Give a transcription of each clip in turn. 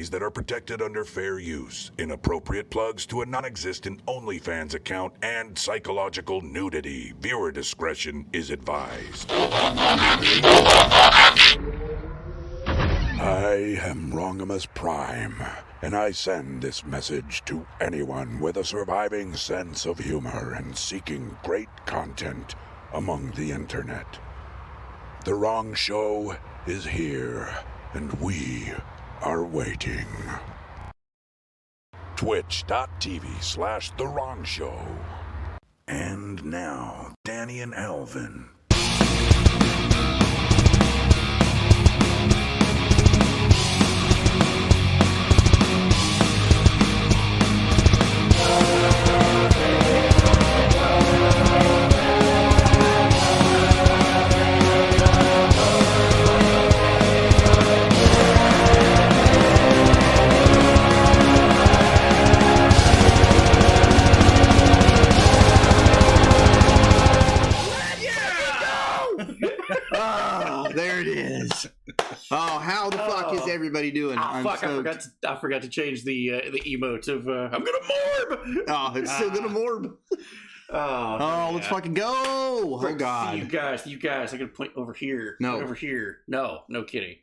that are protected under fair use, inappropriate plugs to a non-existent OnlyFans account, and psychological nudity. Viewer discretion is advised. I am Wrongimus Prime, and I send this message to anyone with a surviving sense of humor and seeking great content among the internet. The Wrong Show is here, and we are waiting. Twitch.tv/The Wrong Show. And now, Danny and Alvin. Oh, how the fuck is everybody doing? Oh, fuck, I forgot to change the emote of I'm gonna morb. Oh, it's still gonna morb. Oh, let's fucking go. Oh god. You guys, I gotta point over here. No. Over here. No kidding.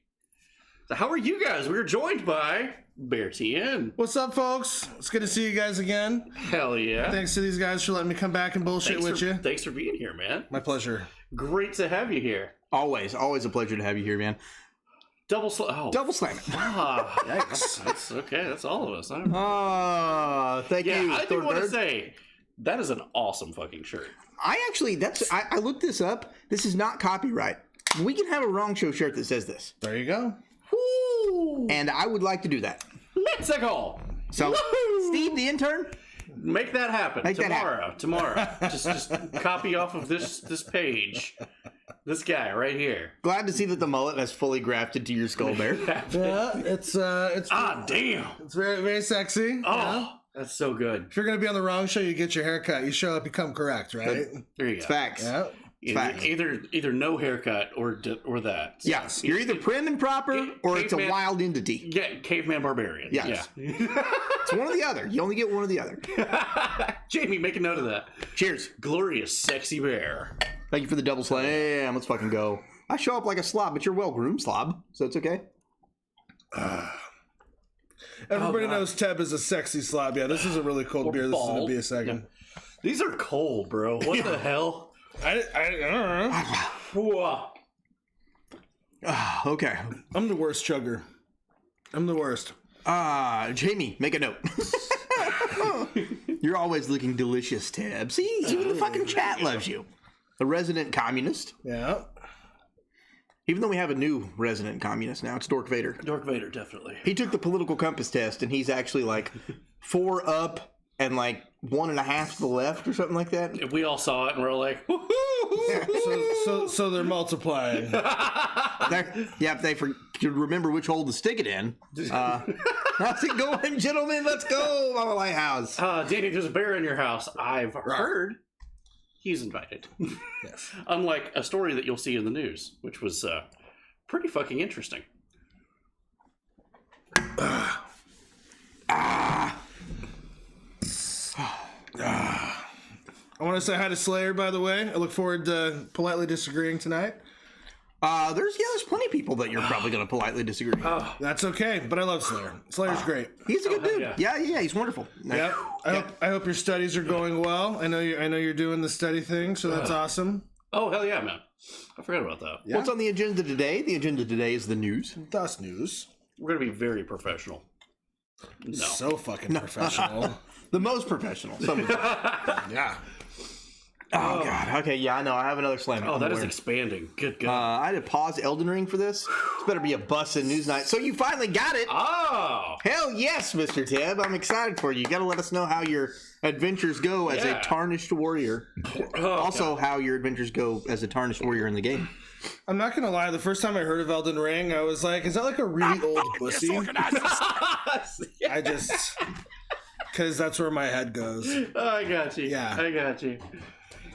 So how are you guys? We're joined by BearTN. What's up, folks? It's good to see you guys again. Hell yeah. Thanks to these guys for letting me come back and bullshit you. Thanks for being here, man. My pleasure. Great to have you here. Always a pleasure to have you here, man. Double slam. Yikes. That's okay. That's all of us. Thank you. I do want to say that is an awesome fucking shirt. I looked this up. This is not copyright. We can have a Wrong Show shirt that says this. There you go. Woo! And I would like to do that. Let's go. So, Woo-hoo! Steve, the intern, make that happen tomorrow. Just copy off of this page. This guy right here. Glad to see that the mullet has fully grafted to your skull bear. Yeah, it's damn. It's very, very sexy. Oh, yeah. That's so good. If you're gonna be on the Wrong Show, you get your haircut. You show up, you come correct, right? There you go. It's facts. Yeah. Facts. Either no haircut or that. So yes, you're either prim and proper or it's a wild entity. Yeah, caveman barbarian. Yes. Yeah. It's one or the other. You only get one or the other. Jamie, make a note of that. Cheers. Glorious, sexy bear. Thank you for the double slam. Let's fucking go. I show up like a slob, but you're well-groomed slob, so it's okay. Everybody knows Teb is a sexy slob. Yeah, this is a really cold beer. This is going to be a second. Yeah. These are cold, bro. What the hell? I don't know. Okay. I'm the worst chugger. I'm the worst. Jamie, make a note. You're always looking delicious, Teb. See, even the fucking chat loves you. A resident communist. Yeah. Even though we have a new resident communist now, it's Dork Vader. Dork Vader, definitely. He took the political compass test, and he's actually like 4 up and like 1.5 to the left or something like that. We all saw it, and we're like, woohoo! So they're multiplying. They could remember which hole to stick it in. How's it going, gentlemen? Let's go, Mama Lighthouse. Danny, there's a bear in your house. I've heard he's invited. Yes. Unlike a story that you'll see in the news, which was pretty fucking interesting. I want to say hi to Slayer, by the way. I look forward to politely disagreeing tonight. There's plenty of people that you're probably going to politely disagree. That's okay, but I love Slayer. Slayer's great. He's a good dude. Yeah. Yeah, he's wonderful. Yeah. I hope your studies are going well. I know you're doing the study thing, so that's awesome. Oh, hell yeah, man. I forgot about that. Yeah. What's on the agenda today? The agenda today is the news. Thus news. We're going to be very professional. No. So fucking professional. The most professional. Yeah. Oh, God. Okay, yeah, I know. I have another slam. Oh, that is expanding. Good God. I had to pause Elden Ring for this. This better be a bussin' news night. So you finally got it. Oh. Hell yes, Mr. Teb. I'm excited for you. You got to let us know how your adventures go as a tarnished warrior. Also, how your adventures go as a tarnished warrior in the game. I'm not going to lie. The first time I heard of Elden Ring, I was like, is that like a really old pussy? I just... Because that's where my head goes. Oh, I got you. Yeah. I got you.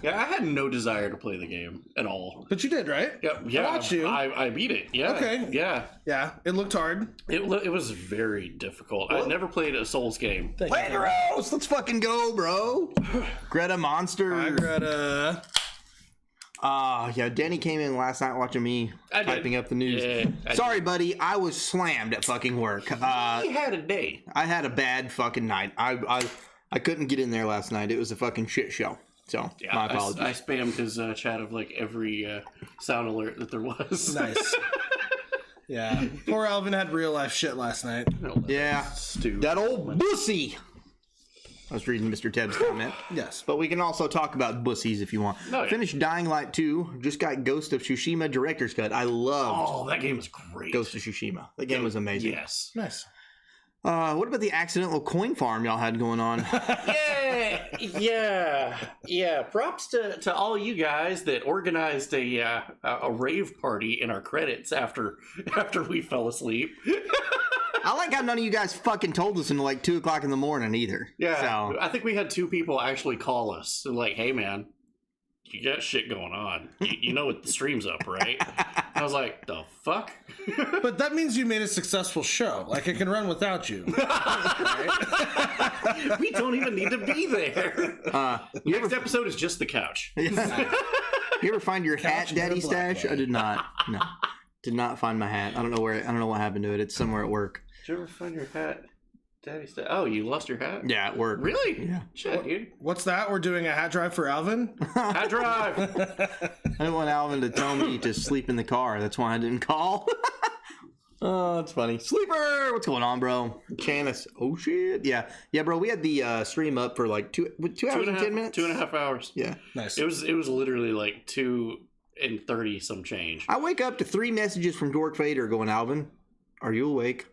Yeah, I had no desire to play the game at all. But you did, right? Yeah, I watched you. I beat it. Yeah. Okay. Yeah. Yeah, it looked hard. It was very difficult. I never played a Souls game. Landros, let's fucking go, bro. Greta Monster. Hi, Greta. Yeah, Danny came in last night watching me typing up the news. Yeah, Sorry, buddy, I was slammed at fucking work. He had a day. I had a bad fucking night. I couldn't get in there last night. It was a fucking shit show. So, Yeah, my apologies. I spammed his chat of like every sound alert that there was. Nice. Yeah. Poor Alvin had real life shit last night. Yeah. Stu. That old bussy. I was reading Mr. Teb's comment. Yes. But we can also talk about bussies if you want. Oh, yeah. Finished Dying Light 2. Just got Ghost of Tsushima Director's Cut. I loved Oh, that game was great. Ghost of Tsushima. The game was amazing. Yes. Nice. What about the accidental coin farm y'all had going on? Yeah. Props to all you guys that organized a rave party in our credits after we fell asleep. I like how none of you guys fucking told us until like 2 o'clock in the morning either. Yeah, So, I think we had 2 people actually call us and like, "Hey, man, you got shit going on. You know what the stream's up, right?" I was like, "The fuck." But that means you made a successful show. Like, it can run without you. We don't even need to be there. Next episode is just the couch. you ever find your hat, and a Daddy black stash? bag. I did not. No. Did not find my hat. I don't know what happened to it. It's somewhere at work. Did you ever find your hat, Daddy? Oh, you lost your hat? Yeah, at work. Really? Yeah. Shit, dude. What's that? We're doing a hat drive for Alvin? Hat drive. I didn't want Alvin to tell me to sleep in the car. That's why I didn't call. Oh, that's funny. Sleeper! What's going on, bro? Janice. Oh, shit. Yeah, bro. We had the stream up for like 2 hours and 10 minutes? 2.5 hours. Yeah. Nice. It was literally like 2 and 30 some change. I wake up to 3 messages from Dork Fader going, Alvin, are you awake?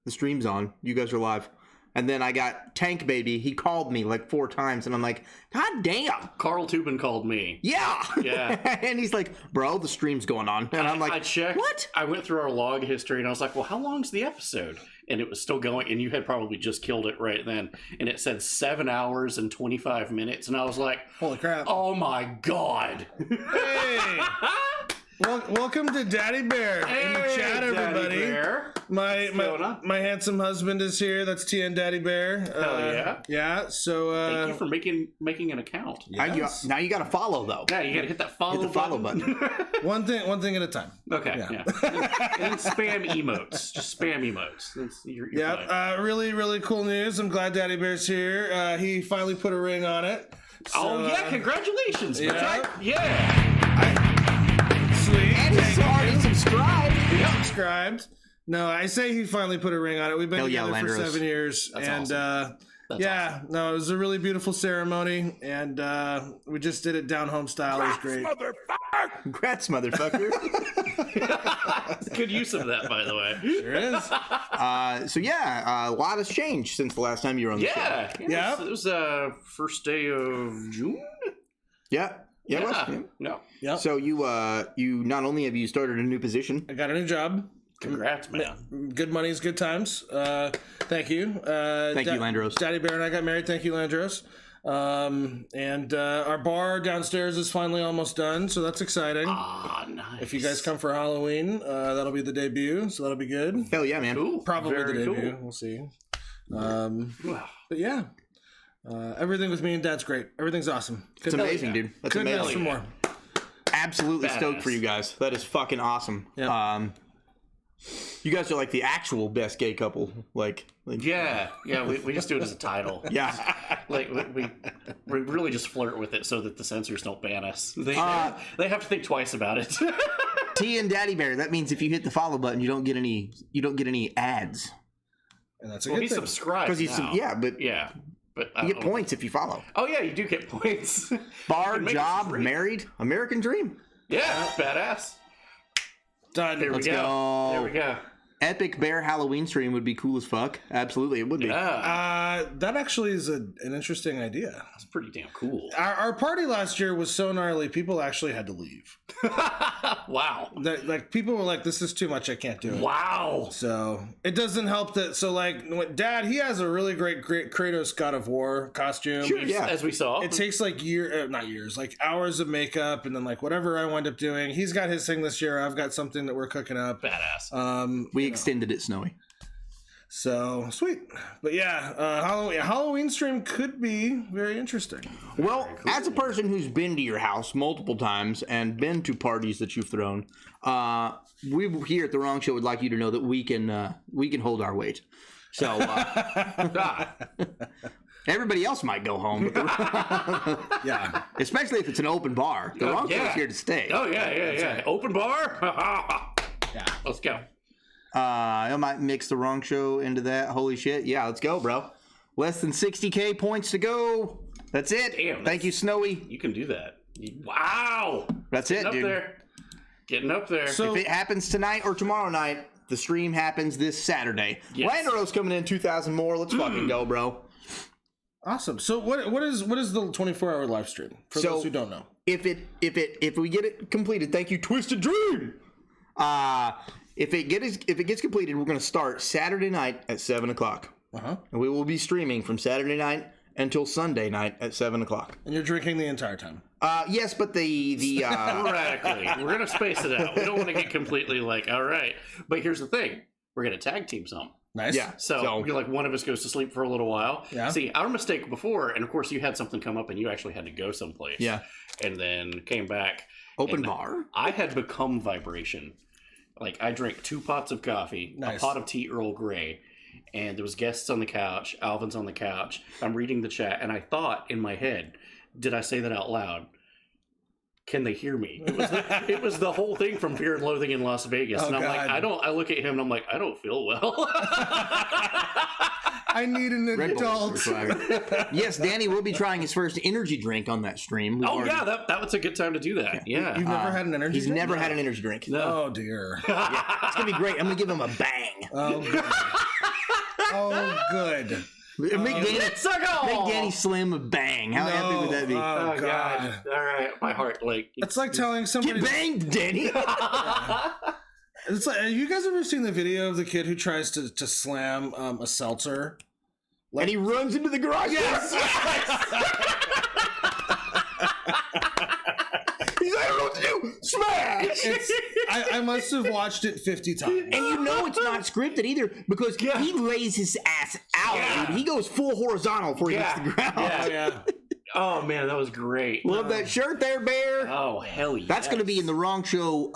The stream's on. You guys are live. And then I got Tank Baby. He called me like 4 times, and I'm like, God damn. Carl Tubin called me. Yeah. Yeah. And he's like, bro, the stream's going on. And I'm like, I checked. What? I went through our log history, and I was like, well, how long's the episode? And it was still going, and you had probably just killed it right then. And it said 7 hours and 25 minutes. And I was like, Holy crap. oh my God. Hey! Welcome to Daddy Bear in the chat, everybody. Bear. My handsome husband is here. That's TN Daddy Bear. Hell yeah. Yeah. So Thank you for making an account. yes. Now you got to follow, though. Yeah, you gotta hit that follow, Hit the follow button. one thing at a time. Okay, Yeah. And spam emotes. Just spam emotes. You're fine. Yeah. Really, really cool news. I'm glad Daddy Bear's here. He finally put a ring on it. So, Oh yeah! Congratulations, man! yeah. Yeah. Sweet. And he's already subscribed. Subscribed. No, I say he finally put a ring on it. We've been Hell yeah, together for Landros. 7 years, That's and awesome. That's no, it was a really beautiful ceremony, and we just did it down home style. It was great. Congrats, motherfucker. Good use of that, by the way. Sure is. So yeah, a lot has changed since the last time you were on the show. Yeah. It was first day of June. Yeah. Yeah. It was, yeah. No. Yep. So you not only have you started a new position. I got a new job. Congrats, man. Good money's good times. Thank you. Thank you, Landros. Daddy Bear and I got married. Thank you, Landros. And our bar downstairs is finally almost done, so that's exciting. Ah, nice. If you guys come for Halloween, that'll be the debut, so that'll be good. Hell yeah, man. Cool. Probably Very the debut. cool. We'll see. Wow. But yeah, everything with me and Dad's great. Everything's awesome. It's amazing, dude. That's Couldn't ask amazing. for more. Absolutely Badass. stoked for you guys. That is fucking awesome. Yeah. You guys are like the actual best gay couple. Like Yeah. We just do it as a title. yeah. Like we really just flirt with it so that the censors don't ban us. They have to think twice about it. T and Daddy Bear. That means if you hit the follow button, you don't get any ads. And that's a Well, good he thing. subscribed. Because he's now. but Yeah. But I you get don't know. points if you follow. Oh yeah, you do get points. Bar, Make it job, free. married, American dream. Yeah, badass. Done. There we Let's go. go. There we go. Epic Bear Halloween stream would be cool as fuck. Absolutely, it would be. Yeah, That actually is an interesting idea. that's pretty damn cool. Our party last year was so gnarly, people actually had to leave. Wow. Like people were like, "This is too much. I can't do it." Wow. So it doesn't help that. So like, Dad, he has a really great Kratos God of War costume. Sure, yeah. As we saw. It takes like not years, like hours of makeup, and then like whatever I wind up doing. He's got his thing this year. I've got something that we're cooking up. Badass. We extended it, Snowy. So sweet, but yeah, Halloween stream could be very interesting. Well, as a person who's been to your house multiple times and been to parties that you've thrown, we here at The Wrong Show would like you to know that we can hold our weight. So everybody else might go home, but Yeah, especially if it's an open bar. The Wrong Show is here to stay. Oh, yeah. Open bar? yeah. Let's go. I might mix The Wrong Show into that. Holy shit. Yeah, let's go, bro. Less than 60K points to go. That's it. Damn, Thank you, Snowy. You can do that. Wow. That's it, dude. Getting up there. So If it happens tonight or tomorrow night, the stream happens this Saturday. Yes. Landero's coming in 2,000 more. Let's fucking go, bro. awesome. So what is the 24-hour live stream for So- those who don't know? If we get it completed, thank you, Twisted Dream. If it gets completed, we're gonna start Saturday night at 7 o'clock. Uh-huh. And we will be streaming from Saturday night until Sunday night at 7 o'clock. And you're drinking the entire time. Yes, but the Sporadically. We're going to space it out. We don't want to get completely like, all right. But here's the thing. We're going to tag team some. Nice. yeah. So you're like, one of us goes to sleep for a little while. Yeah. See, our mistake before, and of course you had something come up and you actually had to go someplace. Yeah. And then came back. Open and bar. I had become vibration. Like, I drank 2 pots of coffee, Nice. a pot of tea Earl Grey, and there was guests on the couch. Alvin's on the couch. I'm reading the chat, and I thought in my head, did I say that out loud? Can they hear me? It was the whole thing from Fear and Loathing in Las Vegas. Oh, and I'm God. like, I look at him and I'm like, I don't feel well. I need an Red Bull adult. is required. Yes, Danny will be trying his first energy drink on that stream. We've Oh already- yeah, that was a good time to do that. Yeah. You've never had an energy He's drink? never had an energy drink. No. Oh, dear. It's gonna be great. I'm gonna give him a bang. Oh, good. Oh, good. Make Danny Slim a bang. How happy would that be? Oh, Oh, God. All right, my heart like It's like telling somebody. Get banged, Danny. It's like, have you guys ever seen the video of the kid who tries to slam a seltzer? And he runs into the garage. Yes. He's like, I don't know what to do. Smash. I must have watched it 50 times. And you know it's not scripted either because he lays his ass out. Yeah. Dude. He goes full horizontal before he hits the ground. Yeah. Yeah. Oh man, that was great. Love that shirt there, Bear. Oh hell yeah. That's going to be in the Wrong Show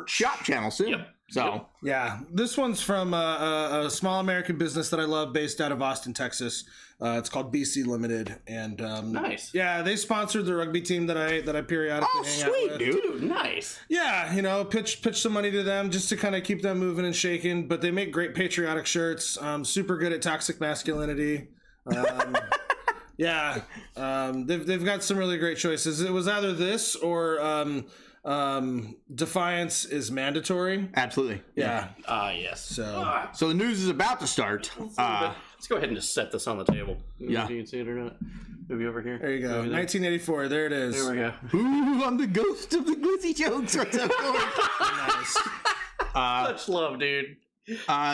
shop channel soon. Yep. So Yeah, this one's from a small American business that I love based out of Austin, Texas. It's called BC Limited. And Nice. yeah, they sponsored the rugby team that I periodically oh, hang out sweet, with. dude. Nice. Yeah, you know, pitch some money to them just to kind of keep them moving and shaking. But they make great patriotic shirts. Super good at toxic masculinity. Yeah, they've got some really great choices. It was either this or Defiance is mandatory. Absolutely. Yeah. Yes. So So the news is about to start. Let's go ahead and just set this on the table. Yeah. You can see it or not. Move you over here. there you go. Over there. 1984. There it is. There we go. Ooh, I'm the ghost of the glizzy jokes. What's up, Nice. Much love, dude.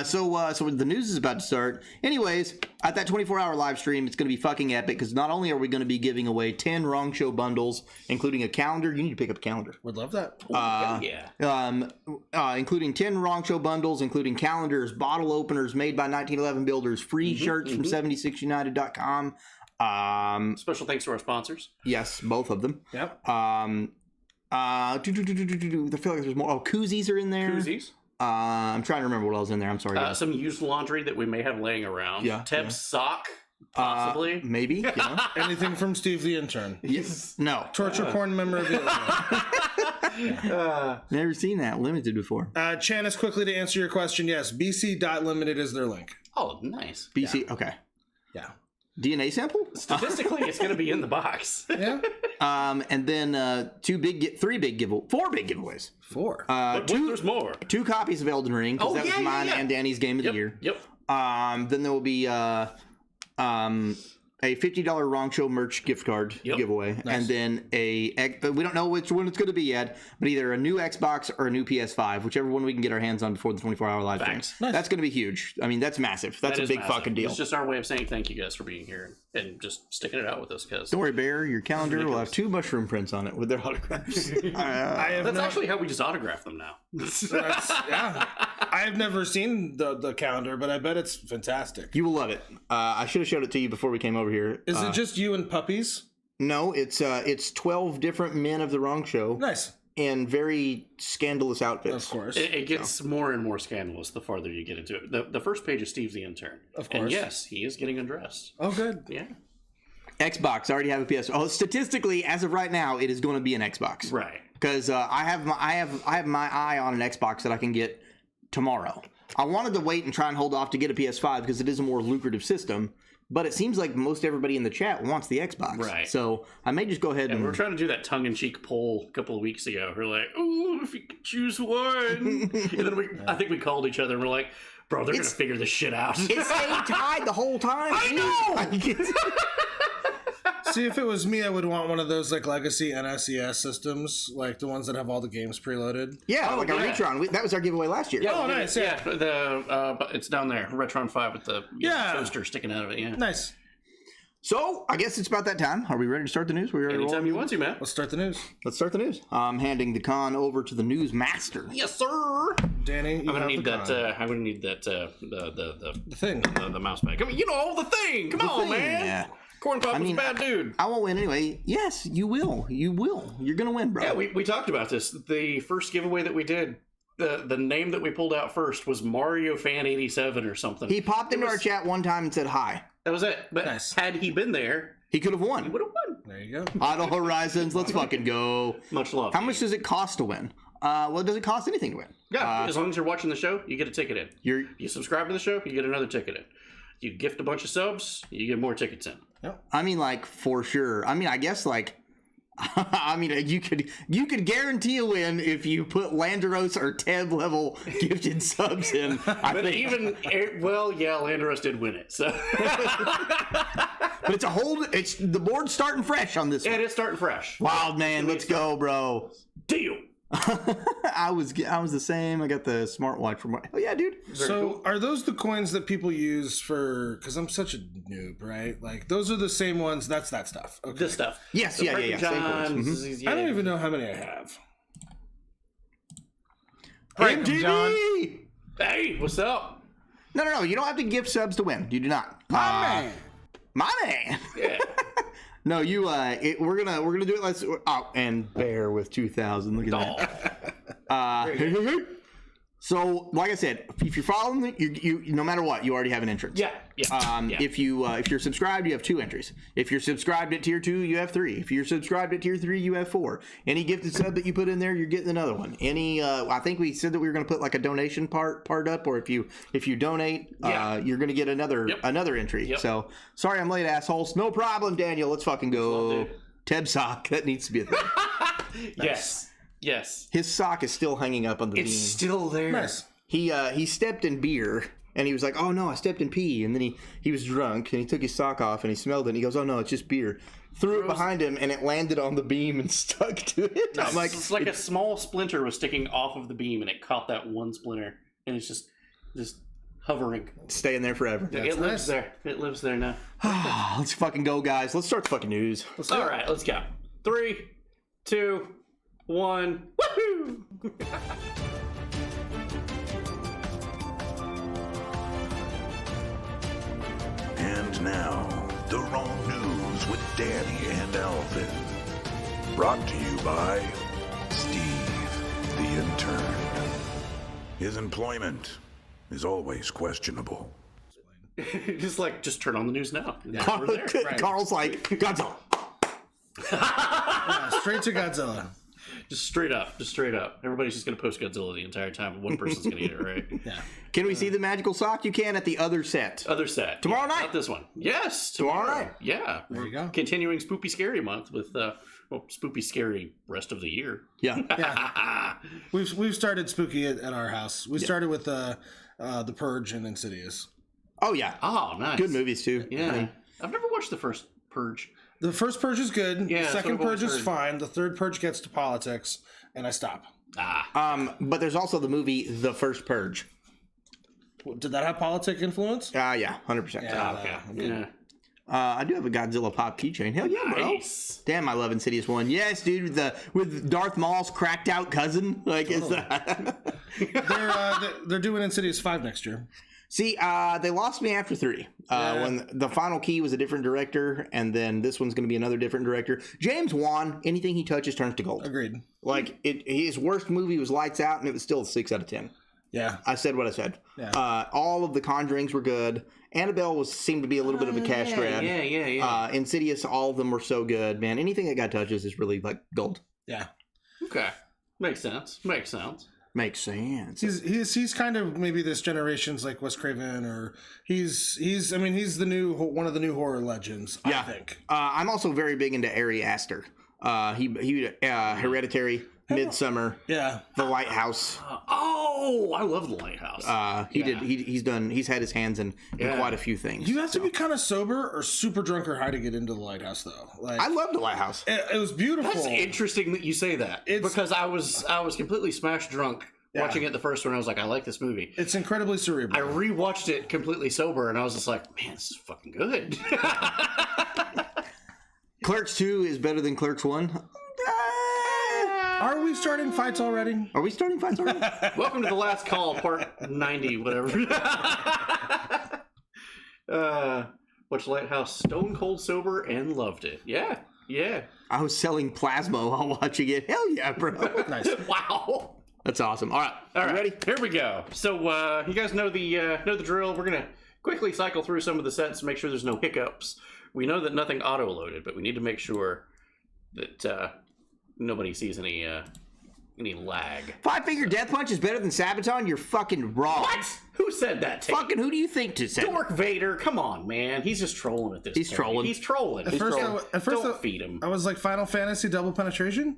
So the news is about to start. Anyways, at that 24-hour live stream, it's going to be fucking epic because not only are we going to be giving away 10 Wrong Show bundles, including a calendar. You need to pick up a calendar. Would love that. Hell yeah. Including 10 Wrong Show bundles, including calendars, bottle openers made by 1911 builders, free shirts from 76united.com. Special thanks to our sponsors. Yes, both of them. Yep. I feel like there's more. Oh, koozies are in there. Koozies. I'm trying to remember what else in there. I'm sorry. guys. Some used laundry that we may have laying around. Yeah, Teb's sock, possibly. Maybe. You know? Anything from Steve the Intern. Yes. No. Torture porn memorabilia. Never seen that. Limited before. Chanice, quickly to answer your question, yes, bc.limited is their link. Oh, nice. BC. Okay. Yeah. DNA sample? Statistically, it's going to be in the box. Yeah. And then four big giveaways. 4. But there's more. 2 copies of Elden Ring, because that was mine and Danny's game of the year. Yep. Then there will be a $50 Wrong Show merch gift card giveaway, and then we don't know which one it's going to be yet, but either a new Xbox or a new PS5, whichever one we can get our hands on before the 24-hour live stream. Nice. That's going to be huge. I mean, that's massive. That's a big fucking deal. It's just our way of saying thank you guys for being here and just sticking it out with us. Because don't worry, Bear. Your calendar will have 2 mushroom prints on it with their autographs. that's actually how we just autograph them now. I have never seen the calendar, but I bet it's fantastic. You will love it. I should have showed it to you before we came over here. Is it just you and puppies? No, it's 12 different men of the Wrong Show. Nice. In very scandalous outfits. Of course. It gets more and more scandalous the farther you get into it. The first page is Steve the intern. Of course. And yes, he is getting undressed. Oh, good. Yeah. Xbox. I already have a PS. Oh, statistically, as of right now, it is going to be an Xbox. Right. Because I have my eye on an Xbox that I can get tomorrow. I wanted to wait and try and hold off to get a PS5 because it is a more lucrative system. But it seems like most everybody in the chat wants the Xbox. Right. So I may just go ahead and... we were trying to do that tongue-in-cheek poll a couple of weeks ago. We're like, oh, if you could choose one. And then I think we called each other and we're like, bro, they're going to figure this shit out. It stayed tied the whole time. I know! See, if it was me, I would want one of those like legacy NSES systems, like the ones that have all the games preloaded. Yeah, like a Retron. That was our giveaway last year. Yeah, Oh, nice, Yeah, but it's down there. Retron 5 with the toaster sticking out of it, yeah. Nice. So, I guess it's about that time. Are we ready to start the news? Anytime you want to, man. Let's start the news. Let's start the news. I'm handing the con over to the news master. Yes, sir. Danny, I'm gonna need that. I'm gonna need that. The thing. The mouse pad. Come on, the thing. Come on, man. Yeah. Corn Pop was a bad dude. I won't win anyway. Yes, you will. You will. You're gonna win, bro. Yeah, we talked about this. The first giveaway that we did, the name that we pulled out first was Mario Fan 87 or something. He popped into our chat one time and said hi. That was it. But had he been there, he could have won. He would have won. There you go. Idle Horizons. Let's fucking go. Much love. How much does it cost to win? Well, does it cost anything to win? Yeah, as long as you're watching the show, you get a ticket in. You subscribe to the show, you get another ticket in. You gift a bunch of subs, you get more tickets in. Yep. I mean, like, for sure. I mean, I guess, like, I mean, you could guarantee a win if you put Landeros or Teb level gifted subs in. But Landeros did win it, so. But the board's starting fresh on this one. It is starting fresh. Wild man, let's go, bro. Deal. I was the same. I got the smartwatch from. Oh yeah, dude. So are those the coins that people use for? Because I'm such a noob, right? Like those are the same ones. That's that stuff. Okay. This stuff. Yes, yeah. Same coins. I don't even know how many I have. MTV! Hey, what's up? No. You don't have to gift subs to win. You do not. My man. Yeah. No, you. We're gonna do it. Let's. Oh, and Bear with 2,000. Look at that. So, like I said, if you're following, you no matter what, you already have an entrance. Yeah. If you're subscribed, you have 2 entries. If you're subscribed at tier 2, you have 3. If you're subscribed at tier 3, you have 4. Any gifted sub that you put in there, you're getting another one. Any, I think we said that we were going to put like a donation part up, or if you donate, you're going to get another entry. Yep. So sorry, I'm late, assholes. No problem, Daniel. Let's fucking go. Teb sock. That needs to be a thing. Nice. Yes. His sock is still hanging up on the beam. It's still there. Nice. He stepped in beer and he was like, oh no, I stepped in pee. And then he was drunk and he took his sock off and he smelled it and he goes, oh no, it's just beer. Threw it behind him and it landed on the beam and stuck to it. I'm like, it's like a small splinter was sticking off of the beam and it caught that one splinter and it's just hovering. Staying there forever. It lives there. It lives there now. Let's fucking go, guys. Let's start the fucking news. All right, let's go. 3, 2, 1. Woohoo! And now, the wrong news with Danny and Alvin. Brought to you by Steve, the intern. His employment is always questionable. just turn on the news now. Carl's like, Godzilla. Straight to Godzilla. Just straight up. Everybody's just gonna post Godzilla the entire time, and one person's gonna eat it, right? Yeah. Can we see the magical sock? You can at the other set. Other set. Tomorrow night. Not this one. Yes. Tomorrow night. Yeah. There you go. Continuing Spoopy Scary Month with Spoopy Scary rest of the year. Yeah. Yeah. We've started spooky at our house. We started with The Purge and Insidious. Oh yeah. Oh, nice. Good movies too. Yeah. I've never watched the first Purge. The first Purge is good. Yeah, The that's second what I've Purge is heard. fine. The third Purge gets to politics, and I stop. But there's also the movie The First Purge. Did that have politic influence? Yeah, 100%. Yeah. Okay. Yeah. I do have a Godzilla pop keychain. Hell yeah, bro. Nice. Damn, I love Insidious 1. Yes, dude, with Darth Maul's cracked out cousin. Like, it's They're doing Insidious 5 next year. See, they lost me after 3. When the final key was a different director, and then this one's going to be another different director. James Wan, anything he touches turns to gold. Agreed. Like, his worst movie was Lights Out, and it was still a 6 out of 10. Yeah. I said what I said. Yeah. All of the Conjurings were good. Annabelle seemed to be a little bit of a cash grab. Yeah. Insidious, all of them were so good, man. Anything that guy touches is really like gold. Yeah. Okay. Makes sense. Makes sense. He's kind of maybe this generation's like Wes Craven, or he's the new one of the new horror legends. Yeah. I think. I'm also very big into Ari Aster. He Hereditary, Midsummer, Yeah. The Lighthouse. I love The Lighthouse. He's had his hands in quite a few things. You have to be kind of sober or super drunk or high to get into the Lighthouse, though. Like I love The Lighthouse. it was beautiful. That's interesting that you say that, because I was completely smashed drunk watching it the first one. I was like, I like this movie. It's incredibly cerebral. I rewatched it completely sober, and I was just like, man, this is fucking good. Clerks 2 is better than Clerks 1. Are we starting fights already? Are we starting fights already? Welcome to The Last Call, part 90, whatever. Watched Lighthouse stone cold sober and loved it. Yeah. I was selling plasma while watching it. Hell yeah, bro. Nice. Wow. That's awesome. All right. Ready? Here we go. So you guys know the drill. We're gonna quickly cycle through some of the sets to make sure there's no hiccups. We know that nothing auto-loaded, but we need to make sure that nobody sees any lag. Five-Finger Death Punch is better than Sabaton? You're fucking wrong. What? Who said that? Fucking who do you think to say that? Dork Vader, come on, man. He's just trolling at this He's point. trolling. He's trolling. At first, Don't feed him. I was like Final Fantasy double penetration.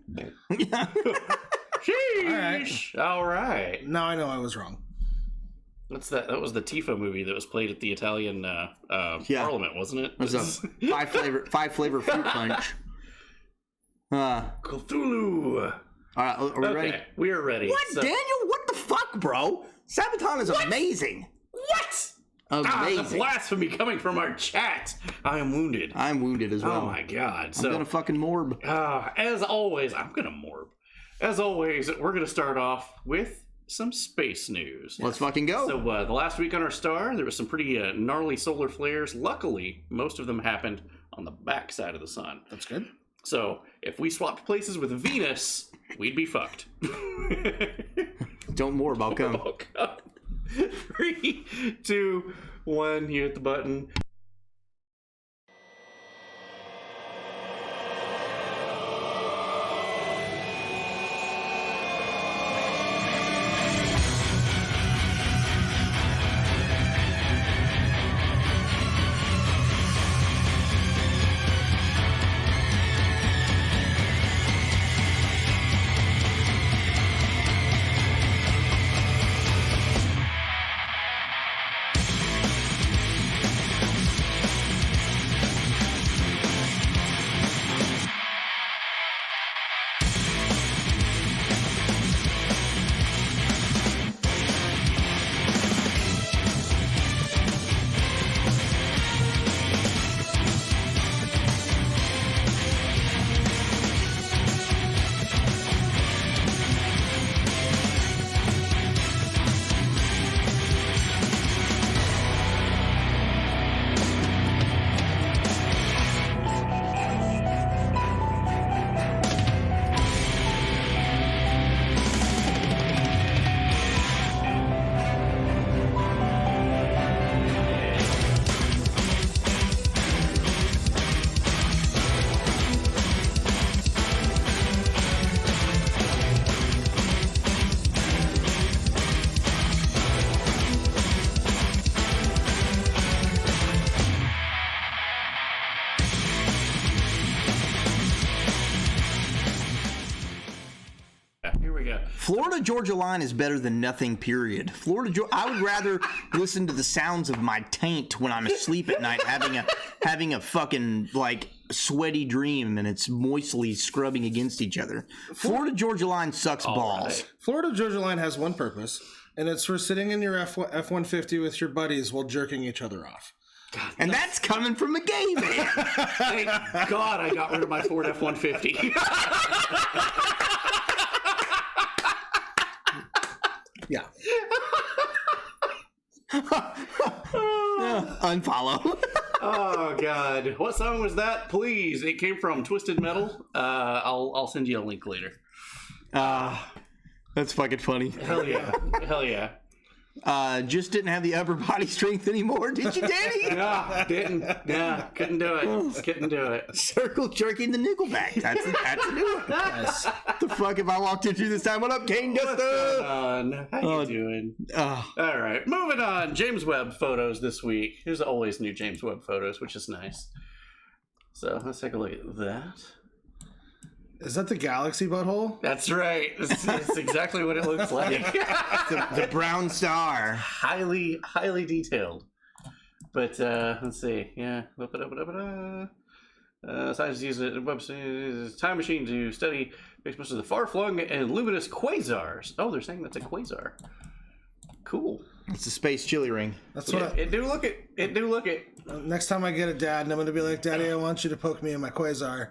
Sheesh. All right. Now I know I was wrong. What's that? That was the Tifa movie that was played at the Italian Parliament, wasn't it? It was a five flavor fruit punch. Cthulhu. All right, are we ready? We are ready. What, Daniel? What the fuck, bro? Sabaton is amazing. What? Amazing. The blasphemy coming from our chat. I am wounded. I'm wounded as well. Oh my god. I'm gonna fucking morb. As always, I'm gonna morb. As always, we're gonna start off with some space news. Let's fucking go. So the last week on our star, there was some pretty gnarly solar flares. Luckily, most of them happened on the backside of the sun. That's good. So if we swapped places with Venus, we'd be fucked. Don't morb, I'll come. Oh, God. 3, 2, 1, you hit the button. Florida Georgia line is better than nothing, period. I would rather listen to the sounds of my taint when I'm asleep at night having a fucking like sweaty dream and it's moistly scrubbing against each other. Florida Georgia line sucks balls. Right. Florida Georgia line has one purpose, and it's for sitting in your F-150 with your buddies while jerking each other off. God, And that's coming from a gay man. thank God I got rid of my Ford F-150. Yeah. Unfollow. Oh God, what song was that? Please, it came from Twisted Metal. I'll send you a link later. That's fucking funny. Hell yeah, hell yeah. Just didn't have the upper body strength anymore, did you, Danny? Yeah, didn't. Yeah, couldn't do it. Couldn't do it. Circle jerking the nickelback. That's a new one. Nice. The fuck if I walked in through this time? What up, Kane Gusta? How you doing? All right, moving on. James Webb photos this week. There's always new James Webb photos, which is nice. So let's take a look at that. Is that the galaxy butthole? That's right. That's exactly what it looks like. The brown star. highly detailed. But let's see. Yeah. Scientists use a website time machine to study most of the far-flung and luminous quasars. Oh, they're saying that's a quasar. Cool. It's a space chili ring. That's Yeah, what. it do look it. It do look it. Next time I get a dad, and I'm gonna be like, Daddy, I want you to poke me in my quasar.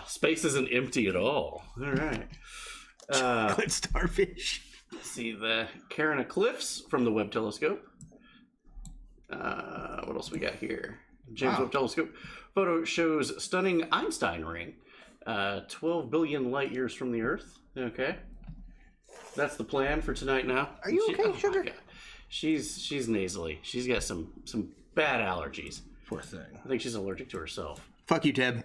Space isn't empty at all. All right. Chocolate starfish. Let's see the Carina Cliffs from the Webb Telescope. What else we got here? James Webb Telescope photo shows stunning Einstein ring, 12 billion light years from the Earth. Okay, that's the plan for tonight. Now, Are you okay, sugar? She's nasally. She's got some bad allergies. Poor thing. I think she's allergic to herself. Fuck you, Ted.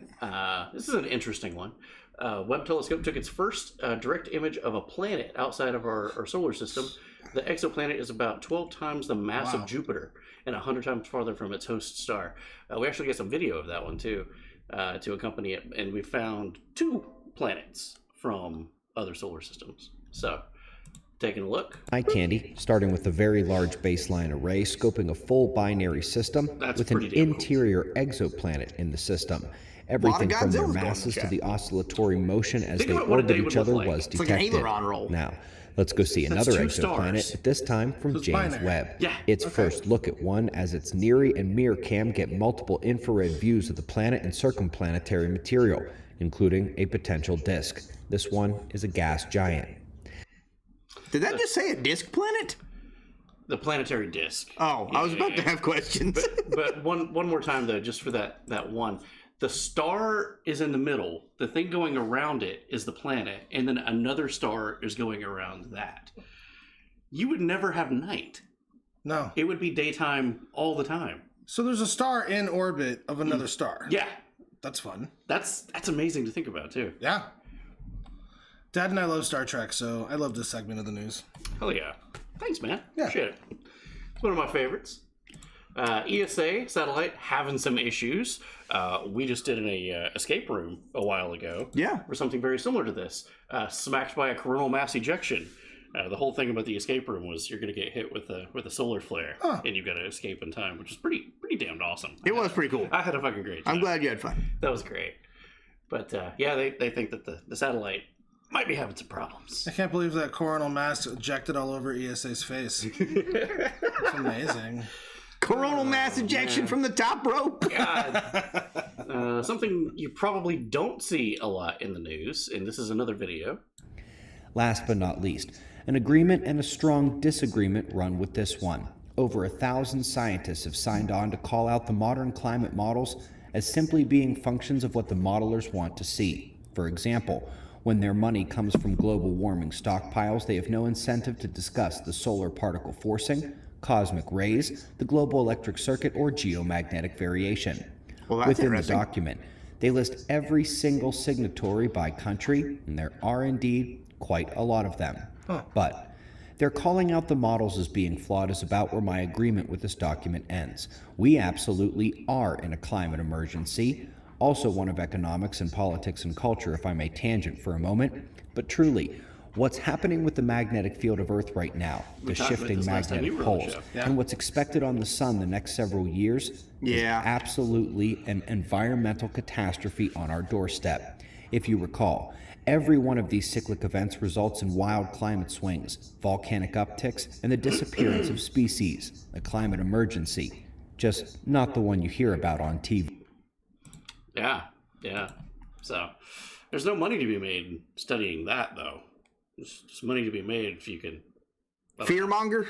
This is an interesting one. Webb Telescope took its first direct image of a planet outside of our solar system. The exoplanet is about 12 times the mass of Jupiter and 100 times farther from its host star. We actually got some video of that one too to accompany it, and we found 2 planets from other solar systems. So, taking a look. Eye candy, starting with a very large baseline array, scoping a full binary system That's with an pretty damn cool. interior exoplanet in the system. Everything from their Godzilla's going in the masses to chat. the oscillatory motion as Think they about what a orbit day would each look other like. was It's like an detected. aileron roll. Now, let's go see That's another 2 stars. exoplanet, but this time from it's James binary. Webb. Yeah, Its first look at one as its NIRI and MIR cam get multiple infrared views of the planet and circumplanetary material, including a potential disk. This one is a gas giant. Did that just say a disk planet? The planetary disk. Oh, I was about to have questions. But one more time though, just for that one. The star is in the middle. The thing going around it is the planet, and then another star is going around that. You would never have night. No. It would be daytime all the time. So there's a star in orbit of another star. Yeah, That's fun. that's amazing to think about too. Yeah. Dad and I love Star Trek, so I love this segment of the news. Hell yeah. Thanks, man. Yeah. Appreciate it. It's one of my favorites. ESA satellite having some issues. We just did an escape room a while ago. Yeah. For something very similar to this. Smacked by a coronal mass ejection. The whole thing about the escape room was you're going to get hit with a solar flare, and you've got to escape in time, which is pretty damned awesome. It was pretty cool. I had a fucking great time. I'm glad you had fun. That was great. But yeah, they think that the satellite might be having some problems. I can't believe that coronal mass ejected all over ESA's face. It's amazing. Coronal mass ejection from the top rope. God. Something you probably don't see a lot in the news, and this is another video. Last but not least, an agreement and a strong disagreement run with this one. Over 1,000 scientists have signed on to call out the modern climate models as simply being functions of what the modelers want to see. For example, when their money comes from global warming stockpiles, they have no incentive to discuss the solar particle forcing, cosmic rays, the global electric circuit, or geomagnetic variation. Well, that's Within the interesting. document, they list every single signatory by country, and there are indeed quite a lot of them. But they're calling out the models as being flawed is about where my agreement with this document ends. We absolutely are in a climate emergency. also one of economics and politics and culture, if I may tangent for a moment. But truly, what's happening with the magnetic field of Earth right now, the talked about shifting this last time you magnetic were on the poles, show. and what's expected on the sun the next several years is absolutely an environmental catastrophe on our doorstep. If you recall, every one of these cyclic events results in wild climate swings, volcanic upticks, and the disappearance of species, a climate emergency. Just not the one you hear about on TV. Yeah. So there's no money to be made studying that, though. There's just money to be made if you can fearmonger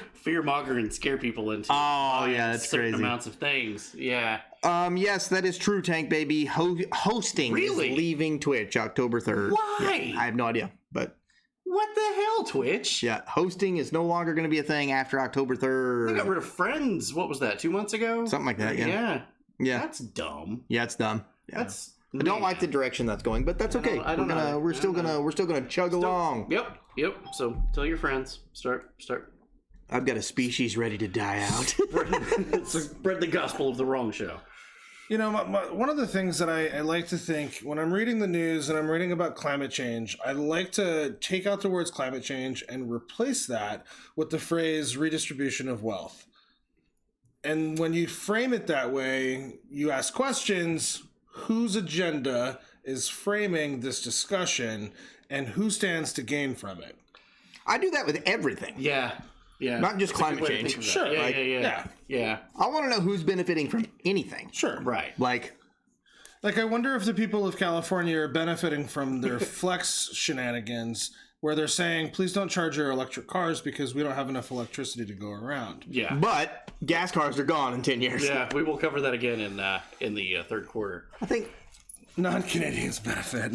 and scare people into that's certain crazy. amounts of things. Yeah. Yes, that is true, Tank Baby. Hosting Really? is leaving Twitch October 3rd. Why? Yeah, I have no idea, but What the hell, Twitch? yeah, hosting is no longer going to be a thing after October They got 3rd. rid of Friends. What was that? 2 months ago? Something like that, yeah. Yeah, That's dumb. it's dumb. Yeah. That's. I don't like the direction that's going, but that's okay. I don't know. We're still gonna chug along. Yep. So tell your friends. Start. I've got a species ready to die out. Spread the gospel of the wrong show. You know, one of the things that I like to think when I'm reading the news and I'm reading about climate change, I like to take out the words climate change and replace that with the phrase redistribution of wealth. And when you frame it that way, you ask questions, whose agenda is framing this discussion and who stands to gain from it? I do that with everything. Yeah. Not just That's a good climate way to change. think of that. Sure. Yeah. I want to know who's benefiting from anything. Sure. Right. Like, Like, I wonder if the people of California are benefiting from their flex shenanigans where they're saying, please don't charge your electric cars because we don't have enough electricity to go around. Yeah. but gas cars are gone in 10 years. Yeah. We will cover that again in the third quarter. I think Non-Canadians benefit.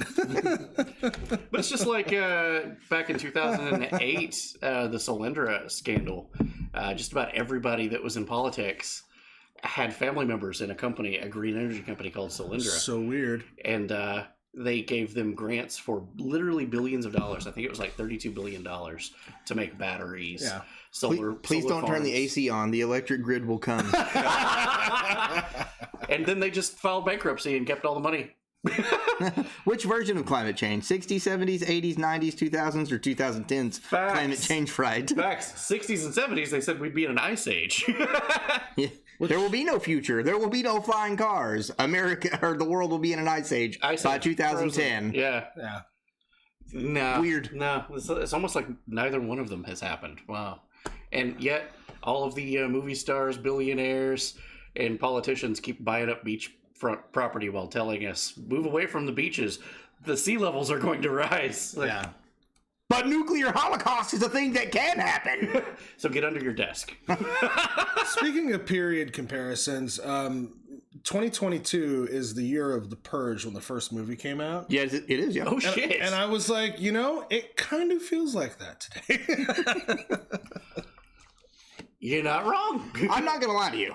But it's just like back in 2008, the Solyndra scandal. Just about everybody that was in politics had family members in a green energy company called Solyndra. So weird. And they gave them grants for literally billions of dollars. I think it was like $32 billion to make batteries. Yeah. please solar don't turn the farms. AC on. The electric grid will come. And then they just filed bankruptcy and kept all the money. Which version of climate change? 60s, 70s, 80s, 90s, 2000s, or 2010s? Facts. Climate change fright. Facts. 60s and 70s, they said we'd be in an ice age. Yeah. There will be no future. There will be no flying cars. America or the world will be in an ice age by 2010. Frozen. Yeah. No. Weird. No. It's almost like neither one of them has happened. Wow. And yet, all of the movie stars, billionaires, and politicians keep buying up beachfront property while telling us, move away from the beaches. The sea levels are going to rise. Like, Yeah. But nuclear holocaust is a thing that can happen. So get under your desk. Speaking of period comparisons, 2022 is the year of The Purge when the first movie came out. Yeah, it is. Yeah. Oh, shit. And I was like, it kind of feels like that today. You're not wrong. I'm not gonna lie to you.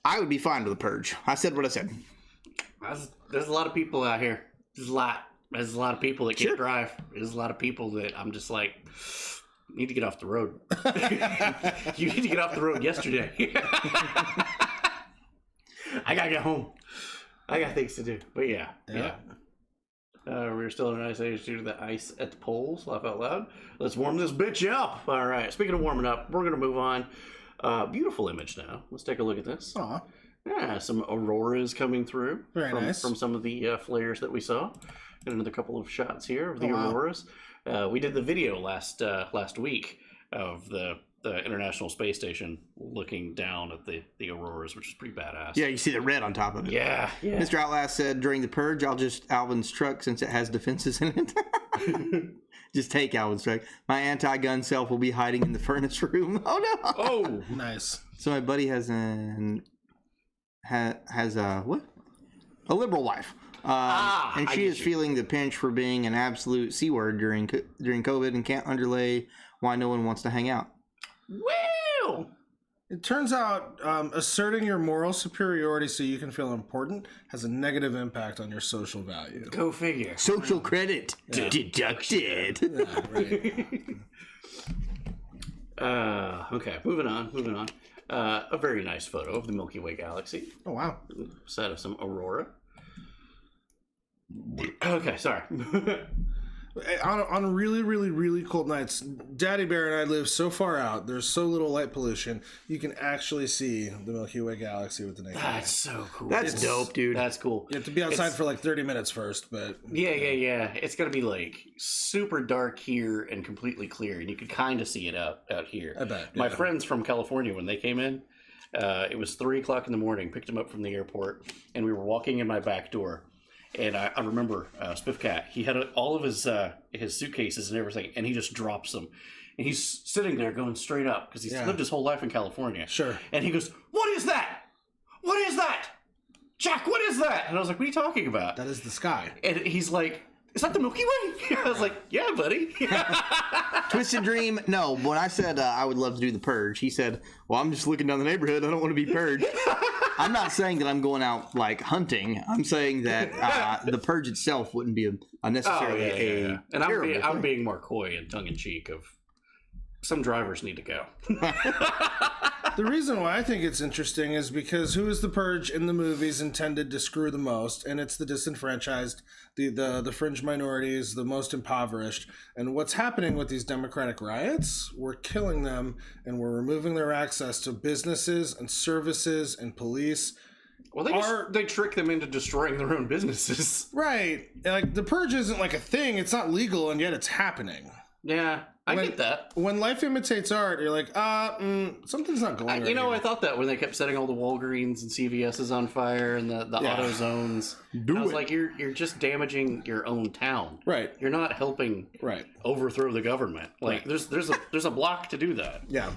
I would be fine with the purge. I said what I said. There's a lot of people out here. There's a lot of people that can't drive. There's a lot of people that I'm just like, you need to get off the road. You need to get off the road yesterday. I gotta get home. I got things to do. But yeah. We're still in an ice age due to the ice at the poles. Laugh out loud. Let's warm this bitch up. All right. Speaking of warming up, we're gonna move on. Beautiful image now. Let's take a look at this. Aw. Yeah, some auroras coming through Very nice. from some of the flares that we saw. And another couple of shots here of the auroras. We did the video last week of the International Space Station looking down at the auroras, which is pretty badass. Yeah, you see the red on top of it. Yeah. Mr. Outlast said during the purge, I'll just Alvin's truck since it has defenses in it. Just take Alvin's truck. My anti-gun self will be hiding in the furnace room. Oh no! Oh, Nice. So my buddy has a what? A liberal wife. And she is feeling the pinch for being an absolute C-word during COVID and can't underlay why no one wants to hang out. well. It turns out asserting your moral superiority so you can feel important has a negative impact on your social value. Go figure. Social credit deducted. Yeah, right. Okay, moving on. A very nice photo of the Milky Way galaxy. Oh, wow. Set of some aurora. Okay, sorry. On really, really, really cold nights, Daddy Bear and I live so far out. There's so little light pollution. You can actually see the Milky Way galaxy with the naked eye. That's so cool. That's dope, dude. That's cool. You have to be outside for like 30 minutes first, but Yeah. It's gonna be like super dark here and completely clear, and you could kind of see it out here. I bet. My yeah. friends from California, when they came in, it was 3:00 in the morning. Picked them up from the airport, and we were walking in my back door. And I remember Spiff Cat. He had all of his suitcases and everything, and he just drops them. And he's sitting there going straight up because he's lived his whole life in California. Sure. And he goes, "What is that? What is that? Jack, what is that?" And I was like, "What are you talking about?" That is the sky. And he's like, "Is that the Milky Way?" I was like, "Yeah, buddy." Twisted Dream. No, when I said I would love to do the purge, he said, "Well, I'm just looking down the neighborhood. I don't want to be purged." I'm not saying that I'm going out like hunting. I'm saying that the purge itself wouldn't be a necessarily a. And terrible I'm thing. being more coy and tongue in cheek of some drivers need to go. The reason why I think it's interesting is because who is the purge in the movies intended to screw the most? And it's the disenfranchised, the fringe minorities, the most impoverished. And what's happening with these democratic riots? We're killing them, and we're removing their access to businesses and services and police. Well, they trick them into destroying their own businesses. Right. Like, the purge isn't like a thing. It's not legal, and yet it's happening. Yeah, I get that. When life imitates art, you're like, something's not going right. You know, here. I thought that when they kept setting all the Walgreens and CVS's on fire and the auto zones. I was like, you're just damaging your own town. Right. You're not helping overthrow the government. Like, there's a block to do that. Yeah.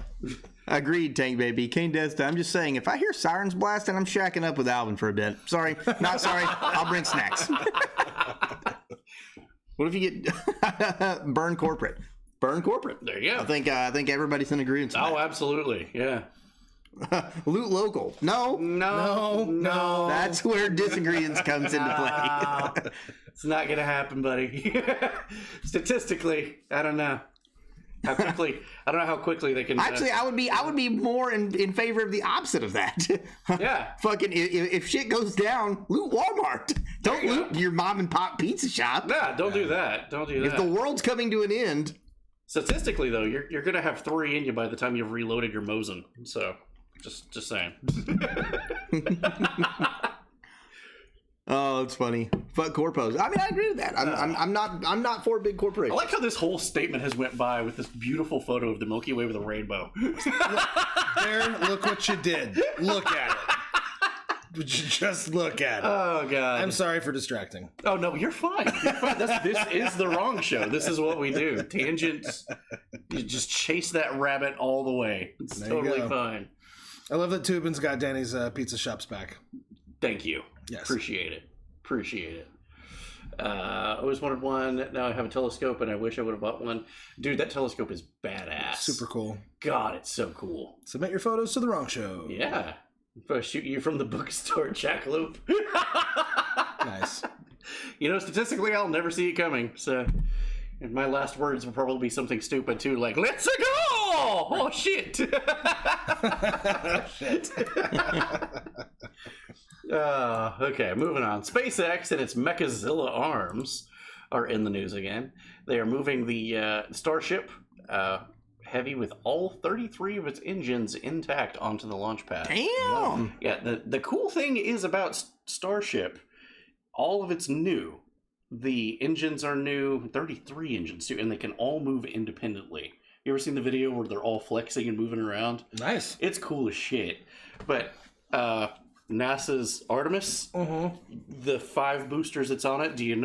Agreed, Tank Baby. Kane Desta. I'm just saying, if I hear sirens blasting, I'm shacking up with Alvin for a bit. Sorry, not sorry. I'll bring snacks. What if you get burn corporate? Burn corporate. There you go. I think everybody's in agreement. Oh, absolutely. Yeah. Loot local. No. That's where disagreements comes into play. It's not gonna happen, buddy. Statistically, I don't know how quickly. I don't know how quickly they can. Actually, I would be more in favor of the opposite of that. Yeah. Fucking if shit goes down, loot Walmart. Don't loot your mom and pop pizza shop. Nah, don't do that. Don't do that. If the world's coming to an end. Statistically, though, you're gonna have 3 in you by the time you've reloaded your Mosin. So, just saying. Oh, it's funny. Fuck corpos. I mean, I agree with that. I'm not for big I corporations. like how this whole statement has went by with this beautiful photo of the Milky Way with a rainbow. There, look what you did. Look at it. Just look at it. Oh, God. I'm sorry for distracting. Oh, no, you're fine. You're fine. This is the wrong show. This is what we do. Tangents. You just chase that rabbit all the way. It's There you totally go. fine. I love that Tubin's got Danny's pizza shops back. Thank you. Yes. Appreciate it. I always wanted one. Now I have a telescope, and I wish I would have bought one. Dude, that telescope is badass. Super cool. God, it's so cool. Submit your photos to the wrong show. Yeah. If I shoot you from the bookstore, Jackalope. Nice. You know, statistically, I'll never see it coming. So, and my last words will probably be something stupid too, like "Let's go!" Oh shit! Shit. Okay, moving on. SpaceX and its Mechazilla arms are in the news again. They are moving the Starship Heavy with all 33 of its engines intact onto the launch pad. Damn. Yeah, the cool thing is about Starship, all of it's new. The engines are new, 33 engines too, and they can all move independently. You ever seen the video where they're all flexing and moving around? Nice. It's cool as shit. But NASA's Artemis, the 5 boosters that's on it, do you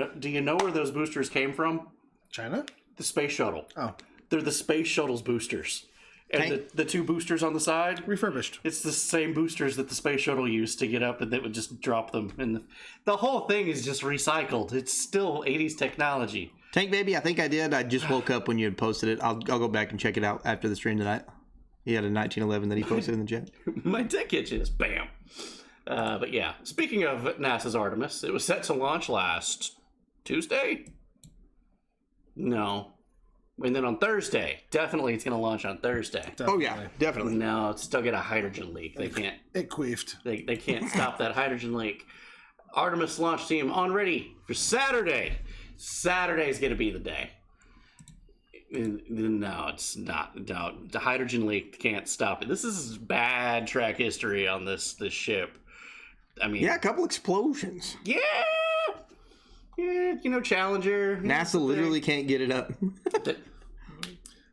know where those boosters came from? China? The space shuttle. Oh. They're the space shuttle's boosters. And the 2 boosters on the side, Refurbished. it's the same boosters that the space shuttle used to get up, and they would just drop them. And the whole thing is just recycled. It's still 80s technology. Tank Baby, I think I did. I just woke up when you had posted it. I'll go back and check it out after the stream tonight. He had a 1911 that he posted in the chat. My tech itches. Bam. But yeah, speaking of NASA's Artemis, it was set to launch last Tuesday? No. And then on Thursday, definitely it's going to launch on Thursday. Oh yeah, definitely. No, it's still got a hydrogen leak. They can't. It queefed. They can't stop that hydrogen leak. Artemis launch team on ready for Saturday. Saturday's going to be the day. No, it's not. No, the hydrogen leak can't stop it. This is bad track history on this ship. I mean, Yeah, a couple explosions. yeah, Challenger. NASA literally can't get it up.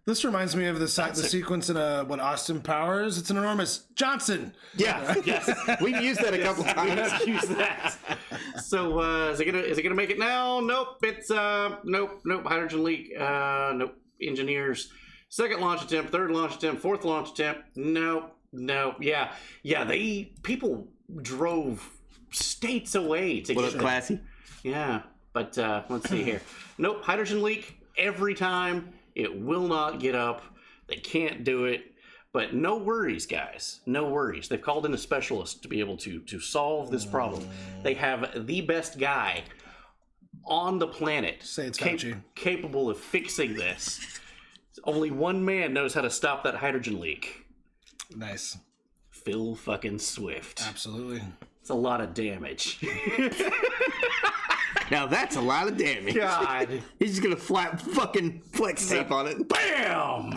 This reminds me of the sequence in Austin Powers. It's an enormous Johnson. Yeah, yes, We've used that a couple we times. have used that. So is it gonna make it now? Nope. It's nope. Hydrogen leak. Nope. Engineers. Second launch attempt. Third launch attempt. Fourth launch attempt. Nope. Yeah. People drove states away to What get up, classy? Yeah, but let's see here. Nope, hydrogen leak every time. It will not get up. They can't do it. But no worries, guys. No worries. They've called in a specialist to be able to solve this problem. They have the best guy on the planet Say it's Fauci. capable of fixing this. Only one man knows how to stop that hydrogen leak. Nice. Phil fucking Swift. Absolutely. It's a lot of damage. Now that's a lot of damage. God. He's just gonna flap fucking flex tape on it. Bam!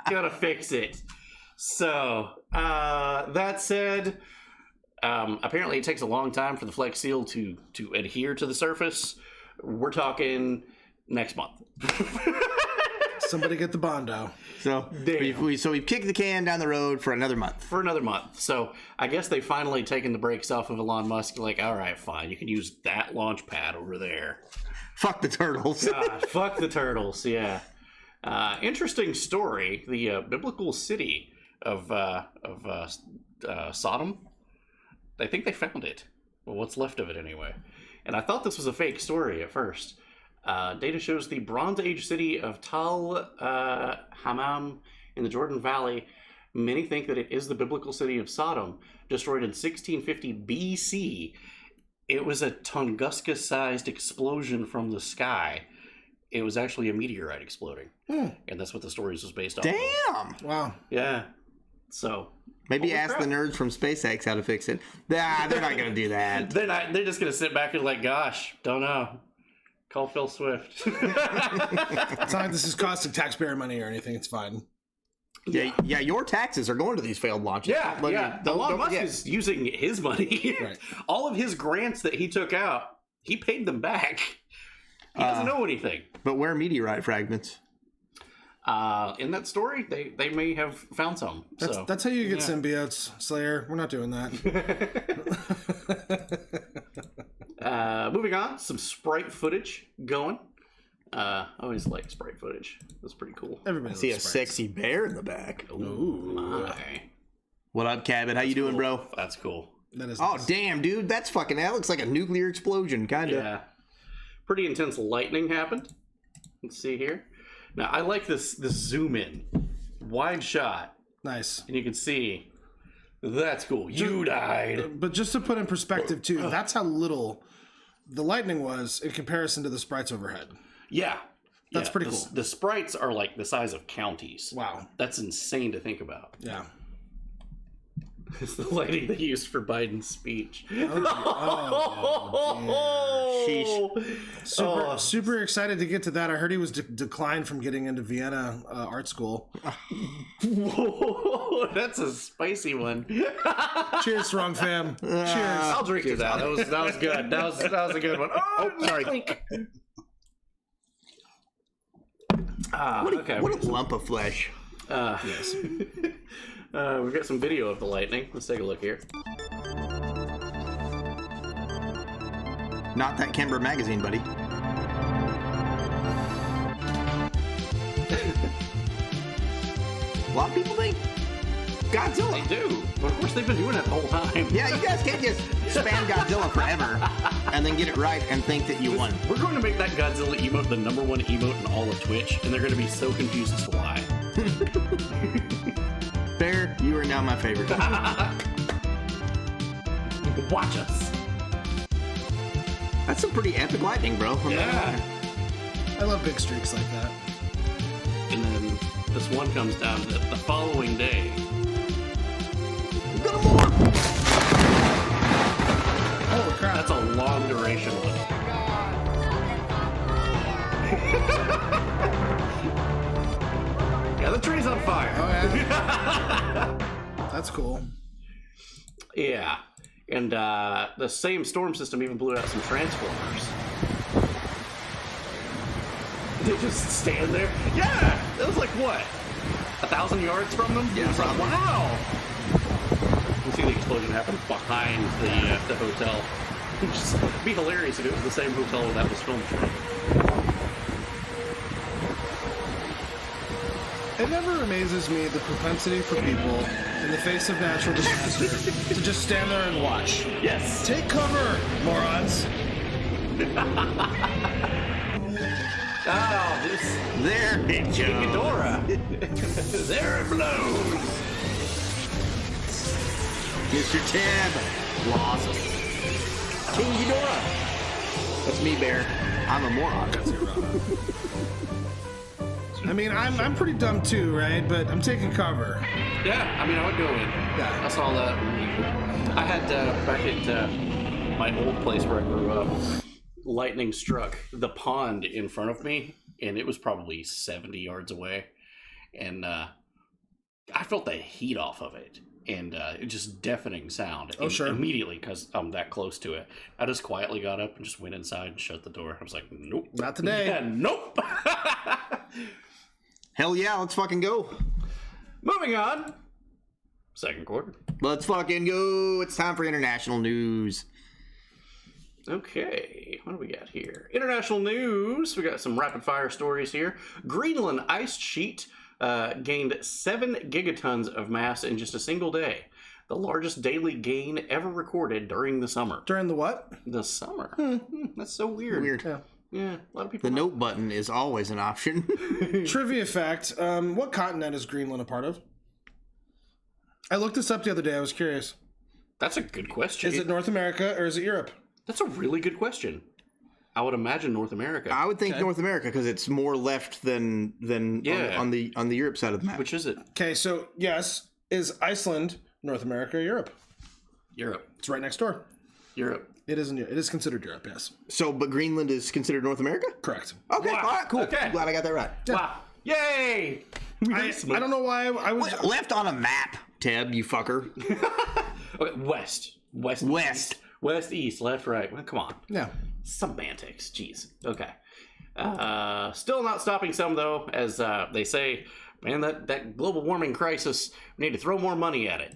Gotta fix it. So, that said, apparently it takes a long time for the Flex Seal to adhere to the surface. We're talking next month. Somebody get the Bondo. So Damn. we've kicked the can down the road for another month. For another month. So, I guess they finally taken the brakes off of Elon Musk. Like, all right, fine. You can use that launch pad over there. Fuck the turtles. God, fuck the turtles, yeah. Interesting story. The biblical city of Sodom. I think they found it. Well, what's left of it anyway. And I thought this was a fake story at first. Data shows the Bronze Age city of Tal Hammam in the Jordan Valley. Many think that it is the biblical city of Sodom, destroyed in 1650 BC. It was a Tunguska-sized explosion from the sky. It was actually a meteorite exploding. And that's what the story was based off of. Damn. Wow. Yeah. So Maybe holy ask crap. the nerds from SpaceX how to fix it. Nah, they're not gonna do that. They're just gonna sit back and like, gosh, don't know. Call Phil Swift. It's not like this is costing taxpayer money or anything. It's fine. Yeah, your taxes are going to these failed launches. Yeah, But yeah. Don't Elon Musk forget. is using his money. Right. All of his grants that he took out, he paid them back. He doesn't know anything. But where are meteorite fragments? In that story, they may have found some. That's how you get symbiotes, Slayer. We're not doing that. Moving on, some Sprite footage going. I always like Sprite footage. That's pretty cool. Everybody See a loves sprites. sexy bear in the back. Ooh, my. What up, Cabot? How you doing, bro? That's cool. That is Oh, nice. damn, dude. That looks like a nuclear explosion, kind of. Yeah. Pretty intense lightning happened. Let's see here. Now, I like this zoom in. Wide shot. Nice. And you can see. That's cool. You died. But just to put in perspective, too, that's how little the lightning was in comparison to the sprites overhead. Yeah. That's pretty cool. The sprites are like the size of counties. Wow. That's insane to think about. Yeah. It's the lighting they used for Biden's speech. Sheesh. Super excited to get to that. I heard he was declined from getting into Vienna art school. Whoa, that's a spicy one. Cheers, Strong Fam. Cheers. I'll drink to that. That was good. That was a good one. Oh, sorry. Okay. What a lump of flesh. Yes. We've got some video of the lightning. Let's take a look here. Not that Kimber magazine, buddy. A lot of people think Godzilla. They do, but of course they've been doing it the whole time. Yeah, you guys can't just spam Godzilla forever and then get it right and think that you won. We're going to make that Godzilla emote the #1 emote in all of Twitch, and they're going to be so confused as to why. Bear, you are now my favorite. Watch us. That's some pretty epic lightning, bro. Yeah. I love big streaks like that. And then this one comes down the following day. Holy crap. That's a long duration one. Yeah, the tree's on fire. Oh, yeah. That's cool. Yeah, and the same storm system even blew out some transformers. They just stand there. Yeah, it was like what, 1,000 yards from them? Yeah, It's like, probably. wow. You see the explosion happen behind the hotel. It'd just be hilarious if it was the same hotel where that was filmed from. It never amazes me the propensity for people in the face of natural disaster to just stand there and watch. Yes. Take cover, morons. Oh, this There it goes. Ghidorah. There it blows. Mr. Tab. Awesome. King Ghidorah. That's me, Bear. I'm a moron. I mean, I'm pretty dumb too, right? But I'm taking cover. Yeah, I mean, I would go in. Yeah. I saw that. I had back at my old place where I grew up, lightning struck the pond in front of me, and it was probably 70 yards away. And I felt the heat off of it, and it just deafening sound. Oh, sure. Immediately, because I'm that close to it. I just quietly got up and just went inside and shut the door. I was like, nope. Not today. Yeah, nope. Hell yeah, let's fucking go. Moving on. Second quarter. Let's fucking go. It's time for international news. Okay, what do we got here? International news. We got some rapid fire stories here. Greenland ice sheet gained 7 gigatons of mass in just a single day. The largest daily gain ever recorded during the summer. During the what? The summer. That's so weird. Weird. Yeah. Yeah, a lot of people. The note button is always an option. Trivia fact: what continent is Greenland a part of? I looked this up the other day. I was curious. That's a good question. Is it North America or is it Europe? That's a really good question. I would imagine North America. I would think North America because it's more left than Yeah. on the Europe side of the map. Which is it? Okay, so yes, is Iceland North America or Europe? Europe. It's right next door. Europe. It is. It is considered Europe. Yes, So, but Greenland is considered North America? correct. Okay, Wow. all right, cool. Okay. Glad I got that right. Wow. Yay! I don't know why I was. Left on a map, Ted, you fucker. Okay, west. West. East. West, east, left, right. Well, come on. Yeah. Semantics. Jeez. Okay. Still not stopping some, though, as they say, man, that global warming crisis, we need to throw more money at it.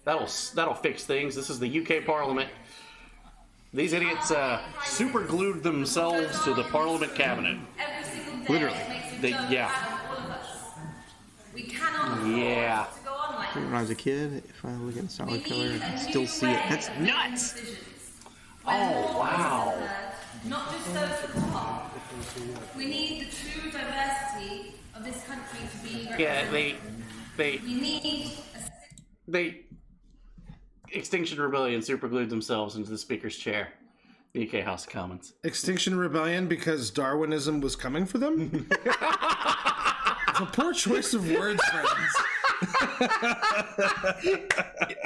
That'll fix things. This is the UK Parliament. These idiots super glued themselves to the Parliament cabinet. Literally. Yeah. We cannot Yeah. to go on like When I was a kid, if I look at the solid color, I can still see it. That's nuts. Oh, wow. not just those at the top. We need the true diversity of this country to be represented. Yeah, they We need Extinction Rebellion superglued themselves into the Speaker's chair. The UK House of Commons. Extinction Rebellion because Darwinism was coming for them? It's a poor choice of words, friends.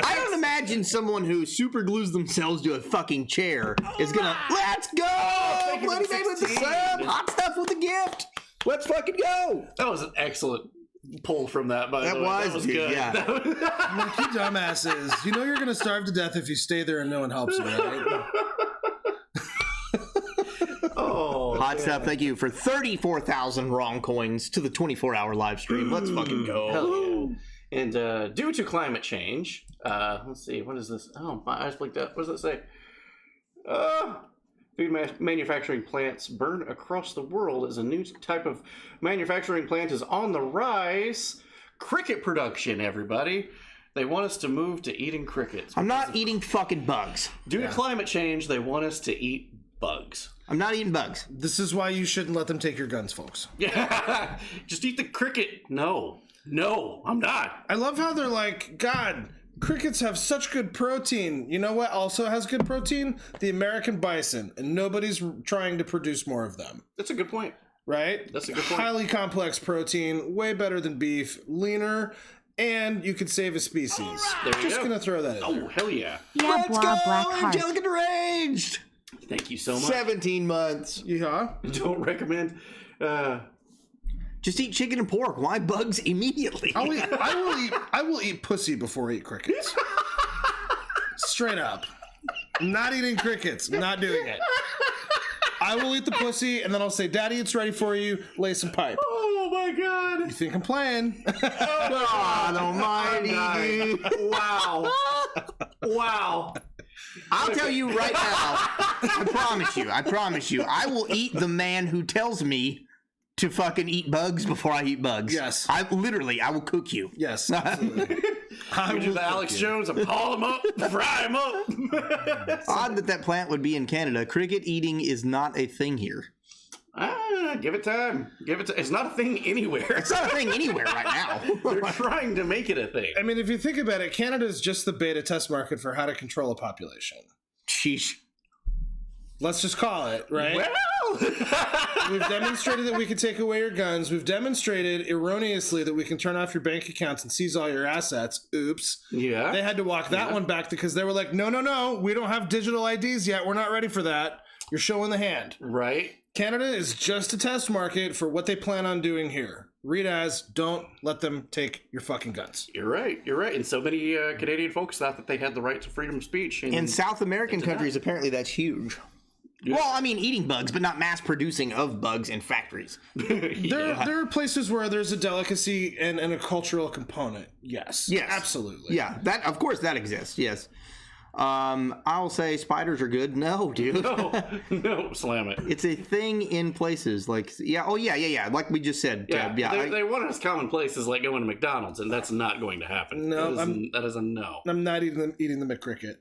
I don't imagine someone who super glues themselves to a fucking chair is gonna, let's go! thank you for Bloody the baby with the 16. sub! Hot stuff with the gift! Let's fucking go! That was an excellent pull from that, by That the way. That was was good, good. yeah. Like, you dumbasses. You know you're going to starve to death if you stay there and no one helps you, right? Oh, Hot stuff, thank you for 34,000 wrong coins to the 24-hour live stream. Let's fucking go. hell yeah. And due to climate change, let's see, what is this? Oh, my eyes blinked up. What does it say? Food manufacturing plants burn across the world as a new type of manufacturing plant is on the rise. Cricket production, everybody. They want us to move to eating crickets. I'm not eating fucking bugs. Due to climate change, they want us to eat bugs. I'm not eating bugs. This is why you shouldn't let them take your guns, folks. Yeah, just eat the cricket. No, I'm not. I love how they're like, God, crickets have such good protein. You know what also has good protein? The American bison. And nobody's trying to produce more of them. That's a good point. Right? That's a good point. Highly complex protein, way better than beef, leaner, and you could save a species. There you Just go. gonna throw that in Oh, there. hell yeah. Yeah, Let's blah, go! black heart. Angelica Deranged! Thank you so much. 17 months. Yeah. Don't recommend. Just eat chicken and pork. Why bugs immediately? I will eat pussy before I eat crickets. Straight up. I'm not eating crickets. I'm not doing it. I will eat the pussy, and then I'll say, Daddy, it's ready for you. Lay some pipe. Oh my god. You think I'm playing? God almighty. Wow. Wow. I'll tell you right now. I promise you. I will eat the man who tells me to fucking eat bugs before I eat bugs. Yes. I will cook you. Yes, absolutely. I Which will is Alex Jones. I'm haul him up, fry him up. Odd that plant would be in Canada. Cricket eating is not a thing here. Give it time. It's not a thing anywhere. It's not a thing anywhere right now. They're trying to make it a thing. I mean, if you think about it, Canada is just the beta test market for how to control a population. Sheesh. Let's just call it, right? Well, We've demonstrated that we can take away your guns. We've demonstrated erroneously that we can turn off your bank accounts and seize all your assets. Oops. yeah. They had to walk that one back because they were like, no, we don't have digital IDs yet. We're not ready for that. You're showing the hand. Right. Canada is just a test market for what they plan on doing here. Read as, don't let them take your fucking guns. You're right. And so many Canadian folks thought that they had the right to freedom of speech. In South American countries, apparently that's huge. Yeah. Well, I mean, eating bugs, but not mass producing of bugs in factories. There are places where there's a delicacy and a cultural component. Yes. Yes. Absolutely. Yeah, that of course that exists. Yes. I'll say spiders are good. No, dude. No, slam it. It's a thing in places like yeah. Like we just said. Yeah, they want us commonplaces like going to McDonald's, and that's not going to happen. No, that is a no. I'm not eating the McCricket.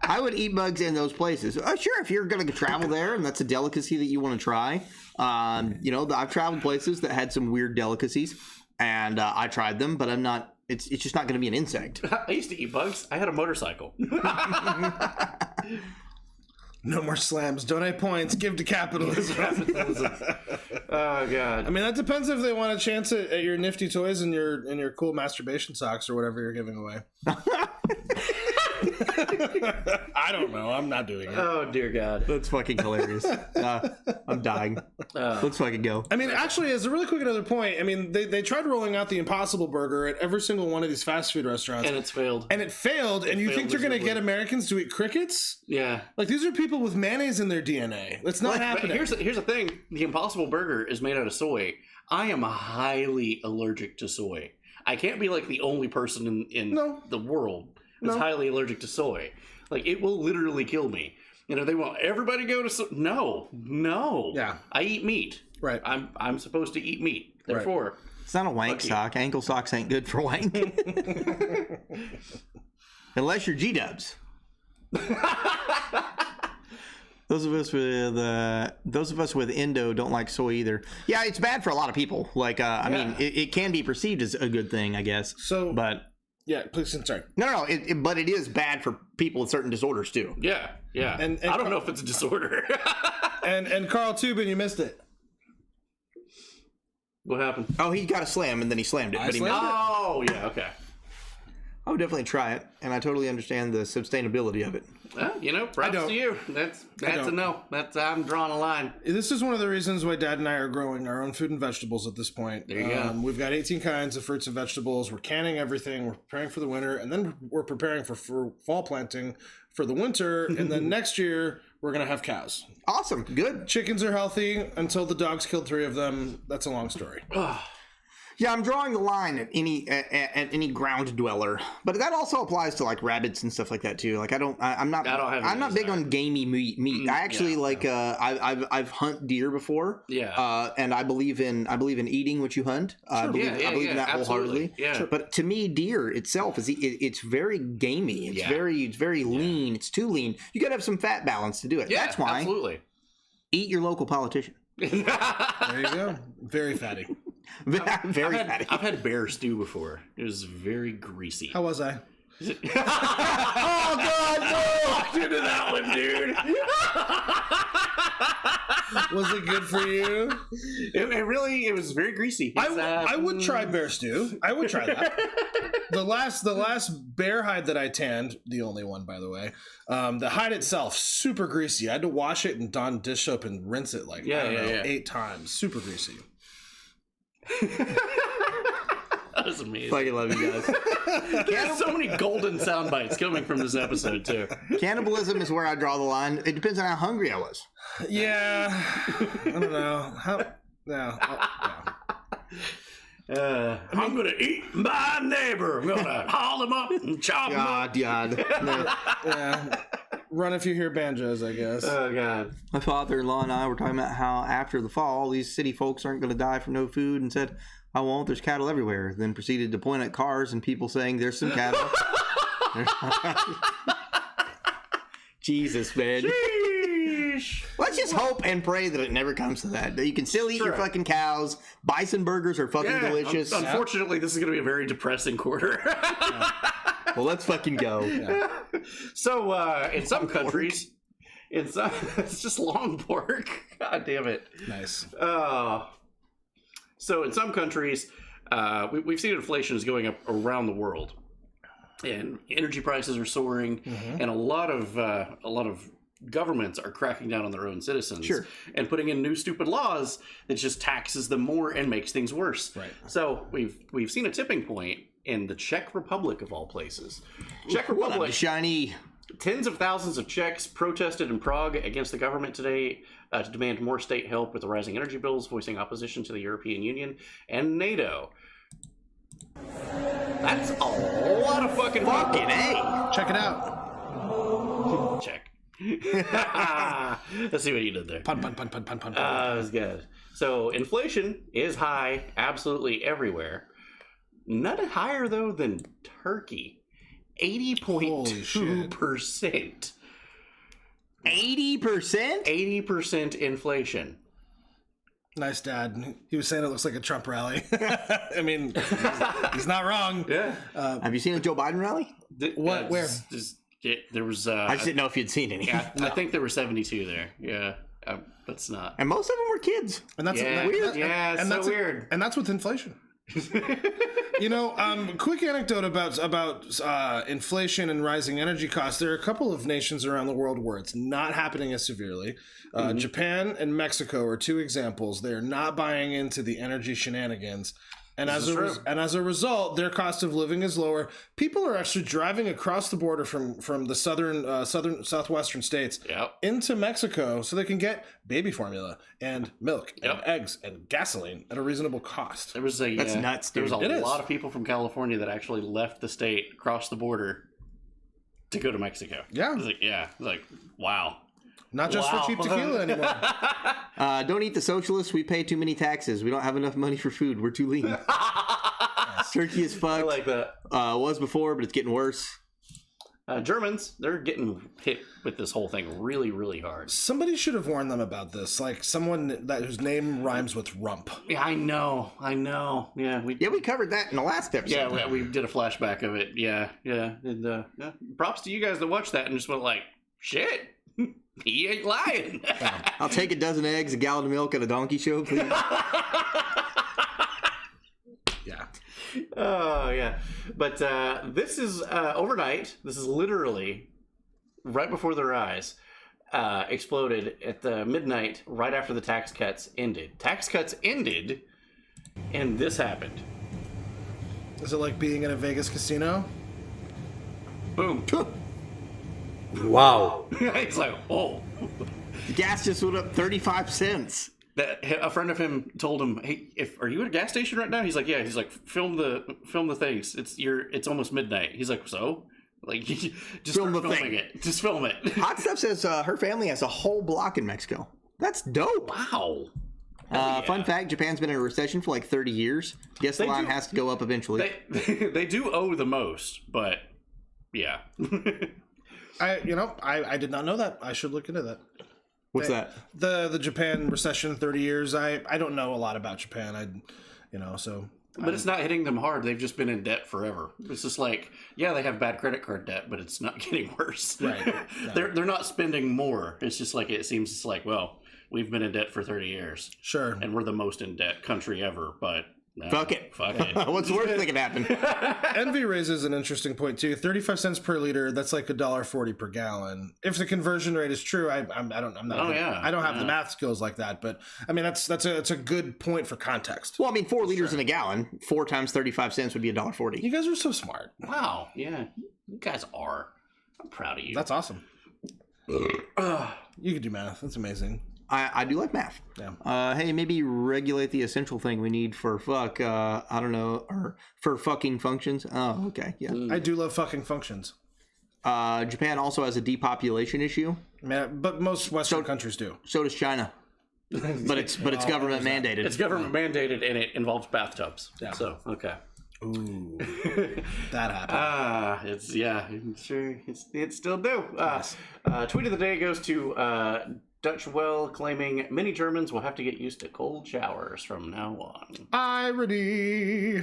I would eat bugs in those places. Sure, if you're going to travel there and that's a delicacy that you want to try. I've traveled places that had some weird delicacies, and I tried them, but I'm not. It's just not going to be an insect. I used to eat bugs. I had a motorcycle. No more slams. Donate points. Give to capitalism. Oh god. I mean, that depends if they want a chance at your nifty toys and your cool masturbation socks or whatever you're giving away. I don't know. I'm not doing it. Oh dear God. That's fucking hilarious. I'm dying. Let's fucking go. I mean, actually, as a really quick another point, I mean, they tried rolling out the Impossible Burger at every single one of these fast food restaurants. And it's failed. And it failed. And you think they're going to get Americans to eat crickets? Yeah. Like, these are people with mayonnaise in their DNA. That's not happening. But here's the thing. The Impossible Burger is made out of soy. I am highly allergic to soy. I can't be like the only person in the world that's highly allergic to soy. Like, it will literally kill me. They want everybody go to soy. No. Yeah. I eat meat. Right. I'm supposed to eat meat. Therefore, it's not a wank sock. Ankle socks ain't good for wank. Unless you're G-dubs. Those of us with endo don't like soy either. Yeah, it's bad for a lot of people. Like, I mean, it can be perceived as a good thing, I guess. But please, sorry. No. But it is bad for people with certain disorders too. yeah. And I don't know if it's a disorder. and Carl Tubin, you missed it. What happened? Oh, he got a slam and then he slammed it. I But he slammed missed it. Oh, yeah. Okay. I would definitely try it, and I totally understand the sustainability of it. Well, props to you. That's a no. I'm drawing a line. This is one of the reasons why Dad and I are growing our own food and vegetables at this point. There you go. We've got 18 kinds of fruits and vegetables. We're canning everything. We're preparing for the winter, and then we're preparing for fall planting for the winter. And then next year, we're going to have cows. Awesome. Good. Chickens are healthy until the dogs killed 3 of them. That's a long story. Yeah, I'm drawing the line at any ground dweller, but that also applies to like rabbits and stuff like that too. Like I'm not big on gamey meat. I actually I've hunt deer before. Yeah. And I believe in eating what you hunt. I believe in that wholeheartedly. Yeah. Sure. But to me, deer itself it's very gamey. It's very lean. It's too lean. You got to have some fat balance to do it. Yeah, that's why. Absolutely. Eat your local politician. There you go. Very fatty. Fatty. I've had bear stew before. It was very greasy. How was I? Oh God, no! Into that one, dude. Was it good for you? It was very greasy. I would try bear stew. I would try that. The last bear hide that I tanned, the only one by the way, the hide itself super greasy. I had to wash it and don dish soap and rinse it like 8 times. Super greasy. That was amazing. Fucking love you guys. There's so many golden sound bites coming from this episode too. Cannibalism is where I draw the line. It depends on how hungry I was. Yeah, I don't know how. No. I'm gonna eat my neighbor. I'm gonna haul him up and chop him up. God. No. Yeah. Run if you hear banjos, I guess. Oh God. My father-in-law and I were talking about how after the fall, these city folks aren't going to die from no food, and said, "I won't. There's cattle everywhere." Then proceeded to point at cars and people saying, "There's some cattle." Jesus, man. Sheesh. Let's just hope and pray that it never comes to that. That you can still eat your fucking cows. Bison burgers are fucking delicious. Unfortunately, this is going to be a very depressing quarter. Well, let's fucking go. Yeah. So, in some countries, it's just long pork. God damn it. Nice. So in some countries, we've seen inflation is going up around the world, and energy prices are soaring, and a lot of governments are cracking down on their own citizens, and putting in new stupid laws that just taxes them more and makes things worse. Right. So we've seen a tipping point in the Czech Republic of all places. Czech Republic, Shiny. tens of thousands of Czechs protested in Prague against the government today to demand more state help with the rising energy bills, voicing opposition to the European Union and NATO. That's a lot of fucking A. Check it out. Check. Let's see what you did there. Pun. That was good. So inflation is high absolutely everywhere. Not higher though than Turkey. 80.2%. 80%? 80% inflation. Nice, Dad. He was saying it looks like a Trump rally. I mean, he's not wrong. Yeah. Have you seen a Joe Biden rally? What? Where? There was. I just didn't know if you'd seen any. Yeah, I think there were 72 there. Yeah, that's not. And most of them were kids. And that's weird. And so that's weird. And that's with inflation. You know, quick anecdote about inflation and rising energy costs. There are a couple of nations around the world where it's not happening as severely. Japan and Mexico are 2 examples. They are not buying into the energy shenanigans. And as a result, their cost of living is lower. People are actually driving across the border from the southwestern states into Mexico so they can get baby formula and milk and eggs and gasoline at a reasonable cost. There was That's nuts, dude. There was a lot of people from California that actually left the state, crossed the border to go to Mexico. Yeah. It was like wow. Not just for cheap tequila anymore. Don't eat the socialists. We pay too many taxes. We don't have enough money for food. We're too lean. Turkey is fucked. I like that. Was before, but it's getting worse. Germans, they're getting hit with this whole thing really, really hard. Somebody should have warned them about this. Like someone whose name rhymes with rump. Yeah, I know. Yeah, we covered that in the last episode. Yeah, we did a flashback of it. Yeah. And props to you guys that watched that and just went like, shit. He ain't lying. I'll take a dozen eggs, a gallon of milk, at a donkey show, please. Yeah. Oh, yeah. But this is overnight. This is literally right before their eyes. Exploded at the midnight right after the tax cuts ended. Tax cuts ended, and this happened. Is it like being in a Vegas casino? Boom. Wow. It's like, oh. The gas just went up 35 cents. A friend of him told him, "Hey, are you at a gas station right now?" He's like, "Yeah." He's like, "Film the things. It's almost midnight." He's like, "So?" Like, just Film start the filming thing. it. Just film it. Hot Stuff says her family has a whole block in Mexico. That's dope. Wow. Fun fact, Japan's been in a recession for like 30 years. Guess the line has to go up eventually. They do owe the most, but yeah. I did not know that. I should look into that. What's that? The Japan recession, 30 years. I don't know a lot about Japan. But it's not hitting them hard. They've just been in debt forever. It's just like, yeah, they have bad credit card debt, but it's not getting worse. Right. They're not spending more. It's just like, it seems it's like, well, we've been in debt for 30 years. Sure. And we're the most in debt country ever, but no, Fuck it. Fuck it. What's the worst that can happen? Envy raises an interesting point too. 35 cents per liter. That's like $1.40 per gallon. If the conversion rate is true, I'm not. Oh, yeah. I don't have the math skills like that, but I mean that's a good point for context. Well, I mean, 4 liters in a gallon. 4 times 35 cents would be $1.40. You guys are so smart. Wow. Yeah. You guys are. I'm proud of you. That's awesome. You can do math. That's amazing. I do like math. Yeah. Hey, maybe regulate the essential thing we need for fuck. I don't know, or for fucking functions. Oh, okay, yeah. I do love fucking functions. Japan also has a depopulation issue. Man, but most Western countries do. So does China. But it's government mandated. It's government mandated, and it involves bathtubs. Yeah. So okay. Ooh, that happened. It's sure it still do. Tweet of the day goes to Dutch Well, claiming many Germans will have to get used to cold showers from now on. Irony.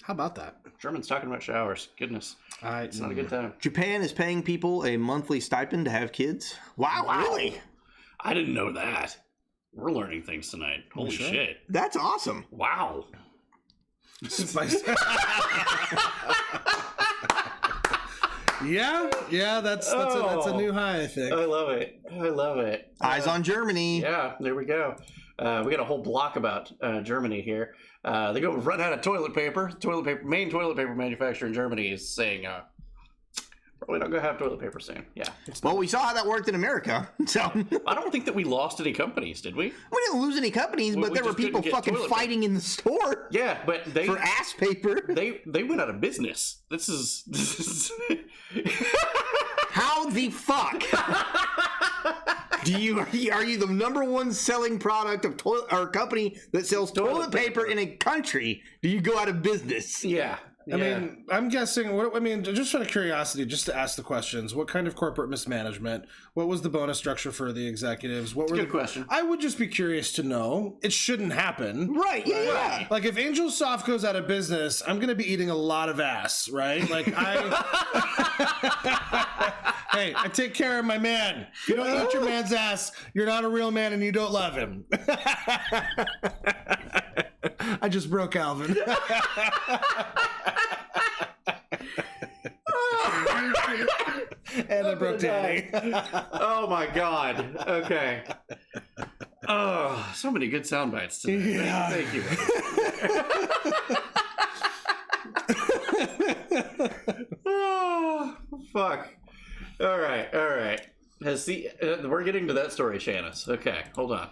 How about that? Germans talking about showers. Goodness, it's not a good time. Japan is paying people a monthly stipend to have kids. Wow. Really? I didn't know that. We're learning things tonight. Holy shit! That's awesome. Wow. Spice. Yeah, that's a new high, I think. I love it. Eyes on Germany. Yeah, there we go. We got a whole block about Germany here. They go run out of toilet paper. Main toilet paper manufacturer in Germany is saying, probably not gonna have toilet paper soon. Yeah. Well, we saw how that worked in America. So I don't think that we lost any companies, did we? we didn't lose any companies, but we there were just couldn't people get fucking toilet fighting in the store Yeah, but they for ass paper. they went out of business. This is How the fuck? Are you the number one selling product of toilet or company that sells toilet paper in a country? Do you go out of business? Yeah. I mean, I'm guessing. Just out of curiosity, just to ask the questions. What kind of corporate mismanagement? What was the bonus structure for the executives? What were good question. I would just be curious to know. It shouldn't happen, Right? Yeah. Like if Angel Soft goes out of business, I'm gonna be eating a lot of ass, right? Like hey, I take care of my man. If you don't eat your man's ass, you're not a real man and you don't love him. I just broke Alvin. And I broke Danny. Oh my god. Okay. Oh, so many good sound bites today. Yeah. Thank you. Oh, fuck. All right. We're getting to that story, Shanice. Okay, hold on.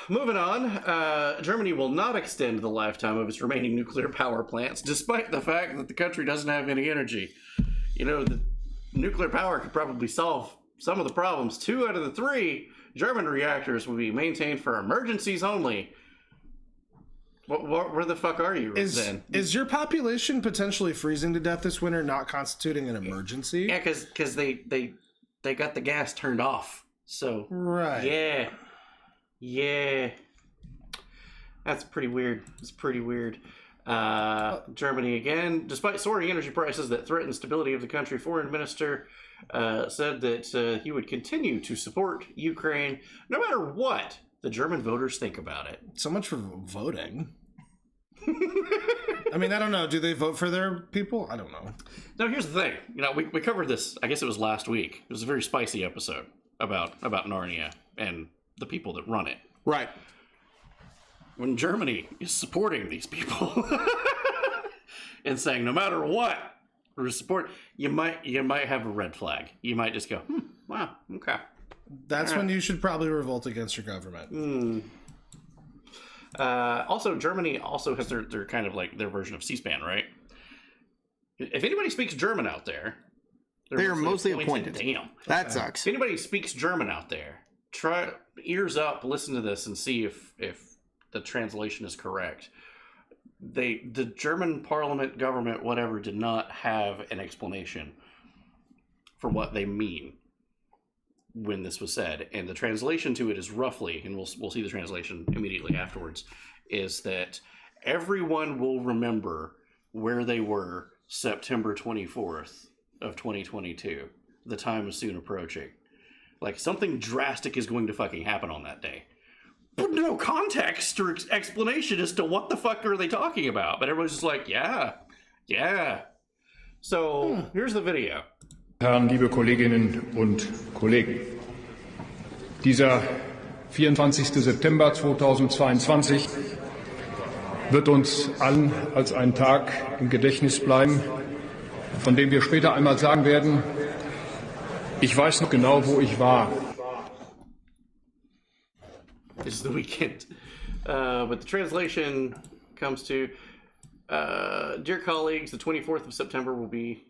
Moving on, Germany will not extend the lifetime of its remaining nuclear power plants, despite the fact that the country doesn't have any energy. You know, the nuclear power could probably solve some of the problems. 2 out of the 3 German reactors will be maintained for emergencies only. Where the fuck are you then? Is your population potentially freezing to death this winter not constituting an emergency? Yeah, because they got the gas turned off. So right. Yeah. That's pretty weird. It's pretty weird. Germany again. Despite soaring energy prices that threaten stability of the country, Foreign Minister said that he would continue to support Ukraine no matter what the German voters think about it. So much for voting. I mean, I don't know. Do they vote for their people? I don't know. Now, here's the thing. You know, we covered this, I guess it was last week. It was a very spicy episode about Narnia and the people that run it. Right. When Germany is supporting these people and saying no matter what we're support, you might have a red flag. You might just go, wow, okay. That's when you should probably revolt against your government. Also, Germany also has their kind of like their version of C-SPAN, right? If anybody speaks German out there, they're mostly appointed. Damn, that sucks. If anybody speaks German out there, try ears up, listen to this, and see if the translation is correct. The German parliament, government, whatever, did not have an explanation for what they mean when this was said, and the translation to it is roughly, and we'll see the translation immediately afterwards, is that everyone will remember where they were September 24th of 2022. The time is soon approaching. Like, something drastic is going to fucking happen on that day. But no context or explanation as to what the fuck are they talking about. But everyone's just like, yeah. So, here's the video. Herren, liebe Kolleginnen und Kollegen. Dieser 24. September 2022 wird uns allen als ein Tag im Gedächtnis bleiben, von dem wir später einmal sagen werden, ich weiß noch genau, wo ich war. This is the weekend. But the translation comes to, dear colleagues, the 24th of September will be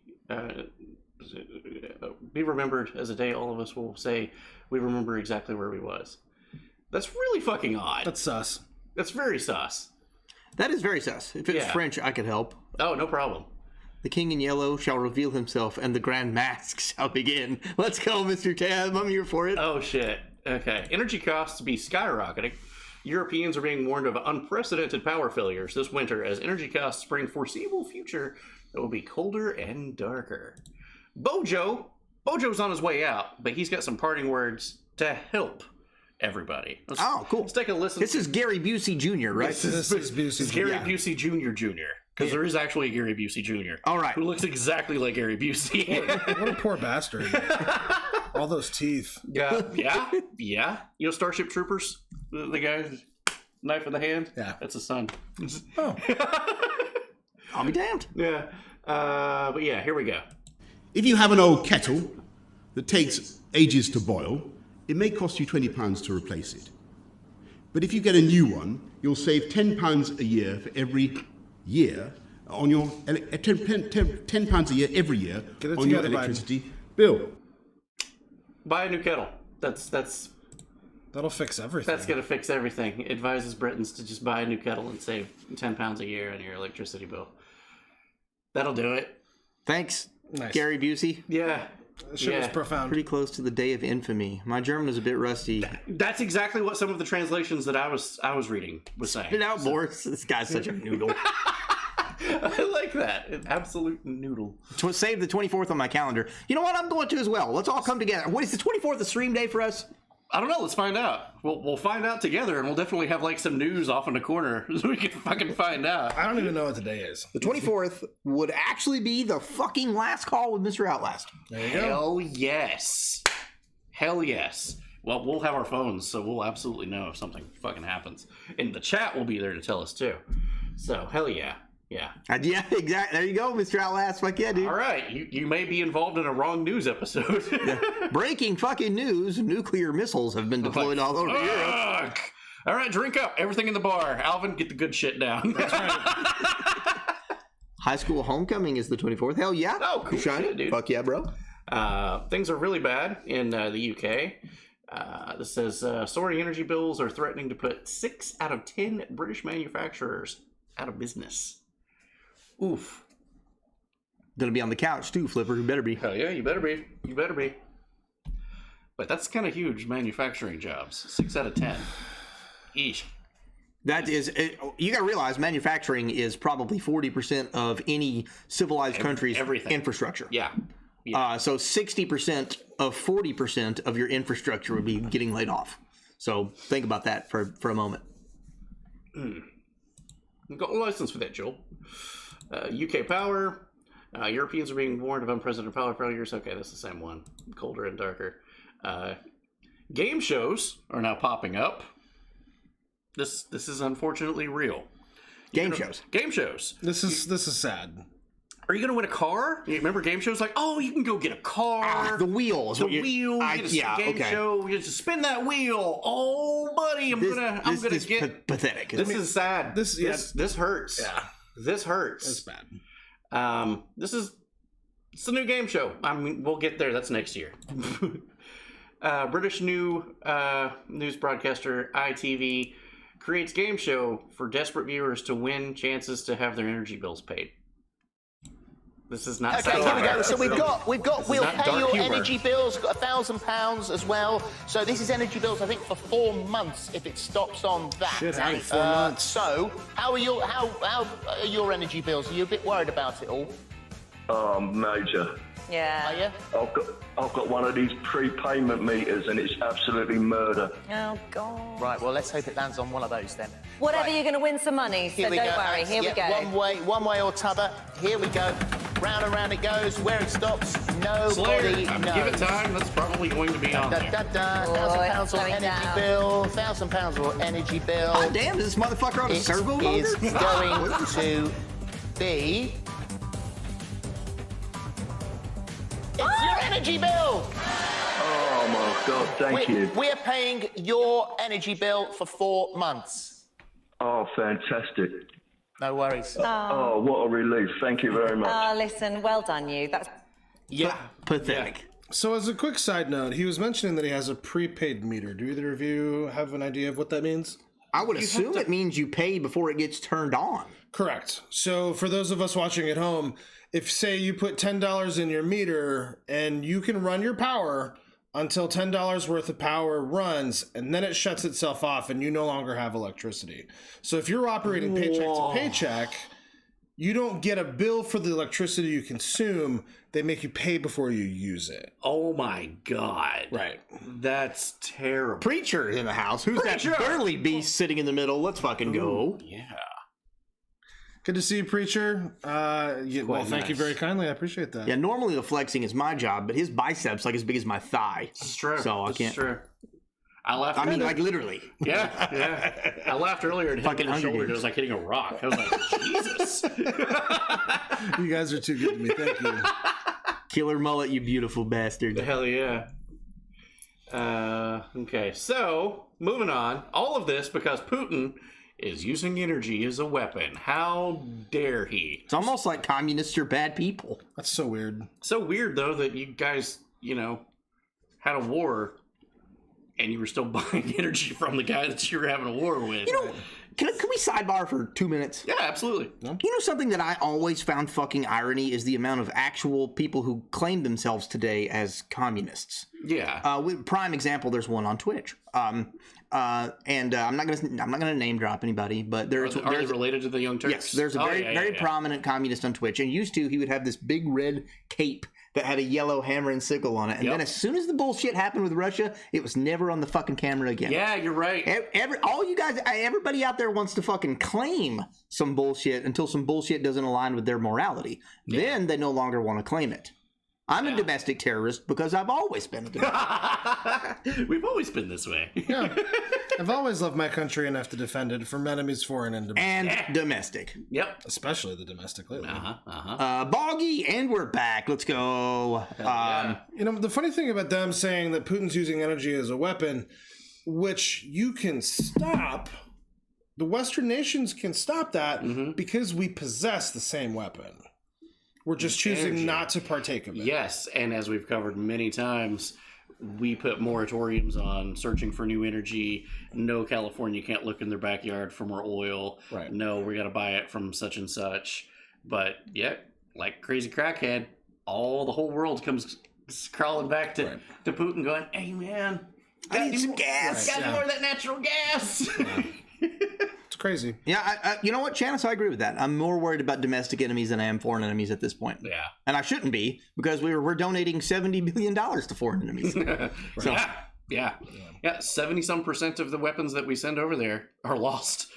remembered as a day all of us will say we remember exactly where we was. That's really fucking odd. That's sus. That's very sus. That is very sus. If it was French, I could help. Oh, no problem. The king in yellow shall reveal himself, and the grand mask shall begin. Let's go, Mr. Tab. I'm here for it. Oh, shit. Okay. Energy costs be skyrocketing. Europeans are being warned of unprecedented power failures this winter as energy costs bring foreseeable future that will be colder and darker. Bojo's on his way out, but he's got some parting words to help everybody. Cool. Let's take a listen. This is Gary Busey Jr., right? This is Busey. It's Gary Busey Jr. Because there is actually a Gary Busey Jr. All right. Who looks exactly like Gary Busey. What a poor bastard. All those teeth. Yeah. You know Starship Troopers? The guy, knife in the hand? Yeah. That's his son. Oh. I'll be damned. Yeah. But yeah, here we go. If you have an old kettle that takes ages to boil, it may cost you £20 to replace it. But if you get a new one, you'll save £10 a year for every year on your £10 a year every year on your electricity bill. Buy a new kettle. That'll fix everything. That's gonna fix everything. It advises Britons to just buy a new kettle and save £10 a year on your electricity bill. That'll do it. Thanks, Nice. Gary Busey. Yeah. That shit was profound. Pretty close to the day of infamy. My German is a bit rusty. That's exactly what some of the translations that I was reading was saying. Spit out, Boris. This guy's such a noodle. I like that. An absolute noodle. Save the 24th on my calendar. You know what? I'm going to as well. Let's all come together. What is the 24th a stream day for us? I don't know. Let's find out. We'll find out together, and we'll definitely have like some news off in the corner so we can fucking find out. I don't even know what the day is. The 24th would actually be the fucking last call with Mr. Outlast. There you go. Hell yes. Hell yes. Well, we'll have our phones, so we'll absolutely know if something fucking happens. And the chat will be there to tell us too. So hell yeah. Yeah. Yeah, exactly. There you go, Mr. Outlast. Fuck yeah, dude. All right. You may be involved in a wrong news episode. Breaking fucking news. Nuclear missiles have been deployed all over Europe. All right, drink up. Everything in the bar. Alvin, get the good shit down. That's right. High school homecoming is the 24th. Hell yeah. Oh, cool shit, dude. Fuck yeah, bro. Things are really bad in the UK. This says soaring energy bills are threatening to put 6 out of 10 British manufacturers out of business. Oof. Gonna be on the couch too, Flipper. You better be. Hell yeah, you better be. You better be. But that's kind of huge manufacturing jobs. 6 out of 10. Eesh. That is, you gotta realize manufacturing is probably 40% of any civilized country's infrastructure. Yeah. So 60% of 40% of your infrastructure would be getting laid off. So think about that for a moment. I've got a license for that, Joel. UK power. Europeans are being warned of unprecedented power failures. Okay, that's the same one. Colder and darker. Game shows are now popping up. This is unfortunately real. Game shows. Game shows. This is sad. Are you going to win a car? You remember game shows like, oh, you can go get a car. The wheel. The wheel. Get a game show. You just spin that wheel. Oh, buddy, I'm gonna get. Pathetic. This is sad. This hurts. Yeah. This hurts. It's bad. It's a new game show. I mean, we'll get there. That's next year. British news broadcaster ITV creates game show for desperate viewers to win chances to have their energy bills paid. This is not. Okay, here we go. So we'll pay your energy bills. Got £1,000 as well. So this is energy bills, I think, for 4 months if it stops on that. Shit, Harry, 4 months. So how are your energy bills? Are you a bit worried about it all? Major. Yeah. Are you? I've got one of these prepayment meters, and it's absolutely murder. Oh, God. Right, well, let's hope it lands on one of those then. Whatever, Right. you're going to win some money, so don't worry. Here we go. One way or t'other. Here we go. Round and round it goes. Where it stops, nobody knows. Give it time. That's probably going to be on there. £1,000 on energy bill. £1,000 on energy bill. Oh, damn, is this motherfucker on a servo motor? It is going to be... It's your energy bill. Oh my God, thank you. We're paying your energy bill for 4 months. Oh, fantastic. No worries. Oh, what a relief. Thank you very much. Oh, listen, well done, you. That's Pathetic. So, as a quick side note, he was mentioning that he has a prepaid meter. Do either of you have an idea of what that means? I would assume it means you pay before it gets turned on. Correct. So, for those of us watching at home, if, say, you put $10 in your meter and you can run your power until $10 worth of power runs, and then it shuts itself off and you no longer have electricity. So if you're operating paycheck to paycheck, you don't get a bill for the electricity you consume. They make you pay before you use it. Oh my God. Right. That's terrible. Preacher in the house. Who's that burly beast sitting in the middle? Let's fucking go. Yeah. Good to see you, Preacher. Well, thank you nice. very kindly. I appreciate that. Yeah, normally the flexing is my job, but his biceps like as big as my thigh. This is true. So I This can't. is true. I laughed. I mean, like literally. Yeah. I laughed earlier and hit Fucking him in the Hunger shoulder. It Games. was like hitting a rock. I was like, Jesus. You guys are too good to me. Thank you. Killer mullet, you beautiful bastard. Hell yeah. Okay, so moving on. All of this because Putin is using energy as a weapon. How dare he? It's almost like communists are bad people. That's so weird. So weird, though, that you guys, had a war and you were still buying energy from the guy that you were having a war with. Can we sidebar for 2 minutes? Yeah, absolutely. You know something that I always found fucking irony is the amount of actual people who claim themselves today as communists. Yeah. Prime example, there's one on Twitch. I'm not gonna name drop anybody, but Are they related to the Young Turks? Yes, there's a very prominent communist on Twitch, and he would have this big red cape that had a yellow hammer and sickle on it, and then as soon as the bullshit happened with Russia, it was never on the fucking camera again. Yeah, you're right. Everybody out there wants to fucking claim some bullshit until some bullshit doesn't align with their morality. Then they no longer want to claim it. I'm a domestic terrorist because I've always been a domestic. We've always been this way. Yeah. I've always loved my country enough to defend it from enemies foreign and domestic. And domestic. Yep. Especially the domestic lately. Boggy, and we're back. Let's go. The funny thing about them saying that Putin's using energy as a weapon, which you can stop, the Western nations can stop that because we possess the same weapon. We're just choosing not to partake of it. Yes, and as we've covered many times, we put moratoriums on searching for new energy. No, California can't look in their backyard for more oil. Right. No, we got to buy it from such and such. But yeah, like crazy crackhead, the whole world comes crawling back to Putin going, hey man, I need some gas. Got more of that natural gas. It's crazy. Yeah, you know what, Chanice? I agree with that. I'm more worried about domestic enemies than I am foreign enemies at this point. Yeah. And I shouldn't be, because we're donating $70 billion to foreign enemies. So, Yeah. 70-some% of the weapons that we send over there are lost.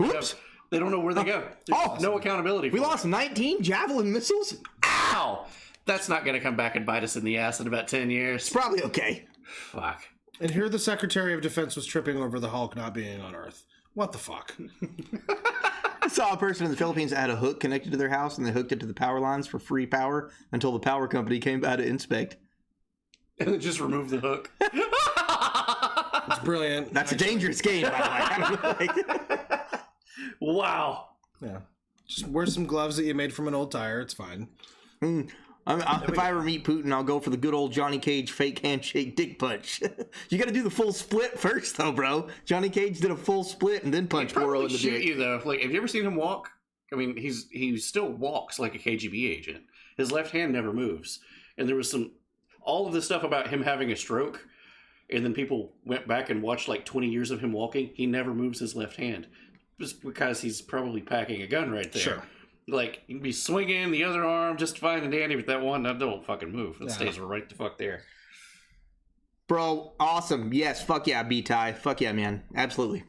Oops. They don't know where they go. There's no accountability for we lost 19 Javelin missiles? Ow! That's not going to come back and bite us in the ass in about 10 years. It's probably okay. Fuck. And here the Secretary of Defense was tripping over the Hulk not being on Earth. What the fuck? I saw a person in the Philippines that had a hook connected to their house, and they hooked it to the power lines for free power until the power company came by to inspect. And then just remove the hook. It's brilliant. That's a dangerous game, by the way. Wow. Yeah. Just wear some gloves that you made from an old tire. It's fine. If I ever meet Putin, I'll go for the good old Johnny Cage fake handshake dick punch. You got to do the full split first, though, bro. Johnny Cage did a full split and then punched Goro in the shoot dick. you though. Like, have you ever seen him walk? I mean, he still walks like a KGB agent. His left hand never moves. And there was all of this stuff about him having a stroke, and then people went back and watched like 20 years of him walking. He never moves his left hand, just because he's probably packing a gun right there. Sure. Like, you'd be swinging the other arm just fine and dandy, but that one, that don't fucking move. It stays right the fuck there. Bro, awesome. Yes, fuck yeah, B-Tie. Fuck yeah, man. Absolutely.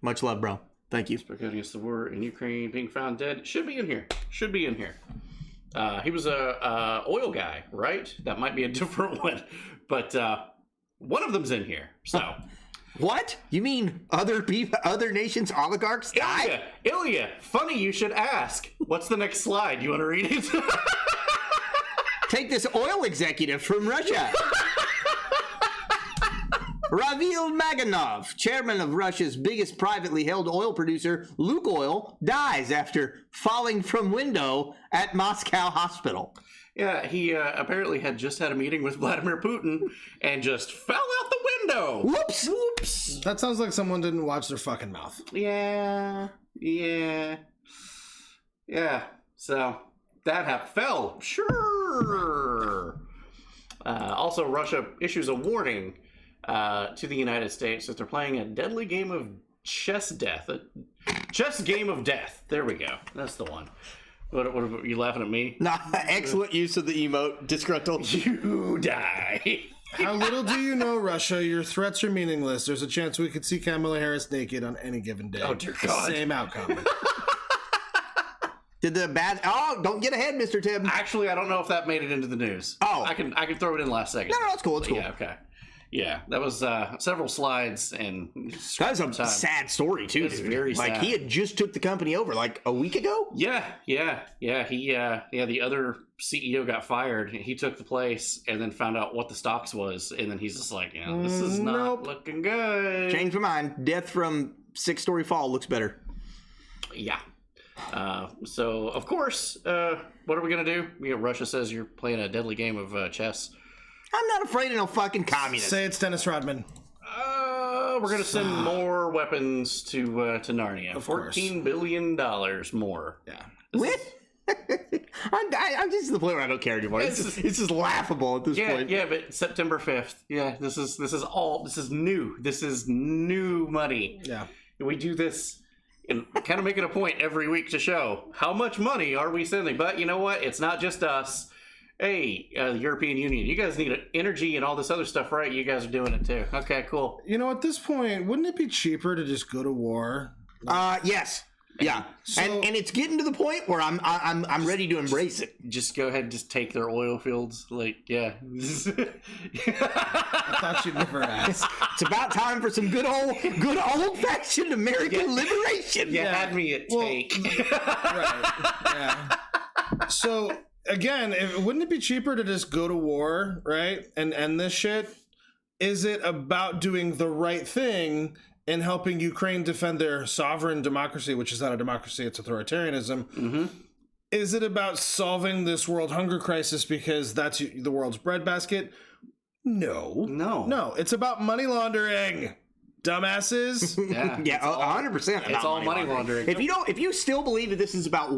Much love, bro. Thank you. Spoke out against the war in Ukraine, being found dead. Should be in here. Should be in here. He was a oil guy, right? That might be a different one. But one of them's in here, so... What? You mean other people, other nations' oligarchs die? Ilya, funny you should ask. What's the next slide? You want to read it? Take this oil executive from Russia. Ravil Maganov, chairman of Russia's biggest privately held oil producer, Lukoil, dies after falling from window at Moscow hospital. Yeah, he apparently had just had a meeting with Vladimir Putin and just fell out the window. Whoops! Whoops! That sounds like someone didn't watch their fucking mouth. Yeah. So that fell. Sure. Also, Russia issues a warning to the United States that they're playing a deadly game of chess death. Chess game of death. There we go. That's the one. What are you laughing at me? Nah, excellent use of the emote, disgruntled. You die. How little do you know, Russia? Your threats are meaningless. There's a chance we could see Kamala Harris naked on any given day. Oh, dear God. Same outcome. Did the bad... Oh, don't get ahead, Mr. Tibb. Actually, I don't know if that made it into the news. Oh. I can throw it in last second. No, it's cool. It's cool. Yeah, okay. Yeah, that was several slides and... That was a sad story, too, It's dude. very Like, sad. he had just took the company over, like, a week ago? Yeah. He, the other CEO got fired. He took the place and then found out what the stocks was. And then he's just like, this is not looking good. Changed my mind. Death from six-story fall looks better. Yeah. So, of course, what are we going to do? Russia says you're playing a deadly game of chess. I'm not afraid of no fucking communist. Say it's Dennis Rodman. We're going to send more weapons to Narnia. Of course. $14 billion more. Yeah. What? I'm just to the point where I don't care anymore. It's just laughable at this point. Yeah, but September 5th. Yeah, this is new. This is new money. Yeah. We do this and kind of make it a point every week to show how much money are we sending. But you know what? It's not just us. Hey, the European Union, you guys need energy and all this other stuff, right? You guys are doing it too. Okay, cool. You know, at this point, wouldn't it be cheaper to just go to war? Yes. Yeah. So, and it's getting to the point where I'm ready to embrace it. Just go ahead and just take their oil fields. Like, yeah. I thought you'd never ask. It's about time for some good old fashioned American liberation. You had me at take. Right. Yeah. So again, wouldn't it be cheaper to just go to war, right, and end this shit? Is it about doing the right thing and helping Ukraine defend their sovereign democracy, which is not a democracy, it's authoritarianism? Mm-hmm. Is it about solving this world hunger crisis because that's the world's breadbasket? No. It's about money laundering. Dumbasses. Yeah, 100%. It's all money laundering. If you still believe that this is about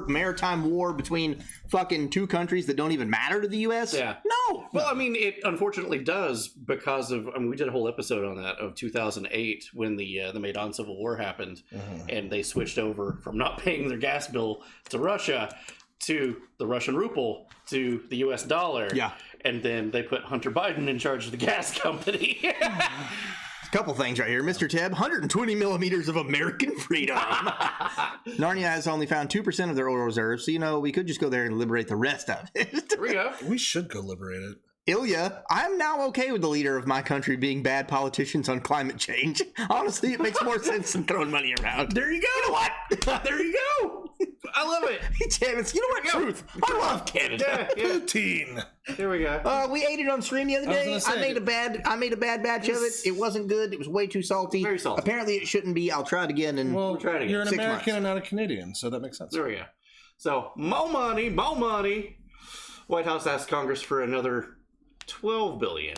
maritime war between fucking two countries that don't even matter to the U.S., no. Well, I mean, it unfortunately does because of. I mean, we did a whole episode on that of 2008 when the Maidan Civil War happened, and they switched over from not paying their gas bill to Russia to the Russian ruble to the U.S. dollar. Yeah, and then they put Hunter Biden in charge of the gas company. Couple things right here. Mr. Tebb, 120 millimeters of American freedom. Narnia has only found 2% of their oil reserves, so, we could just go there and liberate the rest of it. There we go. We should go liberate it. Ilya, I'm now okay with the leader of my country being bad politicians on climate change. Honestly, it makes more sense than throwing money around. There you go. You know what? There you go. I love it. Janice, you know what? Truth. I love Canada. Yeah. Poutine. There we go. We ate it on stream the other day. I made a bad batch of it. It wasn't good. It was way too salty. Very salty. Apparently, it shouldn't be. I'll try it again. And we'll try it again. You're an 6 American months. and not a Canadian, so that makes sense. There we go. So, more money. White House asked Congress for another $12 billion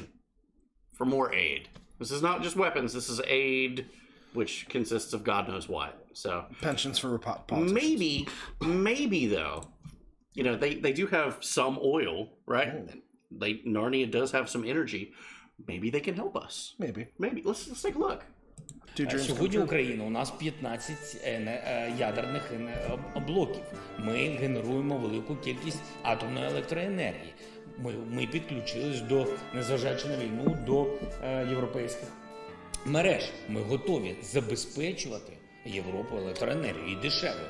for more aid. This is not just weapons. This is aid, which consists of God knows what. So pensions for politicians. Maybe though, they do have some oil, right? Narnia does have some energy. Maybe they can help us. Maybe. Let's take a look. Сьогодні Україна, у нас 15 ядерних блоків. Ми генеруємо велику кількість атомної електроенергії. Ми підключились до, незважаючи на війну, до європейських мереж. Ми готові забезпечувати Європу електроенергію і дешевою.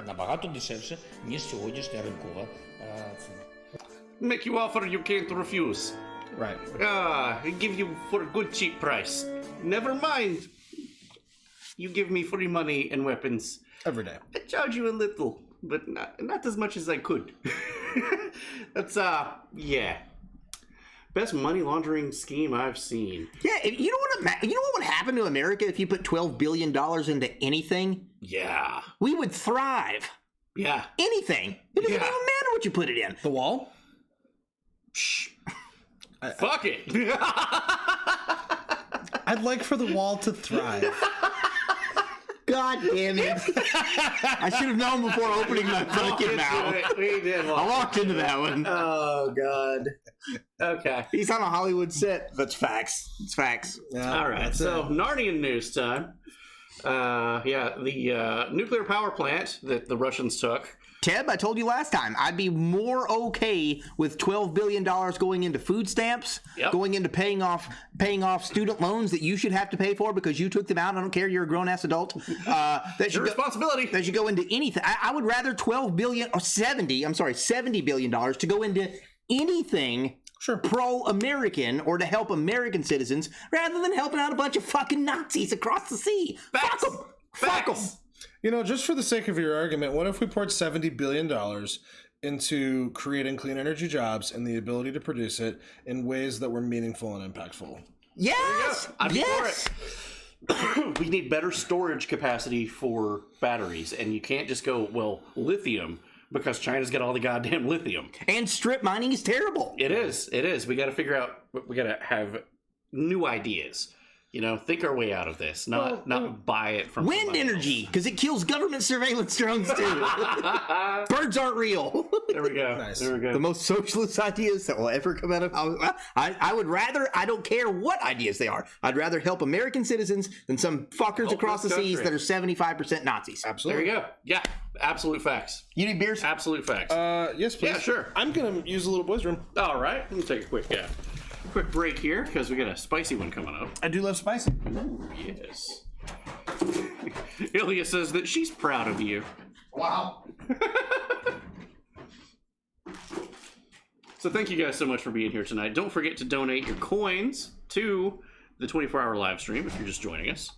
Набагато дешевше, ніж сьогоднішня ринкова ціна. Make you offer you can't refuse. Right. Give you for a good cheap price. Never mind. You give me free money and weapons. Every day. I charge you a little, but not as much as I could. That's, yeah. Best money laundering scheme I've seen. Yeah, you know what would happen to America if you put $12 billion into anything? Yeah. We would thrive. Yeah. Anything. It doesn't even matter what you put it in. The wall? Shh. Fuck it. I'd like for the wall to thrive. God damn it. I should have known before opening my fucking mouth. We did. I walked into that one. Oh, God. Okay. He's on a Hollywood set. That's facts. It's facts. Yeah, all right. So, Narnian news time. The nuclear power plant that the Russians took. Teb, I told you last time, I'd be more okay with $12 billion going into food stamps, going into paying off student loans that you should have to pay for because you took them out. I don't care. You're a grown-ass adult. Your responsibility. That should go into anything. I would rather $70 billion to go into anything pro-American or to help American citizens rather than helping out a bunch of fucking Nazis across the sea. Fuck them. Fuck them. You know, just for the sake of your argument, what if we poured $70 billion into creating clean energy jobs and the ability to produce it in ways that were meaningful and impactful? Yes! I'd be for it. We need better storage capacity for batteries, and you can't just go, well, lithium, because China's got all the goddamn lithium. And strip mining is terrible. It is. It is. We got to figure out, we got to have new ideas. You know, think our way out of this, not buy it from wind energy, because it kills government surveillance drones too. Birds aren't real. There we go. Nice. There we go. The most socialist ideas that will ever come out of... I would rather... I don't care what ideas they are. I'd rather help American citizens than some fuckers across the seas that are 75% Nazis. Absolutely. There you go. Yeah. Absolute facts. You need beers? Absolute facts. Yes, please. Yeah, sure. I'm going to use the little boys' room. All right. Let me take a quick break here because we got a spicy one coming up. I do love spicy. Ooh, yes. Ilya says that she's proud of you. Wow. So thank you guys so much for being here tonight. Don't forget to donate your coins to the 24-hour live stream if you're just joining us.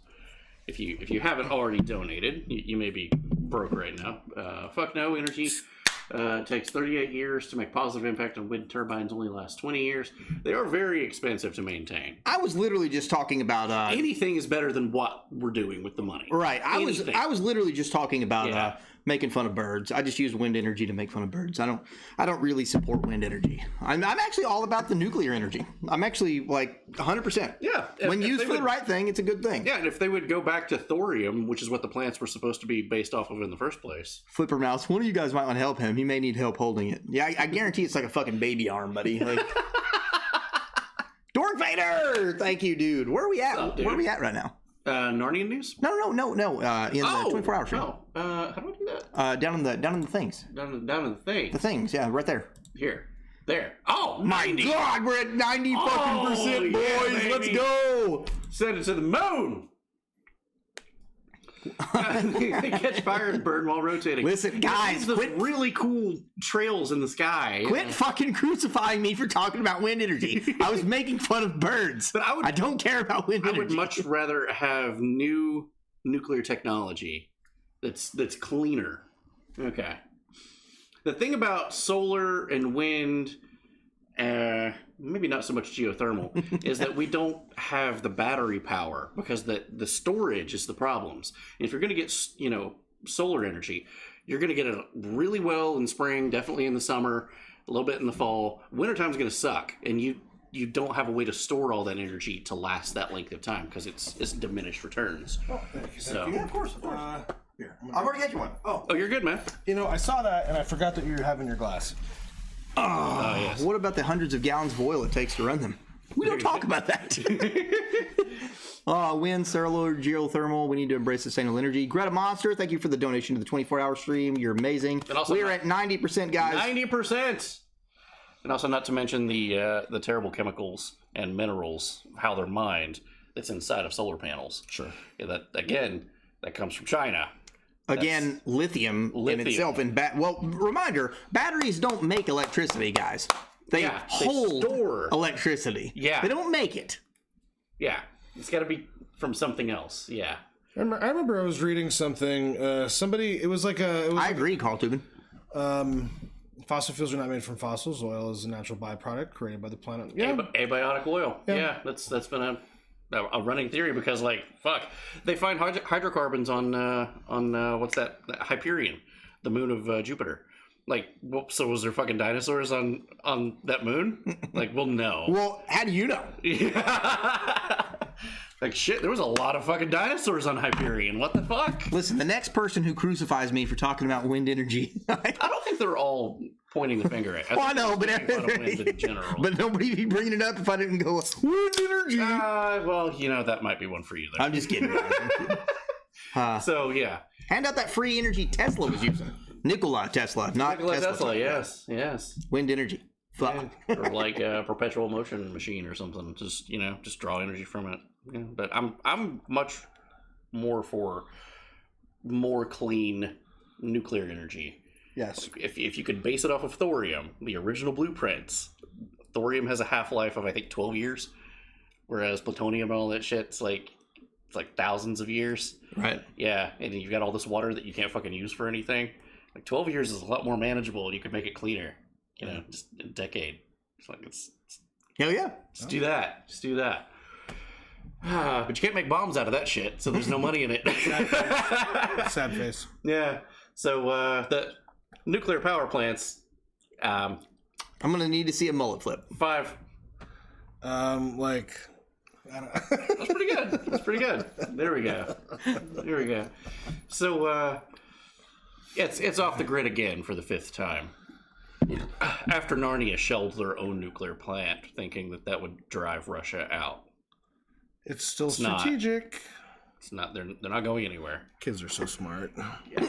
If you haven't already donated, you may be broke right now. Fuck no energy. It takes 38 years to make positive impact on wind turbines, only last 20 years. They are very expensive to maintain. I was literally just talking about... anything is better than what we're doing with the money. Right. I was literally just talking about making fun of birds. I just use wind energy to make fun of birds. I don't really support wind energy. I'm actually all about the nuclear energy. I'm actually like 100%. Yeah. When used for the right thing, it's a good thing. Yeah, and if they would go back to thorium, which is what the plants were supposed to be based off of in the first place. Flipper Mouse, one of you guys might want to help him. He may need help holding it. Yeah, I guarantee it's like a fucking baby arm, buddy. Like... Dork Vader! Thank you, dude. Where are we at? Where are we at right now? Narnian news? No. In the 24-hour stream. How do I do that? Down in the things. Down in the thing. The things, yeah, right there. Here. There. Oh, 90. My God, we're at 90 fucking percent, boys. Yeah, let's go. Send it to the moon. They catch fire and burn while rotating. Listen, guys, quit really cool trails in the sky. Quit fucking crucifying me for talking about wind energy. I was making fun of birds. But I don't care about wind energy. I would much rather have new nuclear technology that's cleaner. Okay. The thing about solar and wind, maybe not so much geothermal, is that we don't have the battery power because the storage is the problems. And if you're going to get, solar energy, you're going to get it really well in spring, definitely in the summer, a little bit in the fall. Wintertime's going to suck, and you don't have a way to store all that energy to last that length of time because it's diminished returns. Oh, thank you. So, yeah, of course. Here, I've already got you one. Oh, you're good, man. You know, I saw that and I forgot that you have in your glass. Yes. What about the hundreds of gallons of oil it takes to run them? We don't talk about that. Wind, solar, geothermal. We need to embrace sustainable energy. Greta Monster, thank you for the donation to the 24-hour stream. You're amazing. We're at 90%, guys. 90%. And also, not to mention the terrible chemicals and minerals, how they're mined, that's inside of solar panels. Sure. Yeah, that comes from China. Again, lithium in itself. Reminder, batteries don't make electricity, guys. They hold store electricity. Yeah. They don't make it. Yeah. It's got to be from something else. Yeah. I remember I was reading something. I agree, Carl Tubin. Fossil fuels are not made from fossils. Oil is a natural byproduct created by the planet. Yeah. Abiotic oil. Yeah. That's been a running theory because, like, they find hydrocarbons on what's that? Hyperion, the moon of Jupiter. Like, so was there fucking dinosaurs on that moon? Like, well, no. Well, how do you know? Like, shit, there was a lot of fucking dinosaurs on Hyperion. What the fuck? Listen, the next person who crucifies me for talking about wind energy. I don't think they're all pointing the finger at. I know, but wind in general. But nobody be bringing it up if I didn't go wind energy. Well, that might be one for you there. I'm just kidding. So yeah, hand out that free energy Tesla was using. Nikola Tesla, not Nikola Tesla. Yes. Wind energy. Fuck. Yeah. Or like a perpetual motion machine or something. Just draw energy from it. Yeah. But I'm much more for more clean nuclear energy. Yes. If you could base it off of thorium, the original blueprints, thorium has a half-life of I think 12 years, whereas plutonium and all that shit, it's like thousands of years. Right. Yeah, and you've got all this water that you can't fucking use for anything. Like 12 years is a lot more manageable, and you could make it cleaner. Just a decade. It's hell yeah. Just do that. But you can't make bombs out of that shit, so there's no money in it. Sad face. Yeah. So the nuclear power plants. I'm gonna need to see a mullet flip. 5. I don't know. That's pretty good. There we go. So it's off the grid again for the 5th time. After Narnia shelved their own nuclear plant, thinking that would drive Russia out. It's still strategic. It's not. They're not going anywhere. Kids are so smart. Yeah.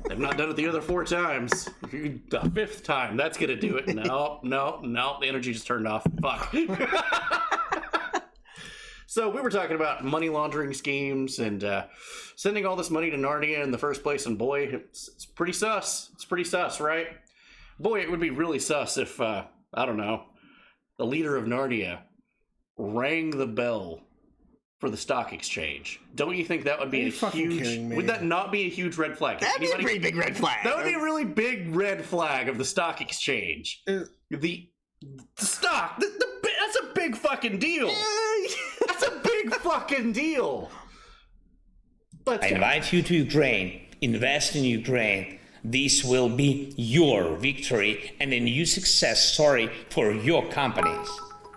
They've not done it the other 4 times. The 5th time, that's gonna do it. No. The energy just turned off. Fuck. So we were talking about money laundering schemes and sending all this money to Narnia in the first place, and boy, it's pretty sus. It's pretty sus, right? Boy, it would be really sus if I don't know, the leader of Narnia rang the bell for the stock exchange. Don't you think that would be a huge? Would that not be a huge red flag? That'd be a pretty big red flag. That would be a really big red flag of the stock exchange. The stock. That's a big fucking deal. That's a big fucking deal. I invite you to Ukraine. Invest in Ukraine. This will be your victory and a new success story for your companies.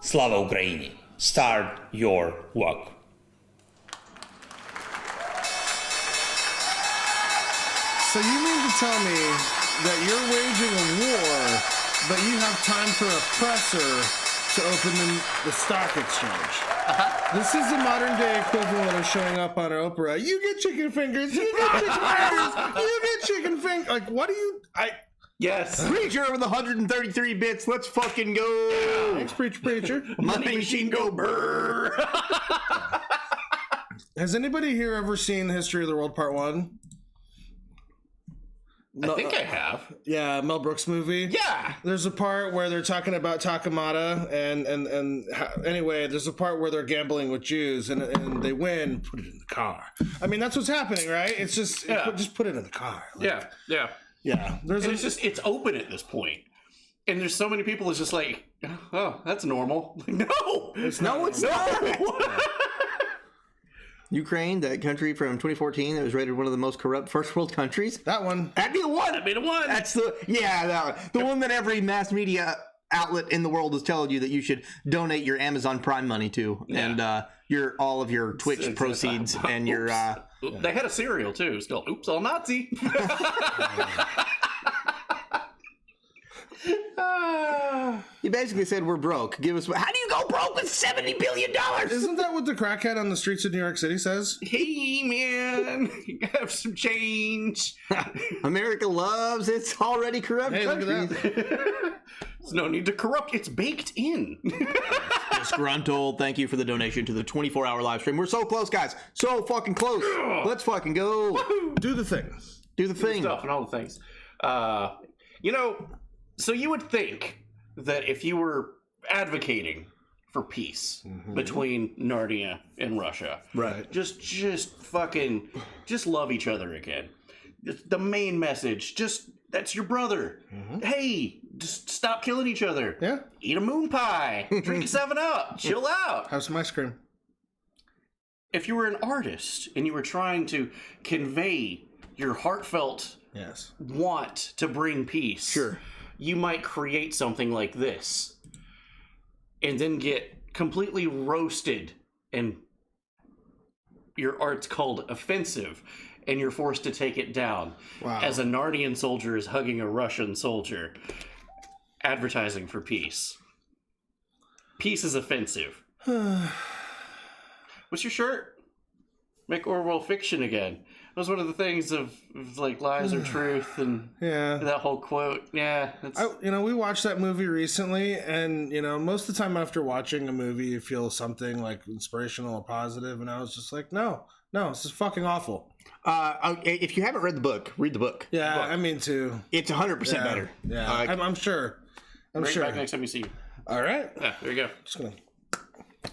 Slava Ukraini. Start your work. So you mean to tell me that you're waging a war, but you have time for a presser to open the stock exchange? This is the modern day equivalent of showing up on Oprah. You get chicken fingers. You get chicken fingers. You get chicken fingers. Like, what do you? Yes. Preacher with 133 bits. Let's fucking go. Thanks, preacher. Money machine go brrr. Has anybody here ever seen History of the World Part 1? I think I have. Yeah, Mel Brooks movie. Yeah. There's a part where they're talking about Takamata, and anyway, there's a part where they're gambling with Jews, and they win. Put it in the car. I mean, that's what's happening, right? It's just just put it in the car. Like, yeah. It's open at this point, and there's so many people. It's just like, oh, that's normal. No, it's not. Ukraine, that country from 2014 that was rated one of the most corrupt first world countries. That one. That'd be the one. That'd be the one. That's that one. The one that every mass media outlet in the world is telling you that you should donate your Amazon Prime money to, and all of your Twitch proceeds and your. They had a cereal too. Still, oops, all Nazi. You basically said we're broke. Give us. How do you go broke with $70 billion. Isn't that what the crackhead on the streets of New York City says? Hey, man, have some change. America loves its already corrupt Hey, look countries. at that. There's no need to corrupt. It's baked in. Disgruntled, thank you for the donation to the 24-hour live stream. We're so close, guys. So fucking close. Let's fucking go. Do the thing. Do the thing. Stuff and all the things. So you would think that if you were advocating for peace between Narnia and Russia, Right. just love each other again. The main message, that's your brother. Hey, just stop killing each other. Yeah. Eat a moon pie. Drink a 7-Up. Chill out. Have some ice cream. If you were an artist and you were trying to convey your heartfelt Yes. want to bring peace, Sure. you might create something like this and then get completely roasted, and your art's called offensive, and you're forced to take it down. Wow. As a Narnian soldier is hugging a Russian soldier, advertising for peace. Peace is offensive. What's your shirt? Make Orwell fiction again. That was one of the things of like lies or truth, and Yeah. that whole quote. Yeah, it's, We watched that movie recently, and most of the time after watching a movie, you feel something like inspirational or positive, and I was just like, no, this is fucking awful. If you haven't read the book, read the book. Yeah, I mean to. It's 100% better. Yeah, I'm sure. I'm bring it sure. back next time you see you. All right. Yeah, there you go. Just gonna.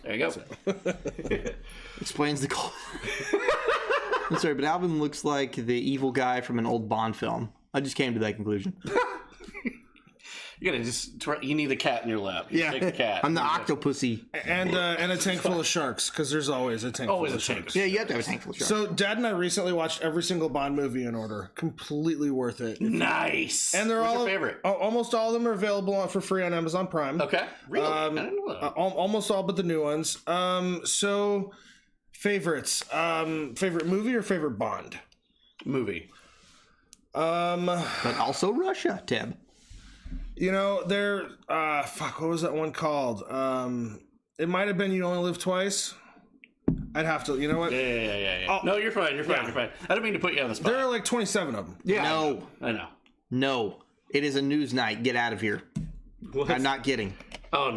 There you go. Explains the call. I'm sorry, but Alvin looks like the evil guy from an old Bond film. I just came to that conclusion. You gotta you need a cat in your lap. You take the cat. I'm the octopussy. And a tank full of sharks, because there's always a tank Always full a of tank. sharks. Yeah, you have to have a tank full of sharks. So Dad and I recently watched every single Bond movie in order. Completely worth it. Nice. And they're What's all your favorite? Almost all of them are available for free on Amazon Prime. Okay. Really? I didn't know that. Almost all but the new ones. So favorites. Favorite movie or favorite Bond? Movie. But also Russia, Teb. They're what was that one called? It might have been You Only Live Twice. I'd have to. You know what? Yeah. Oh, No, you're fine. You're fine. I don't mean to put you on the spot. There are like 27 of them. Yeah. No. I know. No. It is a news night. Get out of here. What? I'm not kidding. Oh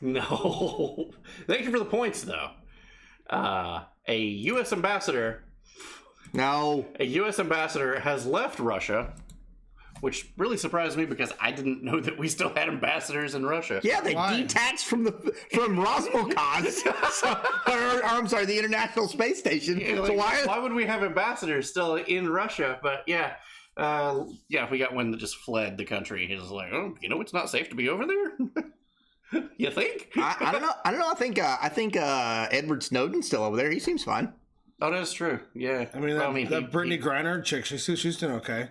no. Thank you for the points, though. A U.S. ambassador. No. A U.S. ambassador has left Russia, which really surprised me because I didn't know that we still had ambassadors in Russia. Yeah, they detached from Rosmokaz. I'm sorry, the International Space Station. Yeah, so why would we have ambassadors still in Russia? But yeah, we got one that just fled the country. He's like, it's not safe to be over there. You think? I don't know. I think Edward Snowden's still over there. He seems fine. Oh, that's true. Yeah. I mean, that Brittany Griner chick, she's doing okay.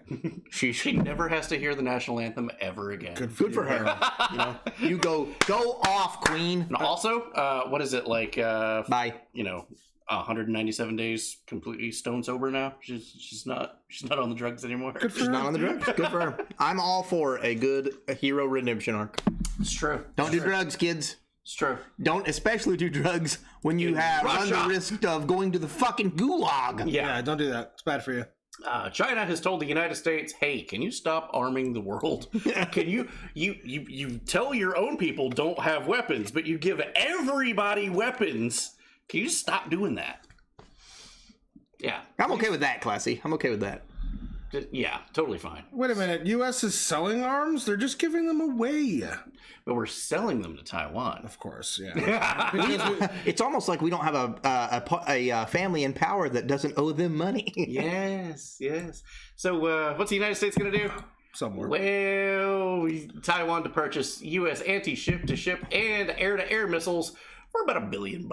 She never has to hear the national anthem ever again. Good for her. You go off, Queen. And also, what is it like? Bye. 197 days completely stone sober now. She's not on the drugs anymore. She's not on the drugs. Good for her. I'm all for a good hero redemption arc. It's true. Don't do drugs, kids. It's true. Don't especially do drugs when you run the risk of going to the fucking gulag. Yeah, don't do that. It's bad for you. China has told the United States, "Hey, can you stop arming the world? Can you tell your own people don't have weapons, but you give everybody weapons? Can you stop doing that?" Yeah, I'm okay with that, Classy. I'm okay with that. Yeah, totally fine. Wait a minute. U.S. is selling arms? They're just giving them away. But we're selling them to Taiwan. Of course, yeah. It's almost like we don't have a family in power that doesn't owe them money. Yes. So what's the United States going to do? Somewhere. Well, Taiwan to purchase U.S. anti-ship-to-ship and air-to-air missiles for about $1 billion.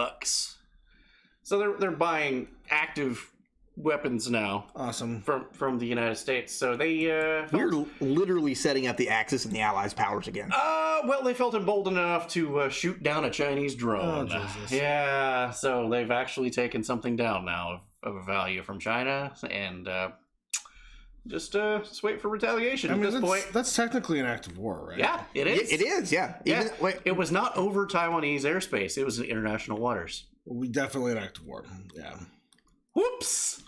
So they're buying active weapons now. Awesome. From the United States. So they we're literally setting up the Axis and the Allies' powers again. Well, they felt emboldened enough to shoot down a Chinese drone. Oh, Jesus. Yeah, so they've actually taken something down now of value from China, and Just wait for retaliation I mean, at this point. that's technically an act of war, right? Yeah, it is. It is, yeah. Yeah. It was not over Taiwanese airspace. It was in international waters. We definitely an act of war. Yeah. Whoops!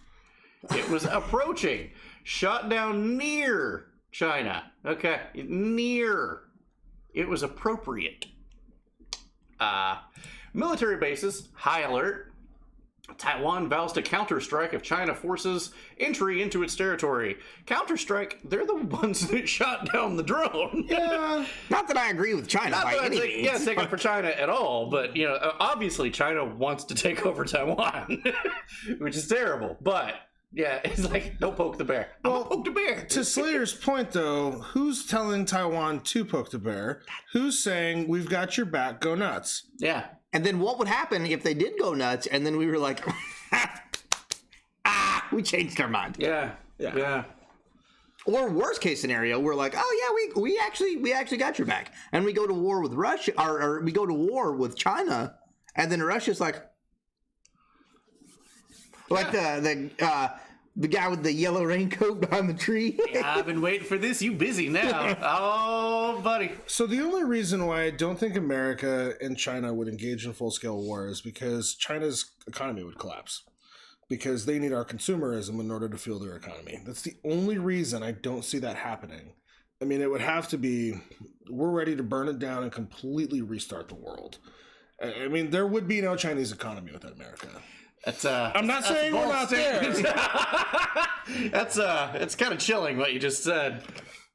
It was approaching. Shot down near China. Okay, near. It was appropriate. Military bases, high alert. Taiwan vows to counter-strike if China forces entry into its territory. Counter-strike, they're the ones that shot down the drone. Yeah. Not that I agree with China Not by that any I'm means. take it for China at all, but, you know, obviously China wants to take over Taiwan, which is terrible. But, yeah, it's like, don't poke the bear. Well, poke the bear. To Slayer's point, though, who's telling Taiwan to poke the bear? Who's saying, we've got your back, go nuts? Yeah. And then what would happen if they did go nuts and then we were like, we changed our mind. Yeah. Or worst case scenario, we're like, oh yeah, we actually got your back. And we go to war with Russia, or we go to war with China, and then Russia's like the guy with the yellow raincoat behind the tree. Yeah, I've been waiting for this. You busy now. Oh, buddy. So the only reason why I don't think America and China would engage in full-scale war is because China's economy would collapse. Because they need our consumerism in order to fuel their economy. That's the only reason I don't see that happening. I mean, it would have to be, we're ready to burn it down and completely restart the world. I mean, there would be no Chinese economy without America. I'm not saying we're not there. It's kind of chilling what you just said.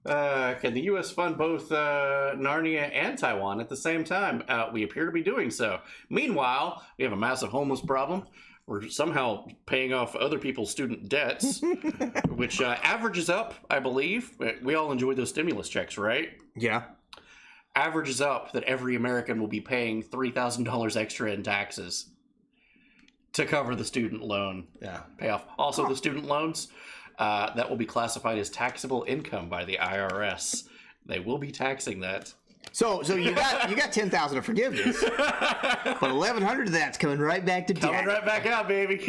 Can the U.S. fund both Narnia and Taiwan at the same time? We appear to be doing so. Meanwhile, we have a massive homeless problem. We're somehow paying off other people's student debts, which averages up, I believe. We all enjoyed those stimulus checks, right? Yeah. Averages up that every American will be paying $3,000 extra in taxes to cover the student loan payoff. Also, the student loans, that will be classified as taxable income by the IRS. They will be taxing that. So you got 10,000 of forgiveness, but 1,100 of that's coming right back to debt. Coming right back out, baby.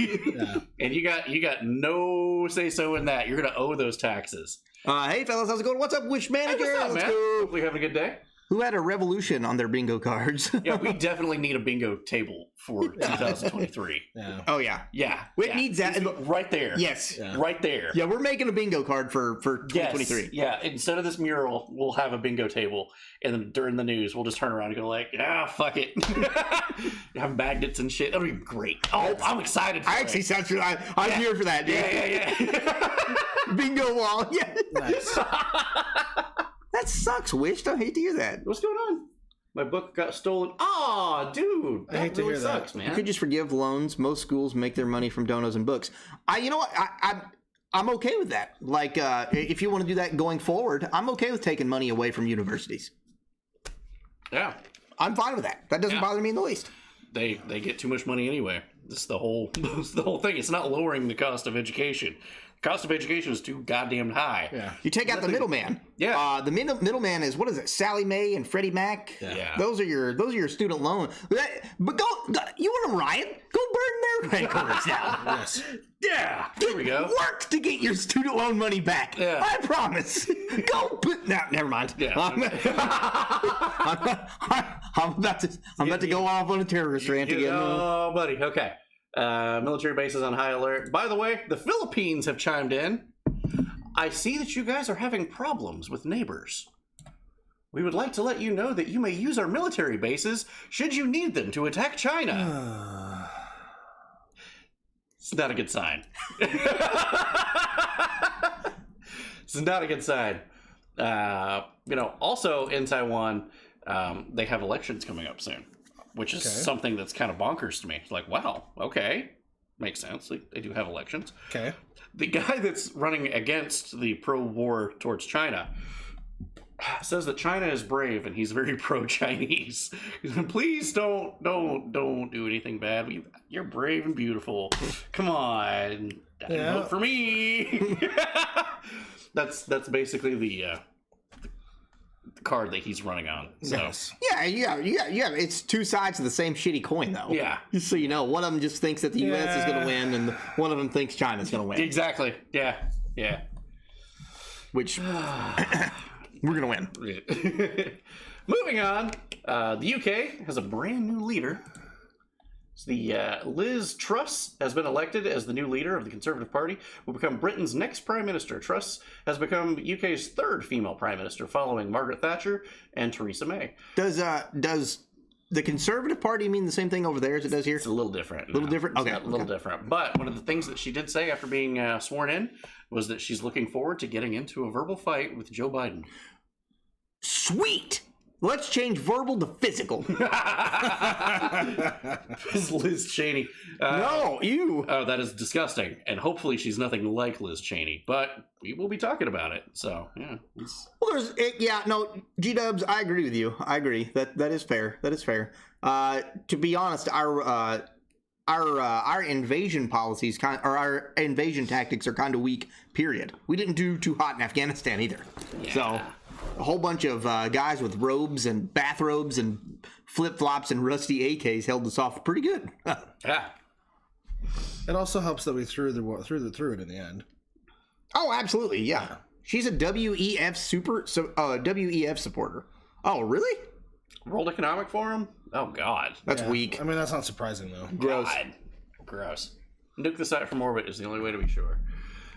And you got no say so in that. You're gonna owe those taxes. Hey fellas, how's it going? What's up, Wish Manager? Hey, what's up, Let's man? go. Hopefully you're having a good day. Who had a revolution on their bingo cards? Yeah, we definitely need a bingo table for 2023. Oh yeah. It needs that right there. Yes. Right there. Yeah, we're making a bingo card for 2023. Yes. Yeah, instead of this mural, we'll have a bingo table, and then during the news, we'll just turn around and go like, fuck it. Have magnets and shit. That'll be great. Oh, I'm excited for it. I actually sound sure I'm here for that, dude. Yeah. Bingo wall. Yeah. Nice. That sucks, Wish. I hate to hear that. What's going on? My book got stolen. Aw, dude. I hate to really hear that. sucks, man. You could just forgive loans. Most schools make their money from donos and books. You know what? I'm okay with that. Like, if you want to do that going forward, I'm okay with taking money away from universities. Yeah. I'm fine with that. That doesn't bother me in the least. They get too much money anyway. This is the whole thing. It's not lowering the cost of education. The cost of education is too goddamn high. Yeah. You take out the middleman. Yeah. The middleman is, what is it? Sallie Mae and Freddie Mac. Yeah. Those are your student loan. But you want to riot? Go burn their headquarters down. Yes. Yeah. There we go. Work to get your student loan money back. Yeah. I promise. Go put. No, never mind. Yeah. I'm about to go off on a terrorist rant again. Oh, buddy. Okay. Military bases on high alert. By the way, the Philippines have chimed in. I see that you guys are having problems with neighbors. We would like to let you know that you may use our military bases should you need them to attack China. It's not a good sign. It's not a good sign. Also in Taiwan, they have elections coming up soon, which is something that's kind of bonkers to me. It's like, wow, okay. Makes sense. They do have elections. Okay. The guy that's running against the pro-war towards China says that China is brave and he's very pro-Chinese. Please don't do anything bad. You're brave and beautiful. Come on. Vote for me. That's basically the card that he's running on. So. Yes. Yeah. It's two sides of the same shitty coin, though. Yeah. Just so you know, one of them just thinks that the U.S. is going to win, and one of them thinks China's going to win. Exactly. Yeah. which we're gonna win. Moving on, the UK has a brand new leader. So Liz Truss has been elected as the new leader of the Conservative Party, will become Britain's next Prime Minister. Truss has become UK's third female Prime Minister, following Margaret Thatcher and Theresa May. Does the Conservative Party mean the same thing over there as it does here? It's a little different. A little different? Okay. A little different. But one of the things that she did say after being sworn in was that she's looking forward to getting into a verbal fight with Joe Biden. Sweet! Let's change verbal to physical. Liz Cheney. No, you. Oh, that is disgusting. And hopefully she's nothing like Liz Cheney. But we will be talking about it. So, yeah. Well, G-Dubs, I agree with you. I agree. That is fair. That is fair. To be honest, our invasion policies, our invasion tactics are kind of weak, period. We didn't do too hot in Afghanistan either. Yeah. So... a whole bunch of guys with robes and bathrobes and flip-flops and rusty AKs held us off pretty good. Yeah. It also helps that we threw it in the end. Oh, absolutely, yeah. She's a WEF supporter. Oh, really? World Economic Forum? Oh, God. That's weak. I mean, that's not surprising, though. Gross. Nuke the site from orbit is the only way to be sure.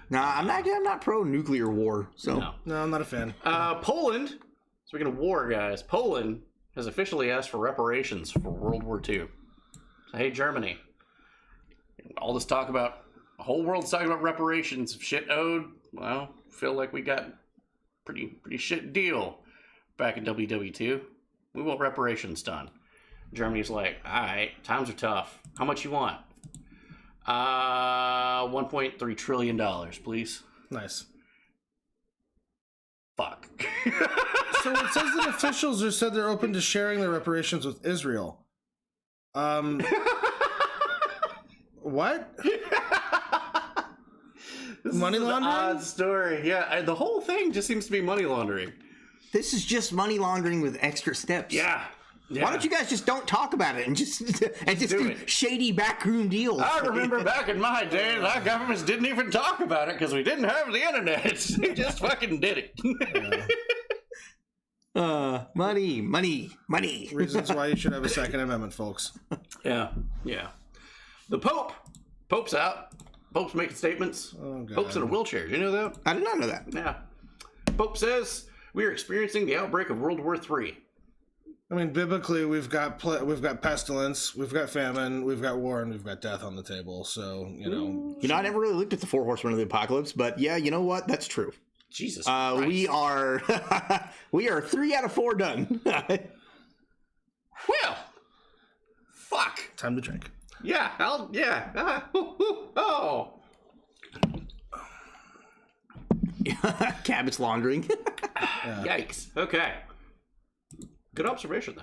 Nah, I'm not pro nuclear war. So no, I'm not a fan. Poland. Speaking of war, guys, Poland has officially asked for reparations for World War II. So, hey, Germany, all this talk about the whole world's talking about reparations of shit owed. Well, feel like we got pretty shit deal back in WW2. We want reparations done. Germany's like, all right, times are tough. How much you want? $1.3 trillion, please. Nice. Fuck. So it says that officials have said they're open to sharing their reparations with Israel. What? Money laundering? Odd story. Yeah, the whole thing just seems to be money laundering. This is just money laundering with extra steps. Yeah. Why don't you guys just don't talk about it and just do shady backroom deals? I remember back in my day, our governments didn't even talk about it because we didn't have the internet. They just fucking did it. Money. Reasons why you should have a Second Amendment, folks. Yeah. The Pope's out. Pope's making statements. Oh, God. Pope's in a wheelchair. Did you know that? I did not know that. Yeah. Pope says we are experiencing the outbreak of World War III. I mean, biblically, we've got pestilence, we've got famine, we've got war, and we've got death on the table. So, I never really looked at the 4 horsemen of the apocalypse, but yeah, you know what? That's true. Jesus Christ. We are 3 out of 4 done. Well, fuck. Time to drink. Yeah, oh. Cabot's laundering. Yikes. Okay. Good observation,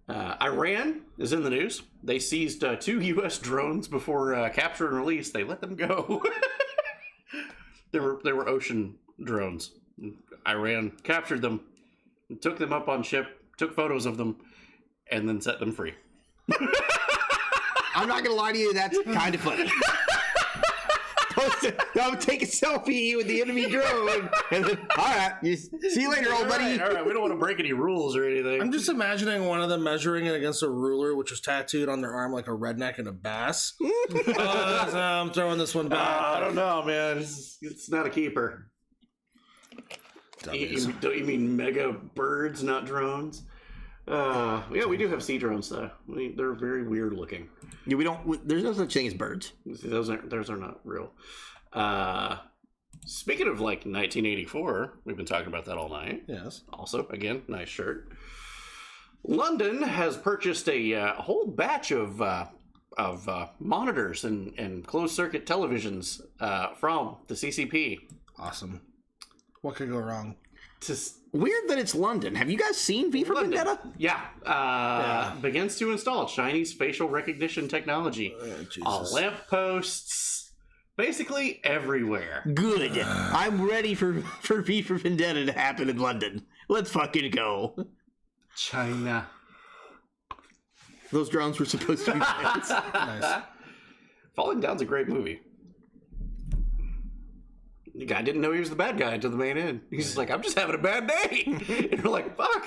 though. Iran is in the news. They seized 2 U.S. drones before capture and release. They let them go. They were ocean drones. Iran captured them, took them up on ship, took photos of them, and then set them free. I'm not gonna lie to you, that's kind of funny. I'll take a selfie with the enemy drone, and then, all right, see you later, old buddy. All right, we don't want to break any rules or anything. I'm just imagining one of them measuring it against a ruler, which was tattooed on their arm like a redneck and a bass. I'm throwing this one back. I don't know, man. It's not a keeper. Don't you mean mega birds, not drones? Yeah, we do have sea drones though. They're very weird looking. Yeah, we don't. There's no such thing as birds. Those are not real. Speaking of like 1984, we've been talking about that all night. Yes. Also, again, nice shirt. London has purchased a whole batch of monitors and closed circuit televisions from the CCP. Awesome. What could go wrong? Weird that it's London. Have you guys seen V for Vendetta? Yeah. Begins to install Chinese facial recognition technology on lampposts, basically everywhere. Good. I'm ready for V for Vendetta to happen in London. Let's fucking go. China. Those drones were supposed to be planes. Nice. Falling Down's a great movie. the guy didn't know he was the bad guy until the main end. He's just like, I'm just having a bad day. And we're like, fuck.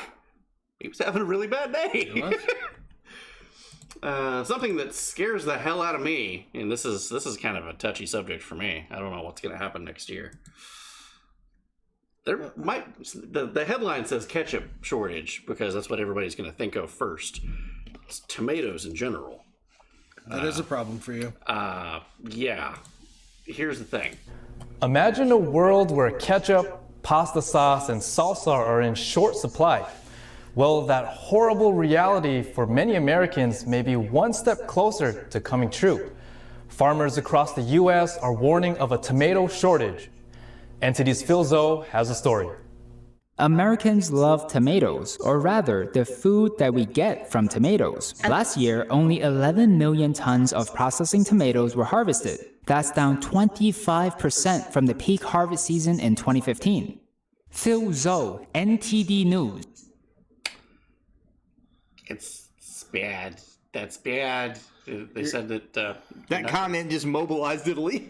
He was having a really bad day. Something that scares the hell out of me, and this is kind of a touchy subject for me. I don't know what's going to happen next year. There might the headline says ketchup shortage because that's what everybody's going to think of first. It's tomatoes in general. That is a problem for you. Yeah. Here's the thing. Imagine a world where ketchup, pasta sauce, and salsa are in short supply. Well, that horrible reality for many Americans may be one step closer to coming true. Farmers across the U.S. are warning of a tomato shortage. Entity's Phil Zoe has a story. Americans love tomatoes, or rather, the food that we get from tomatoes. Last year, only 11 million tons of processing tomatoes were harvested. That's down 25% from the peak harvest season in 2015. Phil Zoe, NTD News. It's bad. That's bad. They said that... that comment just mobilized Italy.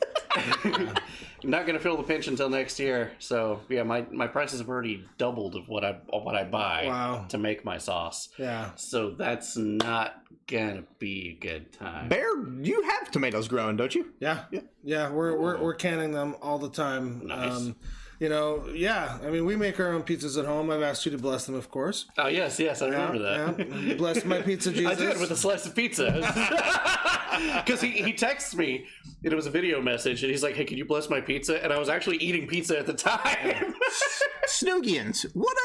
Not going to feel the pinch until next year. So, yeah, my prices have already doubled of what I buy to make my sauce. Yeah. So that's not going to be a good time. Bear, you have tomatoes growing, don't you? Yeah. We're canning them all the time. Nice. I mean, we make our own pizzas at home. I've asked you to bless them, of course. Oh, yes, I remember that. Yeah. You blessed my pizza, Jesus. I did, with a slice of pizza. Because he texts me, and it was a video message, and he's like, hey, can you bless my pizza? And I was actually eating pizza at the time. Snoogians, what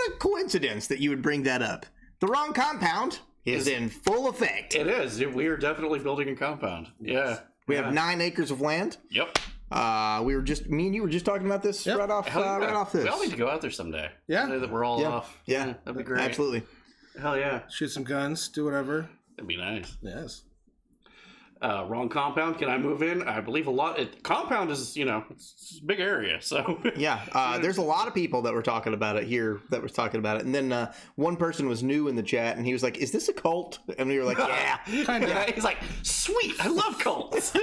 a coincidence that you would bring that up. The wrong compound is in full effect. It is. We are definitely building a compound. Yeah. We have 9 acres of land. Yep. Me and you were just talking about this right off this. We all need to go out there someday. Yeah. Someday that we're all off. Yeah. That'd be great. Absolutely. Hell yeah. Shoot some guns, do whatever. That'd be nice. Yes. Wrong compound. Can I move in? I believe a lot. Compound is, it's a big area. So yeah, there's a lot of people that were talking about it here that was talking about it. And then one person was new in the chat and he was like, is this a cult? And we were like, yeah. Yeah. He's like, sweet. I love cults.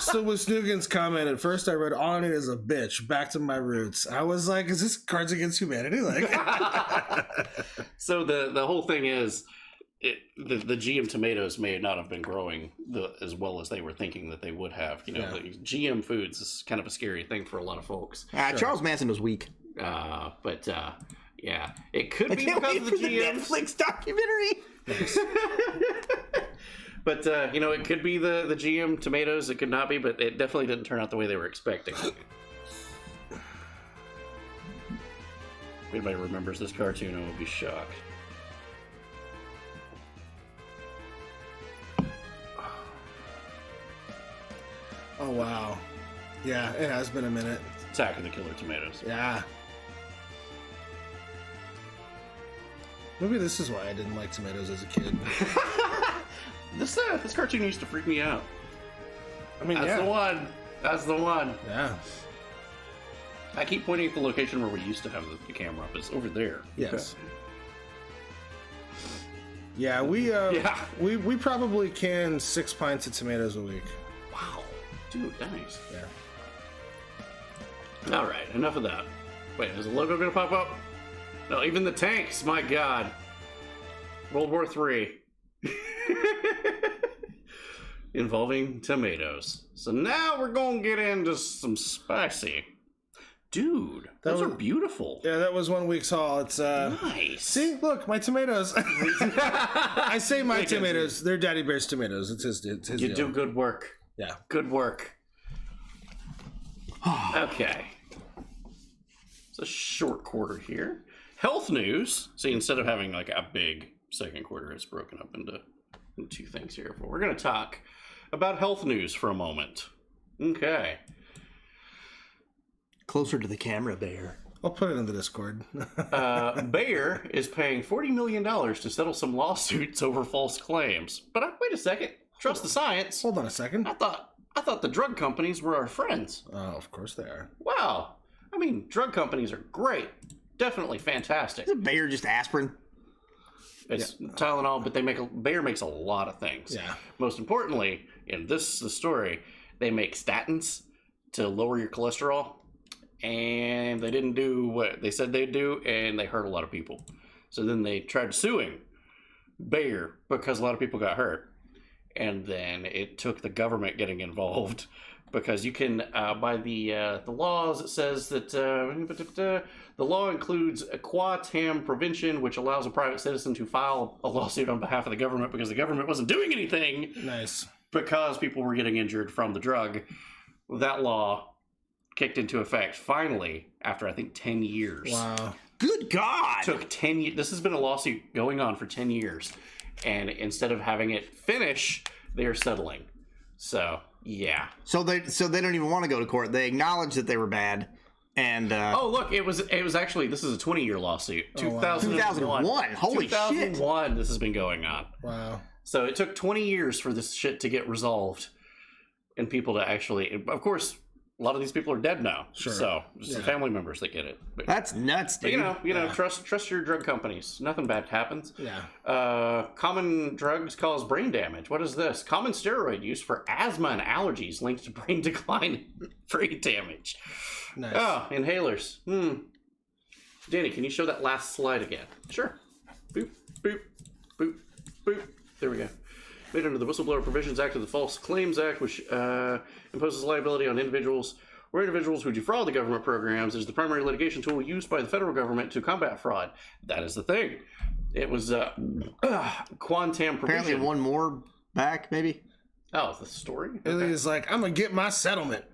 So with Snoogan's comment, at first I read, all I need is a bitch, back to my roots. I was like, is this Cards Against Humanity? So the whole thing is, the GM tomatoes may not have been growing as well as they were thinking that they would have. The GM foods is kind of a scary thing for a lot of folks. Charles Manson was weak. But yeah, it could be can't because wait of the for GM. the Netflix documentary. But it could be the GM tomatoes. It could not be, but it definitely didn't turn out the way they were expecting. If anybody remembers this cartoon, I will be shocked. Oh, wow. Yeah, it has been a minute. Attack of the Killer Tomatoes. Yeah. Maybe this is why I didn't like tomatoes as a kid. This cartoon used to freak me out. I mean, That's the one. That's the one. Yeah. I keep pointing at the location where we used to have the camera up. It's over there. Yes. Yeah, we probably can 6 pints of tomatoes a week. Wow. Dude, nice. Yeah. All right, enough of that. Wait, is the logo going to pop up? No, even the tanks, my God. World War III. Involving tomatoes. So now we're going to get into some spicy. Dude, those are beautiful. Yeah, that was 1 week's haul. It's nice. See, look, my tomatoes. I say my tomatoes. They're Daddy Bear's tomatoes. It's his You deal. do good work. Yeah. Good work. Okay. It's a short quarter here. Health news. See, instead of having like a big second quarter, it's broken up into 2 things here. But we're going to talk about health news for a moment. Okay. Closer to the camera, Bear. I'll put it in the Discord. Bayer is paying $40 million to settle some lawsuits over false claims. But wait a second. Trust the science. Hold on a second. I thought the drug companies were our friends. Oh, of course they are. Wow. I mean, drug companies are great. Definitely fantastic. Isn't Bayer just aspirin? It's Tylenol, but Bayer makes a lot of things. Yeah. Most importantly, in the story, they make statins to lower your cholesterol, and they didn't do what they said they'd do, and they hurt a lot of people. So then they tried suing Bayer because a lot of people got hurt. And then it took the government getting involved because you can, by the laws, it says that the law includes a qua tam prevention, which allows a private citizen to file a lawsuit on behalf of the government because the government wasn't doing anything. Nice. Because people were getting injured from the drug. That law kicked into effect finally after, I think, 10 years. Wow. Good God! Took 10 years. This has been a lawsuit going on for 10 years. And instead of having it finish, they're settling. So, yeah. So they don't even want to go to court. They acknowledge that they were bad. And oh, look, it was actually, this is a 20-year lawsuit. Oh, wow. 2001. Holy 2001, shit. This has been going on. Wow. So it took 20 years for this shit to get resolved and people to actually, of course, a lot of these people are dead now. Sure. So it's the family members that get it. But, that's nuts, dude. But, you know, trust your drug companies. Nothing bad happens. Yeah. Common drugs cause brain damage. What is this? Common steroid use for asthma and allergies linked to brain decline and brain damage. Nice. Oh, inhalers. Danny, can you show that last slide again? Sure. Boop, boop, boop, boop. There we go. Made under the Whistleblower Provisions Act of the False Claims Act, which imposes liability on individuals or individuals who defraud the government programs, is the primary litigation tool used by the federal government to combat fraud. That is the thing. It was quantum provision. Apparently one more back, maybe? Oh, the story? Ilya's like, I'm going to get my settlement.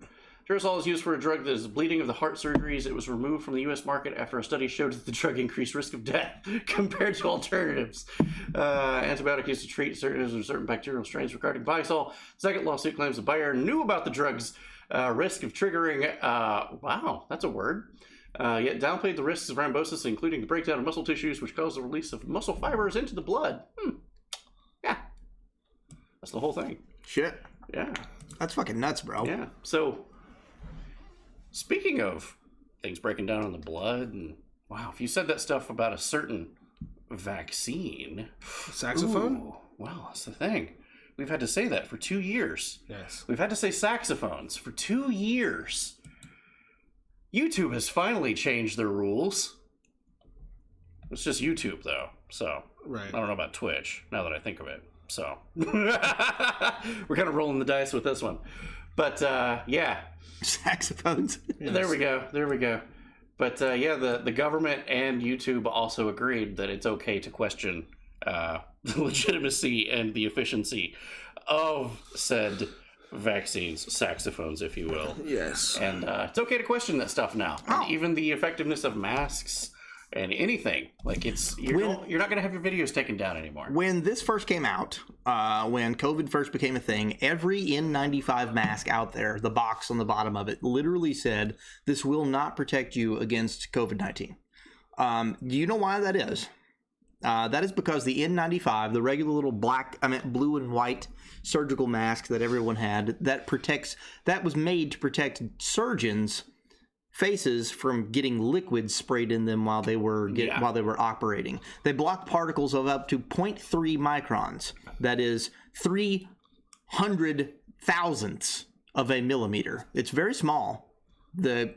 Gerasol is used for a drug that is bleeding of the heart surgeries. It was removed from the U.S. market after a study showed that the drug increased risk of death compared to alternatives. Antibiotic used to treat certain bacterial strains regarding Visol. Second lawsuit claims the buyer knew about the drug's risk of triggering, wow, that's a word, yet downplayed the risks of thrombosis, including the breakdown of muscle tissues, which caused the release of muscle fibers into the blood. Yeah. That's the whole thing. Shit. Yeah. That's fucking nuts, bro. Yeah. So, speaking of things breaking down in the blood, and wow, if you said that stuff about a certain vaccine. Saxophone? Ooh, well, that's the thing. We've had to say that for 2 years. Yes. We've had to say saxophones for 2 years. YouTube has finally changed their rules. It's just YouTube, though. So, right. I don't know about Twitch, now that I think of it. So, we're kind of rolling the dice with this one. But, yeah. Saxophones. Yes. There we go. But, yeah, the government and YouTube also agreed that it's okay to question the legitimacy and the efficiency of said vaccines, saxophones, if you will. Yes. And it's okay to question that stuff now. And even the effectiveness of masks and anything. Like, you're not going to have your videos taken down anymore. When this first came out, when COVID first became a thing, every N95 mask out there, the box on the bottom of it, literally said, this will not protect you against COVID-19. Do you know why that is? That is because the N95, the regular little blue and white surgical mask that everyone had, that was made to protect surgeons' faces from getting liquids sprayed in them while they were operating. They block particles of up to 0.3 microns. That is 300 thousandths of a millimeter. It's very small. The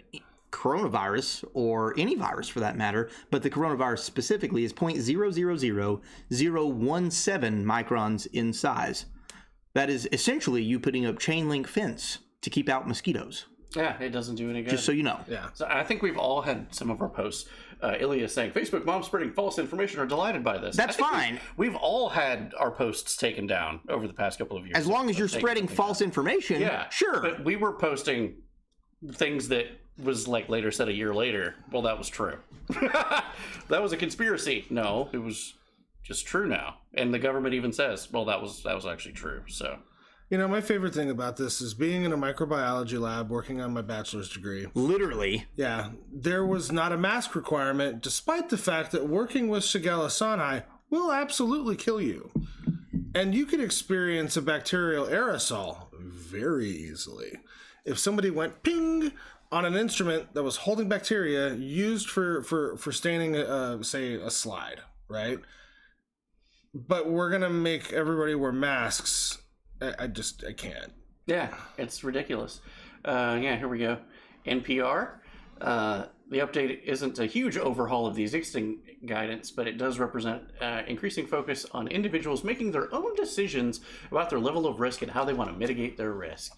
coronavirus, or any virus for that matter, but the coronavirus specifically is 0.000017 microns in size. That is essentially you putting up chain link fence to keep out mosquitoes. Yeah, it doesn't do any good. Just so you know. Yeah. So I think we've all had some of our posts. Ilya saying, Facebook moms spreading false information are delighted by this. That's fine. We've all had our posts taken down over the past couple of years. As long as you're spreading false information, yeah, sure. But we were posting things that was like later said a year later. Well, that was true. That was a conspiracy. No, it was just true now. And the government even says, well, that was actually true. So, you know, my favorite thing about this is being in a microbiology lab working on my bachelor's degree. Literally. Yeah. There was not a mask requirement, despite the fact that working with Shigella sani will absolutely kill you. And you could experience a bacterial aerosol very easily. If somebody went ping on an instrument that was holding bacteria used for staining, say, a slide, right? But we're going to make everybody wear masks. I can't. Yeah, it's ridiculous. Yeah, here we go. NPR. The update isn't a huge overhaul of the existing guidance, but it does represent increasing focus on individuals making their own decisions about their level of risk and how they want to mitigate their risk.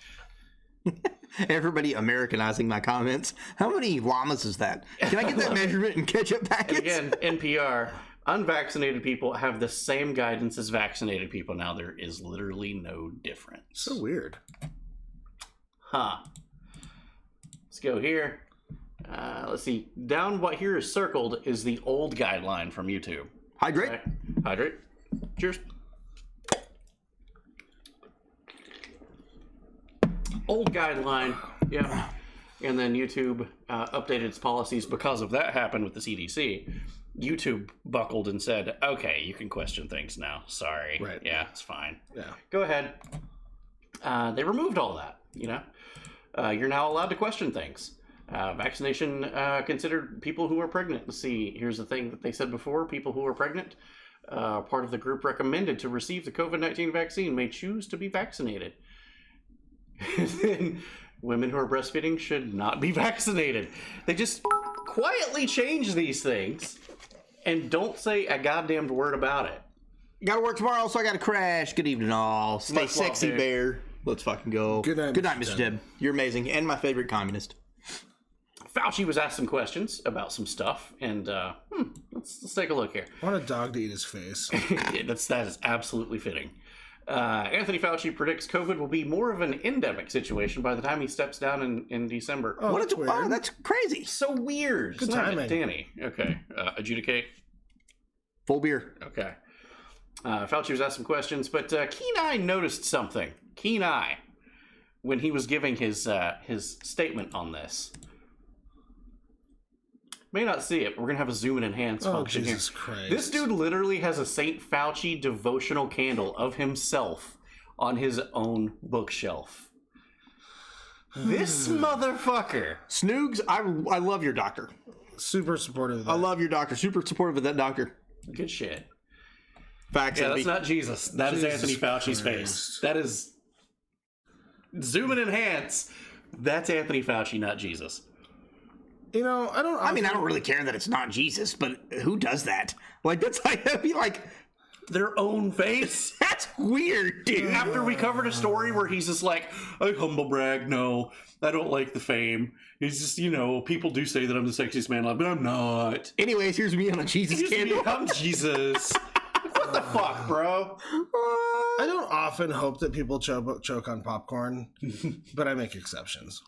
Everybody Americanizing my comments. How many llamas is that? Can I get that measurement in ketchup packets? And again, NPR. Unvaccinated people have the same guidance as vaccinated people now. There is literally no difference. So weird. Huh. Let's go here. Let's see. Down what here is circled is the old guideline from YouTube. Hydrate. Okay. Hydrate. Cheers. Old guideline. Yeah. And then YouTube updated its policies because of that happened with the CDC. YouTube buckled and said, okay, you can question things now. Sorry. Right. Yeah, it's fine. Yeah. Go ahead. They removed all that, you know? You're now allowed to question things. Vaccination considered people who are pregnant. Let's see, here's the thing that they said before. People who are pregnant, part of the group recommended to receive the COVID-19 vaccine may choose to be vaccinated. Then women who are breastfeeding should not be vaccinated. They just quietly change these things and don't say a goddamn word about it. Gotta work tomorrow, so I gotta crash. Good evening, all. Stay Much sexy, love, dude. bear. Let's fucking go. Good night, Mr. Deb. You're amazing, and my favorite communist. Fauci was asked some questions about some stuff, and let's take a look here. I want a dog to eat his face. Yeah, that is absolutely fitting. Anthony Fauci predicts COVID will be more of an endemic situation by the time he steps down in December. Oh, that's weird. Oh, that's crazy. So weird. Good Slam it, timing. Danny. Okay. Adjudicate. Full beer. Okay. Fauci was asked some questions, but Keen Eye noticed something. Keen Eye, when he was giving his statement on this. May not see it, but we're going to have a zoom and enhance function Jesus here. Christ. This dude literally has a St. Fauci devotional candle of himself on his own bookshelf. This motherfucker. Snoogs, I love your doctor. Super supportive of that. I love your doctor. Super supportive of that doctor. Good shit. Facts. Yeah, that's not Jesus. That is Jesus Anthony Fauci's Christ. face. That is... Zoom and enhance. That's Anthony Fauci, not Jesus. You know, I don't really care that it's not Jesus, but who does that? Like, that's like, that'd be like their own face. That's weird, dude. After we covered a story where he's just like, I humble brag, no, I don't like the fame. He's just, you know, people do say that I'm the sexiest man alive, but I'm not. Anyways, here's me on a Jesus candle. I'm Jesus. What the fuck, bro? I don't often hope that people choke on popcorn, but I make exceptions.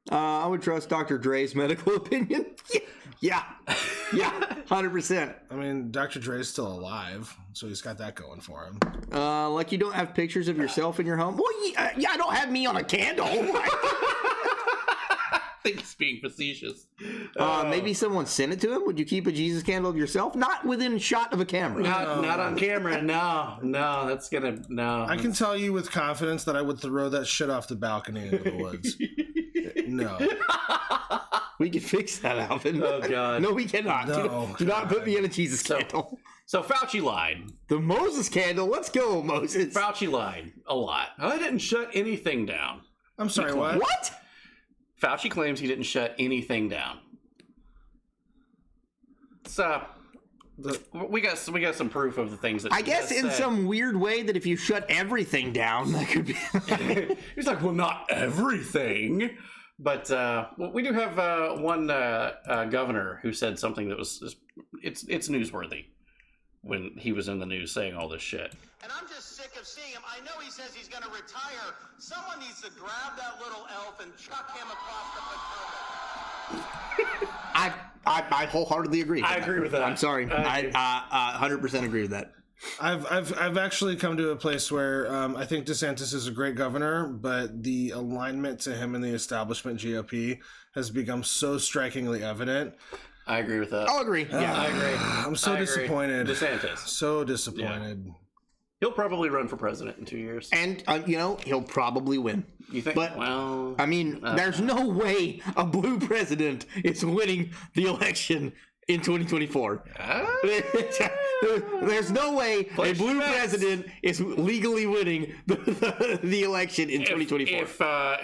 I would trust Dr. Dre's medical opinion. Yeah, 100%. I mean, Dr. Dre's still alive, so he's got that going for him. Like you don't have pictures of yourself in your home? Well, yeah, I don't have me on a candle. I think he's being facetious. Maybe someone sent it to him. Would you keep a Jesus candle of yourself? Not within shot of a camera. Not on camera. No, that's gonna no. I can tell you with confidence that I would throw that shit off the balcony into the woods. No. We can fix that, Alvin. Oh, God. No, we cannot. No, do not put me in a Jesus candle. So Fauci lied. The Moses candle. Let's go, Moses. Fauci lied a lot. I didn't shut anything down. I'm sorry, what? What? Fauci claims he didn't shut anything down. So we got some proof of the things that I guess in some weird way that if you shut everything down, that could be. He's like, well, not everything. But we do have one governor who said something that was it's newsworthy when he was in the news saying all this shit. And I'm just sick of seeing him. I know he says he's going to retire. Someone needs to grab that little elf and chuck him across the Potomac. I wholeheartedly agree. I agree with that. I'm sorry. I 100% agree with that. I've actually come to a place where I think DeSantis is a great governor, but the alignment to him and the establishment GOP has become so strikingly evident. I agree with that. I'll agree. Yeah, I agree. I'm so disappointed. DeSantis. So disappointed. Yeah. He'll probably run for president in 2 years. And, he'll probably win. You think? But, well, I mean, there's no way a blue president is winning the election in 2024. There's no way a blue president is legally winning the election in 2024.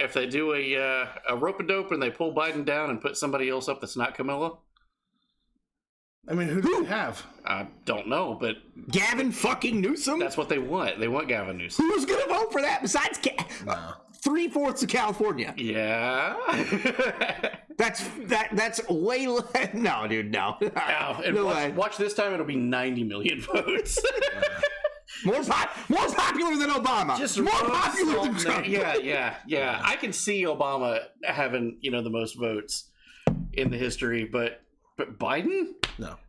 If they do a rope-a-dope and they pull Biden down and put somebody else up that's not Camilla. I mean, who do they have? I don't know, but Gavin fucking Newsom. That's what they want. They want Gavin Newsom. Who's gonna vote for that besides 3/4 of California? Yeah. That's way less. No, dude, no. Watch this time. It'll be 90 million votes. More popular than Obama. Just more popular than Trump. Yeah. I can see Obama having the most votes in the history, but Biden?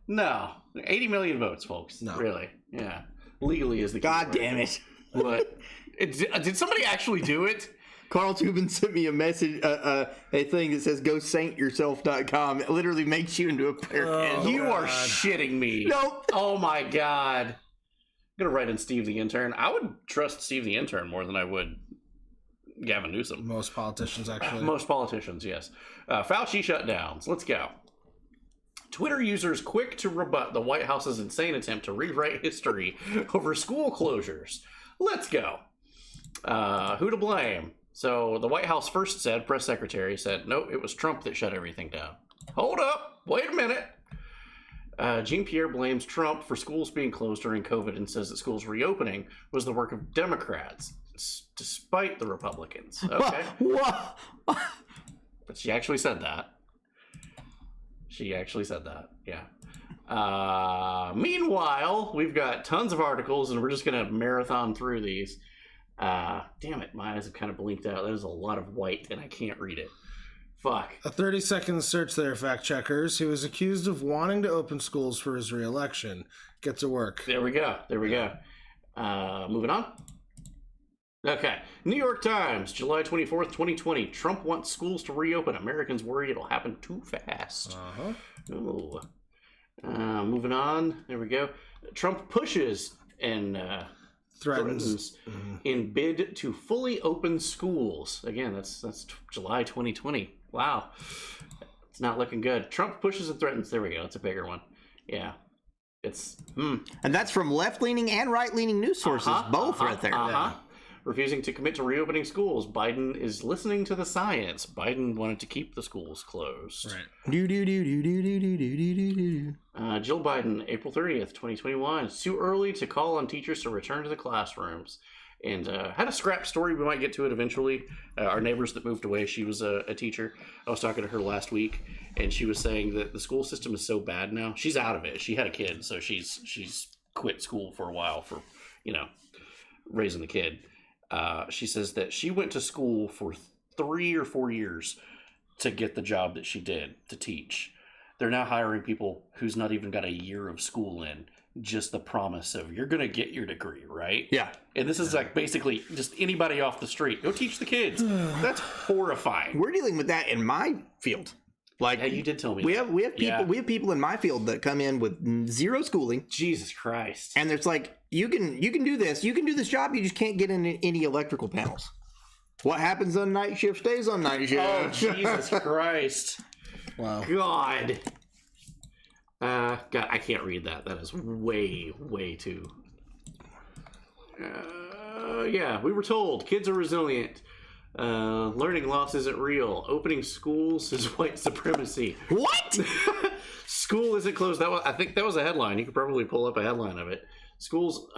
No. 80 million votes, folks. No. Really? Yeah. Legally is the key. God damn it. What? Did somebody actually do it? Carl Tubin sent me a message, a thing that says gosaintyourself.com. It literally makes you into a bear. You are shitting me. No. Oh my God. I'm going to write in Steve the Intern. I would trust Steve the Intern more than I would Gavin Newsom. Most politicians, actually. Most politicians, yes. Fauci shutdowns. Let's go. Twitter users quick to rebut the White House's insane attempt to rewrite history over school closures. Let's go. Who to blame? So the White House first said, press secretary said, no, it was Trump that shut everything down. Hold up. Wait a minute. Jean-Pierre blames Trump for schools being closed during COVID and says that schools reopening was the work of Democrats, despite the Republicans. Okay. What? But she actually said that. Yeah. Meanwhile, we've got tons of articles, and we're just going to marathon through these. Damn it, my eyes have kind of blinked out. There's a lot of white, and I can't read it. Fuck. A 30-second search there, fact checkers. He was accused of wanting to open schools for his re-election. Get to work. There we go. Moving on. Okay. New York Times, July 24th, 2020. Trump wants schools to reopen. Americans worry it'll happen too fast. Ooh. Moving on. There we go. Trump pushes and threatens in bid to fully open schools. Again, that's July 2020. Wow. It's not looking good. Trump pushes and threatens. There we go. That's a bigger one. Yeah. It's And that's from left-leaning and right-leaning news sources, both right there. Refusing to commit to reopening schools. Biden is listening to the science. Biden wanted to keep the schools closed. Right. Jill Biden, April 30th, 2021. It's too early to call on teachers to return to the classrooms. And had a scrap story. We might get to it eventually. Our neighbors that moved away, she was a teacher. I was talking to her last week, and she was saying that the school system is so bad now. She's out of it. She had a kid, so she's quit school for a while for, raising the kid. She says that she went to school for 3 or 4 years to get the job that she did to teach. They're now hiring people who's not even got a year of school in. Just the promise of you're going to get your degree, right? Yeah. And this is like basically just anybody off the street. Go teach the kids. That's horrifying. We're dealing with that in my field. Like you did tell me. We have people in my field that come in with zero schooling. Jesus Christ. And it's like you can do this. You can do this job. You just can't get in any electrical panels. What happens on night shift stays on night shift. Oh, Jesus Christ. Wow. God. God, I can't read that. That is way, way too. Yeah, we were told kids are resilient. Learning loss isn't real. Opening schools is white supremacy. What? School isn't closed. I think that was a headline. You could probably pull up a headline of it. Schools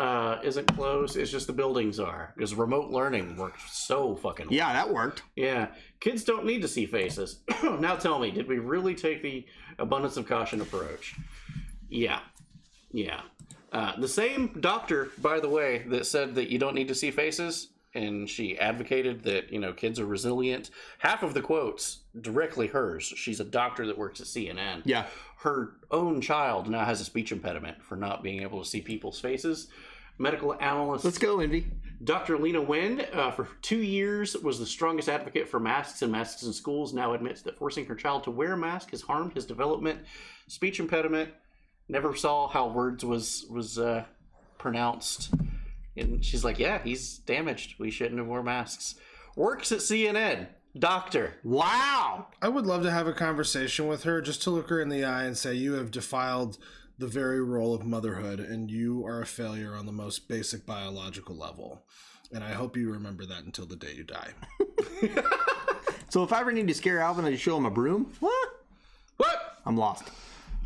isn't closed. It's just the buildings are. Because remote learning worked so fucking well. Yeah, that worked. Yeah. Kids don't need to see faces. Now tell me, did we really take the abundance of caution approach? Yeah. The same doctor, by the way, that said that you don't need to see faces, and she advocated that, kids are resilient. Half of the quotes directly hers. She's a doctor that works at CNN. Yeah. Her own child now has a speech impediment for not being able to see people's faces. Medical analyst. Let's go, Envy. Dr. Lena Wen, for 2 years, was the strongest advocate for masks and masks in schools. Now admits that forcing her child to wear a mask has harmed his development. Speech impediment. Never saw how words was pronounced. And she's like, yeah, he's damaged. We shouldn't have worn masks. Works at CNN. Doctor. Wow. I would love to have a conversation with her, just to look her in the eye and say, you have defiled the very role of motherhood, and you are a failure on the most basic biological level. And I hope you remember that until the day you die. So if I ever need to scare Alvin, I just show him a broom? What? I'm lost.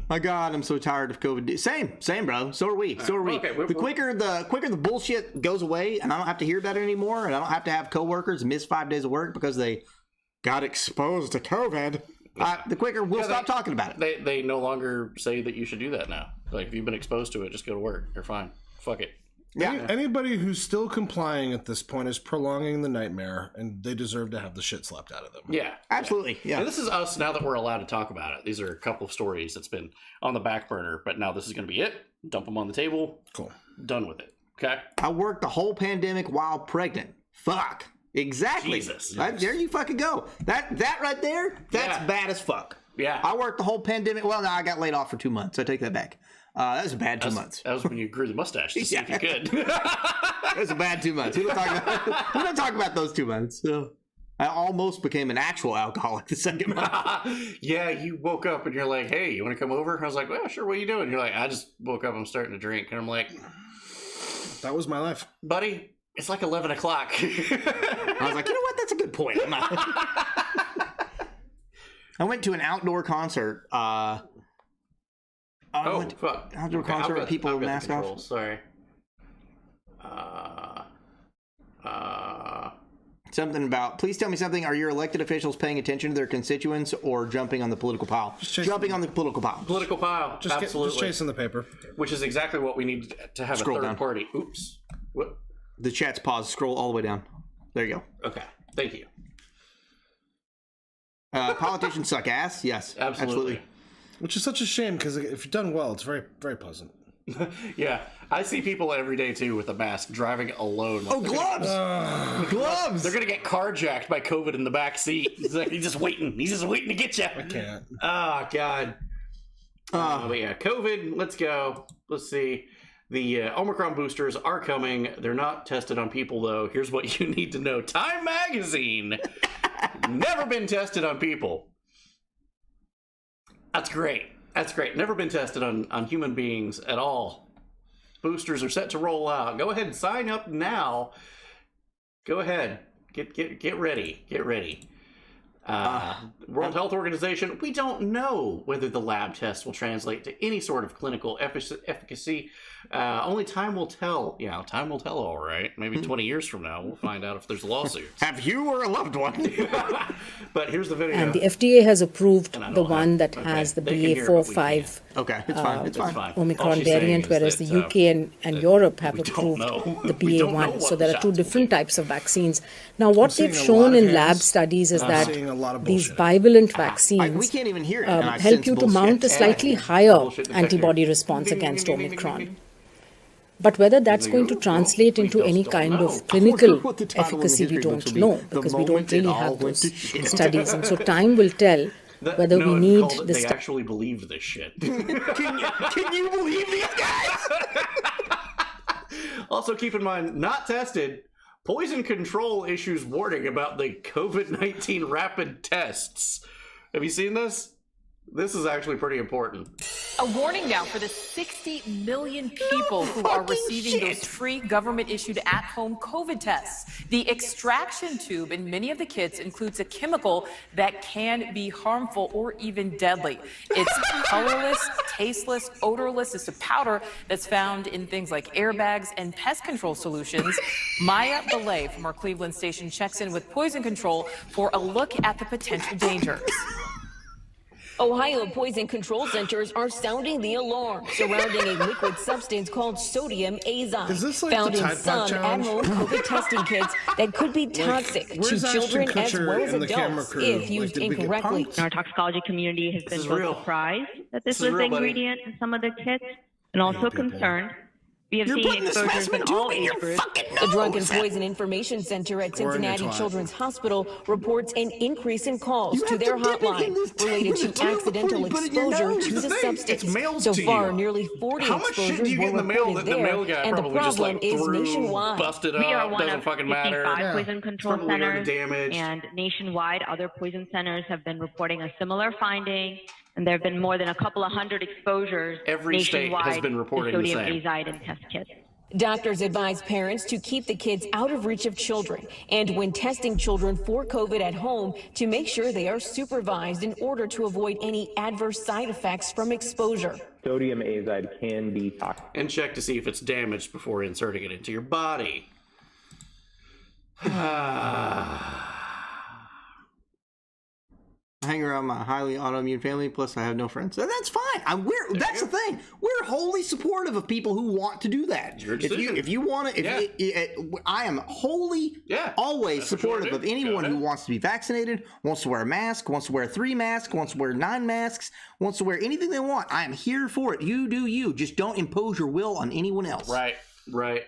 My God, I'm so tired of COVID. Same, bro. So are we. Okay, the quicker the bullshit goes away, and I don't have to hear about it anymore, and I don't have to have coworkers miss 5 days of work because they got exposed to COVID, the quicker we'll stop talking about it. They no longer say that you should do that now. Like, if you've been exposed to it, just go to work. You're fine. Fuck it. Yeah. Anybody who's still complying at this point is prolonging the nightmare, and they deserve to have the shit slapped out of them. Yeah. Absolutely. Yeah. And this is us now that we're allowed to talk about it. These are a couple of stories that's been on the back burner, but now this is going to be it. Dump them on the table. Cool. Done with it. Okay? I worked the whole pandemic while pregnant. Fuck. Exactly. Jesus. There you fucking go. That right there, that's bad as fuck. Yeah. I worked the whole pandemic. Well, no, I got laid off for 2 months. So I take that back. That was a bad 2 months. That was when you grew the mustache to see if you could. That was a bad 2 months. We don't talk about those 2 months. So I almost became an actual alcoholic the second month. Yeah, you woke up and you're like, hey, you want to come over? I was like, well, sure, what are you doing? You're like, I just woke up, I'm starting to drink. And I'm like, that was my life. Buddy, it's like 11 o'clock. I was like, you know what? That's a good point. I went to an outdoor concert. Fuck. Outdoor concert with people with masks off. Sorry. Something about, please tell me something. Are your elected officials paying attention to their constituents or jumping on the political pile? Jumping on the political pile. Political pile. Absolutely. Just chasing the paper. Which is exactly what we need to have Scroll a third down. party. Oops. What? The chat's paused. Scroll all the way down. There you go. Okay. Thank you. Politicians suck ass. Yes. Absolutely. Which is such a shame, because if you've done well, it's very, very pleasant. Yeah, I see people every day too with a mask driving alone. Oh, gloves! Gloves! They're gonna get carjacked by COVID in the back seat. He's just waiting. He's just waiting to get you. I can't. Oh God. But yeah, COVID. Let's go. Let's see. The Omicron boosters are coming. They're not tested on people though. Here's what you need to know. Time Magazine. Never been tested on people. That's great. That's great. Never been tested on human beings at all. Boosters are set to roll out. Go ahead and sign up now. Go ahead. Get ready. Get ready. World Health Organization, we don't know whether the lab test will translate to any sort of clinical efficacy. Only time will tell. Yeah, time will tell, all right. Maybe 20 years from now, we'll find out if there's lawsuits. Have you or a loved one? But here's the video. And the FDA has approved the one that has the BA.4/5 okay, it's fine. It's fine. Omicron variant, whereas the UK and Europe have approved the BA.1. So there are two different types of vaccines. Now, what they've shown in lab studies is that these bivalent vaccines we can't even hear it. help you to mount a slightly higher antibody response against Omicron. But whether that's going to translate into any kind of clinical efficacy, we don't know, because we don't really have those studies. And so time will tell whether we need this. They actually believed this shit. Can you believe these guys? Also, keep in mind, not tested. Poison Control issues warning about the COVID-19 rapid tests. Have you seen this? This is actually pretty important. A warning now for the 60 million people who are receiving those free government-issued at-home COVID tests. The extraction tube in many of the kits includes a chemical that can be harmful or even deadly. It's colorless, tasteless, odorless. It's a powder that's found in things like airbags and pest control solutions. Maya Belay from our Cleveland station checks in with Poison Control for a look at the potential dangers. Ohio Poison Control Centers are sounding the alarm surrounding a liquid substance called sodium azide, found in some at-home COVID testing kits that could be toxic to children as well as adults if used incorrectly. Our toxicology community has been both surprised that this was the ingredient in some of the kits and also concerned We have seen exposures in all age groups. The Drug and Poison Information Center at Cincinnati Children's Hospital reports an increase in calls to their hotline related to accidental exposure to the substance. So far, nearly 40 exposures were reported there, and the problem is nationwide. Busted We are up, one doesn't of fucking 55 matter. poison control Probably already centers, damaged. and nationwide, other poison centers have been reporting a similar finding, and there have been more than a couple of hundred exposures Every state nationwide has been reporting the to sodium same. azide in test kits. Doctors advise parents to keep the kids out of reach of children, and when testing children for COVID at home, to make sure they are supervised in order to avoid any adverse side effects from exposure. Sodium azide can be toxic. And check to see if it's damaged before inserting it into your body. I hang around my highly autoimmune family, plus I have no friends. So that's fine. That's the thing. We're wholly supportive of people who want to do that. Your decision. If you want to, I am wholly, always supportive of anyone who wants to be vaccinated, wants to wear a mask, wants to wear 3 masks, wants to wear 9 masks, wants to wear anything they want. I am here for it. You do you. Just don't impose your will on anyone else. Right.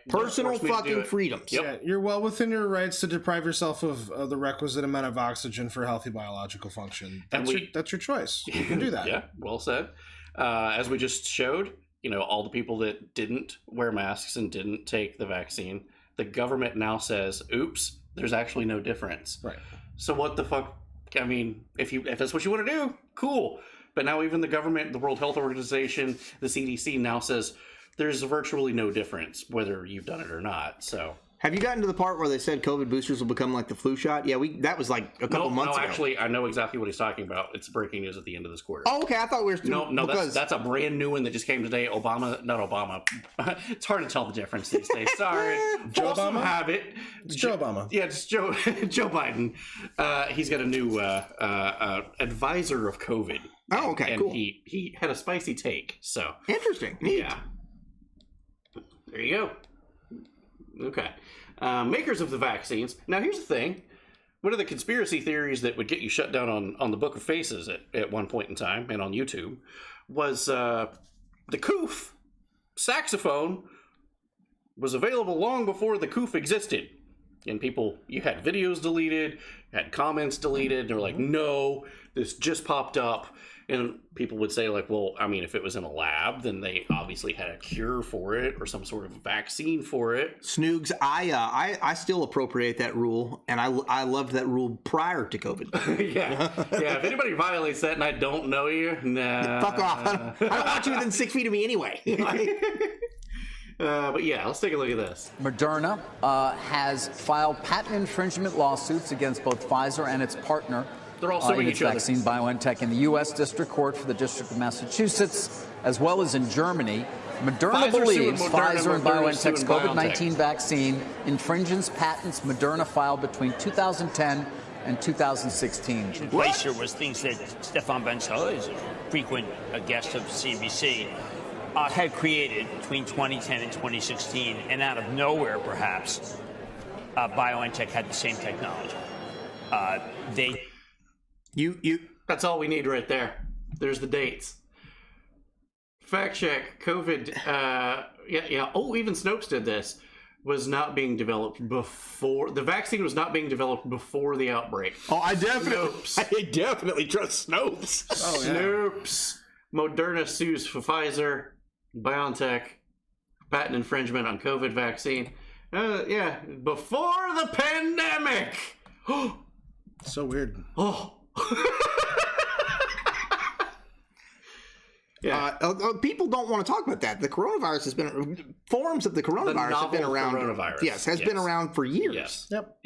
Personal fucking freedoms. Yeah, you're well within your rights to deprive yourself of the requisite amount of oxygen for healthy biological function. That's your choice. You can do that. Yeah, well said. As we just showed, all the people that didn't wear masks and didn't take the vaccine, the government now says, oops, there's actually no difference. Right. So what the fuck? I mean, if that's what you want to do, cool. But now even the government, the World Health Organization, the CDC now says there's virtually no difference whether you've done it or not. So have you gotten to the part where they said COVID boosters will become like the flu shot? Yeah, that was like a couple months ago. No, actually, I know exactly what he's talking about. It's breaking news at the end of this quarter. Oh, okay. I thought we were still... No, that's a brand new one that just came today. Not Obama. It's hard to tell the difference these days. Sorry. Joe Obama? Habit. It's Joe Obama. Yeah, it's Joe Biden. He's got a new advisor of COVID. Oh, okay, and cool. He had a spicy take. So interesting. Neat. Yeah. There you go. Okay. Makers of the vaccines. Now, here's the thing. One of the conspiracy theories that would get you shut down on the Book of Faces at one point in time and on YouTube was the Koof saxophone was available long before the Koof existed. And you had videos deleted, had comments deleted, and they were like, no, this just popped up. And people would say, like, well, I mean, if it was in a lab, then they obviously had a cure for it or some sort of vaccine for it. Snoogs, I still appropriate that rule, and I loved that rule prior to COVID. yeah. If anybody violates that and I don't know you, nah. Fuck off. I don't want you within 6 feet of me anyway. But yeah, let's take a look at this. Moderna has filed patent infringement lawsuits against both Pfizer and its partner. They're all suing in its each other. vaccine, BioNTech, in the U.S. District Court for the District of Massachusetts, as well as in Germany. Moderna believes Pfizer and BioNTech's COVID-19 vaccine infringes patents Moderna filed between 2010 and 2016. In place here was things that Stefan Bancel, is a frequent guest of CNBC, had created between 2010 and 2016, and out of nowhere, perhaps, BioNTech had the same technology. That's all we need right there. There's the dates. Fact check. COVID. Yeah. Oh, even Snopes did this. Was not being developed before the vaccine was not being developed before the outbreak. Oh, I definitely trust Snopes. Oh, yeah. Snopes. Moderna sues for Pfizer, BioNTech, patent infringement on COVID vaccine. Yeah, before the pandemic. So weird. Oh. Yeah. People don't want to talk about that. The coronavirus has been forms of the coronavirus have been around. Been around for years. Yes. Yep.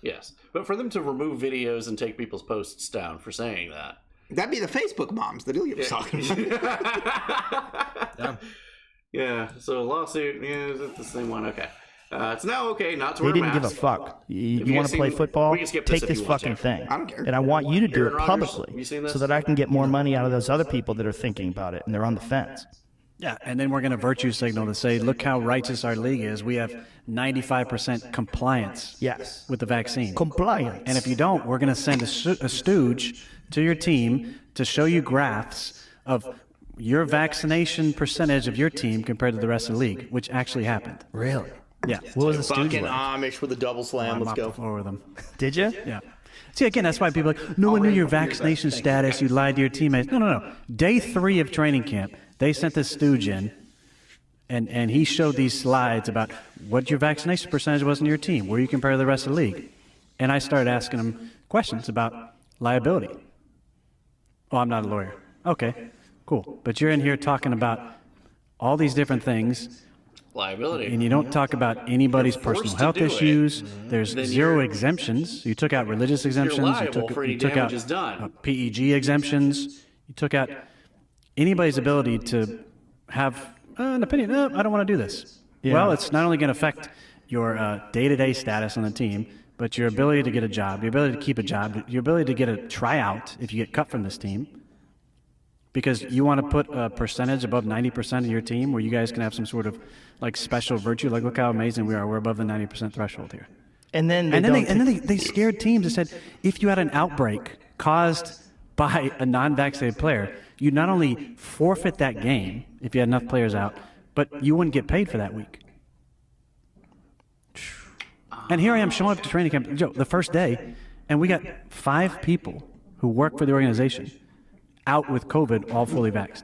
Yes. But for them to remove videos and take people's posts down for saying that'd be the Facebook moms that Ilya was talking about. Yeah. So lawsuit. Yeah, is it the same one? Okay. It's now okay not to wear They a didn't mask. give a fuck. You you want guys to play seen- football? we can skip Take if this you want fucking to. thing. I don't care. And I want you to do Aaron it Rodgers, publicly have you seen this? so that I can get more money out of those other people that are thinking about it and they're on the fence. Yeah, and then we're going to virtue signal to say, look how righteous our league is. We have 95% compliance with the vaccine. Compliance. And if you don't, we're going to send a stooge to your team to show you graphs of your vaccination percentage of your team compared to the rest of the league, which actually happened. Really? Yeah. What was the Fucking Stooge like? Amish with a double slam. Let's go. Before with them. Did you? Yeah. See, again, that's why people are like, no one knew your vaccination status. You lied to your teammates. No. Day 3 of training camp, they sent this stooge in, and he showed these slides about what your vaccination percentage was in your team, where you compare to the rest of the league. And I started asking him questions about liability. Oh, I'm not a lawyer. Okay, cool. But you're in here talking about all these different things. Liability. And you don't talk about anybody's personal health issues. There's Then 0 exemptions. You took out religious exemptions. liable for any you took out damages done. PEG exemptions. You took out anybody's ability to have an opinion. No, I don't want to do this. Yeah. Well, it's not only going to affect your day-to-day status on the team, but your ability to get a job, your ability to keep a job, your ability to get a tryout if you get cut from this team. Because you want to put a percentage above 90% of your team where you guys can have some sort of like special virtue. Like, look how amazing we are. We're above the 90% threshold here. And then they scared teams and said, if you had an outbreak caused by a non-vaccinated player, you'd not only forfeit that game if you had enough players out, but you wouldn't get paid for that week. And here I am showing up to training camp, Joe, the first day, and we got 5 people who work for the organization out with COVID, all fully vaxxed.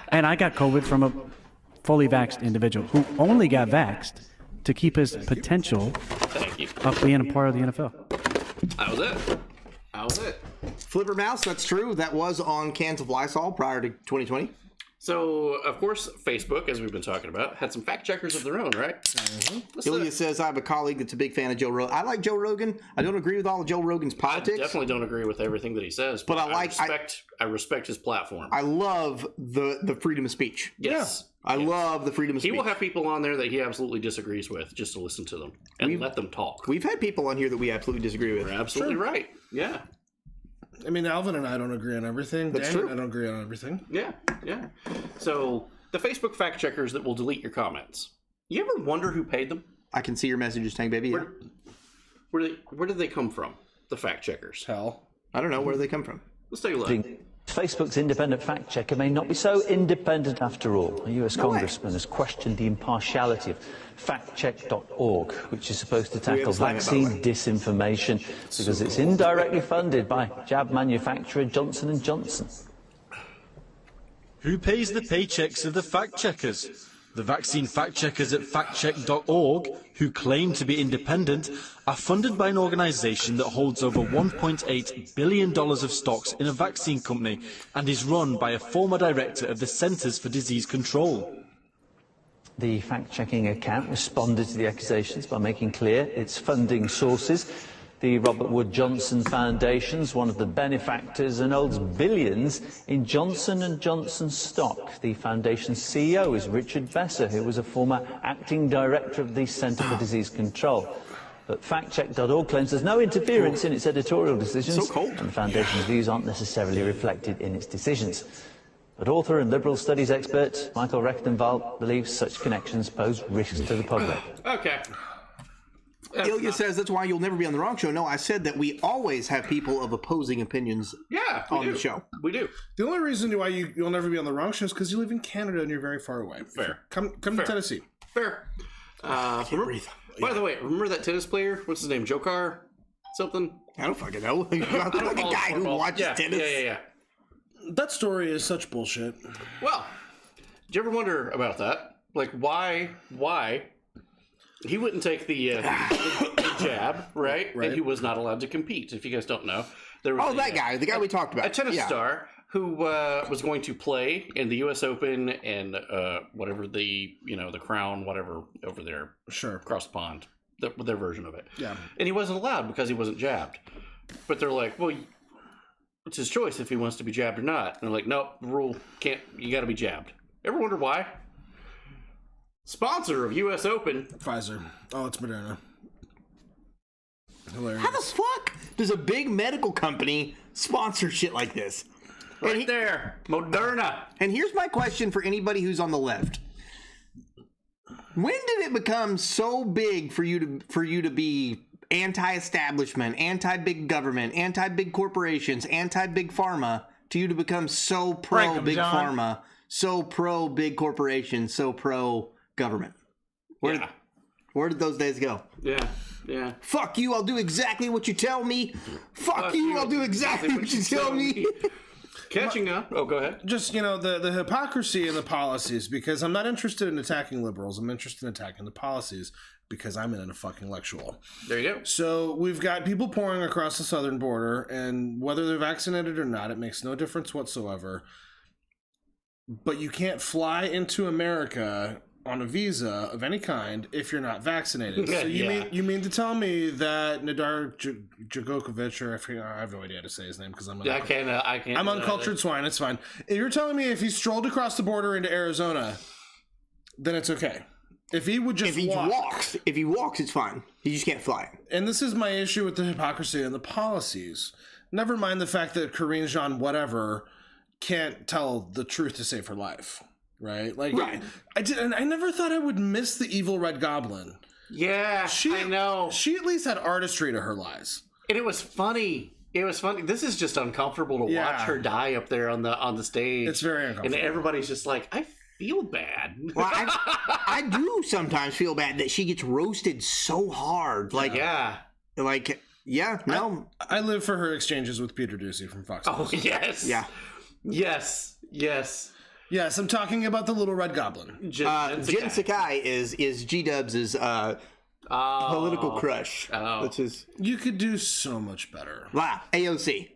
And I got COVID from a fully vaxxed individual who only got vaxxed to keep his potential of being a part of the NFL. That was it. Flipper Mouse, that's true. That was on cans of Lysol prior to 2020. So, of course, Facebook, as we've been talking about, had some fact checkers of their own, right? Ilya says, I have a colleague that's a big fan of Joe Rogan. I like Joe Rogan. I don't agree with all of Joe Rogan's politics. I definitely don't agree with everything that he says, but I respect his platform. I love the freedom of speech. Yes. I love the freedom of speech. He will have people on there that he absolutely disagrees with just to listen to them and let them talk. We've had people on here that we absolutely disagree with. You're absolutely right. Yeah. I mean, Alvin and I don't agree on everything. That's Dan true. and I don't agree on everything. Yeah. So, the Facebook fact checkers that will delete your comments. You ever wonder who paid them? I can see your messages, Tank Baby. Where did they come from? The fact checkers. Hell. I don't know. Where do they come from? Let's take a look. Facebook's independent fact checker may not be so independent after all. A US congressman has questioned the impartiality of factcheck.org, which is supposed to tackle vaccine disinformation because it's indirectly funded by jab manufacturer Johnson & Johnson. Who pays the paychecks of the fact checkers? The vaccine fact checkers at factcheck.org, who claim to be independent, are funded by an organisation that holds over $1.8 billion of stocks in a vaccine company and is run by a former director of the Centers for Disease Control. The fact-checking account responded to the accusations by making clear its funding sources. The Robert Wood Johnson Foundation's one of the benefactors and holds billions in Johnson & Johnson stock. The foundation's CEO is Richard Besser, who was a former acting director of the Centre for Disease Control. But factcheck.org claims there's no interference in its editorial decisions, and the foundation's views aren't necessarily reflected in its decisions. But author and liberal studies expert Michael Rechtenwald believes such connections pose risks to the public. Okay. Ilya says that's why you'll never be on the wrong show. No, I said that we always have people of opposing opinions on the show. We do. The only reason why you'll never be on the wrong show is because you live in Canada and you're very far away. Fair. Come to Tennessee. Fair. By the way, remember that tennis player? What's his name? Jokar? Something? I don't fucking know. Like a guy who watches tennis. Yeah. That story is such bullshit. Well, did you ever wonder about that? Like, why he wouldn't take the jab, right? And he was not allowed to compete. If you guys don't know, there was the guy we talked about, a tennis star who was going to play in the U.S. Open and whatever the Crown, whatever over there, across the pond, their version of it. Yeah, and he wasn't allowed because he wasn't jabbed. But they're like, well, it's his choice if he wants to be jabbed or not. And they're like, nope, the rule can't. You got to be jabbed. Ever wonder why? Sponsor of U.S. Open, Pfizer. Oh, it's Moderna. Hilarious. How the fuck does a big medical company sponsor shit like this? Right there, Moderna. And here's my question for anybody who's on the left: when did it become so big for you to be anti-establishment, anti-big government, anti-big corporations, anti-big pharma, to you to become so pro Break 'em, big John. pharma, so pro big corporation, so pro government? Where did those days go? Yeah. Fuck you, I'll do exactly what you tell me. Fuck you, I'll do exactly what you tell me. Catching up. Oh, go ahead. Just, the hypocrisy in the policies, because I'm not interested in attacking liberals. I'm interested in attacking the policies because I'm an fucking intellectual. There you go. So we've got people pouring across the southern border, and whether they're vaccinated or not, it makes no difference whatsoever. But you can't fly into America on a visa of any kind if you're not vaccinated. So you mean to tell me that Nadar Djokovic, or I have no idea how to say his name because I can't. I'm uncultured swine. It's fine. If you're telling me if he strolled across the border into Arizona, then it's okay. If he would just if he walks, it's fine. He just can't fly. And this is my issue with the hypocrisy and the policies. Never mind the fact that Karine Jean whatever can't tell the truth to save her life. Right? I never thought I would miss the evil Red Goblin. Yeah, I know. She at least had artistry to her lies. And it was funny. This is just uncomfortable to watch her die up there on the stage. It's very uncomfortable. And everybody's just like, I feel bad. Well, I do sometimes feel bad that she gets roasted so hard. I live for her exchanges with Peter Ducey from Fox News. Oh, yes. Yeah. Yes. Yes, I'm talking about the Little Red Goblin. Jen Sakai is G-Dubs' political crush. That's his. You could do so much better. Wow, AOC.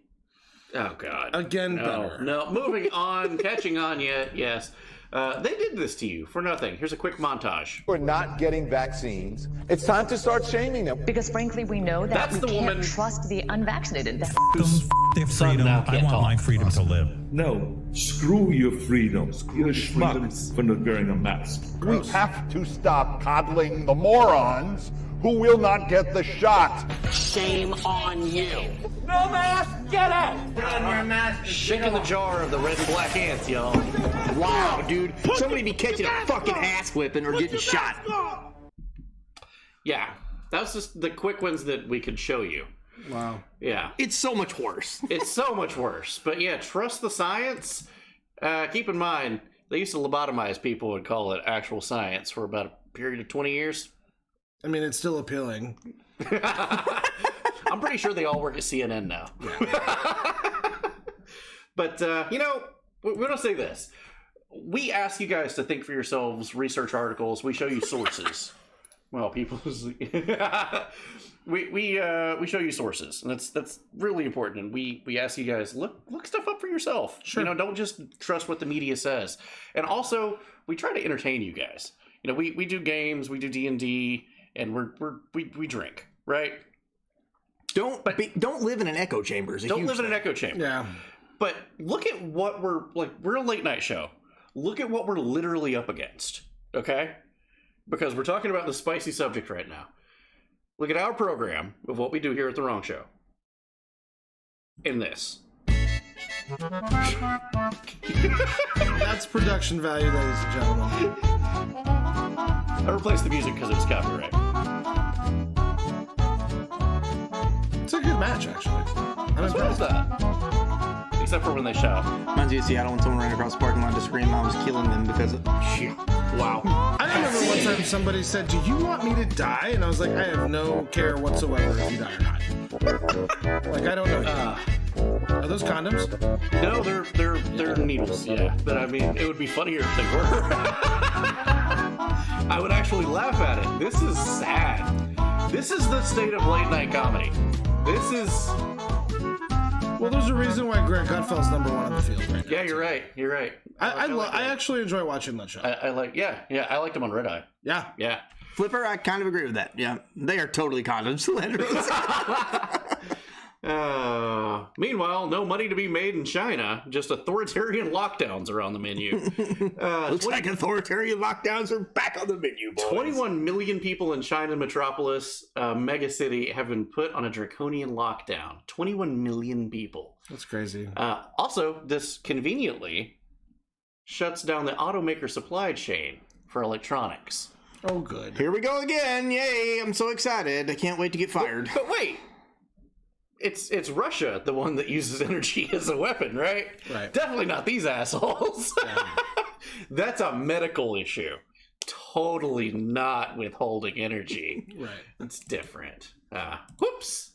Oh, God. Better. No, moving on, catching on yet, yes. They did this to you for nothing. Here's a quick montage. We're not getting vaccines. It's time to start shaming them. Because frankly, we know that That's we the can't woman. Trust the unvaccinated. Their freedom. I want my freedom to live. No, screw your freedom. You're a schmuck for not wearing a mask. We have to stop coddling the morons who will not get the shot. Shame on you. No mask, get out! Put on your mask. Shaking the jar of the red and black ants, y'all. Wow, dude. Somebody be catching a fucking ass whipping or getting shot. Yeah, that was just the quick ones that we could show you. Wow. Yeah. It's so much worse. It's so much worse. But yeah, trust the science. Keep in mind, they used to lobotomize people and call it actual science for about a period of 20 years. I mean, it's still appealing. I'm pretty sure they all work at CNN now. But, we don't say this. We ask you guys to think for yourselves, research articles. We show you sources. Well, people... we show you sources, and that's really important. And we ask you guys, look stuff up for yourself. Sure. Don't just trust what the media says. And also, we try to entertain you guys. We do games, we do D&D, and we drink, right? Don't live in an echo chamber. Don't live in an echo chamber. Yeah. But look at what we're a late night show. Look at what we're literally up against, okay? Because we're talking about the spicy subject right now. Look at our program of what we do here at The Wrong Show. In this. That's production value, ladies and gentlemen. I replaced the music because it was copyright. It's a good match, actually. What's wrong with that? Except for when they shout. Reminds me of Seattle when someone ran across the parking lot to scream I was killing them because of shit. Wow. I remember one time somebody said, "Do you want me to die?" And I was like, I have no care whatsoever if you die or not. I don't know. Are those condoms? No, they're needles. Yeah, but I mean, it would be funnier if they were. I would actually laugh at it. This is sad. This is the state of late night comedy. This is. Well, there's a reason why Greg Gutfeld's number one on the field right now. Yeah, you're right. You're right. I actually enjoy watching that show. I liked him on Red Eye. Yeah. Flipper, I kind of agree with that. Yeah, they are totally condom slanderers. Meanwhile, no money to be made in China. Just authoritarian lockdowns are on the menu. Looks like authoritarian lockdowns are back on the menu, boys. 21 million people in China metropolis, mega city, have been put on a draconian lockdown. 21 million people. That's crazy. Also, this conveniently shuts down the automaker supply chain for electronics. Oh, good. Here we go again. Yay, I'm so excited. I can't wait to get fired. But wait. it's Russia, the one that uses energy as a weapon, right? Right. Definitely not these assholes. That's a medical issue. Totally not withholding energy. Right. It's different. Whoops.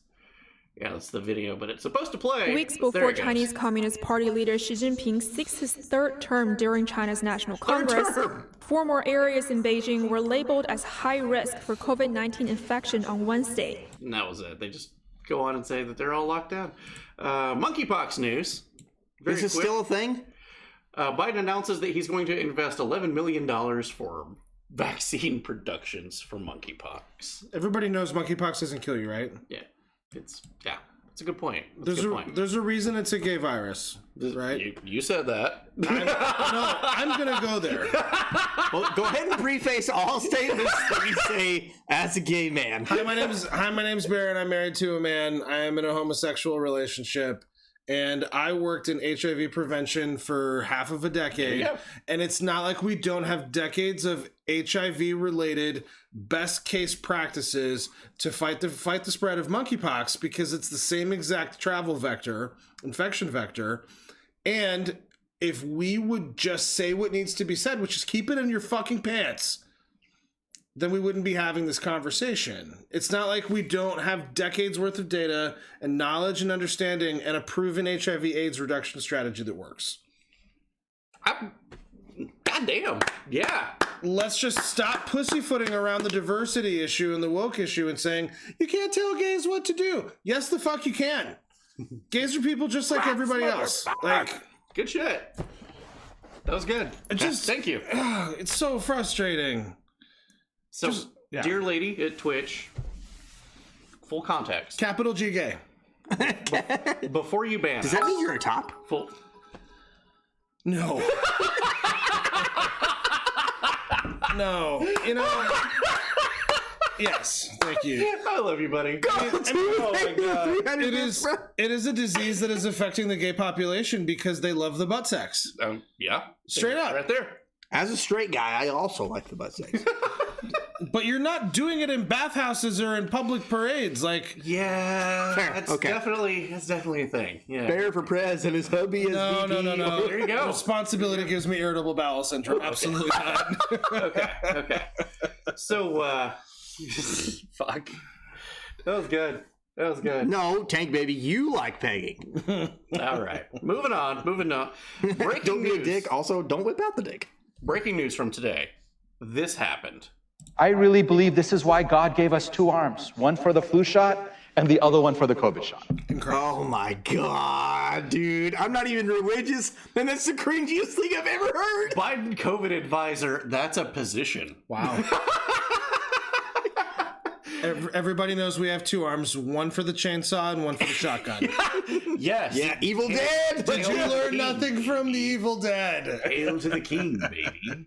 Yeah, that's the video, but it's supposed to play. Weeks before Chinese Communist Party leader Xi Jinping seeks his third term during China's National Congress, 4 more areas in Beijing were labeled as high risk for COVID-19 infection on Wednesday. And that was it. They just go on and say that they're all locked down. Monkeypox news. Very Is this quick. still a thing? Biden announces that he's going to invest $11 million for vaccine productions for monkeypox. Everybody knows monkeypox doesn't kill you, right? Yeah, it's a good point. There's a reason it's a gay virus, right? You said that. I'm gonna go there. Well, go ahead and preface all statements that you say as a gay man. Hi, my name's Bear, and I'm married to a man. I am in a homosexual relationship. And I worked in HIV prevention for half of a decade. Yep. And it's not like we don't have decades of HIV-related best case practices to fight the spread of monkeypox, because it's the same exact travel vector, infection vector. And if we would just say what needs to be said, which is keep it in your fucking pants, then we wouldn't be having this conversation. It's not like we don't have decades worth of data and knowledge and understanding and a proven HIV/AIDS reduction strategy that works. Goddamn. Yeah. Let's just stop pussyfooting around the diversity issue and the woke issue and saying, you can't tell gays what to do. Yes, the fuck you can. Gays are people just like everybody else. Like, good shit. That was good. Thank you. It's so frustrating. So, dear lady at Twitch, full context. Capital G gay. Before you ban Does that mean you're a top? Full. No. No. You know. Yes. Thank you. I love you, buddy. Oh my God. It is a disease that is affecting the gay population because they love the butt sex. Yeah. Straight up. Right there. As a straight guy, I also like the butt sex. But you're not doing it in bathhouses or in public parades, like. Yeah, Fair. that's Okay. definitely a thing. Yeah. Bear for prez and his hubby is No. There you go. Responsibility gives me irritable bowel syndrome. Absolutely not. Okay. So, fuck. That was good. No, Tank Baby, you like pegging. All right. Moving on. Breaking Don't be news. a dick. Also, don't whip out the dick. Breaking news from today. This happened. I really believe this is why God gave us 2 arms, one for the flu shot and the other one for the COVID shot. Oh my God, dude. I'm not even religious, and that's the cringiest thing I've ever heard. Biden COVID advisor, that's a position. Wow. Everybody knows we have 2 arms, one for the chainsaw and one for the shotgun. Yes. Yeah, Evil Dead. Did you learn nothing from the Evil Dead? Hail to the king, baby.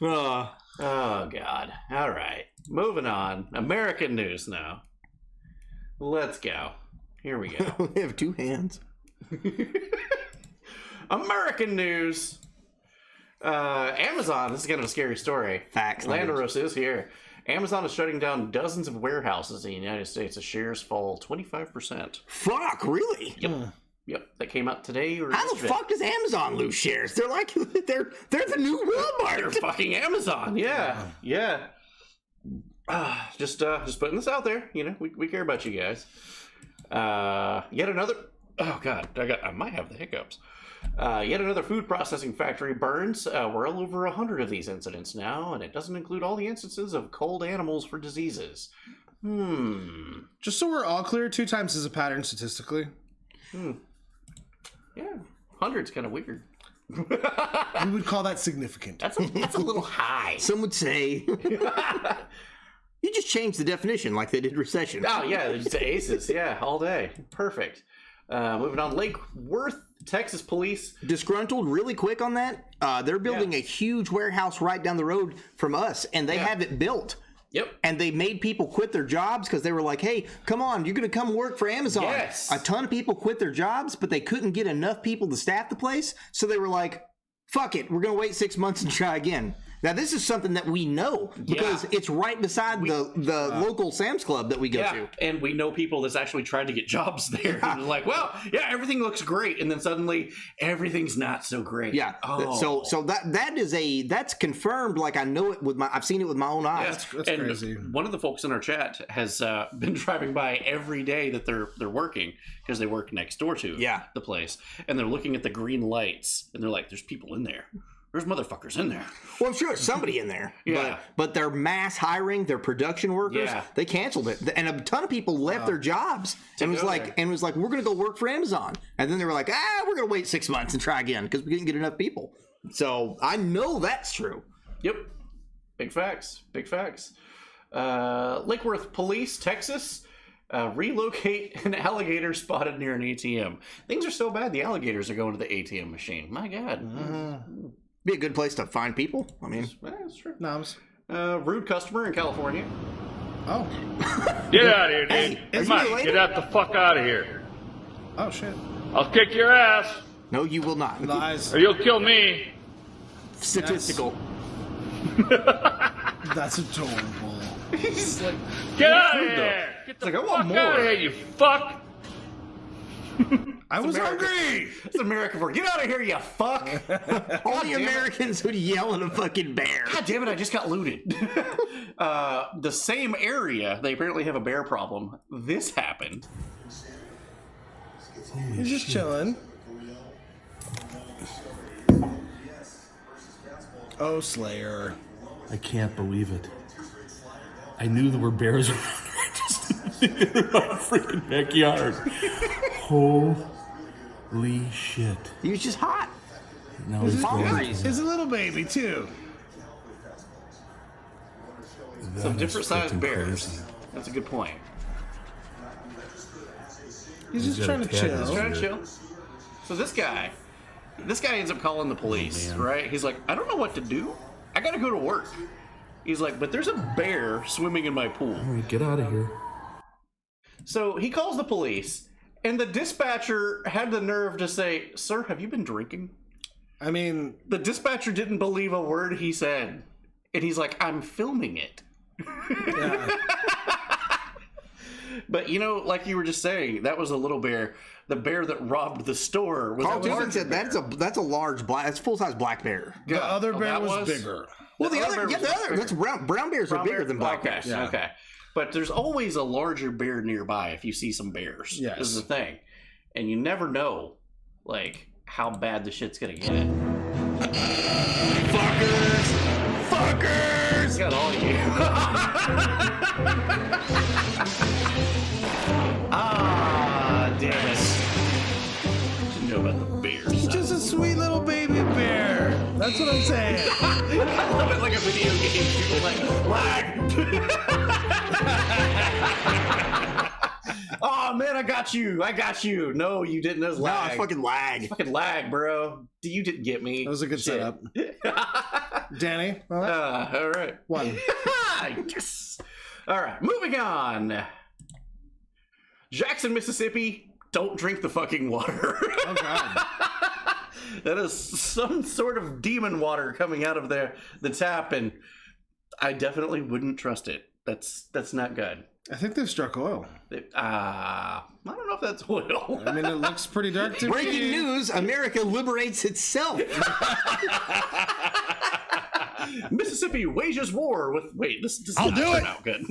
Oh, God. All right. Moving on. American news now. Let's go. Here we go. We have 2 hands. American news. Amazon. This is kind of a scary story. Facts. Landeros is here. Amazon is shutting down dozens of warehouses in the United States as shares fall 25%. Fuck, really? Yep. That came out today. Or How the fuck does Amazon lose shares? They're like, they're the new Walmart. They're fucking Amazon. Yeah. Just putting this out there. You know, we care about you guys. Yet another. Oh God, I might have the hiccups. Yet another food processing factory burns. We're all over 100 of these incidents now, and it doesn't include all the instances of culled animals for diseases. Just so we're all clear, 2 times is a pattern statistically. Yeah, 100's kind of weird. We would call that significant. That's a little high. Some would say. You just changed the definition like they did recession. Oh, yeah, they're just aces. Yeah, all day. Perfect. Moving on, Lake Worth, Texas police. Disgruntled really quick on that. They're building a huge warehouse right down the road from us, and they have it built. Yep. And they made people quit their jobs because they were like, hey, come on, you're going to come work for Amazon. Yes. A ton of people quit their jobs, but they couldn't get enough people to staff the place. So they were like, fuck it, we're going to wait 6 months and try again. Now, this is something that we know because it's right beside the local Sam's Club that we go to. And we know people that's actually tried to get jobs there. And they're like, well, yeah, everything looks great. And then suddenly everything's not so great. Yeah. So that's confirmed. Like I know it I've seen it with my own eyes. That's crazy. One of the folks in our chat has been driving by every day that they're working because they work next door to the place. And they're looking at the green lights and they're like, there's people in there. There's motherfuckers in there. Well, I'm sure there's somebody in there. But they're mass hiring, they're production workers. They canceled it. And a ton of people left their jobs and was like, we're going to go work for Amazon. And then they were like, we're going to wait 6 months and try again because we didn't get enough people. So I know that's true. Yep. Big facts. Big facts. Lake Worth Police, Texas, relocate an alligator spotted near an ATM. Things are so bad, the alligators are going to the ATM machine. My God. Be a good place to find people. I mean, that's true. Noms. Rude customer in California. Oh. Get out of here, dude. Come on, get out the fuck out of here. Oh, shit. I'll kick your ass. No, you will not. Lies. Or you'll kill me. Statistical. That's adorable. He's like, get out of here. Get the fuck out of here, you fuck. I was hungry. It's America for get out of here, you fuck. Only Americans would yell at a fucking bear. God damn it, I just got looted. The same area, they apparently have a bear problem. This happened. He's just chilling. Oh, Slayer. I can't believe it. I knew there were bears around. I just didn't think they were in my freaking backyard. Holy shit. He was just hot. Now he's going. He's a little baby, too. Some different sized bears. Crazy. That's a good point. He's just trying to chill. He's trying to chill. So this guy ends up calling the police, right? He's like, I don't know what to do. I gotta go to work. He's like, but there's a bear swimming in my pool. All right, get out of here. So he calls the police, and the dispatcher had the nerve to say, sir, have you been drinking? I mean... The dispatcher didn't believe a word he said. And he's like, I'm filming it. Yeah. But, you know, like you were just saying, that was a little bear. The bear that robbed the store was a large bear. That's a large black, that's full-size black bear. The other bear was bigger. Well, the other that's brown bears are bigger than black bears. Yeah. Okay. But there's always a larger bear nearby if you see some bears. Yes. This is the thing. And you never know, like, how bad the shit's gonna get. Fuckers! Got all you. Damn it. Should know about the bears. He's just a sweet little baby bear. That's what I'm saying. I love it like a video game. People like, lag! Oh man, I got you. No, you didn't. It was lag. No, it's fucking lag. It's fucking lag, bro. You didn't get me. That was a good setup. Danny? All right. One. Yes. All right, moving on. Jackson, Mississippi, don't drink the fucking water. Oh, God. That is some sort of demon water coming out of the tap, and I definitely wouldn't trust it. That's not good. I think they've struck oil. I don't know if that's oil. I mean, it looks pretty dark to me. Breaking news, America liberates itself. Mississippi wages war with... Wait, this I'll did do not it. turn out good.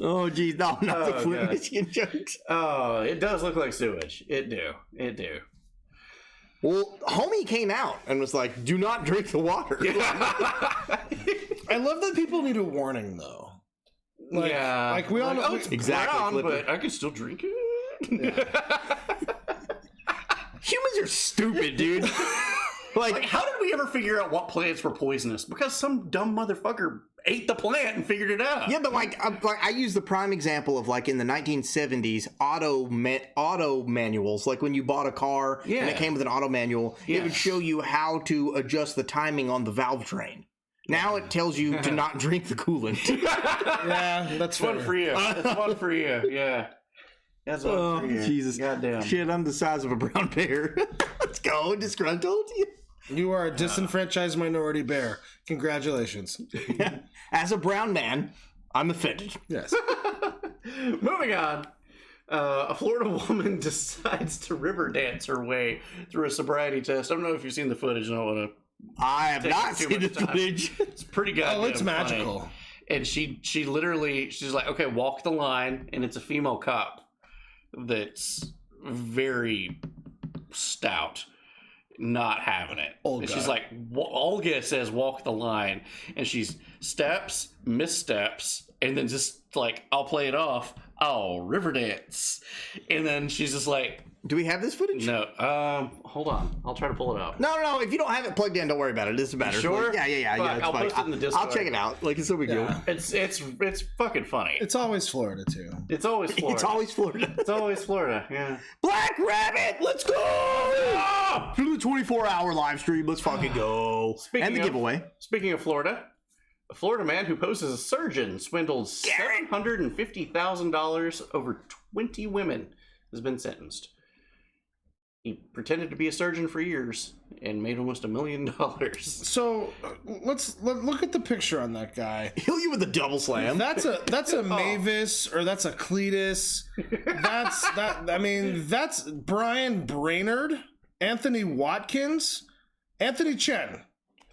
Oh, geez. No, not the Flint, Michigan jokes. Oh, it does look like sewage. It do. Well, homie came out and was like, do not drink the water. I love that people need a warning, though. Like we all know. It's exactly, brown, but I can still drink it. Yeah. Humans are stupid, dude. Like, how did we ever figure out what plants were poisonous? Because some dumb motherfucker ate the plant and figured it out. Yeah, but I use the prime example of like in the 1970s auto manuals. Like when you bought a car and it came with an auto manual, it would show you how to adjust the timing on the valve train. Now it tells you to not drink the coolant. Yeah, that's one for you. That's one for you. Yeah. That's one for you. Jesus. Goddamn. Shit, I'm the size of a brown bear. Let's go, disgruntled. You are a disenfranchised minority bear. Congratulations. As a brown man, I'm offended. Yes. Moving on. A Florida woman decides to river dance her way through a sobriety test. I don't know if you've seen the footage. I have not seen the footage. It's pretty goddamn it's magical. funny. And she's like, okay, walk the line, and it's a female cop that's very stout, not having it. And she's like, Olga says walk the line, and she's steps, missteps, and then just like, I'll play it off. Oh, river dance. And then she's just like, do we have this footage? No. Hold on. I'll try to pull it up. No. If you don't have it plugged in, don't worry about it. It doesn't matter. Sure? Like, yeah. Fuck, I'll post it in the Discord. I'll check it out. Like, it's no big deal. It's fucking funny. It's always Florida, too. It's always Florida. It's always Florida. It's always Florida, yeah. Black Rabbit, let's go! Through the 24-hour live stream, let's fucking go. And the giveaway. Speaking of Florida, a Florida man who poses as a surgeon swindled $750,000 over 20 women has been sentenced. He pretended to be a surgeon for years and made almost $1 million. So let's look at the picture on that guy. He'll you with a double slam. That's a Mavis or that's a Cletus. That's Brian Brainerd, Anthony Watkins, Anthony Chen.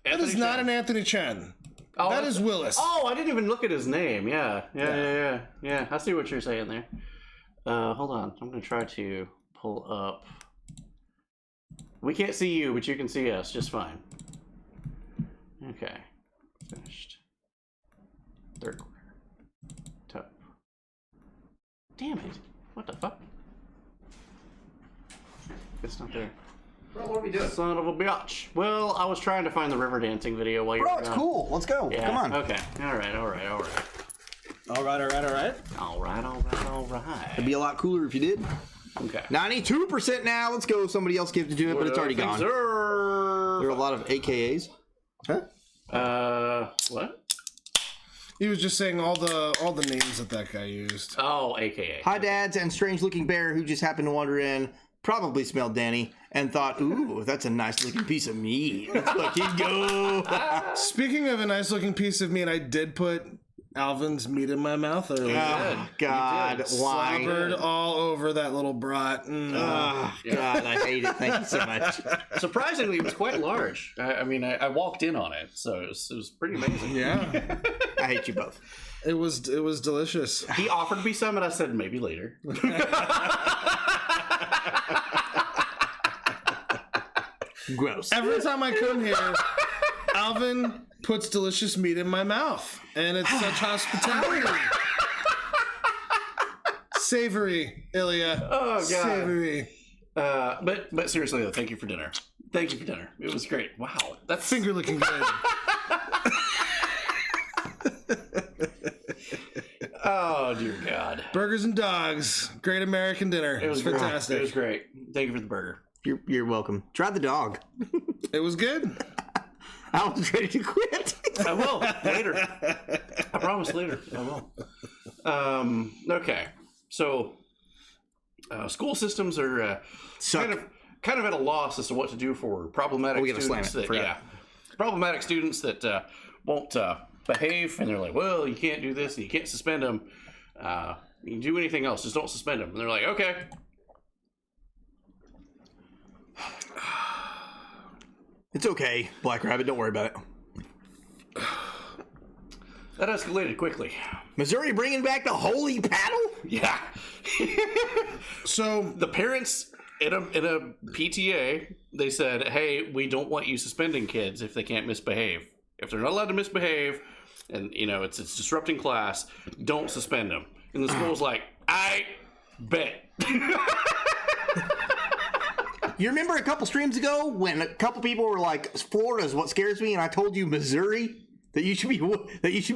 That is not an Anthony Chen. Oh, that is Willis. Oh, I didn't even look at his name. Yeah. I see what you're saying there. Hold on. I'm going to try to pull up. We can't see you, but you can see us just fine. Okay. Finished. Third quarter. Top. Damn it. What the fuck? It's not there. Bro, what are we doing? Son of a bitch. Well, I was trying to find the river dancing video while you were Bro, it's cool. Let's go. Yeah. Come on. Okay. All right. All right. It'd be a lot cooler if you did. Okay. 92% now. Let's go. Somebody else gave to do it, but it's already gone. There are a lot of AKAs. Huh? What? He was just saying all the names that guy used. Oh, AKA. Hi, dads, and strange-looking bear who just happened to wander in. Probably smelled Danny and thought, ooh, that's a nice-looking piece of meat. Let's fucking go. Speaking of a nice-looking piece of meat, I did put Alvin's meat in my mouth earlier. Oh, God, why? Slobbered all over that little brat. Oh, God, I hate it. Thank you so much. Surprisingly, it was quite large. I walked in on it, so it was pretty amazing. Yeah. I hate you both. It was delicious. He offered me some, and I said, maybe later. Gross. Every time I come here, Alvin puts delicious meat in my mouth, and it's such hospitality. Savory, Ilya. Oh, God. Savory. But seriously, though, thank you for dinner. Thank you for dinner. It was great. Wow. That's finger looking good. Oh, dear God. Burgers and dogs. Great American dinner. It was fantastic. It was great. Thank you for the burger. You're welcome. Try the dog. It was good. I was ready to quit. I will later. I promise later. I will. Okay. So, school systems are kind of at a loss as to what to do for problematic students. Problematic students that won't behave, and they're like, "Well, you can't do this, and you can't suspend them. You can do anything else, just don't suspend them." And they're like, "Okay." It's okay, Black Rabbit. Don't worry about it. That escalated quickly. Missouri bringing back the holy paddle? Yeah. So the parents in a PTA, they said, "Hey, we don't want you suspending kids if they can't misbehave. If they're not allowed to misbehave, and it's disrupting class, don't suspend them." And the school's like, "I bet." You remember a couple streams ago when a couple people were like, "Florida is what scares me," and I told you Missouri, that you should be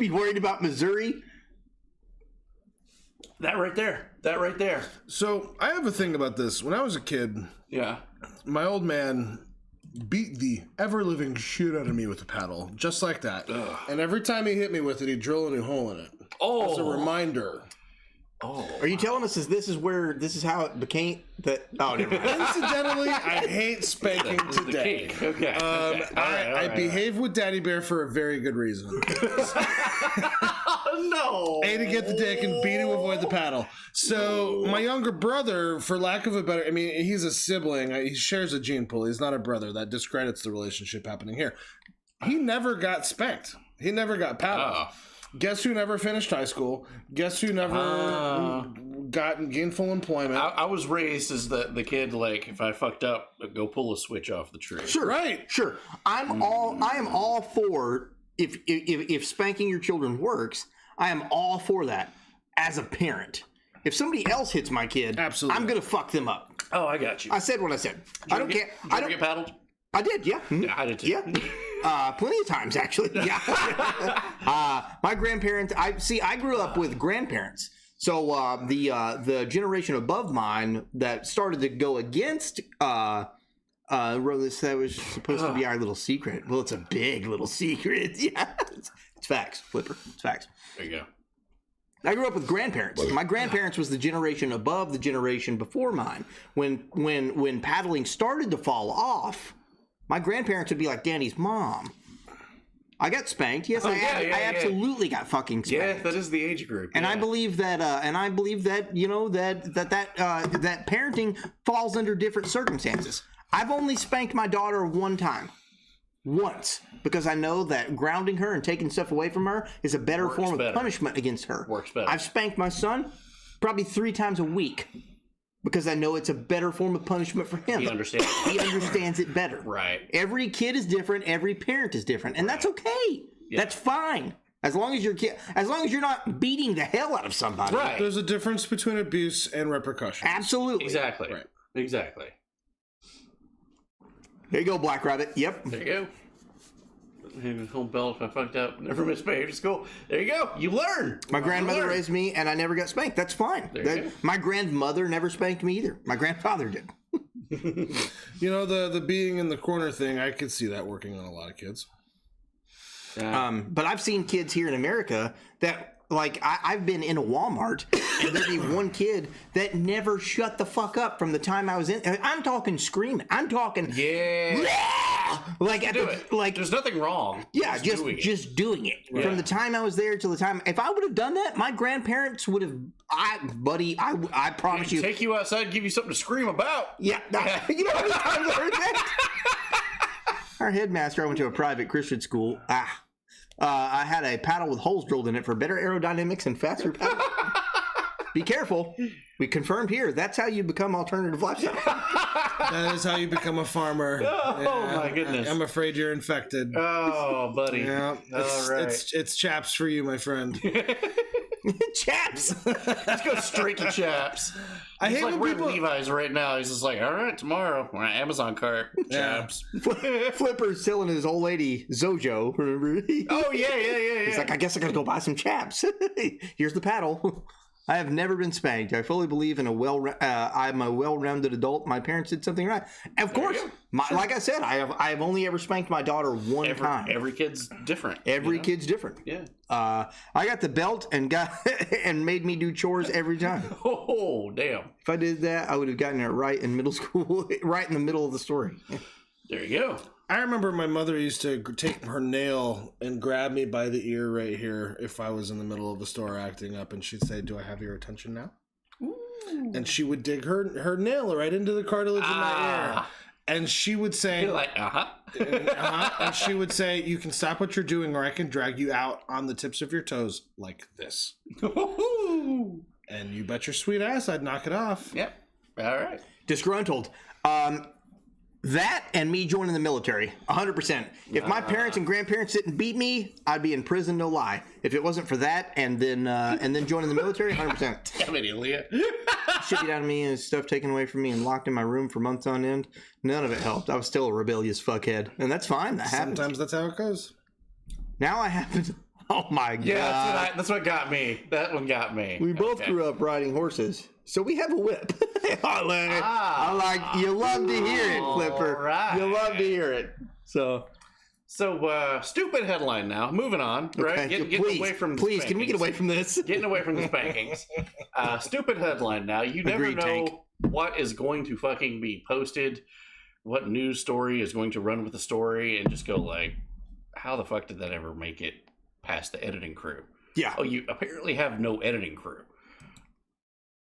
worried about Missouri. That right there. So I have a thing about this. When I was a kid, my old man beat the ever-living shit out of me with a paddle, just like that. Ugh. And every time he hit me with it, he'd drill a new hole in it. Oh, as a reminder. Oh, are you telling us this is how it became that? Oh, never mind. Incidentally, I hate spanking today. Okay. I behave with Daddy Bear for a very good reason. No. A, to get the dick, and B, to avoid the paddle. So my younger brother, for lack of a better, I mean, he's a sibling. He shares a gene pool. He's not a brother. That discredits the relationship happening here. He never got spanked. He never got paddled. Oh. Guess who never finished high school? Guess who never got gainful employment? I was raised as the kid, like, if I fucked up, I'd go pull a switch off the tree. Sure, right. Sure. I am all for if spanking your children works. I am all for that as a parent. If somebody else hits my kid, absolutely, I'm gonna fuck them up. Oh, I got you. I said what I said. I don't care. I don't get paddled. I did, yeah. Yeah, I did too. Yeah. Plenty of times, actually. Yeah. My grandparents. I grew up with grandparents. So the generation above mine that started to go against that was supposed to be our little secret. Well, it's a big little secret. Yeah. It's facts, Flipper. It's facts. There you go. I grew up with grandparents. My grandparents was the generation above the generation before mine. When paddling started to fall off, my grandparents would be like, Danny's mom. I got spanked. Yes, I absolutely got fucking spanked. Yeah, that is the age group. And I believe that, you know, that parenting falls under different circumstances. I've only spanked my daughter once, because I know that grounding her and taking stuff away from her is a better form of punishment against her. Works better. I've spanked my son probably 3 times a week because I know it's a better form of punishment for him. He understands. He understands it better. Right. Every kid is different. Every parent is different, and that's okay. Yeah. That's fine. As long as you're not beating the hell out of somebody. Right. There's a difference between abuse and repercussions. Absolutely. Exactly. Right. Exactly. There you go, Black Rabbit. Yep. There you go. Home belt if I fucked up. Never missed behavior at school. There you go. You learn. My grandmother raised me, and I never got spanked. That's fine. My grandmother never spanked me either. My grandfather did. You know, the being in the corner thing, I could see that working on a lot of kids. But I've seen kids here in America that, like, I've been in a Walmart, and there'd be one kid that never shut the fuck up from the time I was in. I'm talking screaming. I'm talking. Yeah. Like, there's nothing wrong. Yeah, just doing it. Yeah. From the time I was there till the time. If I would have done that, my grandparents would have. I promise you. Take you outside and give you something to scream about. Yeah. You know how many times I heard that? Our headmaster, I went to a private Christian school. I had a paddle with holes drilled in it for better aerodynamics and faster paddle. Be careful. We confirmed here. That's how you become alternative lifestyle. That is how you become a farmer. Oh, my goodness. I'm afraid you're infected. Oh, buddy. Yeah. All right. It's chaps for you, my friend. Chaps. Let's go straight to chaps. I hate like when we're people... at Levi's right now. He's just like, all right, tomorrow, we're on Amazon cart. Chaps. Flipper's telling his old lady, Zojo, remember? Oh, yeah. He's like, I guess I gotta go buy some chaps. Here's the paddle. I have never been spanked. I fully believe in I'm a well-rounded adult. My parents did something right. Of course, like I said, I have only ever spanked my daughter one time. Every kid's different. Every kid's different. Yeah. I got the belt and made me do chores every time. Oh, damn. If I did that, I would have gotten it right in middle school, right in the middle of the story. There you go. I remember my mother used to take her nail and grab me by the ear right here if I was in the middle of the store acting up, and she'd say, "Do I have your attention now?" Ooh. And she would dig her nail right into the cartilage in my ear, and she would say, "You're like, and she would say, "You can stop what you're doing, or I can drag you out on the tips of your toes like this." And you bet your sweet ass I'd knock it off. Yep. All right. Disgruntled. That and me joining the military, 100%. If my parents and grandparents didn't beat me, I'd be in prison, no lie. If it wasn't for that and then joining the military, 100%. Damn it, Ilya. Shit out of me and stuff taken away from me and locked in my room for months on end. None of it helped. I was still a rebellious fuckhead, and that's fine. That happens. Sometimes that's how it goes. Now I happen to. Oh my god! Yeah, that's what got me. That one got me. We both grew up riding horses, so we have a whip. I like. You love to hear it, Flipper. Right. You love to hear it. So, So, stupid headline now. Moving on, right? Getting away from the Please, can we get away spankings. from this? Getting away from the spankings. Stupid headline now. You never Agreed, know Tank. what is going to fucking be posted, what news story is going to run with the story, and just go like, how the fuck did that ever make it past the editing crew? Yeah. Oh, you apparently have no editing crew.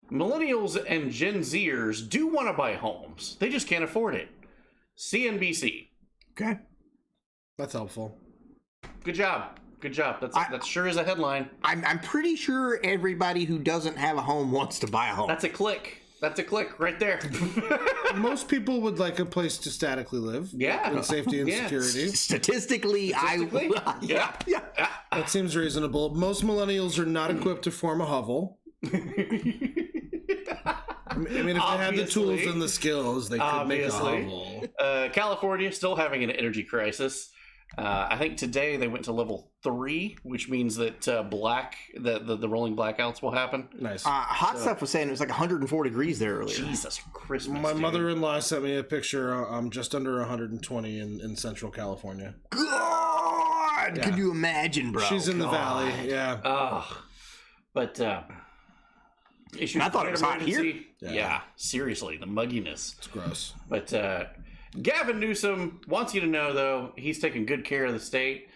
Millennials and Gen Zers do want to buy homes. They just can't afford it. CNBC. Okay. That's helpful. Good job. Good job. That sure is a headline. I'm pretty sure everybody who doesn't have a home wants to buy a home. That's a click. That's a click right there. Most people would like a place to statically live. Yeah. In safety and Yeah. security. Statistically, yeah. That seems reasonable. Most millennials are not equipped to form a hovel. I mean, if they had the tools and the skills, they could make a hovel. California still having an energy crisis. I think today they went to level 3, which means that the rolling blackouts will happen. Nice. Hot Stuff was saying it was like 104 degrees there earlier. Jesus Christmas. My mother-in-law sent me a picture. Just under 120 in Central California. God, Yeah. could you imagine, bro? She's in the valley. Yeah. But And I thought it was hot here. Yeah, seriously, the mugginess. It's gross. But Gavin Newsom wants you to know, though, he's taking good care of the state.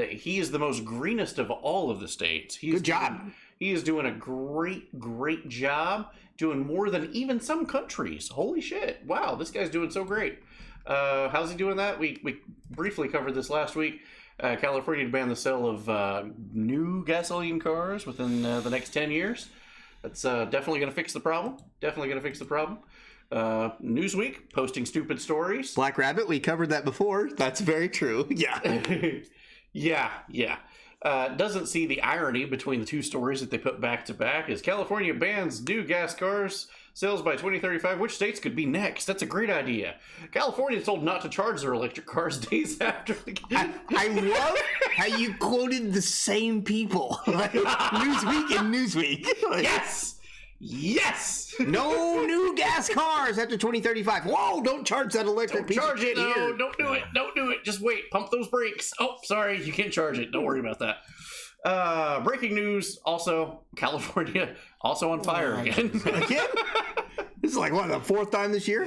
He is the most greenest of all of the states. Good job. He is doing a great job, doing more than even some countries. Holy shit. Wow, this guy's doing so great. How's he doing that? We briefly covered this last week. California banned the sale of new gasoline cars within the next 10 years. That's definitely going to fix the problem. Newsweek posting stupid stories. Black Rabbit, we covered that before. That's very true. Yeah. Yeah. Doesn't see the irony between the two stories that they put back to back. Is California bans new gas cars sales by 2035. Which states could be next? That's a great idea. California is told not to charge their electric cars days after the I love how you quoted the same people. Newsweek and Newsweek. Yes! No new gas cars after 2035. Whoa, don't charge that electric piece Charge of it. shit. No, don't do it. Don't do it. Just wait. Pump those brakes. Oh, sorry. You can't charge it. Don't worry about that. Breaking news. Also, California also on fire again. Again? This is like, what, the 4th time this year?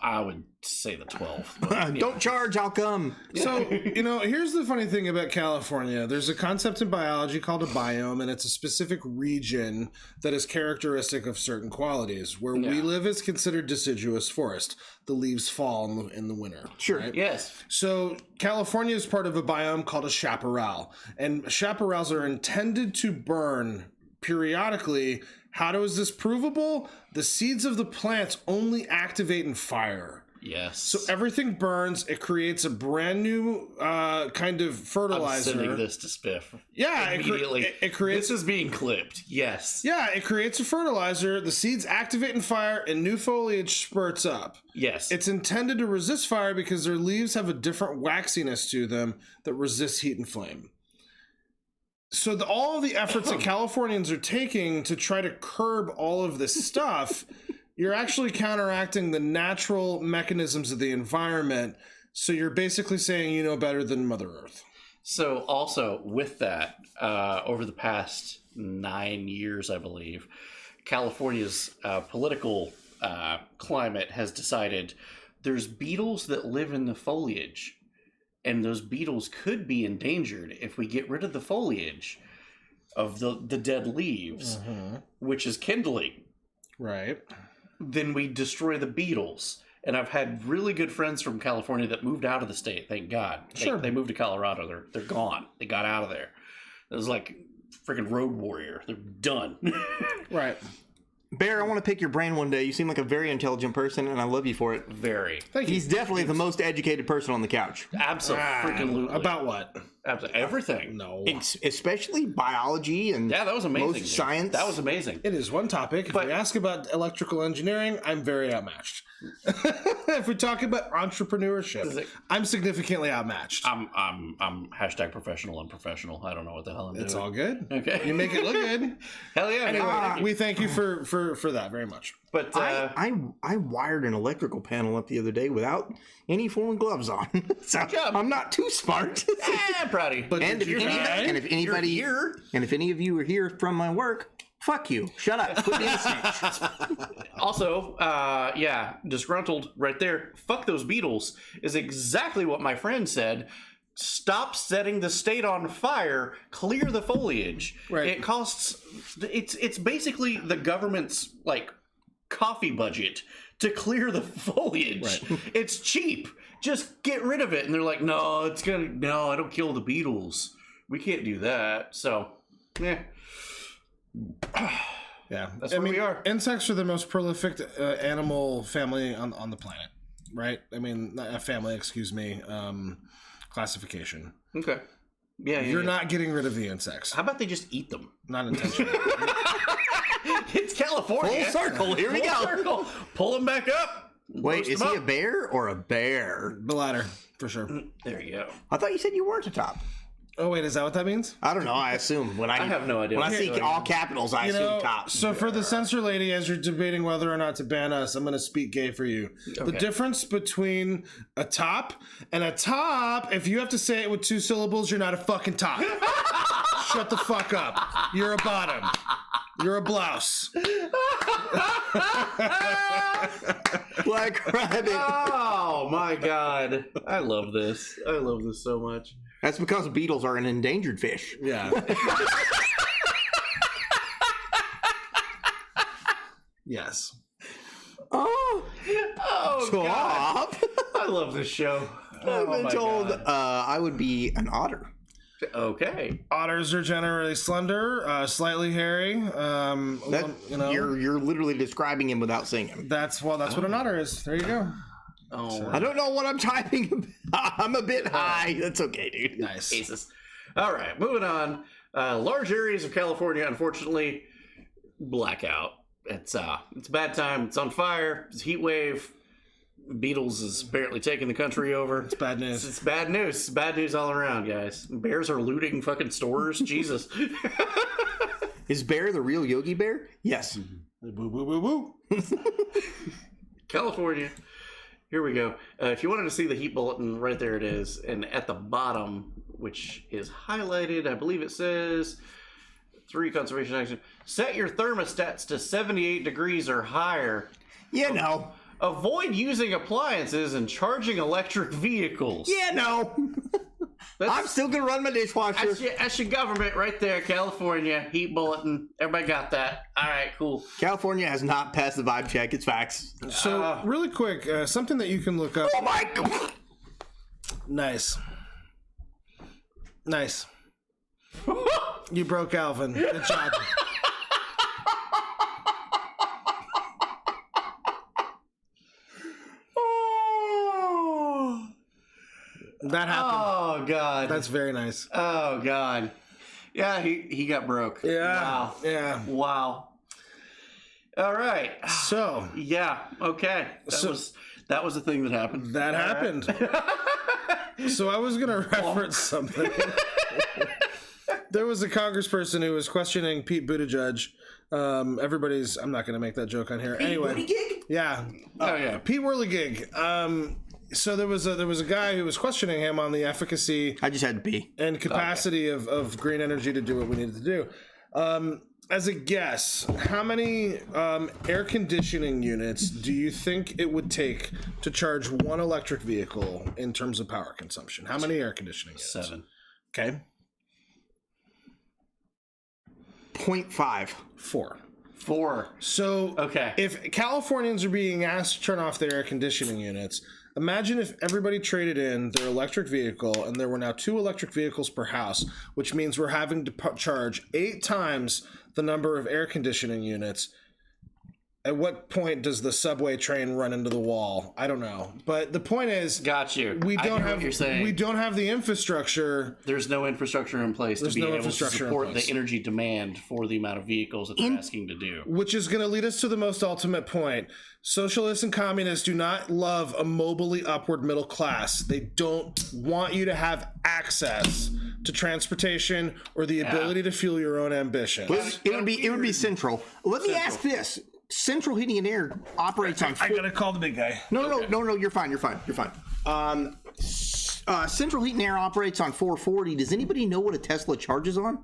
I would say the 12th. Don't charge, I'll come. So, here's the funny thing about California. There's a concept in biology called a biome, and it's a specific region that is characteristic of certain qualities. Where we live is considered deciduous forest. The leaves fall in the winter. Sure. Right? Yes. So California is part of a biome called a chaparral. And chaparrals are intended to burn periodically. How is this provable? The seeds of the plants only activate in fire. Yes. So everything burns. It creates a brand new kind of fertilizer. I'm sending this to Spiff. Yeah, immediately. It creates. This is being clipped. Yes. Yeah, it creates a fertilizer. The seeds activate in fire, and new foliage spurts up. Yes. It's intended to resist fire because their leaves have a different waxiness to them that resists heat and flame. So all of the efforts that Californians are taking to try to curb all of this stuff, you're actually counteracting the natural mechanisms of the environment. So you're basically saying you know better than Mother Earth. So also with that, over the past 9 years, I believe, California's political climate has decided there's beetles that live in the foliage. And those beetles could be endangered if we get rid of the foliage of the dead leaves, which is kindling. Right. Then we destroy the beetles. And I've had really good friends from California that moved out of the state, thank God. Sure. They moved to Colorado. They're gone. They got out of there. It was like freaking road warrior. They're done. Right. Bear, I want to pick your brain one day. You seem like a very intelligent person, and I love you for it. Very. Thank you. He's definitely the most educated person on the couch. Absolutely. About what? Absolutely. Everything. No. Especially biology and that was amazing. most science. That was amazing. It is one topic. If we ask about electrical engineering, I'm very outmatched. If we talk about entrepreneurship, I'm significantly outmatched. I'm hashtag professional unprofessional. I don't know what the hell I'm doing. It's all good. Okay. You make it look good. Hell yeah. Anyway, we thank you for for that very much. But I wired an electrical panel up the other day without any foreign gloves on. So I'm not too smart. I'm proud of you. But if any of you are here from my work, fuck you. Shut up. Put me in a snitch. Also, disgruntled right there. Fuck those beetles is exactly what my friend said. Stop setting the state on fire. Clear the foliage. Right. It costs. It's basically the government's coffee budget to clear the foliage. Right. It's cheap. Just get rid of it. And they're like, no, it'll kill the beetles. We can't do that. So, yeah. Yeah, that's where we are. Insects are the most prolific animal family on the planet, right? I mean, not family, excuse me, classification. Okay. Yeah, you're not getting rid of the insects. How about they just eat them? Not intentionally. It's California. Full circle. Here we go. Circle. Pull them back up. Wait, is he a bear or a bear? The latter, for sure. There you go. I thought you said you weren't a top. Oh, wait, is that what that means? I don't know. I assume. I have no idea. When I see all capitals, I assume top. So for the censor lady, as you're debating whether or not to ban us, I'm going to speak gay for you. Okay. The difference between a top and a top, if you have to say it with 2 syllables, you're not a fucking top. Shut the fuck up. You're a bottom. You're a blouse. Black rabbit. Oh my god. I love this. I love this so much. That's because beetles are an endangered fish. Yeah. Yes. Oh God. I love this show. I've been told I would be an otter. Okay. Otters are generally slender, slightly hairy. You're literally describing him without saying him. That's what an otter is. There you go. Oh, I don't know what I'm typing. I'm a bit high. That's okay, dude. Nice. Jesus. All right, moving on. Large areas of California, unfortunately, blackout. It's bad time. It's on fire. It's a heat wave. Beatles is apparently taking the country over. It's bad news. It's bad news. It's bad news all around, guys. Bears are looting fucking stores. Jesus. Is Bear the real Yogi Bear? Yes. Woo, woo, woo, woo. California. Here we go. If you wanted to see the heat bulletin, right there it is. And at the bottom, which is highlighted, I believe it says 3 conservation action. Set your thermostats to 78 degrees or higher. Yeah, no. Avoid using appliances and charging electric vehicles. Yeah, no. I'm still going to run my dishwasher. That's your government right there, California. Heat bulletin. Everybody got that. All right, cool. California has not passed the vibe check. It's facts. So, really quick, something that you can look up. Oh, my God. Nice. Nice. You broke Alvin. Good job. That happened. Oh, God. That's very nice. Oh, God. Yeah, he got broke. Yeah. Wow. Yeah. Wow. All right. So. Yeah. Okay. That was the thing that happened. That happened. So I was going to reference something. There was a congressperson who was questioning Pete Buttigieg. I'm not going to make that joke on here. Anyway. Buttigieg? Yeah. Oh, yeah. Pete Whirligig. So there was a guy who was questioning him on the efficacy. I just had to pee. And capacity of green energy to do what we needed to do. As a guess, how many air conditioning units do you think it would take to charge one electric vehicle in terms of power consumption? How many air conditioning units? 7. Okay. 0.5. 4. 4. So okay. If Californians are being asked to turn off their air conditioning units, imagine if everybody traded in their electric vehicle and there were now 2 electric vehicles per house, which means we're having to charge 8 times the number of air conditioning units. At what point does the subway train run into the wall? I don't know. But the point is, got you. We I don't hear have what you're saying. We don't have the infrastructure. There's no infrastructure in place to be able to support the energy demand for the amount of vehicles that they're asking to do. Which is going to lead us to the most ultimate point. Socialists and communists do not love a mobily upward middle class. They don't want you to have access to transportation or the ability to fuel your own ambitions. It would be central. Let me ask this. Central Heating and Air operates on. I gotta call the big guy. No, you're fine. You're fine. Central Heat and Air operates on 440. Does anybody know what a Tesla charges on?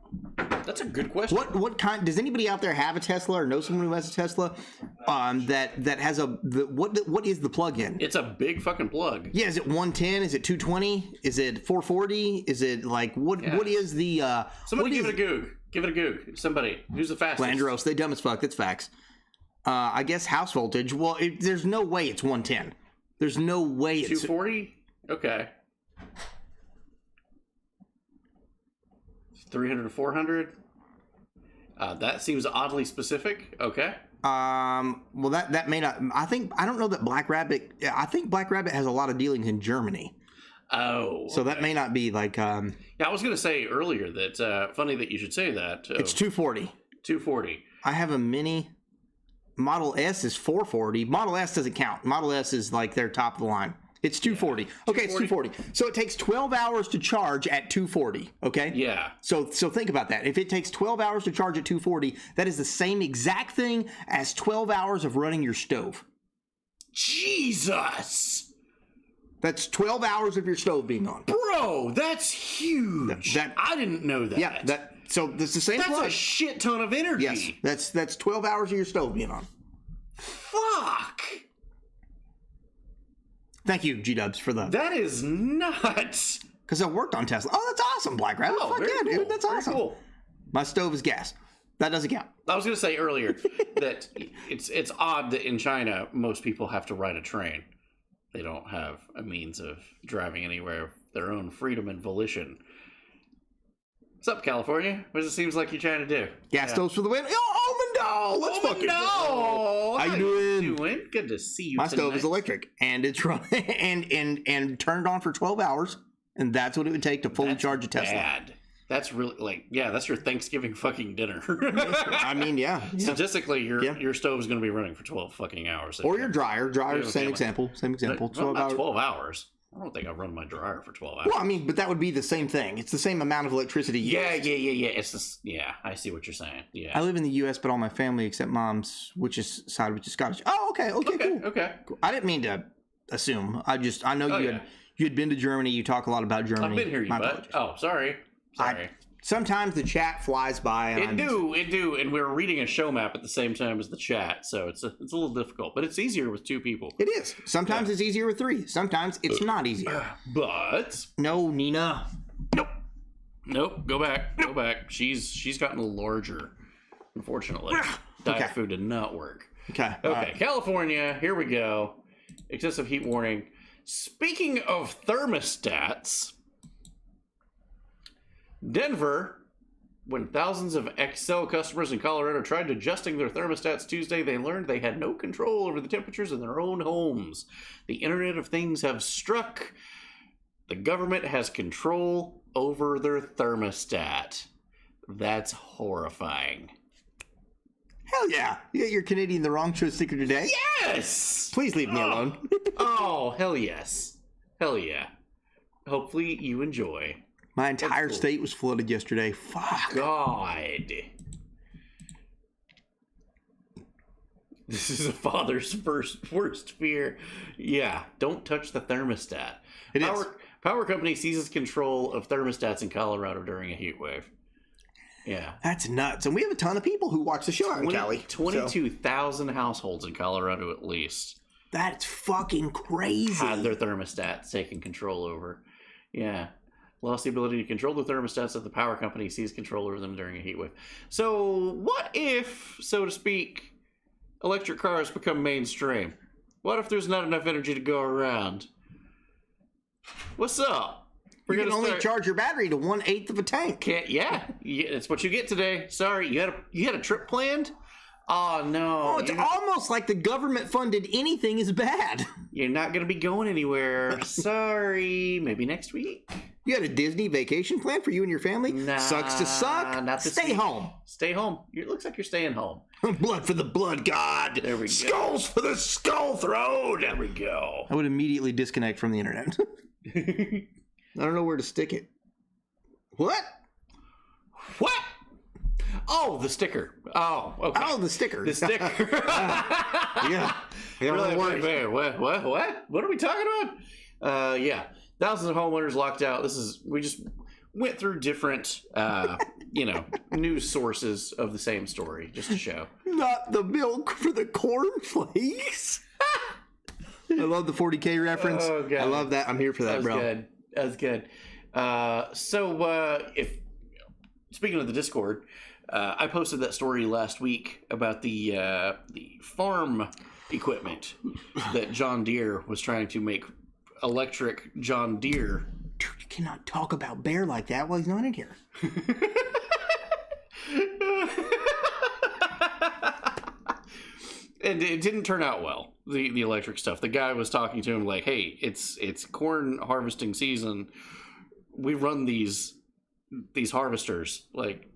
That's a good question. What kind? Does anybody out there have a Tesla or know someone who has a Tesla? That has what is the plug-in? It's a big fucking plug. Yeah, is it 110? Is it 220? Is it 440? Is it like what? Yeah. What is the? Somebody give it a goog. Give it a goog. Somebody who's the fastest? Landros. They dumb as fuck. That's facts. I guess house voltage. Well, there's no way it's 110. There's no way it's 240. Okay. 300 to 400. That seems oddly specific. Okay. Well, that may not. I don't know that Black Rabbit. I think Black Rabbit has a lot of dealings in Germany. Oh. So that may not be like. Yeah, I was going to say earlier that. Funny that you should say that. It's 240. 240. I have a Mini. Model S is 440. Model S doesn't count. Model S is like their top of the line. It's 240. Okay, it's 240. So it takes 12 hours to charge at 240. Okay? Yeah. So think about that. If it takes 12 hours to charge at 240, that is the same exact thing as 12 hours of running your stove. Jesus! That's 12 hours of your stove being on. Bro, that's huge. I didn't know that. Yeah, so it's the same That's plug. a shit ton of energy. Yes, that's 12 hours of your stove being on. Fuck! Thank you, G-Dubs, for the... That is nuts! Because I worked on Tesla. Oh, that's awesome, Black Rabbit. Oh, fuck very yeah, cool. Dude, that's awesome. Cool. My stove is gas. That doesn't count. I was going to say earlier that it's odd that in China, most people have to ride a train. They don't have a means of driving anywhere of their own freedom and volition. What's up, California? What does it seem like you're trying to do? Gas stoves for the win. Oh, Almondal! Let's fucking go. How you doing? Good to see you. My stove is electric, and it's running and turned on for 12 hours, and that's what it would take to fully charge a Tesla. Bad. That's really that's your Thanksgiving fucking dinner. I mean, yeah. Statistically, your stove is going to be running for 12 fucking hours. Or your dryer. Dryer's same example. Same example. Well, not 12 hours. I don't think I've run my dryer for 12 hours. Well, I mean, but that would be the same thing. It's the same amount of electricity. Yeah. It's just, I see what you're saying. Yeah. I live in the U.S., but all my family except mom's, which is Scottish. Oh, okay, cool. Okay. I didn't mean to assume. I know you had been to Germany. You talk a lot about Germany. I've been here, you butt. Oh, sorry. Sometimes the chat flies by. And it do, and we're reading a show map at the same time as the chat, so it's a little difficult, but it's easier with two people. It is. Sometimes it's easier with three. Sometimes it's not easier. But no, Nina. Nope. Go back. She's gotten larger. Unfortunately, diet food did not work. Okay. California. Here we go. Excessive heat warning. Speaking of thermostats. Denver, when thousands of Excel customers in Colorado tried adjusting their thermostats Tuesday, they learned they had no control over the temperatures in their own homes. The Internet of Things have struck. The government has control over their thermostat. That's horrifying. Hell yeah. You got your Canadian The Wrong Show sticker today? Yes! Please leave me alone. Oh, hell yes. Hell yeah. Hopefully you enjoy. My entire state was flooded yesterday. Fuck. God. This is a father's worst fear. Yeah, don't touch the thermostat. Power company seizes control of thermostats in Colorado during a heat wave. Yeah. That's nuts. And we have a ton of people who watch the show out in Cali. 22,000 households in Colorado at least. That's fucking crazy. Had their thermostats taken control over. Yeah. Lost the ability to control the thermostats that the power company seized control over them during a heat wave. So what if, so to speak, electric cars become mainstream? What if there's not enough energy to go around? What's up? You can only charge your battery to 1/8 of a tank. Yeah, it's what you get today. Sorry, you had a trip planned? Oh, no. Oh, it's almost like the government funded anything is bad. You're not going to be going anywhere. Sorry. Maybe next week. You had a Disney vacation plan for you and your family? Nah, sucks to suck. Not this Stay week. home. Stay home. It looks like you're staying home. Blood for the blood god. There we go. Skulls for the skull throne. There we go. I would immediately disconnect from the internet. I don't know where to stick it. What? Oh, the sticker. Oh, okay. Oh, the sticker. The sticker. Yeah. Really, wait, what? What are we talking about? Yeah. Thousands of homeowners locked out. We just went through different, news sources of the same story just to show. Not the milk for the cornflakes. I love the 40K reference. Oh, God. I love that. I'm here for that, bro. That was good. If speaking of the Discord, I posted that story last week about the farm equipment that John Deere was trying to make electric John Deere. Dude, you cannot talk about Bear like that while he's not in here. And it didn't turn out well, the electric stuff. The guy was talking to him like, hey, it's corn harvesting season. We run these harvesters like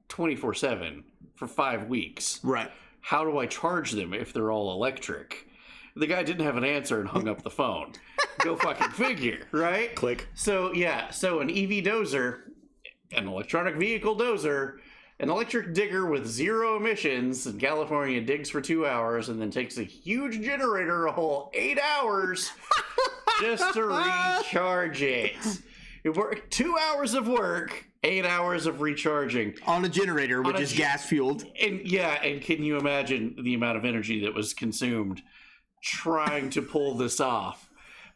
24/7 for 5 weeks. Right. How do I charge them if they're all electric? The guy didn't have an answer and hung up the phone. Go fucking figure, right? Click. So an EV dozer, an electronic vehicle dozer, an electric digger with 0 emissions in California digs for 2 hours and then takes a huge generator a whole 8 hours just to recharge it. It worked 2 hours of work, 8 hours of recharging. On a generator, which is gas fueled. And can you imagine the amount of energy that was consumed trying to pull this off?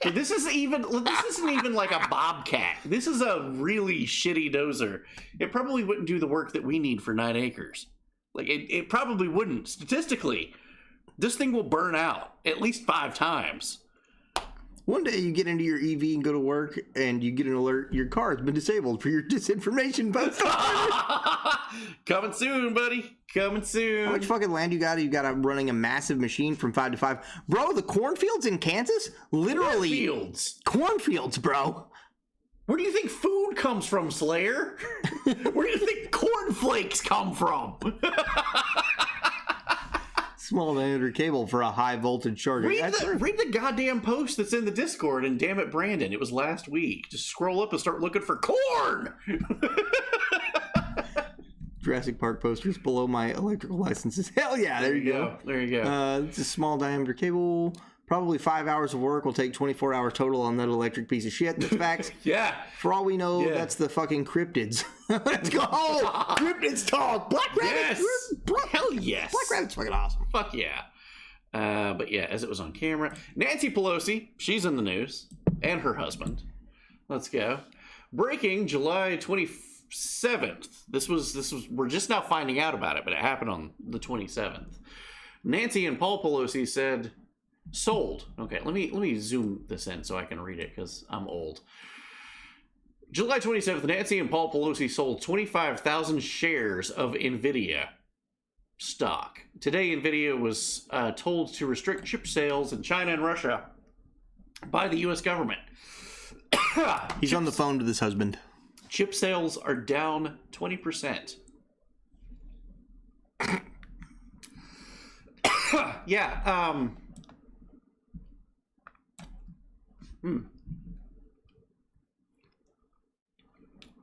So this isn't even like a Bobcat. This is a really shitty dozer. It probably wouldn't do the work that we need for 9 acres. Like it probably wouldn't. Statistically, this thing will burn out at least 5 times. One day you get into your EV and go to work and you get an alert your car has been disabled for your disinformation post. Coming soon, buddy. Coming soon. How much fucking land you got? You got running a massive machine from 5 to 5. Bro, the cornfields in Kansas? Literally. Cornfields. Cornfields, bro. Where do you think food comes from, Slayer? Where do you think cornflakes come from? Small diameter cable for a high voltage charger. Read the goddamn post that's in the Discord, and damn it, Brandon, it was last week. Just scroll up and start looking for corn. Jurassic Park posters below my electrical licenses. Hell yeah, there you go. There you go. It's a small diameter cable. Probably 5 hours of work will take 24 hours total on that electric piece of shit. That's facts. Yeah. For all we know, that's the fucking cryptids. Let's go. Cryptids talk. Black rabbits. Yes. Hell yes. Black rabbits fucking awesome. Fuck yeah. But yeah, as it was on camera, Nancy Pelosi, she's in the news, and her husband. Let's go. Breaking July 27th. This was. We're just now finding out about it, but it happened on the 27th. Nancy and Paul Pelosi said. Sold. Okay, let me zoom this in so I can read it because I'm old. July 27th, Nancy and Paul Pelosi sold 25,000 shares of NVIDIA stock. Today, NVIDIA was told to restrict chip sales in China and Russia by the U.S. government. He's on the phone with his husband. Chip sales are down 20%. Yeah,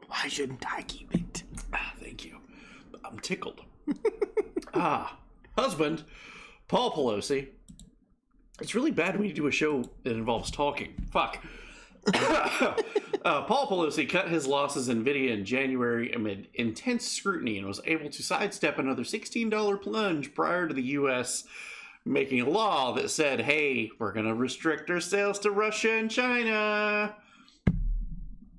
Why shouldn't I keep it? Thank you. I'm tickled. Husband, Paul Pelosi. It's really bad when you do a show that involves talking. Fuck. Paul Pelosi cut his losses in NVIDIA in January amid intense scrutiny and was able to sidestep another $16 plunge prior to the U.S. making a law that said, hey, we're going to restrict our sales to Russia and China.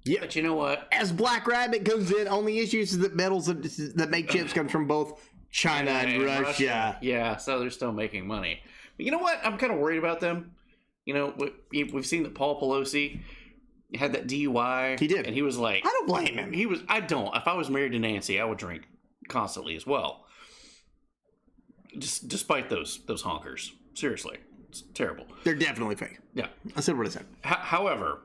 Yeah, but you know what? As Black Rabbit comes in, only issues is that metals that make chips comes from both China and Russia. Yeah, so they're still making money. But you know what? I'm kind of worried about them. You know, we've seen that Paul Pelosi had that DUI. He did. And he was like... I don't blame him. I don't. If I was married to Nancy, I would drink constantly as well. Just despite those honkers. Seriously. It's terrible. They're definitely fake. Yeah. I said what I said. However,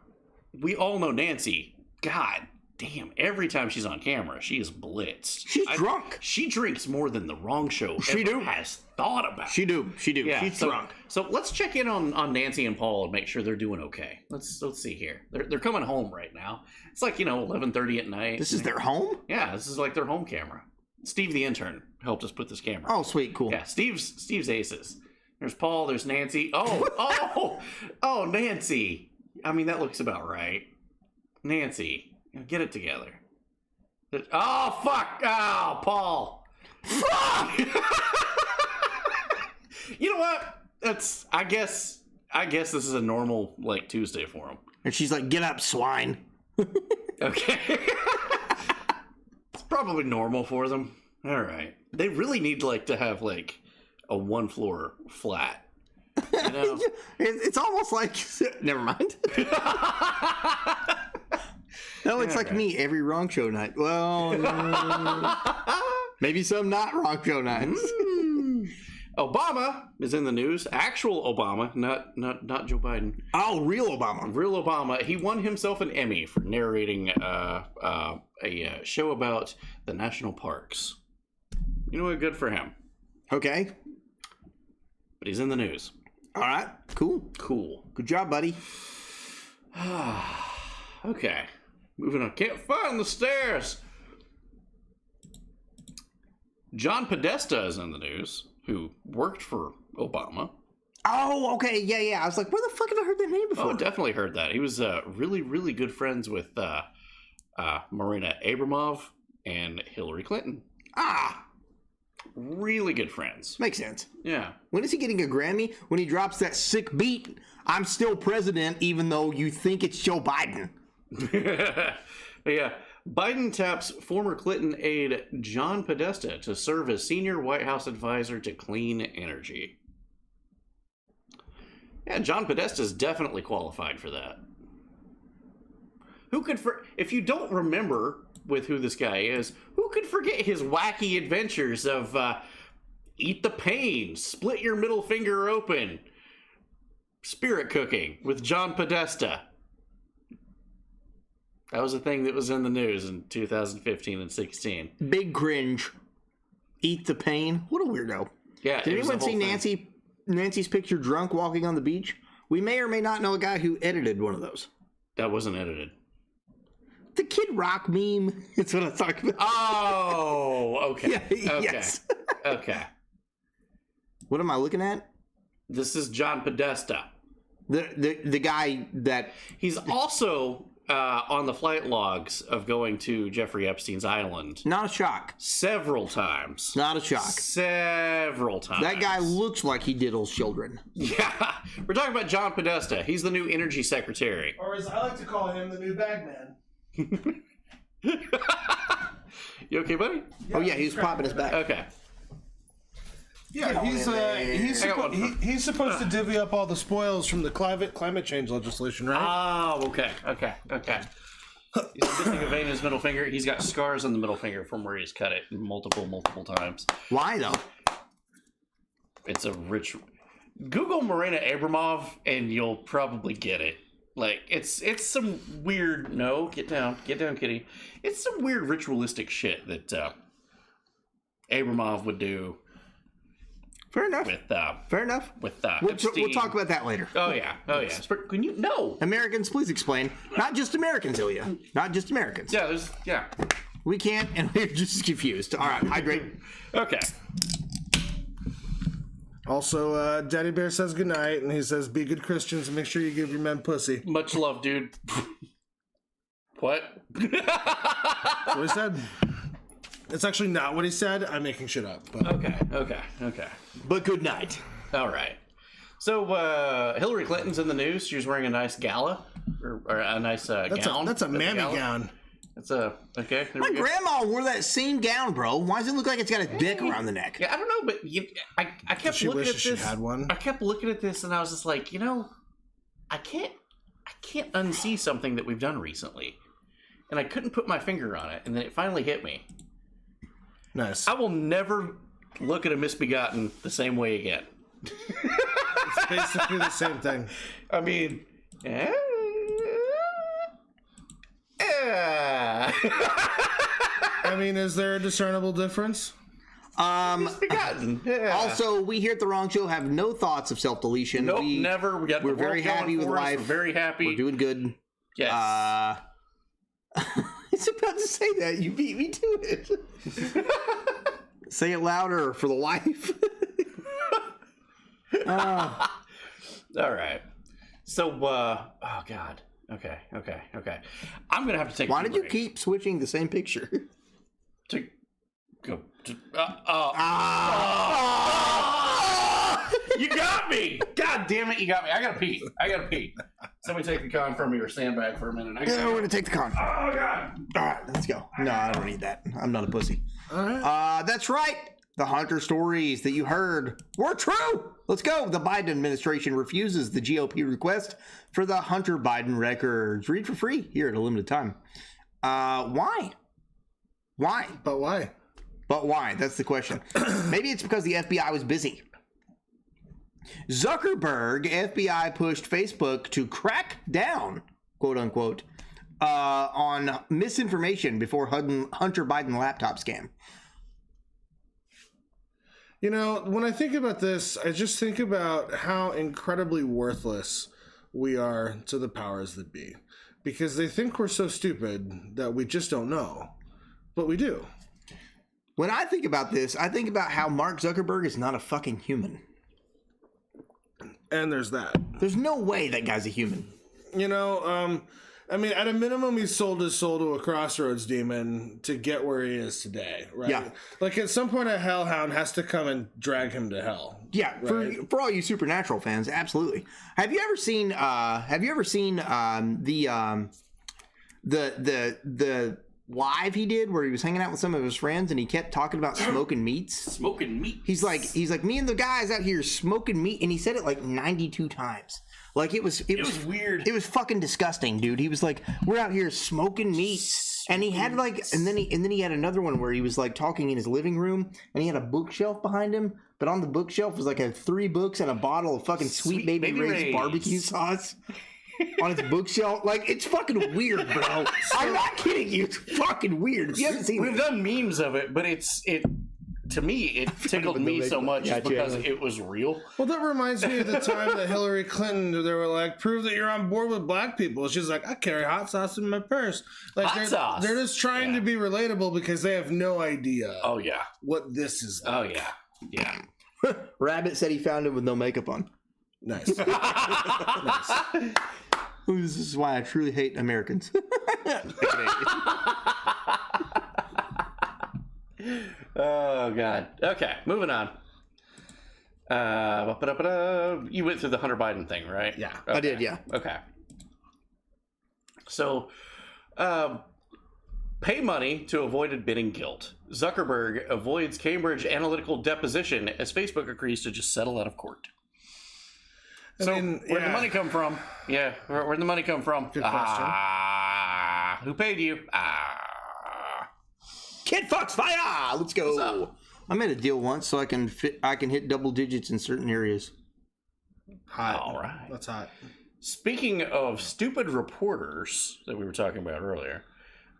we all know Nancy. God damn. Every time she's on camera, she is blitzed. She's drunk. She drinks more than the wrong show ever has thought about. She do. Yeah, she's drunk. So let's check in on Nancy and Paul and make sure they're doing okay. Let's see here. They're coming home right now. It's like, 11:30 at night. This is their home? Yeah, this is like their home camera. Steve the intern helped us put this camera. Oh, sweet, cool. Yeah, Steve's aces. There's Paul, there's Nancy. Oh, Nancy. I mean, that looks about right. Nancy, get it together. Oh, fuck. Oh, Paul. Fuck! You know what? I guess this is a normal, like, Tuesday for him. And she's like, get up, swine. Okay. It's probably normal for them. All right. They really need, like, to have, like, a one-floor flat. You know? It's almost like... Never mind. No, it's like me every wrong show night. Well, maybe some not wrong show nights. Obama is in the news. Actual Obama, not Joe Biden. Oh, real Obama. Real Obama. He won himself an Emmy for narrating a show about the national parks. You know what? Good for him. Okay. But he's in the news. All right. Cool. Good job, buddy. Okay. Moving on. Can't find the stairs. John Podesta is in the news, who worked for Obama. Oh, okay. Yeah. I was like, where the fuck have I heard that name before? Oh, definitely heard that. He was really, really good friends with Marina Abramoff and Hillary Clinton. Ah! Really good friends. Makes sense. Yeah. When is he getting a Grammy? When he drops that sick beat, I'm still president, even though you think it's Joe Biden. Yeah. Biden taps former Clinton aide John Podesta to serve as senior White House advisor to clean energy. Yeah, John Podesta is definitely qualified for that. Who could, if you don't remember with who this guy is, who could forget his wacky adventures of eat the pain, split your middle finger open, spirit cooking with John Podesta? That was a thing that was in the news in 2015 and 16. Big cringe. Eat the pain. What a weirdo. Yeah. Did anyone see Nancy's picture drunk walking on the beach? We may or may not know a guy who edited one of those. That wasn't edited. The Kid Rock meme. That's what I'm talking about. Oh, okay. Yeah, okay. yes. Okay. What am I looking at? This is John Podesta. The guy that... He's also... on the flight logs of going to Jeffrey Epstein's island. Not a shock. Several times. Not a shock. Several times. That guy looks like he diddles children. Yeah. We're talking about John Podesta. He's the new energy secretary. Or as I like to call him, the new bagman. You okay, buddy? Yeah, oh, yeah, he's popping his back. Okay. Yeah, he's supposed to divvy up all the spoils from the climate change legislation, right? Oh, okay. He's missing a vein in his middle finger. He's got scars on the middle finger from where he's cut it multiple times. Why, though? It's a rich... Google Marina Abramoff, and you'll probably get it. Like, it's some weird... No, get down, kitty. It's some weird ritualistic shit that Abramoff would do. Fair enough. With we'll talk about that later. Oh yeah. Can you? No. Americans, please explain. Not just Americans, Ilya. Not just Americans. Yeah. We can't, and we're just confused. All right, hydrate. Okay. Also, Daddy Bear says goodnight, and he says, be good Christians and make sure you give your men pussy. Much love, dude. What? That's what he said. It's actually not what he said. I'm making shit up. But. Okay. But good night. All right. So Hillary Clinton's in the news. She was wearing a nice gala or a nice gown. That's a mammy gown. That's okay. My grandma wore that same gown, bro. Why does it look like it's got a dick around the neck? Yeah, I don't know, but I kept looking at this. She had one. I kept looking at this, and I was just like, I can't unsee something that we've done recently, and I couldn't put my finger on it, and then it finally hit me. Nice. I will never look at a misbegotten the same way again. It's basically the same thing. I mean, I mean, is there a discernible difference? Misbegotten. Yeah. Also, we here at The Wrong Show have no thoughts of self-deletion. Nope, never. We're very happy with life. We're very happy. We're doing good. Yes. I was about to say that. You beat me to it. Say it louder for the life. All right. So, oh God. Okay. I'm gonna have to take. Why did you keep switching the same picture? To go. You got me! God damn it! You got me. I gotta pee. Somebody take the con from me or sandbag for a minute. We're gonna take the con. Oh God! All right, let's go. No, I don't need that. I'm not a pussy. All right. That's right. The Hunter stories that you heard were true. Let's go. The Biden administration refuses the GOP request for the Hunter Biden records. Read for free here at a limited time. Why? But why? That's the question. Maybe it's because the FBI was busy. Zuckerberg, FBI pushed Facebook to crack down, quote unquote, on misinformation before Hunter Biden laptop scam. You know, when I think about this, I just think about how incredibly worthless we are to the powers that be. Because they think we're so stupid that we just don't know. But we do. When I think about this, I think about how Mark Zuckerberg is not a fucking human. And there's that. There's no way that guy's a human. You know, I mean, at a minimum, he sold his soul to a crossroads demon to get where he is today, right? Yeah. Like, at some point, a hellhound has to come and drag him to hell. Yeah, right? for all you Supernatural fans, absolutely. Have you ever seen the live he did where he was hanging out with some of his friends and he kept talking about smoking meats? Smoking meat. He's like, me and the guys out here smoking meat, and he said it like 92 times. Like it was weird. It was fucking disgusting, dude. He was like, we're out here smoking meats. And he had like, and then he had another one where he was like talking in his living room and he had a bookshelf behind him, but on the bookshelf was like 3 books and a bottle of fucking Sweet Baby Ray's barbecue sauce on his bookshelf. Like, it's fucking weird, bro. I'm not kidding you. It's fucking weird. If you haven't seen We've done memes of it, but to me, it tickled me so much because it was real. Well, that reminds me of the time that Hillary Clinton, they were like, prove that you're on board with black people. She's like, I carry hot sauce in my purse. Like, they're just trying to be relatable because they have no idea what this is like. Oh, yeah. Yeah. Rabbit said he found him with no makeup on. Nice. Nice. This is why I truly hate Americans. Oh, God. Okay, moving on. You went through the Hunter Biden thing, right? Yeah, okay. I did, yeah. Okay. So, pay money to avoid admitting guilt. Zuckerberg avoids Cambridge Analytical deposition as Facebook agrees to just settle out of court. So, where'd the money come from? Yeah, where'd the money come from? Good question. Who paid you? Kid Fox fire! Let's go. I made a deal once so I can hit double digits in certain areas. Hot. All right. That's hot. Speaking of stupid reporters that we were talking about earlier,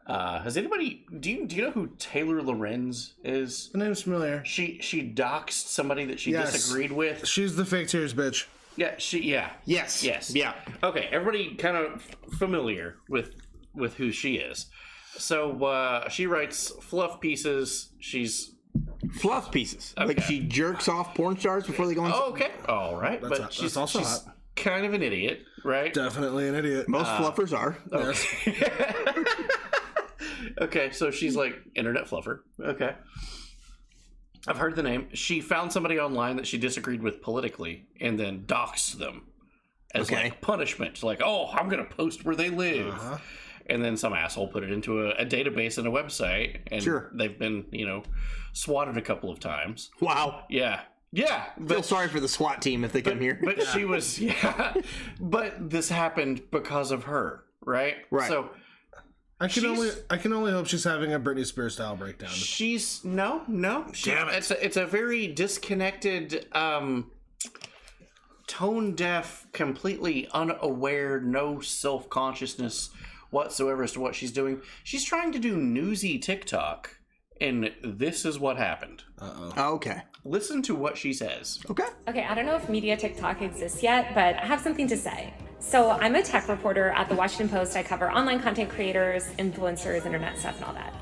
has anybody do you know who Taylor Lorenz is? The name's familiar. She doxed somebody that she disagreed with. She's the fake tears bitch. Yeah. Yes. Yeah. Okay, everybody kind of familiar with who she is. So she writes fluff pieces. Fluff pieces. Okay. Like she jerks off porn stars before they go on. Oh, okay. All right. That's she's also she's hot. kind of an idiot, right? Definitely an idiot. Most fluffers are. Okay. Okay, so she's like internet fluffer. Okay. I've heard the name. She found somebody online that she disagreed with politically and then doxed them as like punishment. Like, oh, I'm going to post where they live. And then some asshole put it into a database and a website. And they've been, swatted a couple of times. Wow. Yeah. Yeah. Feel sorry for the SWAT team if they come here. But she was, But this happened because of her, right? Right. So I can only hope she's having a Britney Spears style breakdown. She's no. Damn it. It's a very disconnected, tone deaf, completely unaware, no self consciousness whatsoever as to what she's doing. She's trying to do newsy TikTok, and this is what happened. Okay. Listen to what she says. Okay, I don't know if Media TikTok exists yet, but I have something to say. So I'm a tech reporter at the Washington Post. I cover online content creators, influencers, internet stuff, and all that.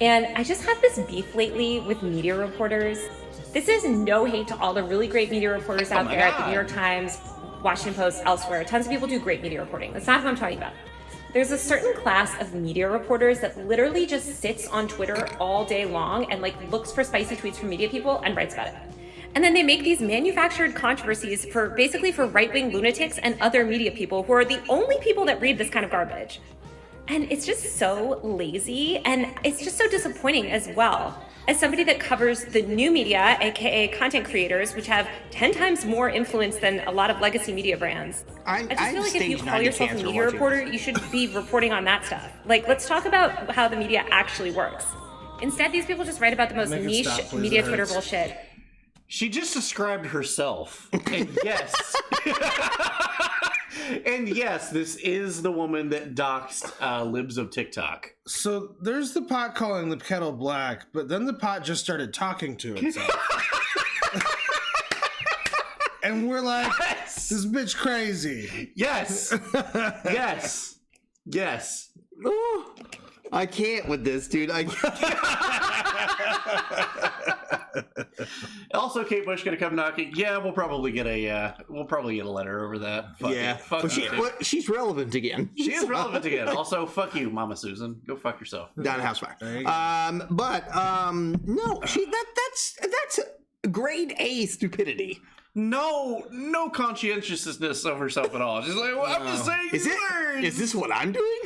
And I just have this beef lately with media reporters. This is no hate to all the really great media reporters out there at the New York Times, Washington Post, elsewhere. Tons of people do great media reporting. That's not what I'm talking about. There's a certain class of media reporters that literally just sits on Twitter all day long and like looks for spicy tweets from media people and writes about it. And then they make these manufactured controversies for right-wing lunatics and other media people who are the only people that read this kind of garbage. And it's just so lazy, and it's just so disappointing as well. As somebody that covers the new media, aka content creators, which have 10 times more influence than a lot of legacy media brands, I just feel like if you call yourself a media reporter, you should be reporting on that stuff. Like, let's talk about how the media actually works. Instead, these people just write about the most niche media Twitter bullshit. She just described herself. And yes. And yes, this is the woman that doxed libs of TikTok. So there's the pot calling the kettle black, but then the pot just started talking to itself. And we're like, this bitch crazy. Yes. Yes. Yes. Ooh, I can't with this, dude. I Also, Kate Bush gonna come knocking. Yeah, we'll probably get a letter over that. Fuck yeah, it. Fuck she's relevant again. She is relevant again. Also, fuck you, Mama Susan. Go fuck yourself. Down house fire. No, that's grade A stupidity. No conscientiousness of herself at all. She's like, well, I'm just saying these words. Is this what I'm doing?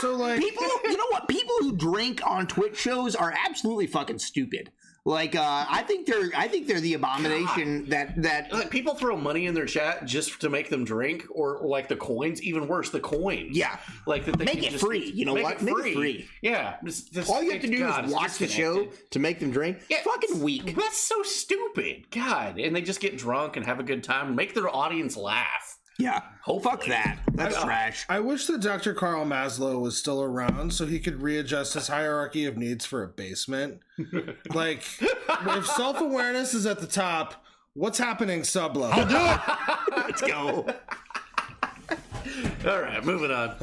So like, people, you know what? People who drink on Twitch shows are absolutely fucking stupid. Like, I think they're the abomination that like, people throw money in their chat just to make them drink, or like the coins. Even worse, the coins. Yeah, like that. They make it free. You know what? Make it free. Yeah. All you have to do is watch the show to make them drink. Yeah, fucking weak. That's so stupid. God, and they just get drunk and have a good time, and make their audience laugh. Yeah. Fuck that. That's trash. I wish that Dr. Carl Maslow was still around so he could readjust his hierarchy of needs for a basement. Like, if self-awareness is at the top, what's happening sub-level? I'll do it. Let's go. All right, moving on.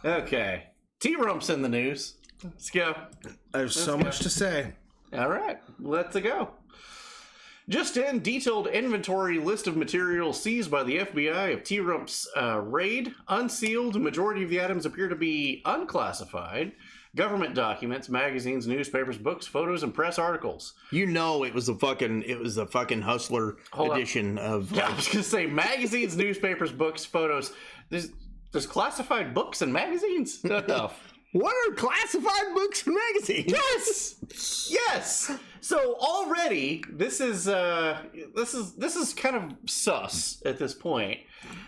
Okay. T-Rump's in the news. Let's go. There's so much to say. All right, let's go. Just in, detailed inventory list of materials seized by the FBI of T-Rump's raid. Unsealed, majority of the items appear to be unclassified. Government documents, magazines, newspapers, books, photos, and press articles. You know it was the fucking Hustler edition of... Yeah, I was going to say, magazines, newspapers, books, photos. There's classified books and magazines? What the What are classified books and magazines? Yes, yes. So already, this is kind of sus at this point.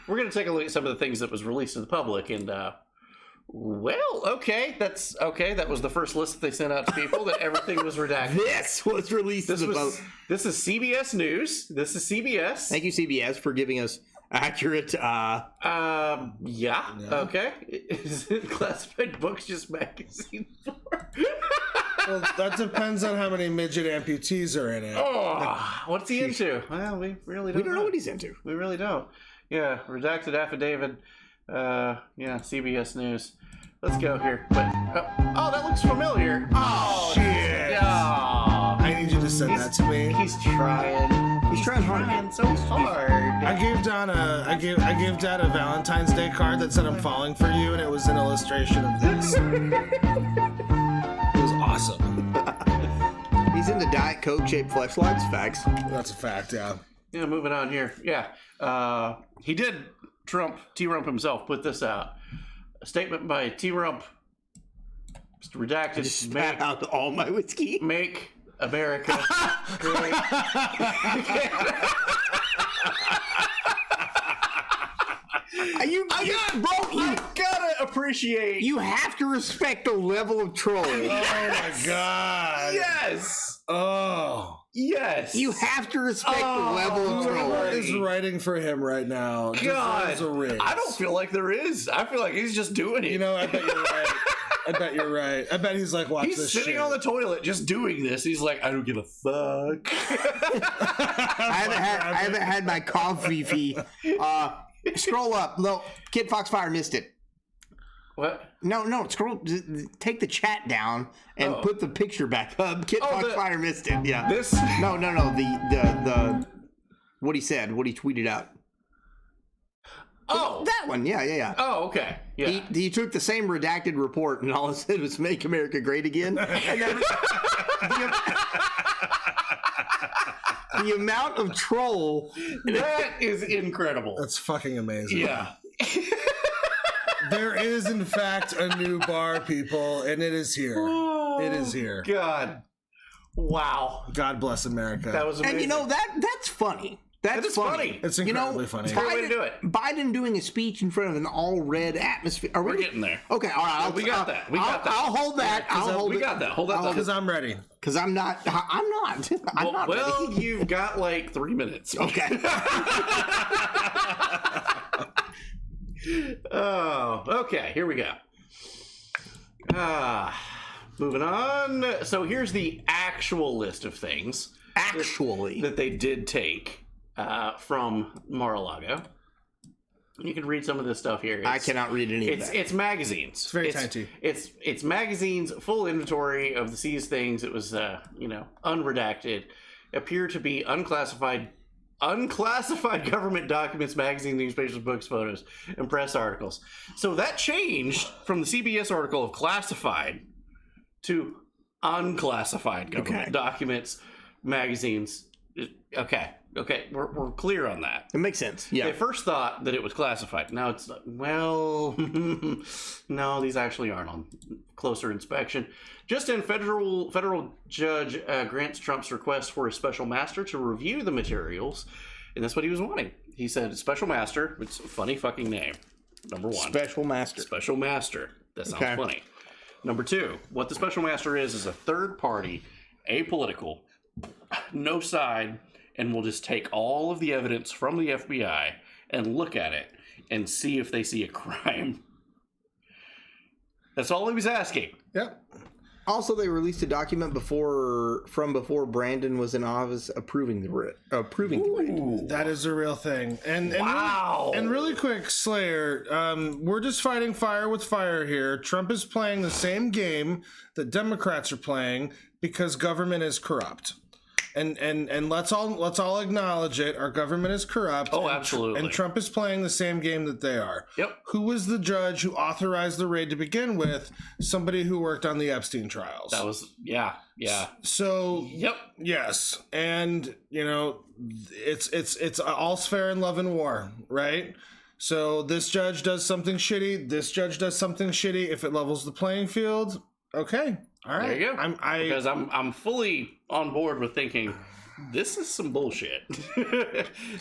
We're going to take a look at some of the things that was released to the public, and well, okay, that was the first list that they sent out to people that everything was redacted. This was released to the public. This is CBS News. This is CBS. Thank you, CBS, for giving us accurate. Yeah. Okay. Is it classified books just magazine for? Well, that depends on how many midget amputees are in it. Oh, what's he into? Well, we really don't. We don't know what he's into. We really don't. Yeah, redacted affidavit. Yeah, CBS News. Let's go here. But oh, that looks familiar. Oh shit! Oh. I need you to send that to me. He's trying. He's trying hard. So hard. I gave Dad a Valentine's Day card that said "I'm falling for you," and it was an illustration of this. It was awesome. He's into Diet Coke shaped fleshlights. Facts. That's a fact. Yeah. Yeah. Moving on here. Yeah. He did. T-Rump himself put this out. A statement by T-Rump. Redacted. Just spat out all my whiskey. Make America great. You gotta appreciate. You have to respect the level of troll. Oh my god. Yes. Oh. Yes. You have to respect the level of troll. Whoever is writing for him right now. God. A raise. I don't feel like there is. I feel like he's just doing it. You know, I bet you're right. I bet he's like, watch this shit. He's sitting on the toilet just doing this. He's like, I don't give a fuck. I haven't had my coffee fee. Scroll up. No, Kid Foxfire missed it. What? No, scroll. Take the chat down and put the picture back up. Kid Foxfire missed it. Yeah. This? No. The what he said, what he tweeted out. Oh, that one. Yeah. Oh, okay. Yeah. He took the same redacted report and all it said was "Make America Great Again." And then, the amount of troll. That is incredible. That's fucking amazing. Yeah. There is, in fact, a new bar, people, and it is here. It is here. God. Wow. God bless America. That was amazing. And that's funny. That's funny. It's incredibly funny. Great way to do it. Biden doing a speech in front of an all-red atmosphere. We're getting there. Okay, all right. We got that. We got that. I'll hold that. We got that. Hold that. Because I'm ready. Because I'm not. I'm not Well, ready. you've got like 3 minutes. Okay. Oh, okay. Here we go. Moving on. So here's the actual list of things. That they did take from Mar-a-Lago. You can read some of this stuff here. I cannot read any of that. It's magazines. It's very tiny. It's magazines, full inventory of the seized things. It was, unredacted. Appear to be unclassified government documents, magazine, newspapers, books, photos, and press articles. So that changed from the CBS article of classified to unclassified government documents, magazines. Okay, we're clear on that. It makes sense. Yeah. They first thought that it was classified. Now it's well, no, these actually aren't on closer inspection. Just in, federal judge grants Trump's request for a special master to review the materials, and that's what he was wanting. He said, "Special master." It's a funny fucking name. Number one. Special master. Special master. That sounds funny. Number two, what the special master is a third party, apolitical, no side, and will just take all of the evidence from the FBI and look at it and see if they see a crime. That's all he was asking. Yep. Also, they released a document before Brandon was in office approving the writ. That is a real thing. And wow. Really quick, Slayer, we're just fighting fire with fire here. Trump is playing the same game that Democrats are playing because government is corrupt. And let's all acknowledge it. Our government is corrupt. Oh, absolutely. And Trump is playing the same game that they are. Yep. Who was the judge who authorized the raid to begin with? Somebody who worked on the Epstein trials. That was yeah. So yes, and it's all's fair in love and war, right? So this judge does something shitty. This judge does something shitty. If it levels the playing field, okay. All right. There you go. Because I'm fully on board with thinking this is some bullshit.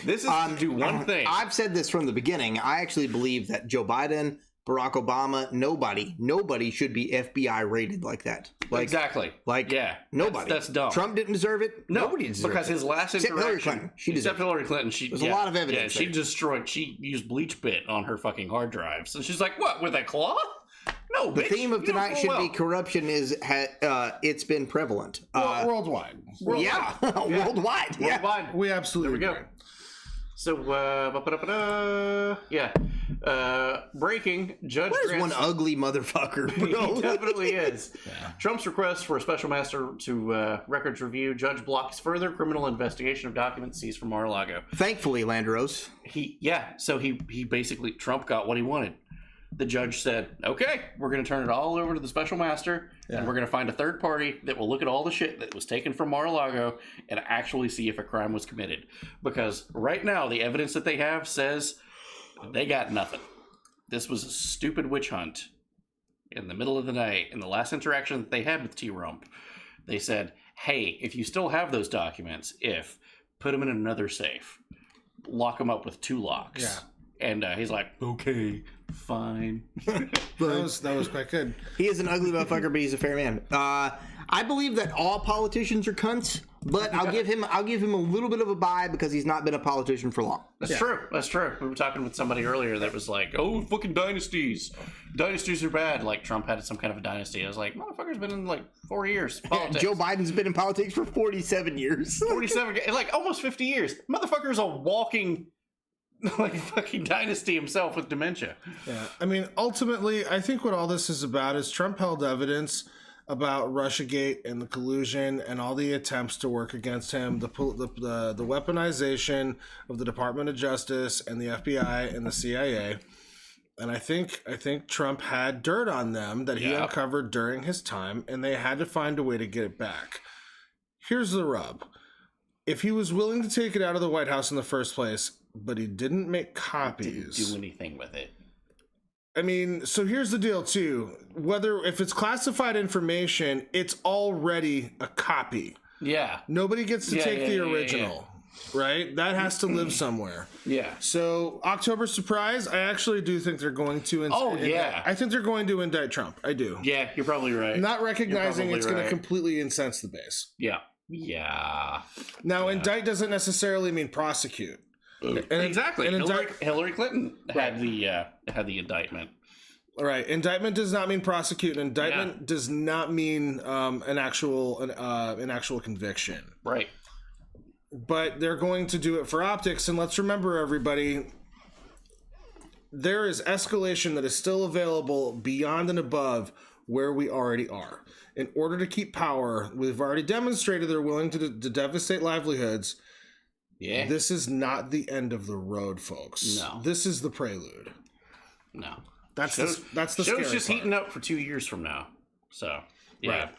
This is to do one thing. I've said this from the beginning. I actually believe that Joe Biden, Barack Obama, nobody should be FBI rated like that. Exactly. Nobody. That's dumb. Trump didn't deserve it. No, Nobody deserved because it. his last interaction. Hillary Clinton. Except Hillary Clinton. There's a lot of evidence. Yeah, she destroyed. She used bleach bit on her fucking hard drives, and she's like, "What with a cloth?" No, the bitch, theme of tonight should be corruption it's been prevalent. Worldwide. Yeah. Worldwide. Yeah. Worldwide. We absolutely there we go. So, breaking, Judge Where's grants... one ugly motherfucker, bro? He definitely is. Yeah. Trump's request for a special master to records review. Judge blocks further criminal investigation of documents seized from Mar-a-Lago. Thankfully, Landros. So he basically, Trump got what he wanted. The judge said, okay, we're going to turn it all over to the special master, and we're going to find a third party that will look at all the shit that was taken from Mar-a-Lago and actually see if a crime was committed. Because right now, the evidence that they have says they got nothing. This was a stupid witch hunt in the middle of the night. In the last interaction that they had with T-Rump, they said, hey, if you still have those documents, put them in another safe. Lock them up with 2 locks. Yeah. And he's like, okay, fine. that was quite good. He is an ugly motherfucker, but he's a fair man. I believe that all politicians are cunts, but I'll give him a little bit of a bye because he's not been a politician for long. That's true. That's true. We were talking with somebody earlier that was like, oh, fucking dynasties. Dynasties are bad. Like Trump had some kind of a dynasty. I was like, motherfucker's been in like 4 years. Politics. Joe Biden's been in politics for 47 years. 47, like almost 50 years. Motherfucker's a walking like fucking Dynasty himself with dementia. Yeah, I mean, ultimately, I think what all this is about is Trump held evidence about Russiagate and the collusion and all the attempts to work against him, the weaponization of the Department of Justice and the FBI and the CIA. And I think Trump had dirt on them that he uncovered during his time, and they had to find a way to get it back. Here's the rub. If he was willing to take it out of the White House in the first place, but he didn't make copies. Didn't do anything with it. I mean, so here's the deal, too. If it's classified information, it's already a copy. Yeah. Nobody gets to take the original, right? That has to live somewhere. Yeah. So, October surprise, I actually do think they're going to... I think they're going to indict Trump. I do. Yeah, you're probably right. Not recognizing it's going to completely incense the base. Yeah. Yeah. Now, indict doesn't necessarily mean prosecute. Exactly. Hillary Clinton had the indictment. All right. Indictment does not mean prosecute. Indictment does not mean an actual conviction. Right. But they're going to do it for optics. And let's remember, everybody, there is escalation that is still available beyond and above where we already are. In order to keep power, we've already demonstrated they're willing to devastate livelihoods. Yeah. This is not the end of the road, folks. No. This is the prelude. No. That's the scary show's just part. heating up for 2 years from now. So, yeah. Right.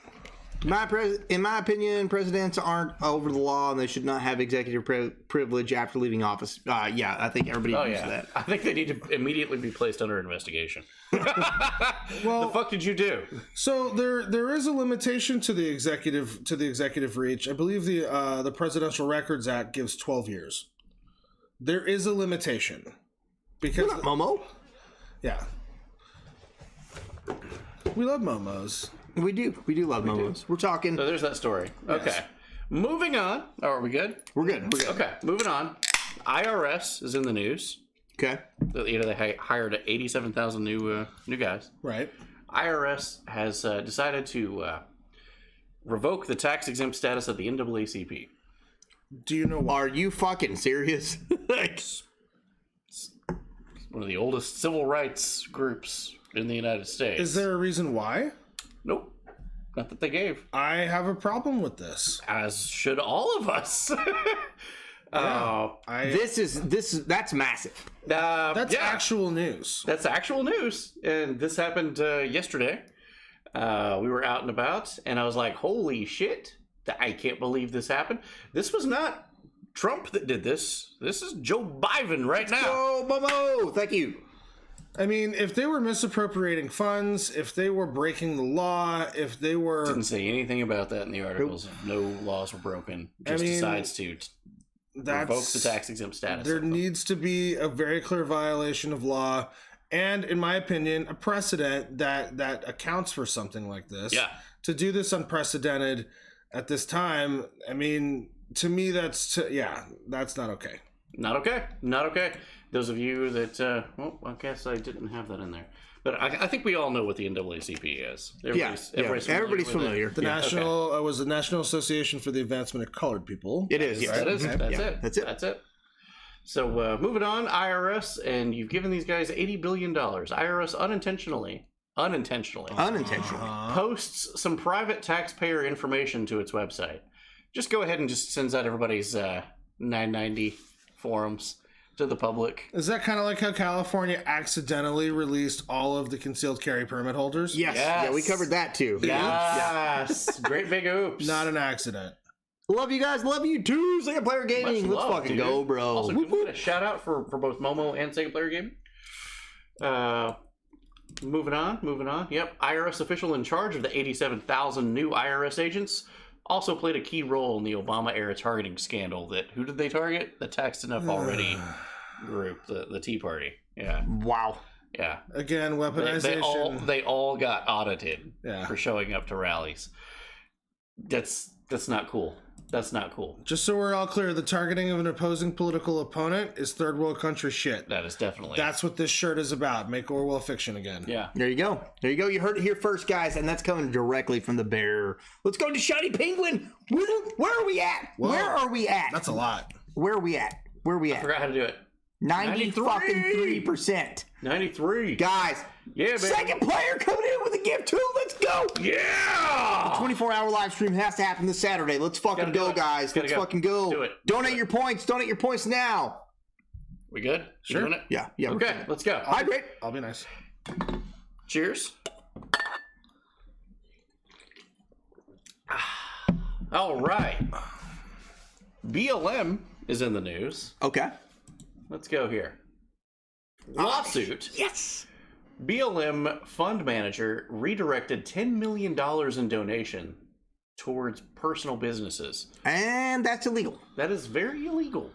In my opinion, presidents aren't over the law and they should not have executive privilege after leaving office. Yeah, I think everybody agrees to that. I think they need to immediately be placed under investigation. Well, the fuck did you do? So there is a limitation to the executive reach. I believe the Presidential Records Act gives 12 years. There is a limitation because Momo. Yeah, we love Momos. We do love Momos. We're talking. So there's that story. Okay. Yes. Moving on. Oh, are we good? We're good. Okay. Moving on. IRS is in the news. Okay. They hired 87,000 new guys. Right. IRS has decided to revoke the tax-exempt status of the NAACP. Do you know why? Are you fucking serious? One of the oldest civil rights groups in the United States. Is there a reason why? Nope. Not that they gave. I have a problem with this. As should all of us. That's massive. That's actual news. That's actual news. And this happened yesterday. We were out and about, and I was like, holy shit. I can't believe this happened. This was not Trump that did this. This is Joe Biden right now. Joe Momo. Thank you. I mean, if they were misappropriating funds, if they were breaking the law, if they were... Didn't say anything about that in the articles. No laws were broken. Just decides to revoke the tax-exempt status. There needs to be a very clear violation of law and, in my opinion, a precedent that accounts for something like this. Yeah. To do this unprecedented at this time, I mean, to me, that's not okay. Not okay. Not okay. Those of you that, I guess I didn't have that in there. But I think we all know what the NAACP is. Everybody's familiar. The National was the National Association for the Advancement of Colored People. It is. Yes, Right? that is. Okay. That's it. So moving on, IRS, and you've given these guys $80 billion. IRS unintentionally posts some private taxpayer information to its website. Just go ahead and just sends out everybody's 990 forms to the public. Is that kind of like how California accidentally released all of the concealed carry permit holders? Yes. Yeah, we covered that too. Yes. Great big oops. Not an accident. Love you guys. Love you too. Single Player Gaming. Let's fucking go, bro. Also, can we get a shout out for both Momo and Single Player Gaming? Moving on. Yep. IRS official in charge of the 87,000 new IRS agents also played a key role in the Obama-era targeting scandal. Who did they target? The Taxed Enough Already group, the Tea Party. Yeah. Wow. Yeah. Again, weaponization. They all got audited for showing up to rallies. That's not cool. That's not cool. Just so we're all clear, the targeting of an opposing political opponent is third world country shit. That is definitely. That's what this shirt is about. Make Orwell fiction again. Yeah. There you go. You heard it here first, guys, and that's coming directly from the bear. Let's go to Shiny Penguin. Where are we at? Whoa. Where are we at? That's a lot. Where are we at? I forgot how to do it. 93%. 93. Guys. Yeah, man. Second player coming in with a gift too. Let's go. Yeah. The 24-hour live stream has to happen this Saturday. Let's fucking go, guys. Let's fucking go. Do it. Donate your points. Donate your points now. We good? Sure. You doing it? Yeah. Okay, let's go. Hydrate. I'll be nice. Cheers. All right. BLM is in the news. Okay. Let's go here. Lawsuit. Yes. BLM fund manager redirected $10 million in donation towards personal businesses. And that's illegal. That is very illegal.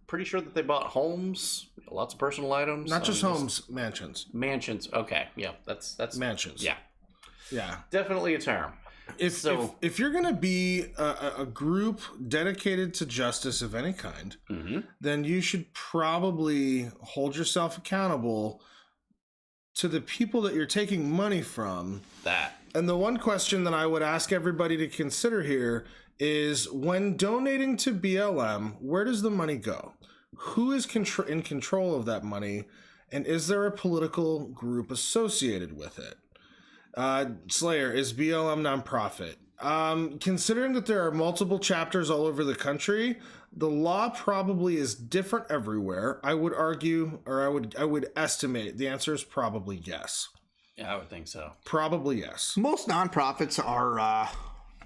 Pretty sure that they bought homes, lots of personal items. Not just homes, mansions. Mansions. Okay. Yeah, that's mansions. Yeah. Yeah. Definitely a term. If you're going to be a group dedicated to justice of any kind, then you should probably hold yourself accountable to the people that you're taking money from. And the one question that I would ask everybody to consider here is, when donating to BLM, where does the money go? Who is in control of that money? And is there a political group associated with it? Slayer, is BLM nonprofit? Considering that there are multiple chapters all over the country, the law probably is different everywhere. I would argue, or I would estimate, the answer is probably yes. Yeah, I would think so. Probably yes. Most nonprofits are,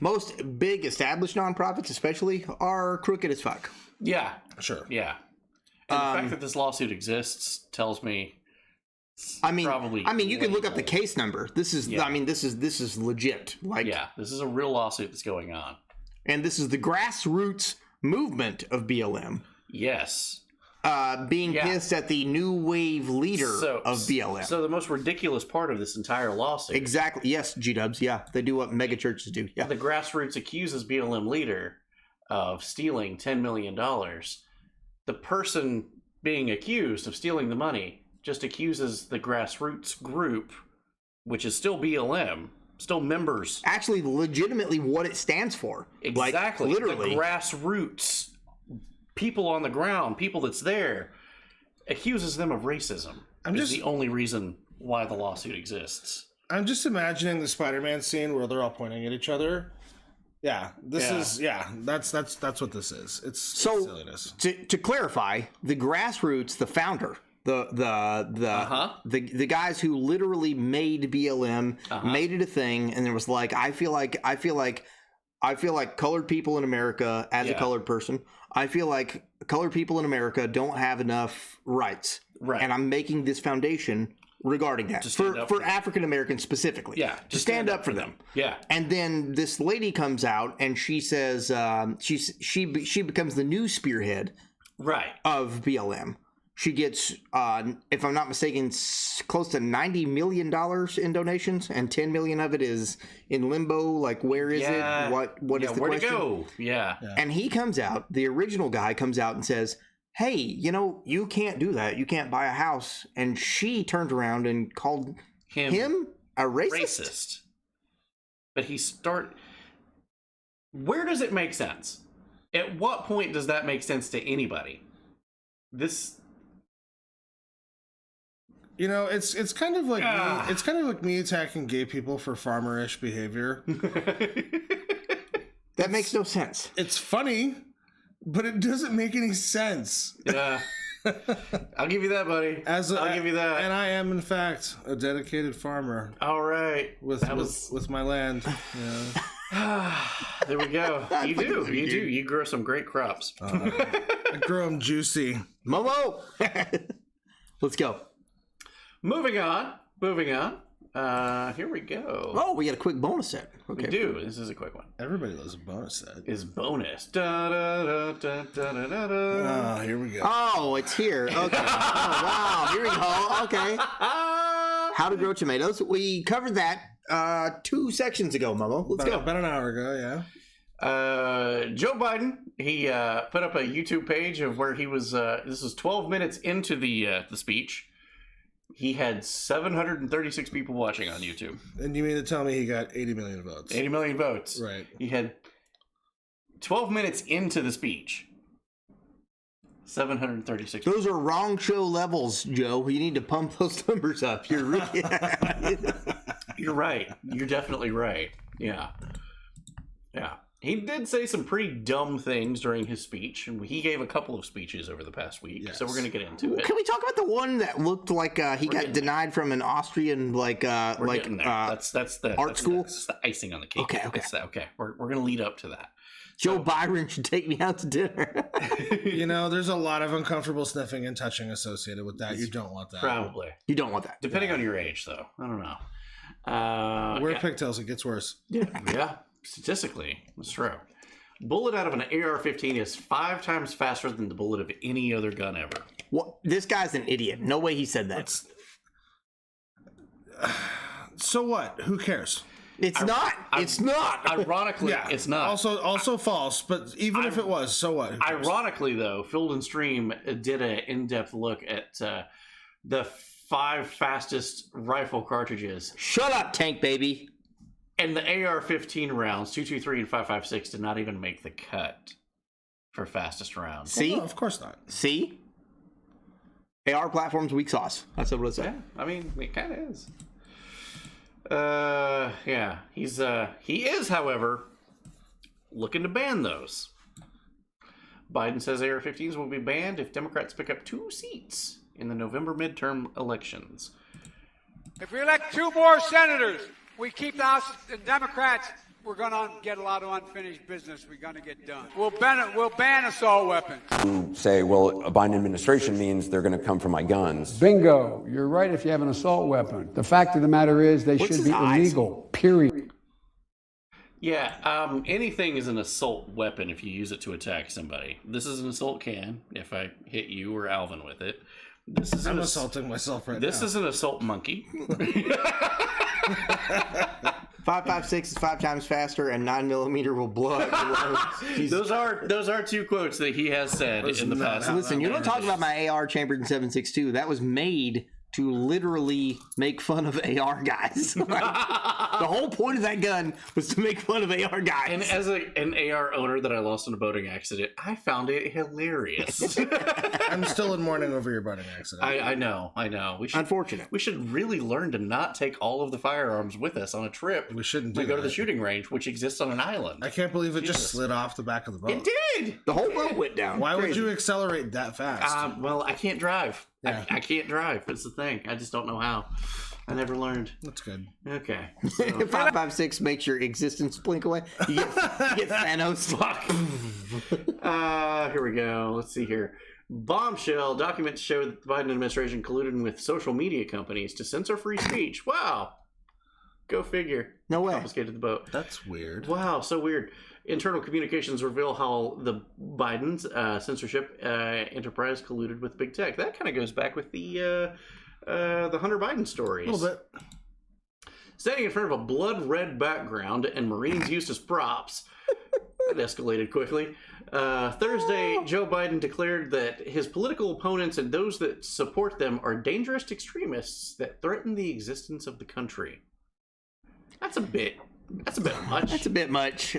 most big established nonprofits especially, are crooked as fuck. Yeah. Sure. Yeah. And the fact that this lawsuit exists tells me probably you can look up the case number. This is, this is legit. Like, yeah, this is a real lawsuit that's going on. And this is the grassroots movement of BLM. Yes. Being pissed at the new wave leader of BLM. So the most ridiculous part of this entire lawsuit. Exactly. Yes, G-dubs. Yeah, they do what mega churches do. Yeah. The grassroots accuses BLM leader of stealing $10 million. The person being accused of stealing the money just accuses the grassroots group, which is still BLM, still members. Actually, legitimately what it stands for. Exactly. Like, literally. The grassroots, people on the ground, people that's there, accuses them of racism. Is the only reason why the lawsuit exists. I'm just imagining the Spider-Man scene where they're all pointing at each other. Yeah, that's what this is. It's silliness. To clarify, the grassroots, the founder, the guys who literally made BLM, made it a thing, and it was like, I feel like colored people in America, as a colored person, I feel like colored people in America don't have enough rights. Right. And I'm making this foundation regarding that for African Americans specifically. Yeah. To stand up for them. Yeah. And then this lady comes out and she says she becomes the new spearhead of BLM. She gets, if I'm not mistaken, close to $90 million in donations, and $10 million of it is in limbo. Like, where is it? What is the where question? To go? Yeah. And he comes out, the original guy comes out and says, hey, you can't do that. You can't buy a house. And she turned around and called him a racist. But where does it make sense? At what point does that make sense to anybody? It's kind of like me attacking gay people for farmerish behavior. That makes no sense. It's funny, but it doesn't make any sense. Yeah. I'll give you that, buddy. I'll give you that. And I am, in fact, a dedicated farmer. All right. With my land. There we go. You do. You grow some great crops. I grow them juicy. Momo! Let's go. Moving on. Here we go. Oh, we got a quick bonus set. Okay. We do. This is a quick one. Everybody loves a bonus set. Is bonus. Da, da, da, da, da, da, da. Oh, here we go. Oh, it's here. Okay. Oh, wow. Here we go. Okay. How to grow tomatoes. We covered that 2 sections ago, Momo. Let's go. About an hour ago, yeah. Joe Biden, he put up a YouTube page of where he was, this was 12 minutes into the speech. He had 736 people watching on YouTube. And you mean to tell me he got 80 million votes? 80 million votes. Right. He had 12 minutes into the speech. 736. Those are wrong show levels, Joe. You need to pump those numbers up. You're really... You're right. You're definitely right. Yeah. Yeah. He did say some pretty dumb things during his speech, and he gave a couple of speeches over the past week, so we're going to get into it. Can we talk about the one that looked like he got denied from an Austrian That's the art school? That's the icing on the cake. Okay. We're going to lead up to that. Joe Byron should take me out to dinner. There's a lot of uncomfortable sniffing and touching associated with that. You don't want that. Probably. You don't want that. Depending on your age, though. I don't know. Wear pigtails, it gets worse. Yeah, statistically, that's true. Bullet out of an AR-15 is 5 times faster than the bullet of any other gun ever. What? This guy's an idiot. No way he said that. So what? Who cares? It's not. Ironically, it's not. Also false, but even if it was, so what? Ironically, though, Field and Stream did an in-depth look at the 5 fastest rifle cartridges. Shut up, tank baby. And the AR-15 rounds, 223 and 5.56, did not even make the cut for fastest rounds. See? Well, no, of course not. See? AR platform's weak sauce. That's what it's saying. Yeah, I mean, it kind of is. Yeah. He is, however, looking to ban those. Biden says AR-15s will be banned if Democrats pick up 2 seats in the November midterm elections. If we elect 2 more senators, we keep the House and Democrats, we're going to get a lot of unfinished business we're going to get done. We'll ban assault weapons. You say, well, a Biden administration means they're going to come for my guns. Bingo. You're right if you have an assault weapon. The fact of the matter is they should be illegal, period. Yeah, anything is an assault weapon if you use it to attack somebody. This is an assault can, if I hit you or Alvin with it. I'm assaulting myself right now. This is an assault monkey. 5.56 is 5 times faster, and 9mm will blow up. Those are 2 quotes that he has said in the past. Listen, you don't talk about my AR chambered in 7.62. That was made to literally make fun of AR guys. The whole point of that gun was to make fun of AR guys. And as an AR owner that I lost in a boating accident, I found it hilarious. I'm still in mourning over your boating accident. I know. Unfortunate. We should really learn to not take all of the firearms with us on a trip. We shouldn't go to the shooting range, which exists on an island. I can't believe it just slid off the back of the boat. It did! The whole boat went down. Why would you accelerate that fast? Well, I can't drive. Yeah. I can't drive. That's the thing. I just don't know how. I never learned. That's good. Okay. So. 5.56 makes your existence blink away. You get Thanos. Fuck. Here we go. Let's see here. Bombshell documents show that the Biden administration colluded with social media companies to censor free speech. Wow. Go figure. No way. Confiscated the boat. That's weird. Wow, so weird. Internal communications reveal how the Biden's censorship enterprise colluded with big tech. That kind of goes back with the Hunter Biden stories. A little bit. Standing in front of a blood-red background and Marines used as props. It escalated quickly. Thursday, Joe Biden declared that his political opponents and those that support them are dangerous extremists that threaten the existence of the country. That's a bit much. That's a bit much.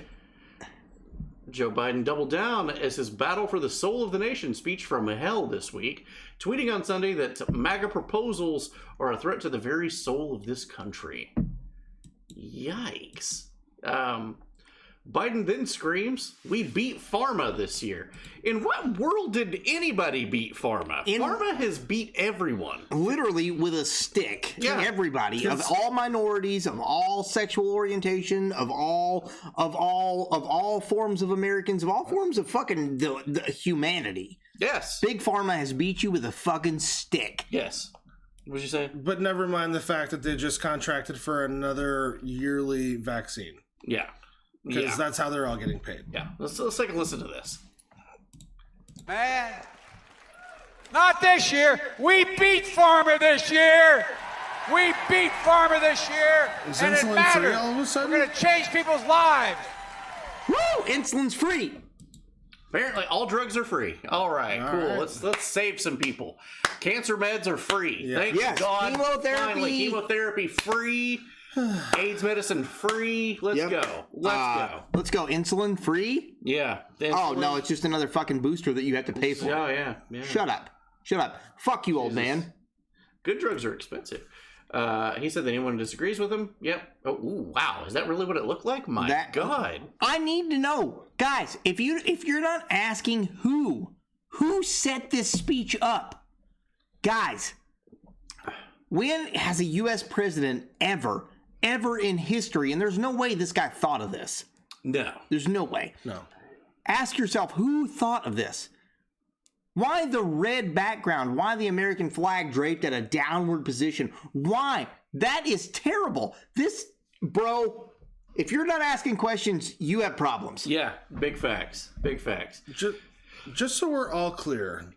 Joe Biden doubled down as his battle for the soul of the nation speech from hell this week, tweeting on Sunday that MAGA proposals are a threat to the very soul of this country. Yikes. Biden then screams, "We beat pharma this year." In what world did anybody beat pharma? Pharma has beat everyone. Literally with a stick. Yeah. Everybody. Of all minorities, of all sexual orientation, of all forms of Americans, of all forms of fucking the humanity. Yes. Big Pharma has beat you with a fucking stick. Yes. What did you say? But never mind the fact that they just contracted for another yearly vaccine. Yeah. Because that's how they're all getting paid. Yeah. Let's take a listen to this. Man, not this year. We beat Farmer this year. We beat Farmer this year. Is and it insulin matters. free all of a sudden? We're going to change people's lives. Woo! Insulin's free. Apparently, all drugs are free. All right, All cool. right. Let's save some people. Cancer meds are free. Yeah. Thank Yes, God. chemotherapy. Finally, chemotherapy free. AIDS medicine free. Let's go. Let's go. Insulin free? Yeah. Oh, no, it's just another fucking booster that you have to pay for. Oh, yeah. Shut up. Fuck you, old man. Good drugs are expensive. He said that anyone disagrees with him. Yep. Oh, ooh, wow. Is that really what it looked like? My God. I need to know. Guys, if you're not asking who set this speech up, guys, when has a U.S. president ever in history, and there's no way this guy thought of this. No. There's no way. No. Ask yourself, who thought of this? Why the red background? Why the American flag draped at a downward position? Why? That is terrible. This, bro, if you're not asking questions, you have problems. Yeah, big facts. Big facts. Just so we're all clear,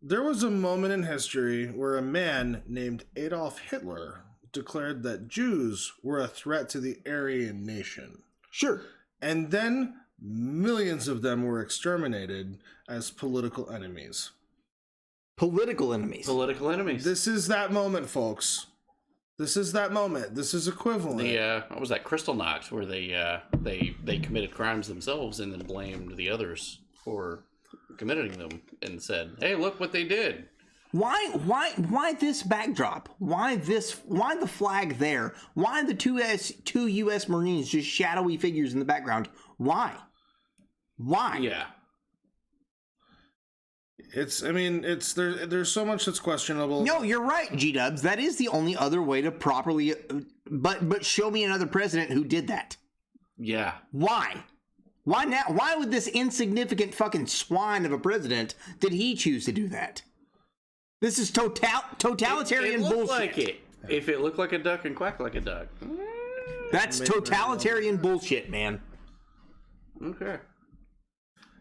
there was a moment in history where a man named Adolf Hitler declared that Jews were a threat to the Aryan nation. Sure. And then millions of them were exterminated as political enemies. Political enemies. This is that moment, folks. This is that moment. This is equivalent. What was that? Crystal Knox, where they committed crimes themselves and then blamed the others for committing them and said, "Hey, look what they did." Why this backdrop? Why the flag there? Why the two U.S. Marines just shadowy figures in the background? Why? Yeah. There's so much that's questionable. No, you're right, G-dubs. That is the only other way to properly, but show me another president who did that. Yeah. Why? Why now? Why would this insignificant fucking swine of a president did he choose to do that? This is totalitarian it bullshit. Like it. If it looked like a duck and quacked like a duck. That's totalitarian bullshit, man. Okay.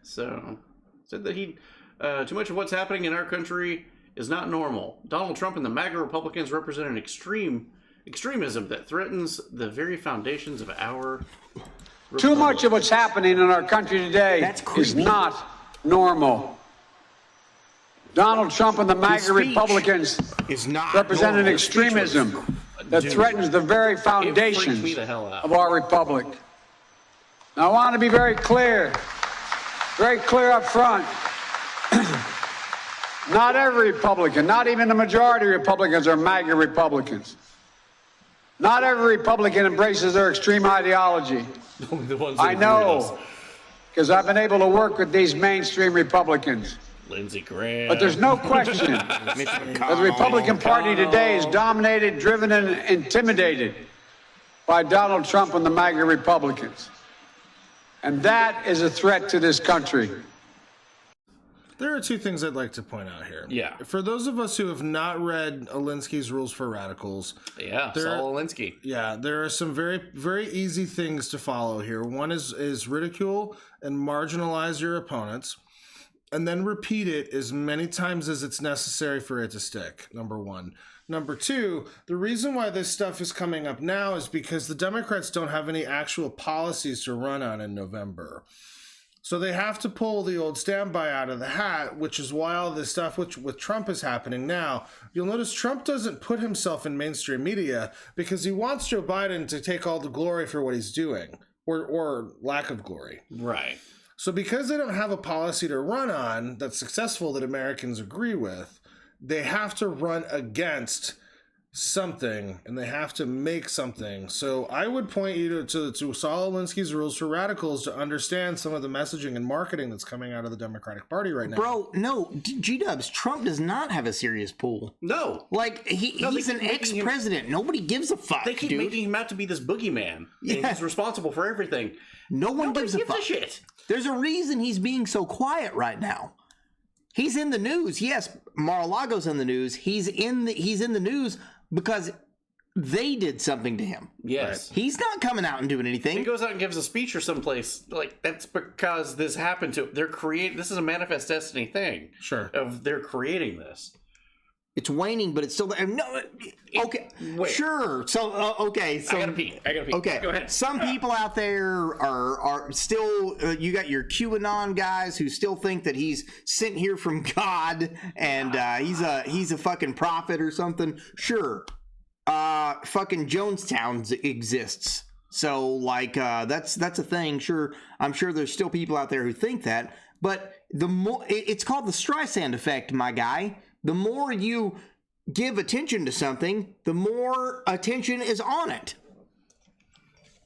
So, said that too much of what's happening in our country is not normal. Donald Trump and the MAGA Republicans represent an extremism that threatens the very foundations of our republic. Too much of what's happening in our country today is not normal. Donald Trump and the MAGA Republicans represent an extremism that threatens the very foundations of our republic. Now, I want to be very clear up front. Not every Republican, not even the majority of Republicans are MAGA Republicans. Not every Republican embraces their extreme ideology. I know, because I've been able to work with these mainstream Republicans. Lindsey Graham. But there's no question that the Republican Party today is dominated, driven, and intimidated by Donald Trump and the MAGA Republicans. And that is a threat to this country. There are two things I'd like to point out here. Yeah. For those of us who have not read Alinsky's Rules for Radicals. Yeah, Saul Alinsky. Yeah, there are some very, very easy things to follow here. One is ridicule and marginalize your opponents, and then repeat it as many times as it's necessary for it to stick, number one. Number two, the reason why this stuff is coming up now is because the Democrats don't have any actual policies to run on in November. So they have to pull the old standby out of the hat, which is why all this stuff with Trump is happening now. You'll notice Trump doesn't put himself in mainstream media because he wants Joe Biden to take all the glory for what he's doing, or lack of glory. Right. So because they don't have a policy to run on that's successful that Americans agree with, they have to run against something, and they have to make something. So I would point you to Saul Alinsky's Rules for Radicals to understand some of the messaging and marketing that's coming out of the Democratic Party right now. Bro, no, G-dubs, Trump does not have a serious pull. No. Like, he's an ex-president. Nobody gives a fuck, They keep making him out to be this boogeyman. Yeah. And he's responsible for everything. Nobody gives a fuck. Shit. There's a reason he's being so quiet right now. He's in the news. Yes, Mar-a-Lago's in the news. He's in the news because they did something to him. Yes. He's not coming out and doing anything. He goes out and gives a speech or someplace. Like, that's because this happened to him. This is a manifest destiny thing. Sure. They're creating this. It's waning, but it's still there. No, okay, wait. Sure. So, okay. So, I gotta pee. Okay. Go ahead. Some people out there are still. You got your QAnon guys who still think that he's sent here from God and he's a fucking prophet or something. Sure. fucking Jonestown exists. So, like, that's a thing. Sure, I'm sure there's still people out there who think that, but the more it's called the Streisand effect, my guy. The more you give attention to something, the more attention is on it.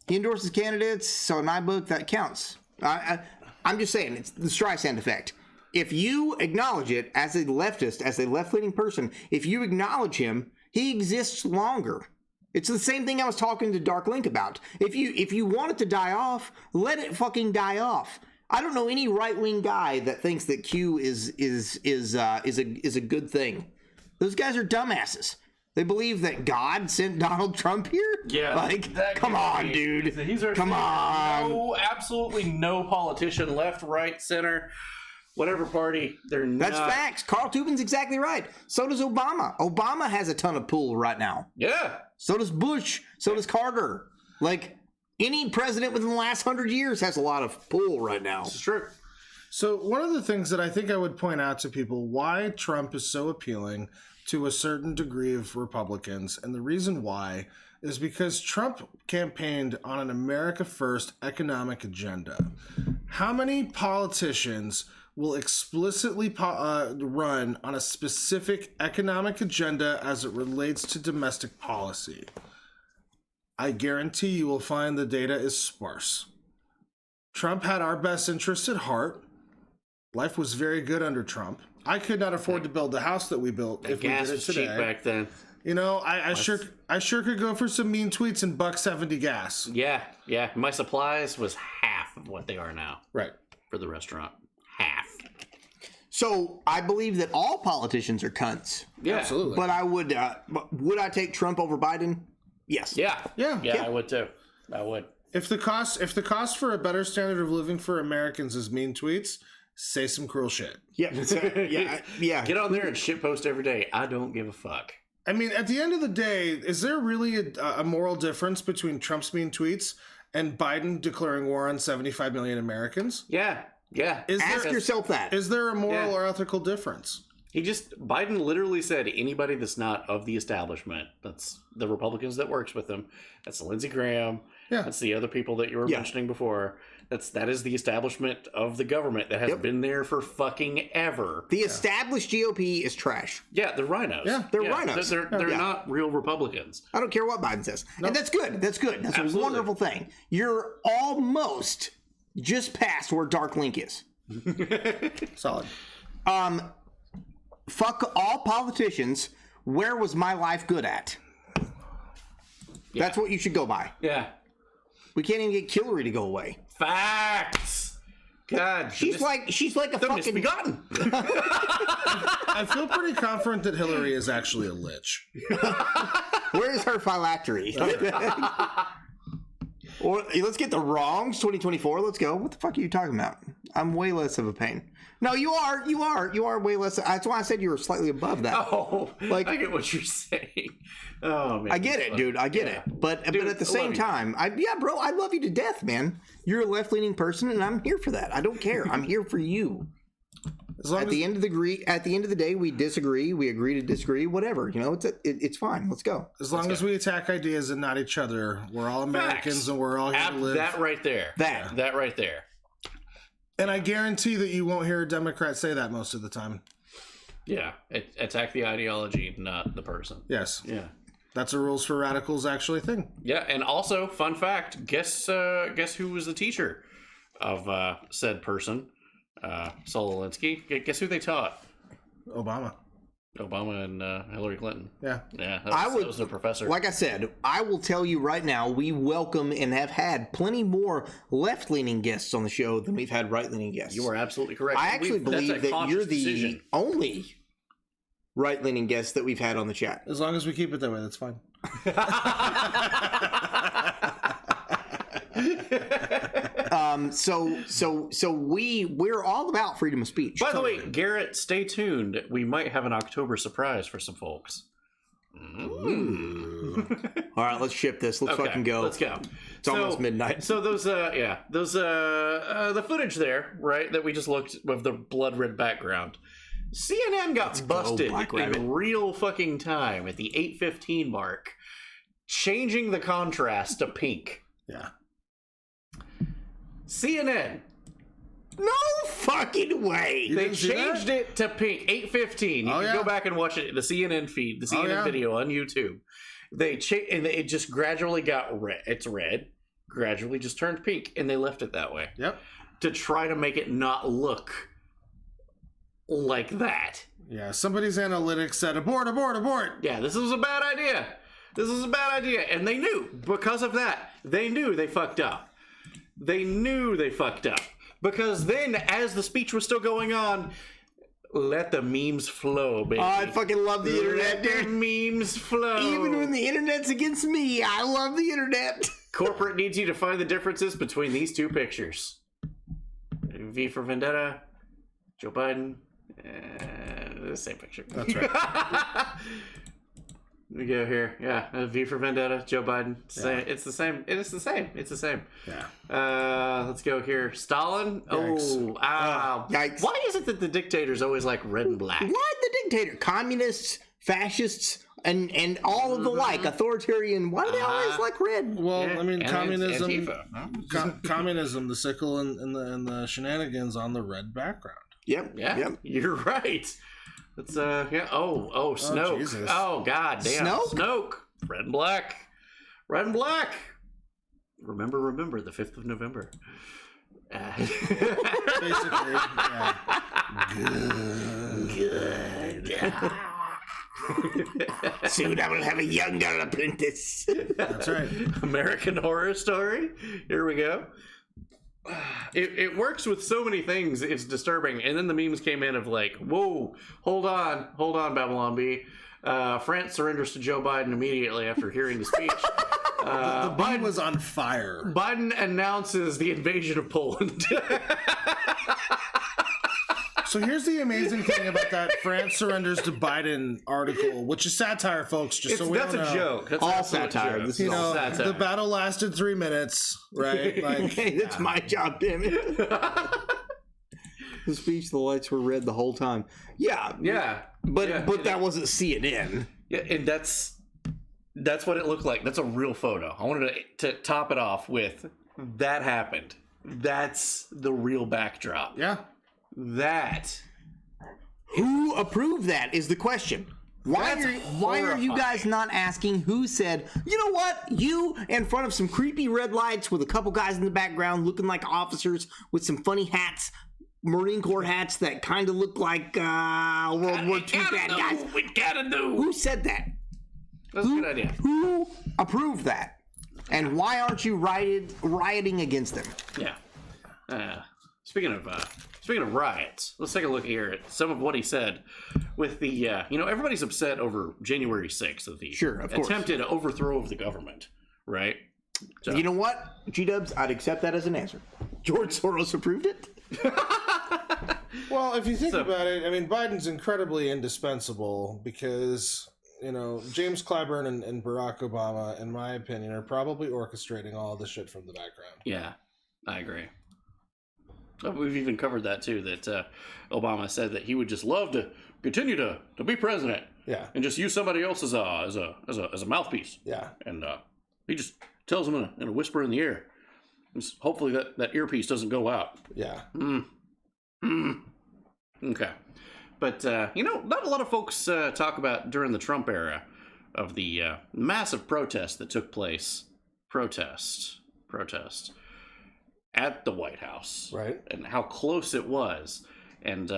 He endorses candidates, so in my book, that counts. I'm just saying, it's the Streisand effect. If you acknowledge it as a leftist, as a left-leaning person, if you acknowledge him, he exists longer. It's the same thing I was talking to Dark Link about. If you want it to die off, let it fucking die off. I don't know any right-wing guy that thinks that Q is a good thing. Those guys are dumbasses. They believe that God sent Donald Trump here? Yeah. Like, come on, dude. Come on. No, absolutely no politician, left, right, center, whatever party, they're not. That's facts. Carl Tubin's exactly right. So does Obama. Obama has a ton of pull right now. Yeah. So does Bush. So does Carter. Like, any president within the last 100 years has a lot of pull right now. It's true. So one of the things that I think I would point out to people why Trump is so appealing to a certain degree of Republicans, and the reason why is because Trump campaigned on an America First economic agenda. How many politicians will explicitly run on a specific economic agenda as it relates to domestic policy? I guarantee you will find the data is sparse. Trump had our best interests at heart. Life was very good under Trump. I could not afford to build the house that we built if we did it today. Cheap back then. You know, I sure could go for some mean tweets and $1.70 gas. Yeah. My supplies was half of what they are now. Right. For the restaurant. Half. So I believe that all politicians are cunts. Yeah. Absolutely. But I would I take Trump over Biden? Yes. Yeah, I would too. I would. If the cost for a better standard of living for Americans is mean tweets, say some cruel shit. Yeah. Yeah. Get on there and shitpost every day. I don't give a fuck. I mean, at the end of the day, is there really a moral difference between Trump's mean tweets and Biden declaring war on 75 million Americans? Yeah. Ask yourself that. Is there a moral or ethical difference? Biden literally said anybody that's not of the establishment, that's the Republicans that works with him, that's Lindsey Graham, that's the other people that you were mentioning before, that is the establishment of the government that has been there for fucking ever. The established GOP is trash. Yeah, they're rhinos. Yeah, they're rhinos. They're not real Republicans. I don't care what Biden says. Nope. And that's good. That's Absolutely. A wonderful thing. You're almost just past where Dark Link is. Solid. Fuck all politicians. Where was my life good at? Yeah. That's what you should go by. Yeah. We can't even get Hillary to go away. Facts. God, she's like a fucking misbegotten. I feel pretty confident that Hillary is actually a lich. Where's her phylactery? Or let's get the wrongs. 2024. Let's go. What the fuck are you talking about? I'm way less of a pain. No, you are way less. That's why I said you were slightly above that. Oh, like I get what you're saying. Oh man, I get it, dude. I get it. But at the same time, bro, I love you to death, man. You're a left-leaning person, and I'm here for that. I don't care. I'm here for you. At the end of the day, we disagree. We agree to disagree. Whatever, you know, it's fine. Let's go. As long as we attack ideas and not each other, we're all Americans. Facts. And we're all here to live. That right there. That right there. And I guarantee that you won't hear a Democrat say that most of the time. Yeah, attack the ideology, not the person. Yes. Yeah. That's a rules for radicals actually thing. Yeah, and also, fun fact, guess who was the teacher of said person, Saul Alinsky? Guess who they taught? Obama and Hillary Clinton. Yeah. That was their professor. Like I said, I will tell you right now, we welcome and have had plenty more left-leaning guests on the show than we've had right-leaning guests. You are absolutely correct. I actually believe that you're the only right-leaning guest that we've had on the chat. As long as we keep it that way, that's fine. So we're all about freedom of speech. By the way, Garrett, stay tuned. We might have an October surprise for some folks. All right, let's ship this. Let's fucking go. Let's go. It's almost midnight. So those the footage there, right, that we just looked with the blood red background. CNN got busted in real fucking time at the 8:15 mark, changing the contrast to pink. Yeah. CNN. No fucking way. They changed it to pink. 8:15. You can go back and watch it. The CNN feed, the CNN video on YouTube. They and it just gradually got red. It's red. Gradually just turned pink, and they left it that way. Yep. To try to make it not look like that. Yeah. Somebody's analytics said abort, abort, abort. Yeah. This was a bad idea. This is a bad idea, and they knew because of that. They knew they fucked up. They knew they fucked up. Because then, as the speech was still going on, let the memes flow, baby. Oh, I fucking love the internet, dude. Let the memes flow. Even when the internet's against me, I love the internet. Corporate needs you to find the differences between these two pictures. V for Vendetta, Joe Biden, the same picture. That's right. We go here. Yeah, V for Vendetta, Joe Biden. It's the same. It is the same. It's the same. Yeah. Let's go here. Stalin. Yikes. Oh, ow. Yikes. Why is it that the dictators always like red and black? Why the dictator? Communists, fascists, and all of the like. Authoritarian. Why do they always like red? Well, Yeah, I mean, and communism, Antifa. communism, the sickle and the shenanigans on the red background. Yep. Yeah, Yep. you're right. It's yeah. Oh, Snoke. Jesus. Oh, god damn. Snoke? Red and black. Red and black. Remember, the 5th of November. Basically, yeah. Good. Soon I will have a young girl apprentice. That's right. American Horror Story. Here we go. It works with so many things. It's disturbing. And then the memes came in of like, whoa, hold on, Babylon B. France surrenders to Joe Biden immediately after hearing the speech. The Biden was on fire. Biden announces the invasion of Poland. So here's the amazing thing about that France surrenders to Biden article, which is satire, folks. Just so we that's don't know. a joke. That's All absolute satire. joke. This You is all know, satire. the battle lasted 3 minutes, right? Like, Hey, that's my job, damn it. The speech, the lights were red the whole time. Yeah. But that wasn't CNN. Yeah, and that's what it looked like. That's a real photo. I wanted to top it off with that happened. That's the real backdrop. yeah. That. Who approved that is the question. Why are you guys not asking who said, you know what, you in front of some creepy red lights with a couple guys in the background looking like officers with some funny hats, Marine Corps hats that kind of look like World War II bad guys. We gotta do. Who said that? That's a good idea. Who approved that? And why aren't you rioting against them? Yeah. Speaking of riots, let's take a look here at some of what he said with the, everybody's upset over January 6th of the attempted overthrow of the government, right? So, you know what, G-dubs, I'd accept that as an answer. George Soros approved it? Well, if you think about it, I mean, Biden's incredibly indispensable because, James Clyburn and Barack Obama, in my opinion, are probably orchestrating all this shit from the background. Yeah, I agree. We've even covered that too. That Obama said that he would just love to continue to be president, and just use somebody else as a mouthpiece, And he just tells them in a whisper in the ear. Just hopefully that earpiece doesn't go out. Yeah. Okay, but not a lot of folks talk about during the Trump era of the massive protest that took place. Protest. At the White House, right? And how close it was, and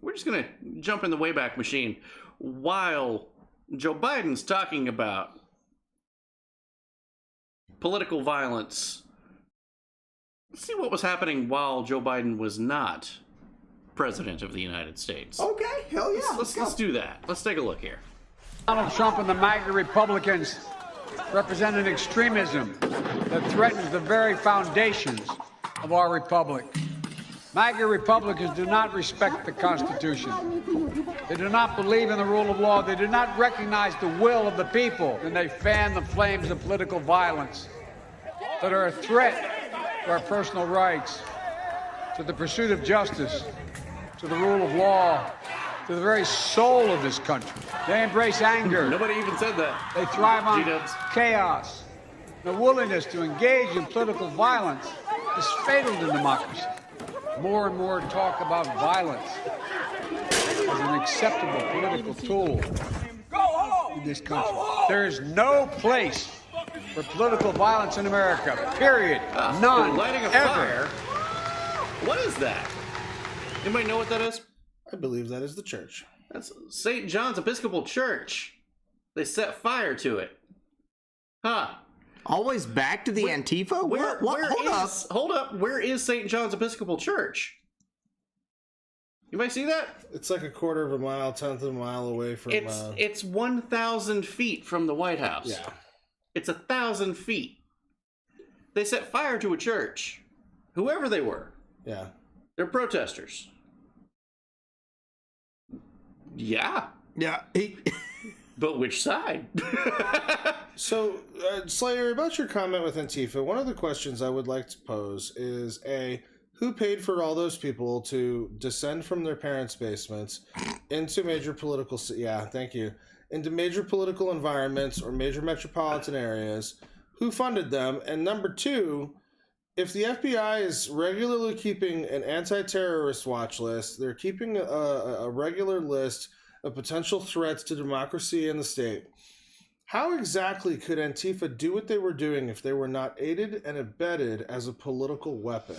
we're just gonna jump in the Wayback Machine while Joe Biden's talking about political violence. Let's see what was happening while Joe Biden was not president of the United States. Okay, hell yeah. Let's do that. Let's take a look here. Donald Trump and the MAGA Republicans represent an extremism that threatens the very foundations of our republic. MAGA Republicans do not respect the Constitution. They do not believe in the rule of law. They do not recognize the will of the people, and they fan the flames of political violence that are a threat to our personal rights, to the pursuit of justice, to the rule of law, to the very soul of this country. They embrace anger. Nobody even said that. They thrive on G-dubs. chaos. The willingness to engage in political violence is fatal to democracy. More and more talk about violence as an acceptable political tool in this country. There is no place for political violence in America, period. None, Lighting a ever. fire? What is that? Anybody know what that is? I believe that is the church. That's St. John's Episcopal Church. They set fire to it. Huh. Always back to the Antifa? Hold up. Where is St. John's Episcopal Church? You might see that? It's like a quarter of a mile, tenth of a mile away from. It's 1,000 feet from the White House. Yeah. It's 1,000 feet. They set fire to a church. Whoever they were. Yeah. They're protesters. Yeah. Yeah. But which side? So, Slayer, about your comment with Antifa, one of the questions I would like to pose is A, who paid for all those people to descend from their parents' basements into major political, into major political environments or major metropolitan areas? Who funded them? And number two, if the FBI is regularly keeping an anti-terrorist watch list, they're keeping a regular list of potential threats to democracy and the state, how exactly could Antifa do what they were doing if they were not aided and abetted as a political weapon?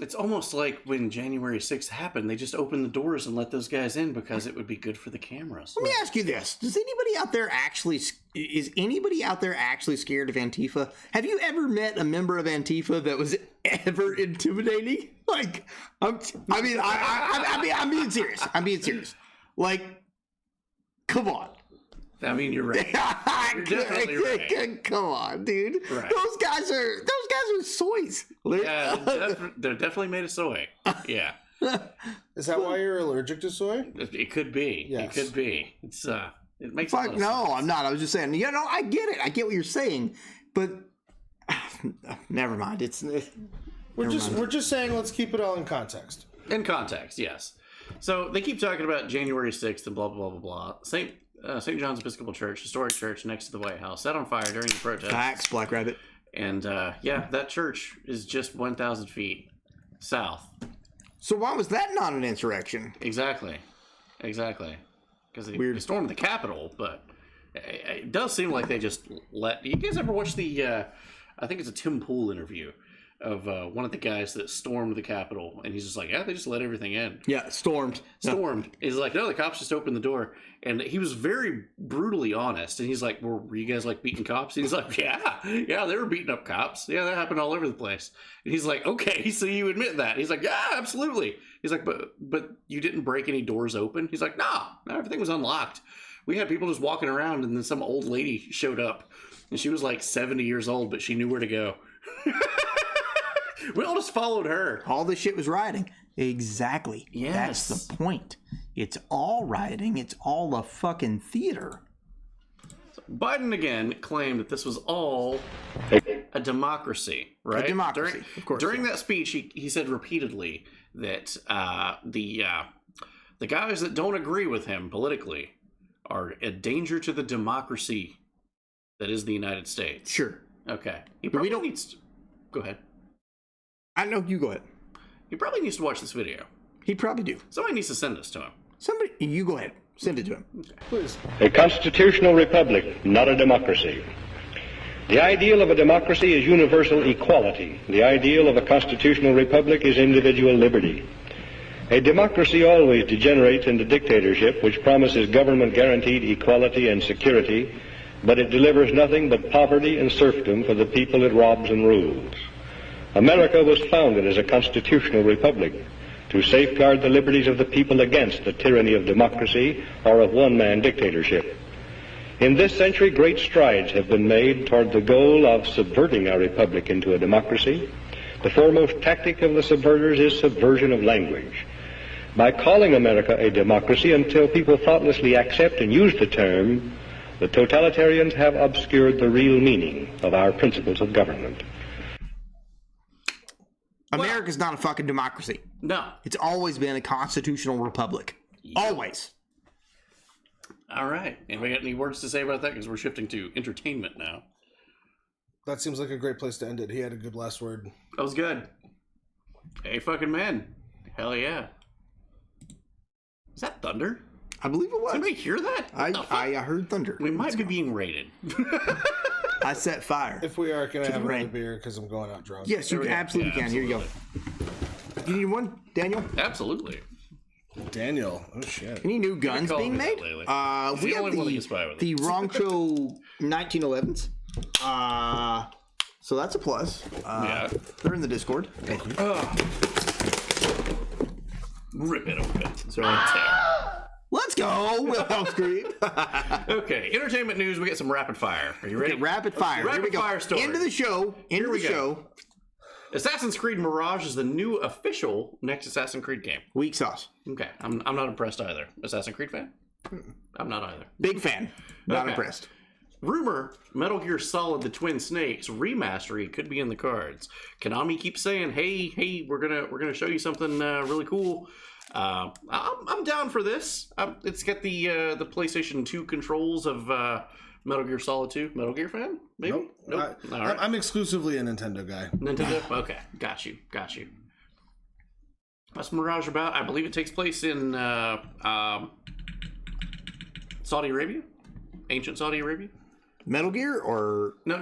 It's almost like when January 6th happened, they just opened the doors and let those guys in because it would be good for the cameras. Let me ask you this. Is anybody out there actually scared of Antifa? Have you ever met a member of Antifa that was ever intimidating? Like, I'm being serious. I'm being serious. Like, come on. I mean, you're right. You're definitely right. Come on, dude. Right. Those guys are soys. Yeah, they're definitely made of soy. Yeah. Is that why you're allergic to soy? It could be. Yes. It could be. It's it makes Fuck a lot of no, sense. I'm not. I was just saying. I get it. I get what you're saying, but never mind. We're just saying let's keep it all in context. In context, yes. So they keep talking about January 6th and blah blah blah blah blah. St. John's Episcopal Church, historic church next to the White House, set on fire during the protest. Facts, Black Rabbit. And that church is just 1,000 feet south. So why was that not an insurrection? Exactly. Because they stormed the Capitol, but it does seem like they just let... You guys ever watch the... I think it's a Tim Pool interview of one of the guys that stormed the Capitol, and he's just like, yeah, they just let everything in. Yeah, stormed. He's like, no, the cops just opened the door, and he was very brutally honest, and he's like, were you guys like beating cops? And he's like, yeah, they were beating up cops. Yeah, that happened all over the place. And he's like, okay, so you admit that? He's like, yeah, absolutely. He's like, but you didn't break any doors open? He's like, no, everything was unlocked. We had people just walking around, and then some old lady showed up, and she was like 70 years old, but she knew where to go. We all just followed her. All this shit was rioting. Exactly. Yes. That's the point. It's all rioting. It's all a fucking theater. So Biden again claimed that this was all a democracy, right? A democracy, of course. During that speech, he said repeatedly that the guys that don't agree with him politically are a danger to the democracy that is the United States. Sure. Okay. He probably needs to... Go ahead. I know, you go ahead. He probably needs to watch this video. He probably do. Somebody needs to send this to him. You go ahead. Send it to him. Okay. Please. A constitutional republic, not a democracy. The ideal of a democracy is universal equality. The ideal of a constitutional republic is individual liberty. A democracy always degenerates into dictatorship, which promises government-guaranteed equality and security, but it delivers nothing but poverty and serfdom for the people it robs and rules. America was founded as a constitutional republic to safeguard the liberties of the people against the tyranny of democracy or of one-man dictatorship. In this century, great strides have been made toward the goal of subverting our republic into a democracy. The foremost tactic of the subverters is subversion of language. By calling America a democracy until people thoughtlessly accept and use the term, the totalitarians have obscured the real meaning of our principles of government. America's not a fucking democracy. No. It's always been a constitutional republic. Always. All right. Anybody got any words to say about that? Because we're shifting to entertainment now. That seems like a great place to end it. He had a good last word. That was good. Hey, fucking man. Hell yeah. Is that thunder? I believe it was. Did anybody hear that? I heard thunder. We might be being raided. I set fire. If we are, can I have the another rain. beer because I'm going out drunk? Yes, you absolutely can. Here you go. You need one, Daniel? Absolutely. Daniel. Oh, shit. Any new guns being made? We have the Rancho 1911s. So that's a plus. Yeah. They're in the Discord. Thank you. Rip it open. Sorry. Let's go, Wilhelm Scream. Okay, entertainment news. We get some rapid fire. Are you ready? Okay, rapid fire. Here we Rapid go. fire story. Into the show. Into the show. Assassin's Creed Mirage is the new official next Assassin's Creed game. Weak sauce. Okay, I'm not impressed either. Assassin's Creed fan? I'm not either. Big fan. Not impressed. Rumor, Metal Gear Solid: The Twin Snakes remastery could be in the cards. Konami keeps saying, "Hey, we're gonna show you something really cool." I'm down for this. It's got the PlayStation 2 controls of Metal Gear Solid 2. Metal Gear fan? Maybe? Nope. All right. I'm exclusively a Nintendo guy. Nintendo? Okay, got you. What's Mirage about? I believe it takes place in Saudi Arabia, ancient Saudi Arabia. Metal Gear or no,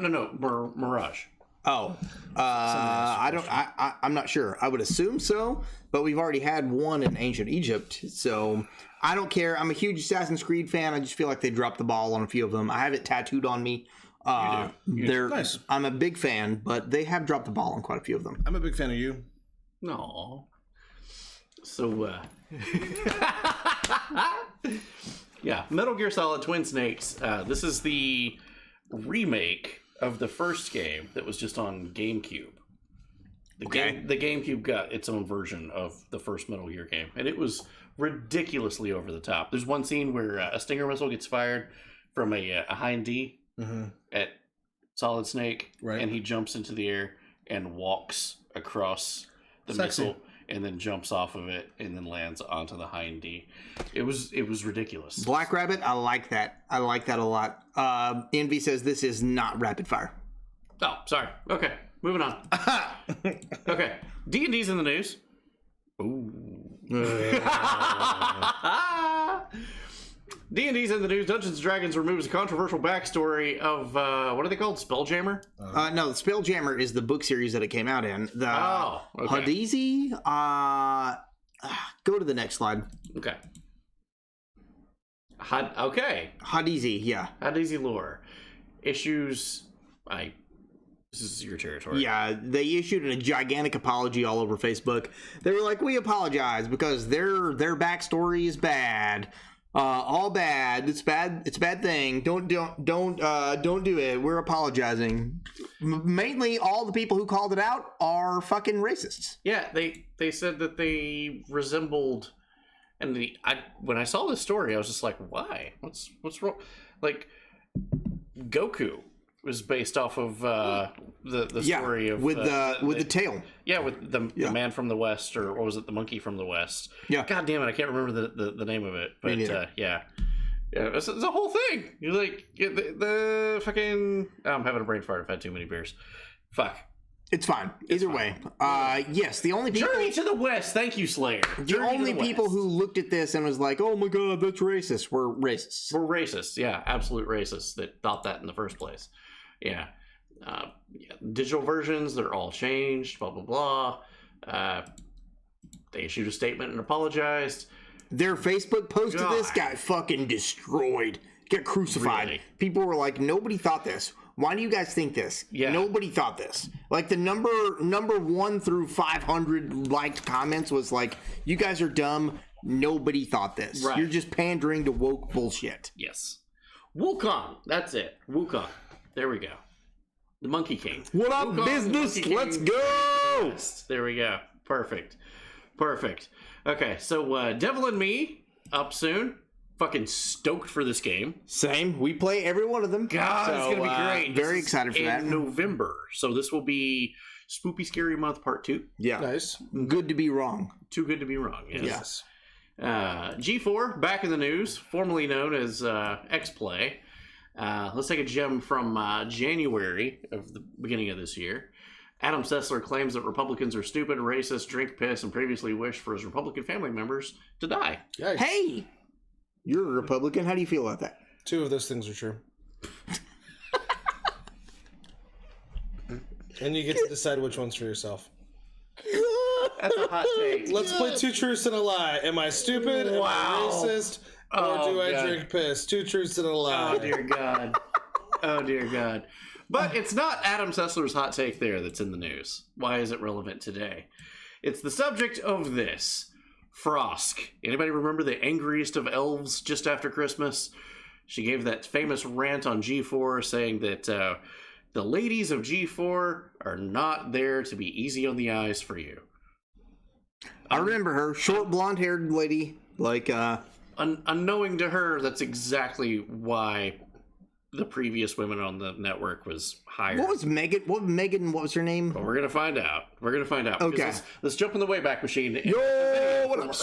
Mirage. Oh, I'm not sure. I would assume so, but we've already had one in ancient Egypt, so I don't care. I'm a huge Assassin's Creed fan. I just feel like they dropped the ball on a few of them. I have it tattooed on me. You do. Nice. I'm a big fan, but they have dropped the ball on quite a few of them. I'm a big fan of you. No. So, yeah, Metal Gear Solid Twin Snakes. This is the remake of the first game that was just on GameCube. The GameCube got its own version of the first Metal Gear game, and it was ridiculously over the top. There's one scene where a Stinger missile gets fired from a Hind D at Solid Snake, and he jumps into the air and walks across the missile and then jumps off of it and then lands onto the Hind D. It was ridiculous. Black Rabbit, I like that. I like that a lot. Envy says this is not rapid fire. Oh, sorry. Okay, moving on. Okay, D&D's in the news. Ooh. D&D's in the news. Dungeons & Dragons removes a controversial backstory of, what are they called? Spelljammer? No, the Spelljammer is the book series that it came out in. The Hadezi? Go to the next slide. Okay. Hadezi, yeah. Hadezi lore. Issues... This is your territory. Yeah, they issued a gigantic apology all over Facebook. They were like, "We apologize because their backstory is bad, all bad. It's bad. It's a bad thing. Don't do it. We're apologizing." Mainly, all the people who called it out are fucking racists. Yeah, they said that they resembled, and when I saw this story, I was just like, "Why? What's wrong?" Like Goku was based off of the story of with the tail. Yeah, with the man from the West, or was it the monkey from the West? Yeah. God damn it, I can't remember the name of it. But yeah, it's a whole thing. You're like the fucking. I'm having a brain fart. I've had too many beers. Fuck. It's fine. Either way. Yes, the only people... Journey to the West. Thank you, Slayer. The only people who looked at this and was like, "Oh my god, that's racist," were racists. We're racists. Yeah, absolute racists that thought that in the first place. Yeah. Digital versions, they're all changed, blah, blah, blah. They issued a statement and apologized. Their Facebook post of this got fucking destroyed. Got crucified. Really? People were like, "Nobody thought this. Why do you guys think this?" Yeah. Nobody thought this. Like the number 1 through 500 liked comments was like, "You guys are dumb. Nobody thought this. Right. You're just pandering to woke bullshit." Yes. Wukong. That's it. Wukong. There we go. The Monkey King. What up, Wukong, business? Let's go. There we go. Perfect. Okay, so Devil and Me up soon. Fucking stoked for this game. Same. We play every one of them. God, it's gonna be great. Very excited for that. In November. So this will be Spoopy Scary Month Part 2. Yeah. Nice. Good to be wrong. Too good to be wrong. Yes. G4, back in the news, formerly known as X-Play. Let's take a gem from January of the beginning of this year. Adam Sessler claims that Republicans are stupid, racist, drink piss, and previously wished for his Republican family members to die. Yikes. Hey! You're a Republican. How do you feel about that? 2 of those things are true. And you get to decide which one's for yourself. That's a hot take. Let's play 2 truths and a lie. Am I stupid? Am I racist? Or do I drink piss? 2 truths and a lie. Oh, dear God. Oh, dear God. But it's not Adam Sessler's hot take there that's in the news. Why is it relevant today? It's the subject of this. Frosk. Anybody remember the angriest of elves just after Christmas? She gave that famous rant on G4 saying that the ladies of G4 are not there to be easy on the eyes for you. I remember her. Short, blonde-haired lady. Like, unknowing to her, that's exactly why the previous women on the network was hired. What was Megan? What was her name? Well, we're gonna find out. Okay. Let's jump in the Wayback Machine. Yo, what up,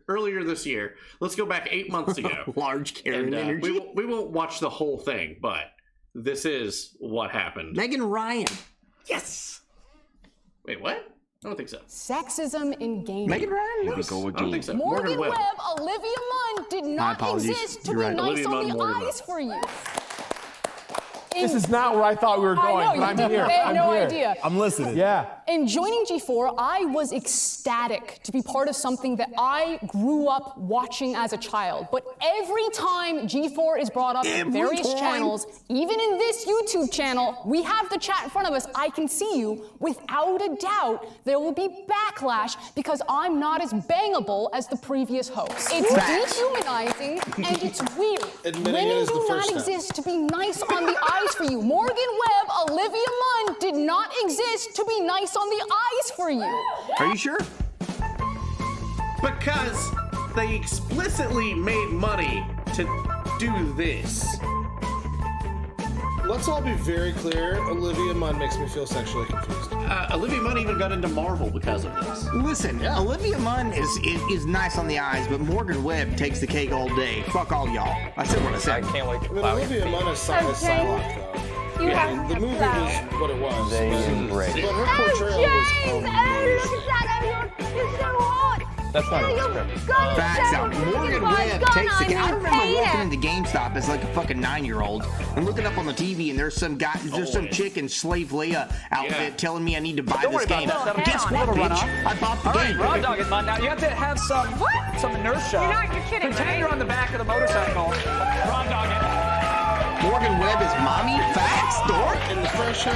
earlier this year. Let's go back 8 months ago. Large Karen energy. We won't watch the whole thing, but this is what happened. Megan Ryan. Yes. Wait, what? I don't think so. Sexism in gaming. Megan Ryan? I don't think so. Morgan Webb, Olivia Munn did not exist to be nice on the eyes for you. This is not where I thought we were going, I know, but I'm here. I had I'm no here. idea. I'm listening. Yeah. In joining G4, I was ecstatic to be part of something that I grew up watching as a child. But every time G4 is brought up in various channels, even in this YouTube channel, we have the chat in front of us, I can see you. Without a doubt, there will be backlash because I'm not as bangable as the previous host. It's dehumanizing and it's weird. Women do not exist to be nice on the eyes for you. Morgan Webb, Olivia Munn did not exist to be nice on the eyes for you. Are you sure? Because they explicitly made money to do this. Let's all be very clear. Olivia Munn makes me feel sexually confused. Olivia Munn even got into Marvel because of this. Listen, Olivia Munn is nice on the eyes, but Morgan Webb takes the cake all day. Fuck all y'all. I said what I said. I can't wait to I mean, Olivia Munn is Psylocke, though. Yeah, the movie was what it was. Great. But her portrayal was That's not a script. Facts out. Morgan Webb takes the. I remember walking into GameStop as like a fucking 9-year-old and looking up on the TV, and there's some guy, some chick in Slave Leia outfit telling me I need to buy this game. Guess what, bitch? I bought the game. Raw dog is mine. Now you have to have some inertia. You're kidding, Pretend right? you're on the back of the motorcycle. Raw dog it. Morgan Webb is mommy. Facts, dork. in the first show.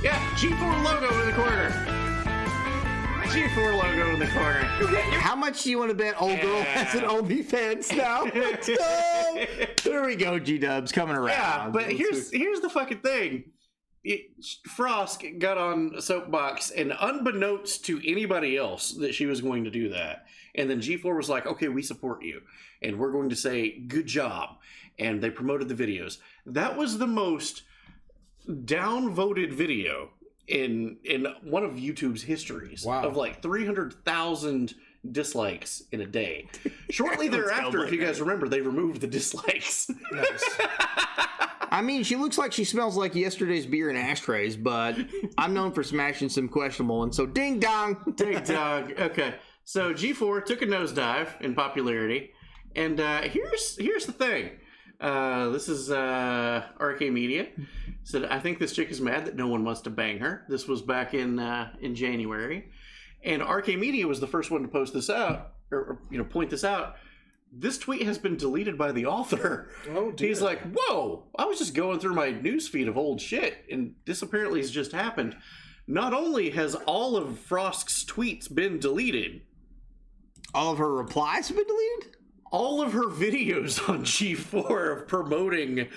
Yeah, G4 logo in the corner. G4 logo in the corner. How much do you want to bet old girl has an OnlyFans now? Let's go. There we go, G-Dubs coming around. Yeah, but here's the fucking thing. Frosk got on a soapbox, and unbeknownst to anybody else that she was going to do that. And then G4 was like, okay, we support you. And we're going to say, good job. And they promoted the videos. That was the most downvoted video in one of YouTube's histories. Wow. Of like 300,000 dislikes in a day. Shortly thereafter, if you guys remember, they removed the dislikes. Nice. I mean, she looks like she smells like yesterday's beer in ashtrays, but I'm known for smashing some questionable ones. So ding dong. Ding dong. Okay. So G4 took a nosedive in popularity. And here's the thing. This is RK Media. Said, I think this chick is mad that no one wants to bang her. This was back in January. And RK Media was the first one to post this out, or point this out. This tweet has been deleted by the author. Oh, dear. He's like, whoa, I was just going through my newsfeed of old shit, and this apparently has just happened. Not only has all of Frosk's tweets been deleted, all of her replies have been deleted? All of her videos on G4 of promoting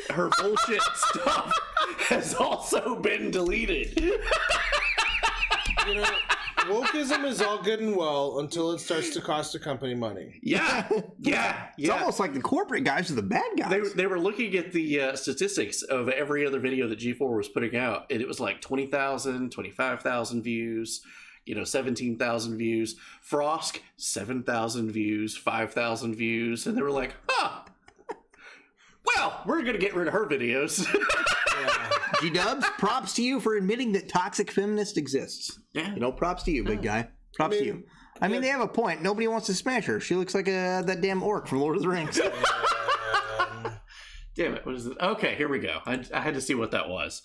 her bullshit stuff has also been deleted. Wokeism Feminism is all good and well until it starts to cost a company money. Yeah. It's almost like the corporate guys are the bad guys. They were looking at the statistics of every other video that G4 was putting out, and it was like 20,000, 25,000 views, 17,000 views. Frosk, 7,000 views, 5,000 views, and they were like, well, we're going to get rid of her videos. G-Dubs, props to you for admitting that toxic feminist exists. Yeah. Props to you, big guy. Props to you. I mean, they have a point. Nobody wants to smash her. She looks like that damn orc from Lord of the Rings. Damn it. What is it? Okay, here we go. I had to see what that was.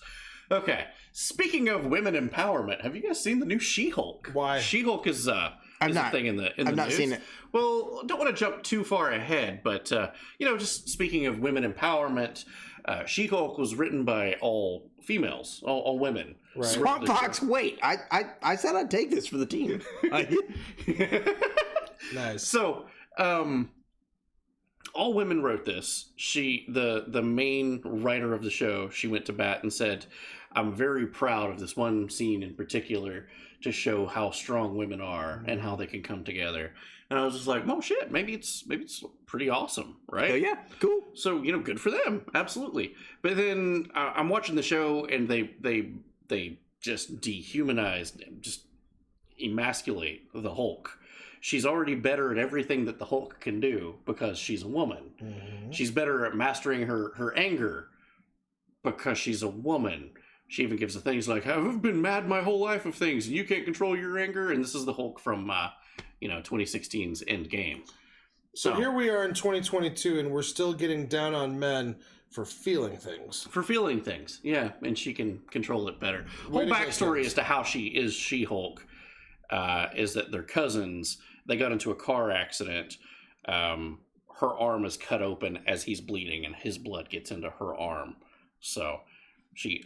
Okay. Speaking of women empowerment, have you guys seen the new She-Hulk? Why? She-Hulk is a thing in the I've not news. seen it. Well, don't want to jump too far ahead, but just speaking of women empowerment, She-Hulk was written by all females, all women. Right. Swamp Fox, wait. I said I'd take this for the team. Nice. So, all women wrote this. The main writer of the show, she went to bat and said, I'm very proud of this one scene in particular to show how strong women are and how they can come together. And I was just like, oh shit, maybe it's pretty awesome, right? Oh yeah, cool. So, good for them. Absolutely. But then I'm watching the show and they just dehumanized, just emasculate the Hulk. She's already better at everything that the Hulk can do because she's a woman. Mm-hmm. She's better at mastering her anger because she's a woman. She even gives the things like, I've been mad my whole life of things and you can't control your anger. And this is the Hulk from 2016's Endgame. So here we are in 2022 and we're still getting down on men for feeling things. Yeah, and she can control it better. Whole backstory as to how she is She-Hulk is that they're cousins. They got into a car accident. Her arm is cut open as he's bleeding, and his blood gets into her arm. So she's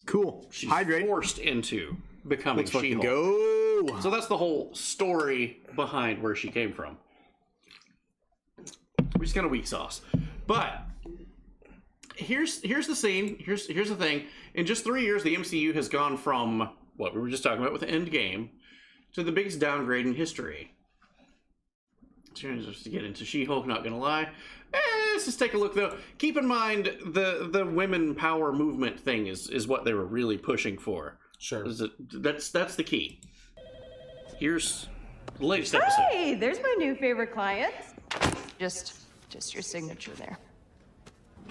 forced into becoming She-Hulk. Go. So that's the whole story behind where she came from. We're just kind of weak sauce, but. Here's the scene. Here's the thing. In just 3 years, the MCU has gone from what we were just talking about with the Endgame to the biggest downgrade in history. Just to get into She-Hulk, not gonna lie. Let's just take a look though. Keep in mind the women power movement thing is what they were really pushing for. Sure. That's the key. Here's the latest episode. Hey, there's my new favorite client. Just your signature there.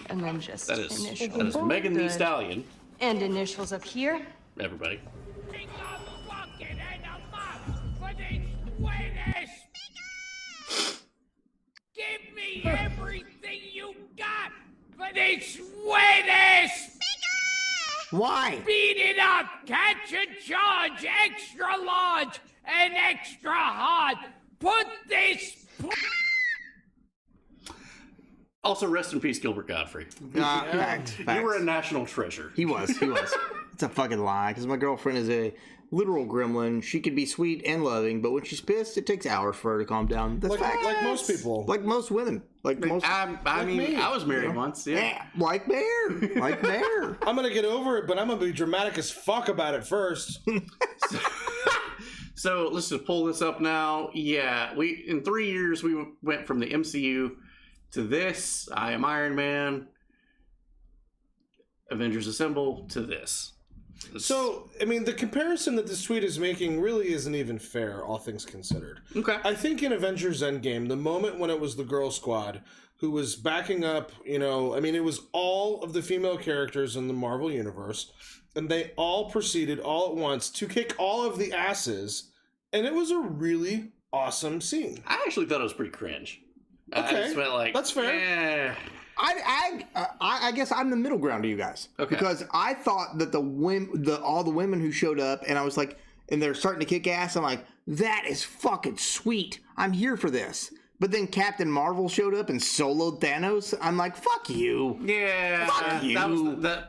And then just that is initials. Megan Thee Stallion. And initials up here. Everybody. Give me everything you got for the Swedish! Why? Beat it up, catch a charge, extra large and extra hard. Put this... Also, rest in peace, Gilbert Godfrey. Facts. You were a national treasure. He was. It's a fucking lie, because my girlfriend is a literal gremlin. She can be sweet and loving, but when she's pissed, it takes hours for her to calm down. That's facts. Like most people. Like most women. I was married once. Yeah. Like Bear. I'm going to get over it, but I'm going to be dramatic as fuck about it first. So let's just pull this up now. Yeah, in 3 years, we went from the MCU to this, I Am Iron Man, Avengers Assemble, to this. So, I mean, the comparison that this tweet is making really isn't even fair, all things considered. Okay. I think in Avengers Endgame, the moment when it was the Girl Squad who was backing up, it was all of the female characters in the Marvel Universe, and they all proceeded all at once to kick all of the asses, and it was a really awesome scene. I actually thought it was pretty cringe. Okay, I just went like, that's fair. I guess I'm the middle ground to you guys. Okay. Because I thought that all the women who showed up, and I was like, and they're starting to kick ass. I'm like, that is fucking sweet. I'm here for this. But then Captain Marvel showed up and soloed Thanos. I'm like, fuck you. Yeah. Fuck you.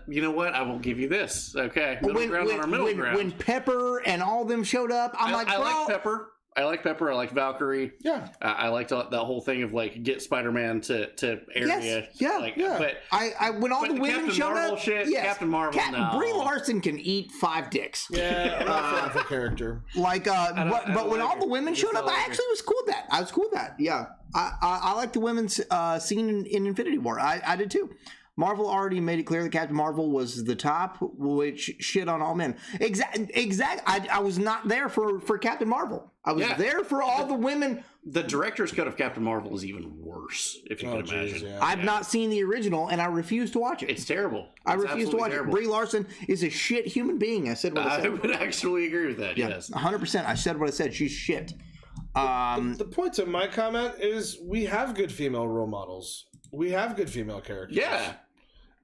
You know what? I will give you this. Okay. Middle ground on our middle ground. When Pepper and all them showed up, I'm like, bro. I like Pepper. I like Pepper. I like Valkyrie. Yeah. I liked that whole thing of like get Spider-Man to area. Yes, yeah, like, yeah. But when all the women Captain showed Marvel up, shit, yes. Captain Marvel. No. Brie Larson can eat 5 dicks. Yeah, I'm not a fan of her character. Like, but when all the women showed up, I actually was cool with that. I was cool with that. Yeah, I like the women's scene in Infinity War. I did too. Marvel already made it clear that Captain Marvel was the top, which shit on all men. Exact. I was not there for Captain Marvel. I was there for all the women. The director's cut of Captain Marvel is even worse, if you can imagine. Yeah. I've not seen the original, and I refuse to watch it. It's terrible. I refuse to watch it. Brie Larson is a shit human being. I said what I said. I would actually agree with that, yes. 100%. I said what I said. She's shit. The point of my comment is we have good female role models. We have good female characters. Yeah.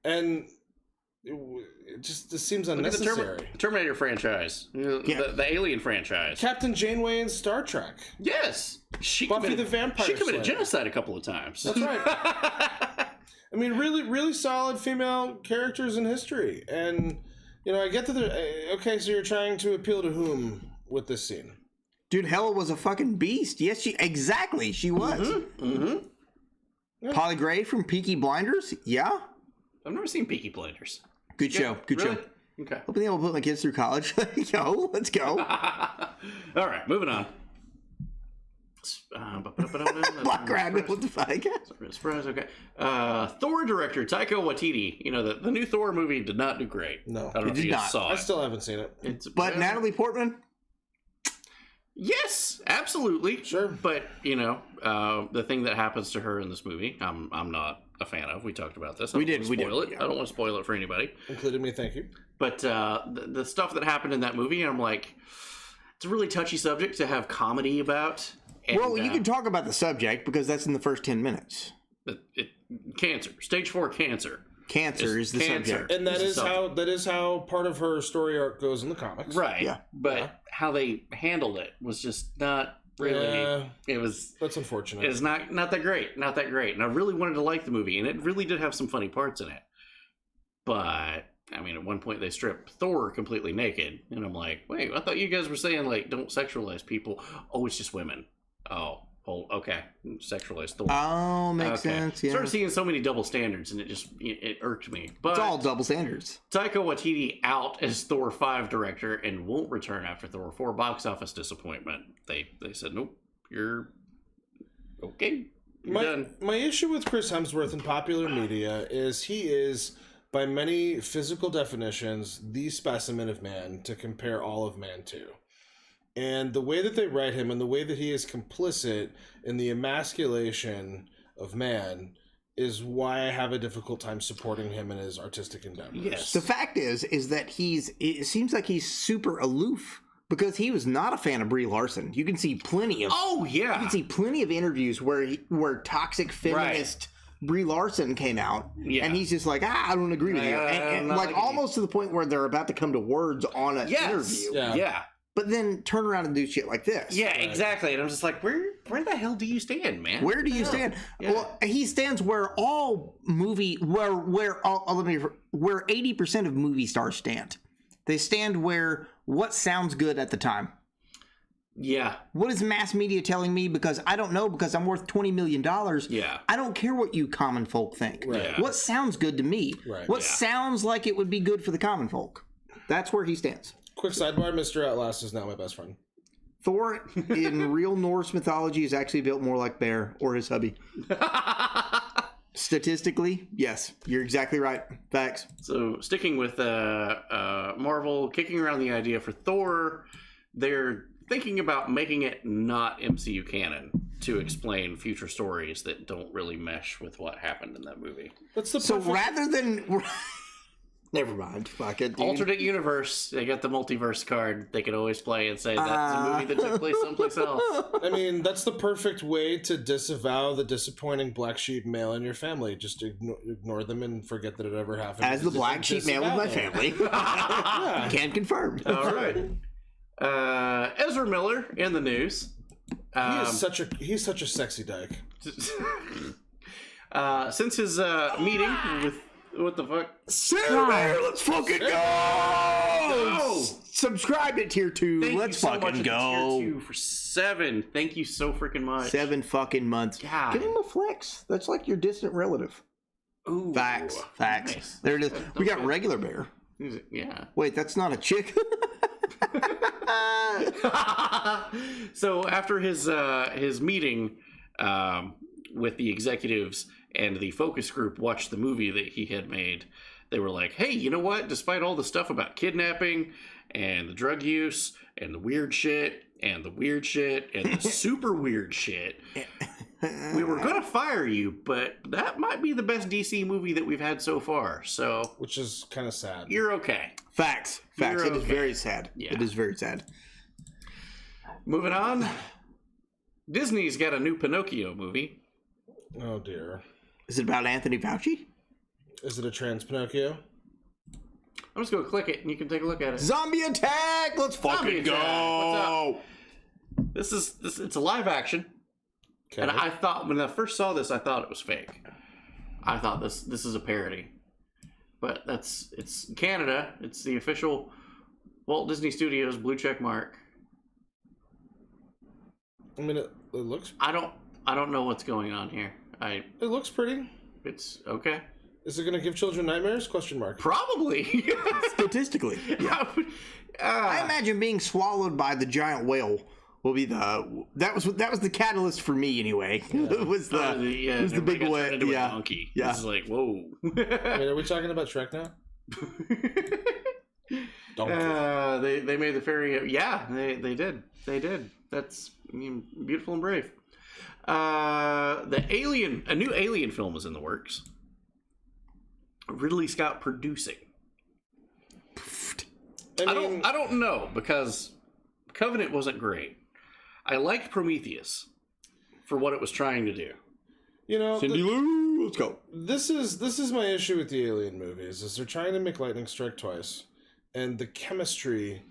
And it just this seems unnecessary. The Terminator franchise. The Alien franchise. Captain Janeway in Star Trek. Yes. Buffy the Vampire She committed Slayer. genocide a couple of times. That's right. I mean, really, really solid female characters in history. And, I get that they're... Okay, so you're trying to appeal to whom with this scene? Dude, Hela was a fucking beast. Yes, she was. Mm-hmm. Polly Gray from Peaky Blinders? Yeah. I've never seen Peaky Blinders. Good show. Good show. Okay. Hoping they will put my kids through college. Yo, let's go. All right, moving on. Black Rabbit, what the fuck? Surprise, okay. Thor director Taika Waititi. The new Thor movie did not do great. No, I don't know if you guys saw it. I still haven't seen it. But Natalie Portman? Yes, absolutely. Sure. But, the thing that happens to her in this movie, I'm not a fan of. We talked about this. We did. I don't want to spoil it for anybody. Including me, thank you. But the stuff that happened in that movie, I'm like, it's a really touchy subject to have comedy about. And, well, you can talk about the subject because that's in the first 10 minutes. Cancer. Stage 4 cancer. Cancer is the subject. And that is how part of her story arc goes in the comics. Right. Yeah. But how they handled it was just not really that's unfortunate. It's not that great. Not that great. And I really wanted to like the movie, and it really did have some funny parts in it. But I mean, at one point they strip Thor completely naked, and I'm like, wait, I thought you guys were saying like don't sexualize people. Oh, it's just women. Oh, okay. Sexualized Thor. Oh, makes sense. Yeah. Started seeing so many double standards, and it irked me. But it's all double standards. Taika Waititi out as Thor 5 director and won't return after Thor 4. Box office disappointment. They said, nope, you're okay. You're done. My issue with Chris Hemsworth in popular media is he is, by many physical definitions, the specimen of man to compare all of man to. And the way that they write him and the way that he is complicit in the emasculation of man is why I have a difficult time supporting him in his artistic endeavors. Yes. The fact is that it seems like he's super aloof because he was not a fan of Brie Larson. You can see plenty of you can see plenty of interviews where toxic feminist Brie Larson came out, and he's just like, I don't agree with you, and like almost to the point where they're about to come to words on an interview. Yeah. But then turn around and do shit like this. Yeah, exactly. And I'm just like, where the hell do you stand, man? Where do you stand? Yeah. Well, he stands where all where 80% of movie stars stand. They stand where what sounds good at the time. Yeah. What is mass media telling me? Because I don't know, because I'm worth $20 million. Yeah. I don't care what you common folk think. Right. What sounds good to me? Right. What sounds like it would be good for the common folk? That's where he stands. Quick sidebar, Mr. Outlast is now my best friend. Thor in real Norse mythology is actually built more like Bear or his hubby. Statistically, yes, you're exactly right. Facts. So sticking with Marvel, kicking around the idea for Thor, they're thinking about making it not MCU canon to explain future stories that don't really mesh with what happened in that movie. So rather than... Never mind. Fuck it, dude. Alternate universe. They got the multiverse card. They could always play and say that's a movie that took place someplace else. I mean, that's the perfect way to disavow the disappointing black sheep male in your family. Just ignore them and forget that it ever happened. As the black sheep male with my family. Can confirm. All right. Ezra Miller in the news. He's such a sexy dyke. Since his meeting with... What the fuck? Sarah, let's fucking go! subscribe to tier 2. Thank Let's you so fucking much go. Tier 2 for 7. Thank you so freaking much. 7 fucking months. God. Give him a flex. That's like your distant relative. Ooh, Facts. nice. There it is. We got regular bear. Yeah. Wait, that's not a chick. So after his meeting with the executives and the focus group watched the movie that he had made, they were like, hey, you know what? Despite all the stuff about kidnapping and the drug use and the weird shit and the weird shit and the super weird shit, we were going to fire you, but that might be the best DC movie that we've had so far. So, which is kind of sad. You're okay. Facts. You're It is okay. very sad. Yeah. It is very sad. Moving on. Disney's got a new Pinocchio movie. Oh, dear. Is it about Anthony Fauci? Is it a trans Pinocchio? I'm just going to click it and you can take a look at it. Zombie attack! Let's fucking go! What's up? It's a live action. Okay. And I thought, when I first saw this, I thought it was fake. I thought this is a parody. But it's Canada. It's the official Walt Disney Studios blue check mark. I mean, it looks... I don't know what's going on here. It looks pretty. It's okay. Is it going to give children nightmares? Question mark. Probably. Statistically. Yeah. I imagine being swallowed by the giant whale will be that was the catalyst for me anyway. It was the big whale. Yeah. Donkey. Yeah. This is like, whoa. Wait, are we talking about Shrek now? They made the fairy. Yeah, they did. They did. That's beautiful and brave. A new Alien film is in the works. Ridley Scott producing. I don't know, because Covenant wasn't great. I liked Prometheus for what it was trying to do. You know, Cindy Lou, let's go. This is my issue with the Alien movies, is they're trying to make lightning strike twice, and the chemistry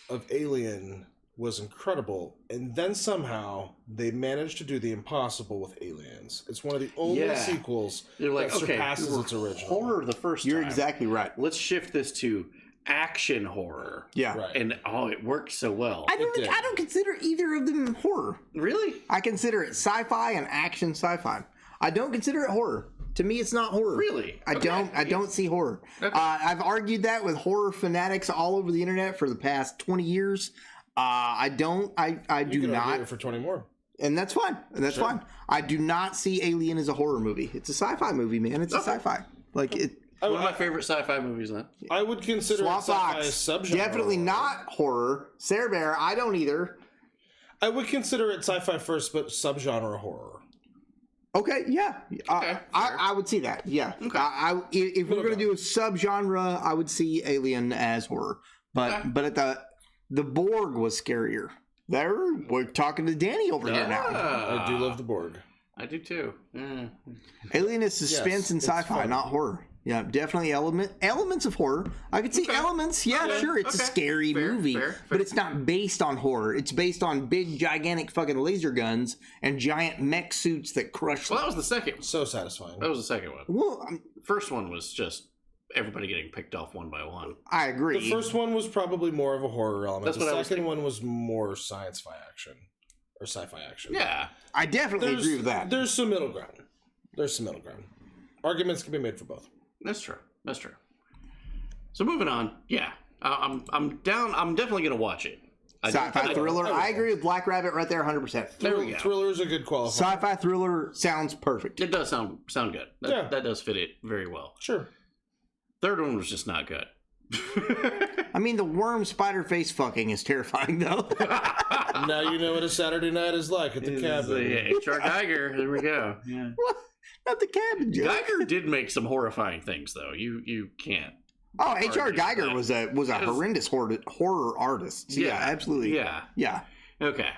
of Alien was incredible, and then somehow they managed to do the impossible with Aliens. It's one of the only sequels that surpasses its original. Horror the first time. You're exactly right. Let's shift this to action horror. Yeah. Right. And it worked so well. I don't consider either of them horror. Really? I consider it sci-fi and action sci-fi. I don't consider it horror. To me, it's not horror. Really? I don't see horror. Okay. I've argued that with horror fanatics all over the internet for the past 20 years. I do not. Argue it for 20 more. And that's fine. That's fine. I do not see Alien as a horror movie. It's a sci-fi movie, man. It's a sci-fi. Like it. One of my favorite sci-fi movies, then. I would consider Swamp it sci-fi Fox. subgenre. Definitely not horror. Sarah Bear, I don't either. I would consider it sci-fi first, but subgenre horror. Okay, yeah. Okay, I would see that. Yeah. Okay. If we're going to do a subgenre, I would see Alien as horror. But at the Borg was scarier. We're talking to Danny over here now. I do love the Borg. I do too. Alien is suspense and sci-fi, not horror. Yeah, definitely elements of horror. I could see elements. Yeah, sure. It's a scary movie, but it's not based on horror. It's based on big, gigantic fucking laser guns and giant mech suits that crush. Well, that was the second. So satisfying. That was the second one. Well, first one was just everybody getting picked off one by one. I agree. The first one was probably more of a horror element. That's what the second one was more science-fi action or sci-fi action. Yeah, I definitely agree with that. There's some middle ground. Arguments can be made for both. That's true. So moving on. Yeah, I'm down. I'm definitely gonna watch it. Sci-fi thriller. I agree with Black Rabbit right there, 100%. There we go. Thriller is a good qualifier. Sci-fi thriller sounds perfect. It does sound good. That does fit it very well. Sure. Third one was just not good. I mean, the worm spider face fucking is terrifying, though. Now you know what a Saturday night is like at the cabin. H.R. Geiger. There we go. Yeah. What? Not the cabin joke. Geiger did make some horrifying things, though. You can't. Oh, H.R. Geiger was a horrendous horror artist. So yeah, absolutely. Yeah. Okay.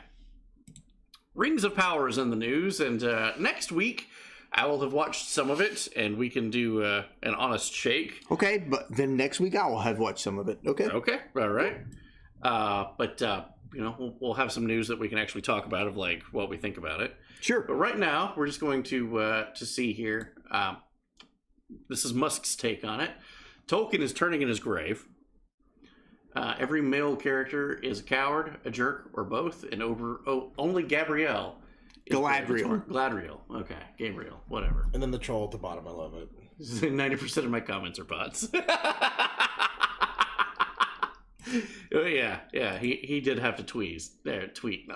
Rings of Power is in the news, and next week I will have watched some of it, and we can do an honest shake. Okay, but then next week I will have watched some of it. Okay. Okay. All right. But we'll have some news that we can actually talk about of like what we think about it. Sure. But right now we're just going to see here. This is Musk's take on it. Tolkien is turning in his grave. Every male character is a coward, a jerk, or both, and only Gabrielle. Galadriel. Okay, Gabriel. Whatever. And then the troll at the bottom. I love it. 90% of my comments are bots. Oh, yeah. He did have to tweet. Tweet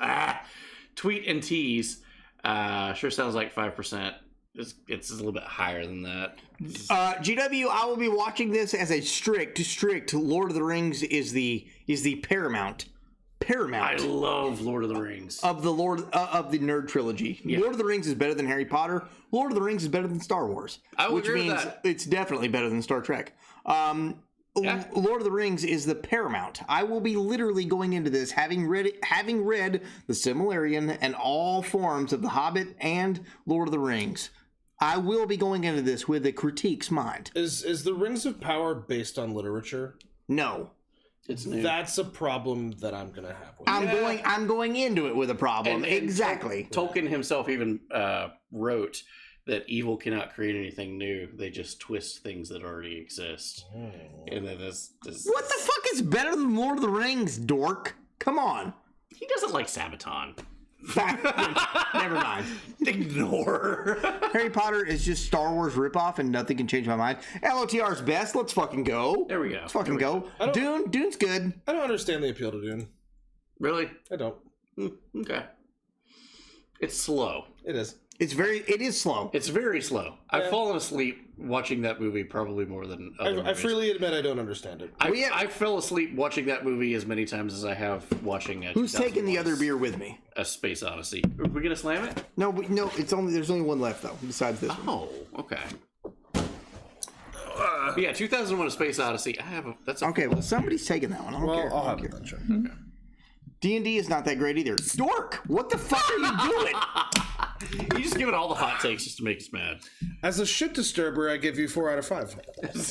and tease. Sure sounds like 5%. It's a little bit higher than that. GW, I will be watching this as a strict Lord of the Rings is the paramount. I love Lord of the Rings. Of the nerd trilogy. Yeah. Lord of the Rings is better than Harry Potter. Lord of the Rings is better than Star Wars. Which means it's definitely better than Star Trek. Yeah. Lord of the Rings is the paramount. I will be literally going into this having read the Silmarillion and all forms of The Hobbit and Lord of the Rings. I will be going into this with a critique's mind. Is the Rings of Power based on literature? No. It's new. That's a problem that I'm gonna have with it. I'm going into it with a problem. And exactly. Tolkien himself even wrote that evil cannot create anything new. They just twist things that already exist. And then this what the fuck is better than Lord of the Rings, dork? Come on. He doesn't like Sabaton. Never mind. Ignore. Harry Potter is just Star Wars ripoff and nothing can change my mind. LOTR's best. Let's fucking go. There we go. Let's fucking go. Dune's good. I don't understand the appeal to Dune. Really? I don't. Okay. It's slow. It is. It is slow. It's very slow. I've fallen asleep watching that movie probably more than other movies. I freely admit I don't understand it. I fell asleep watching that movie as many times as I have watching it. Who's taking the other beer with me? A Space Odyssey. Are we gonna slam it? No, there's only one left though. Besides this one. Oh, okay. Yeah, 2001: A Space Odyssey. Okay. Well, somebody's taking that one. I don't care. I'll have it then. Sure. Okay. D&D is not that great either. Dork, what the fuck are you doing? You just give it all the hot takes just to make us mad. As a shit disturber, I give you 4 out of 5.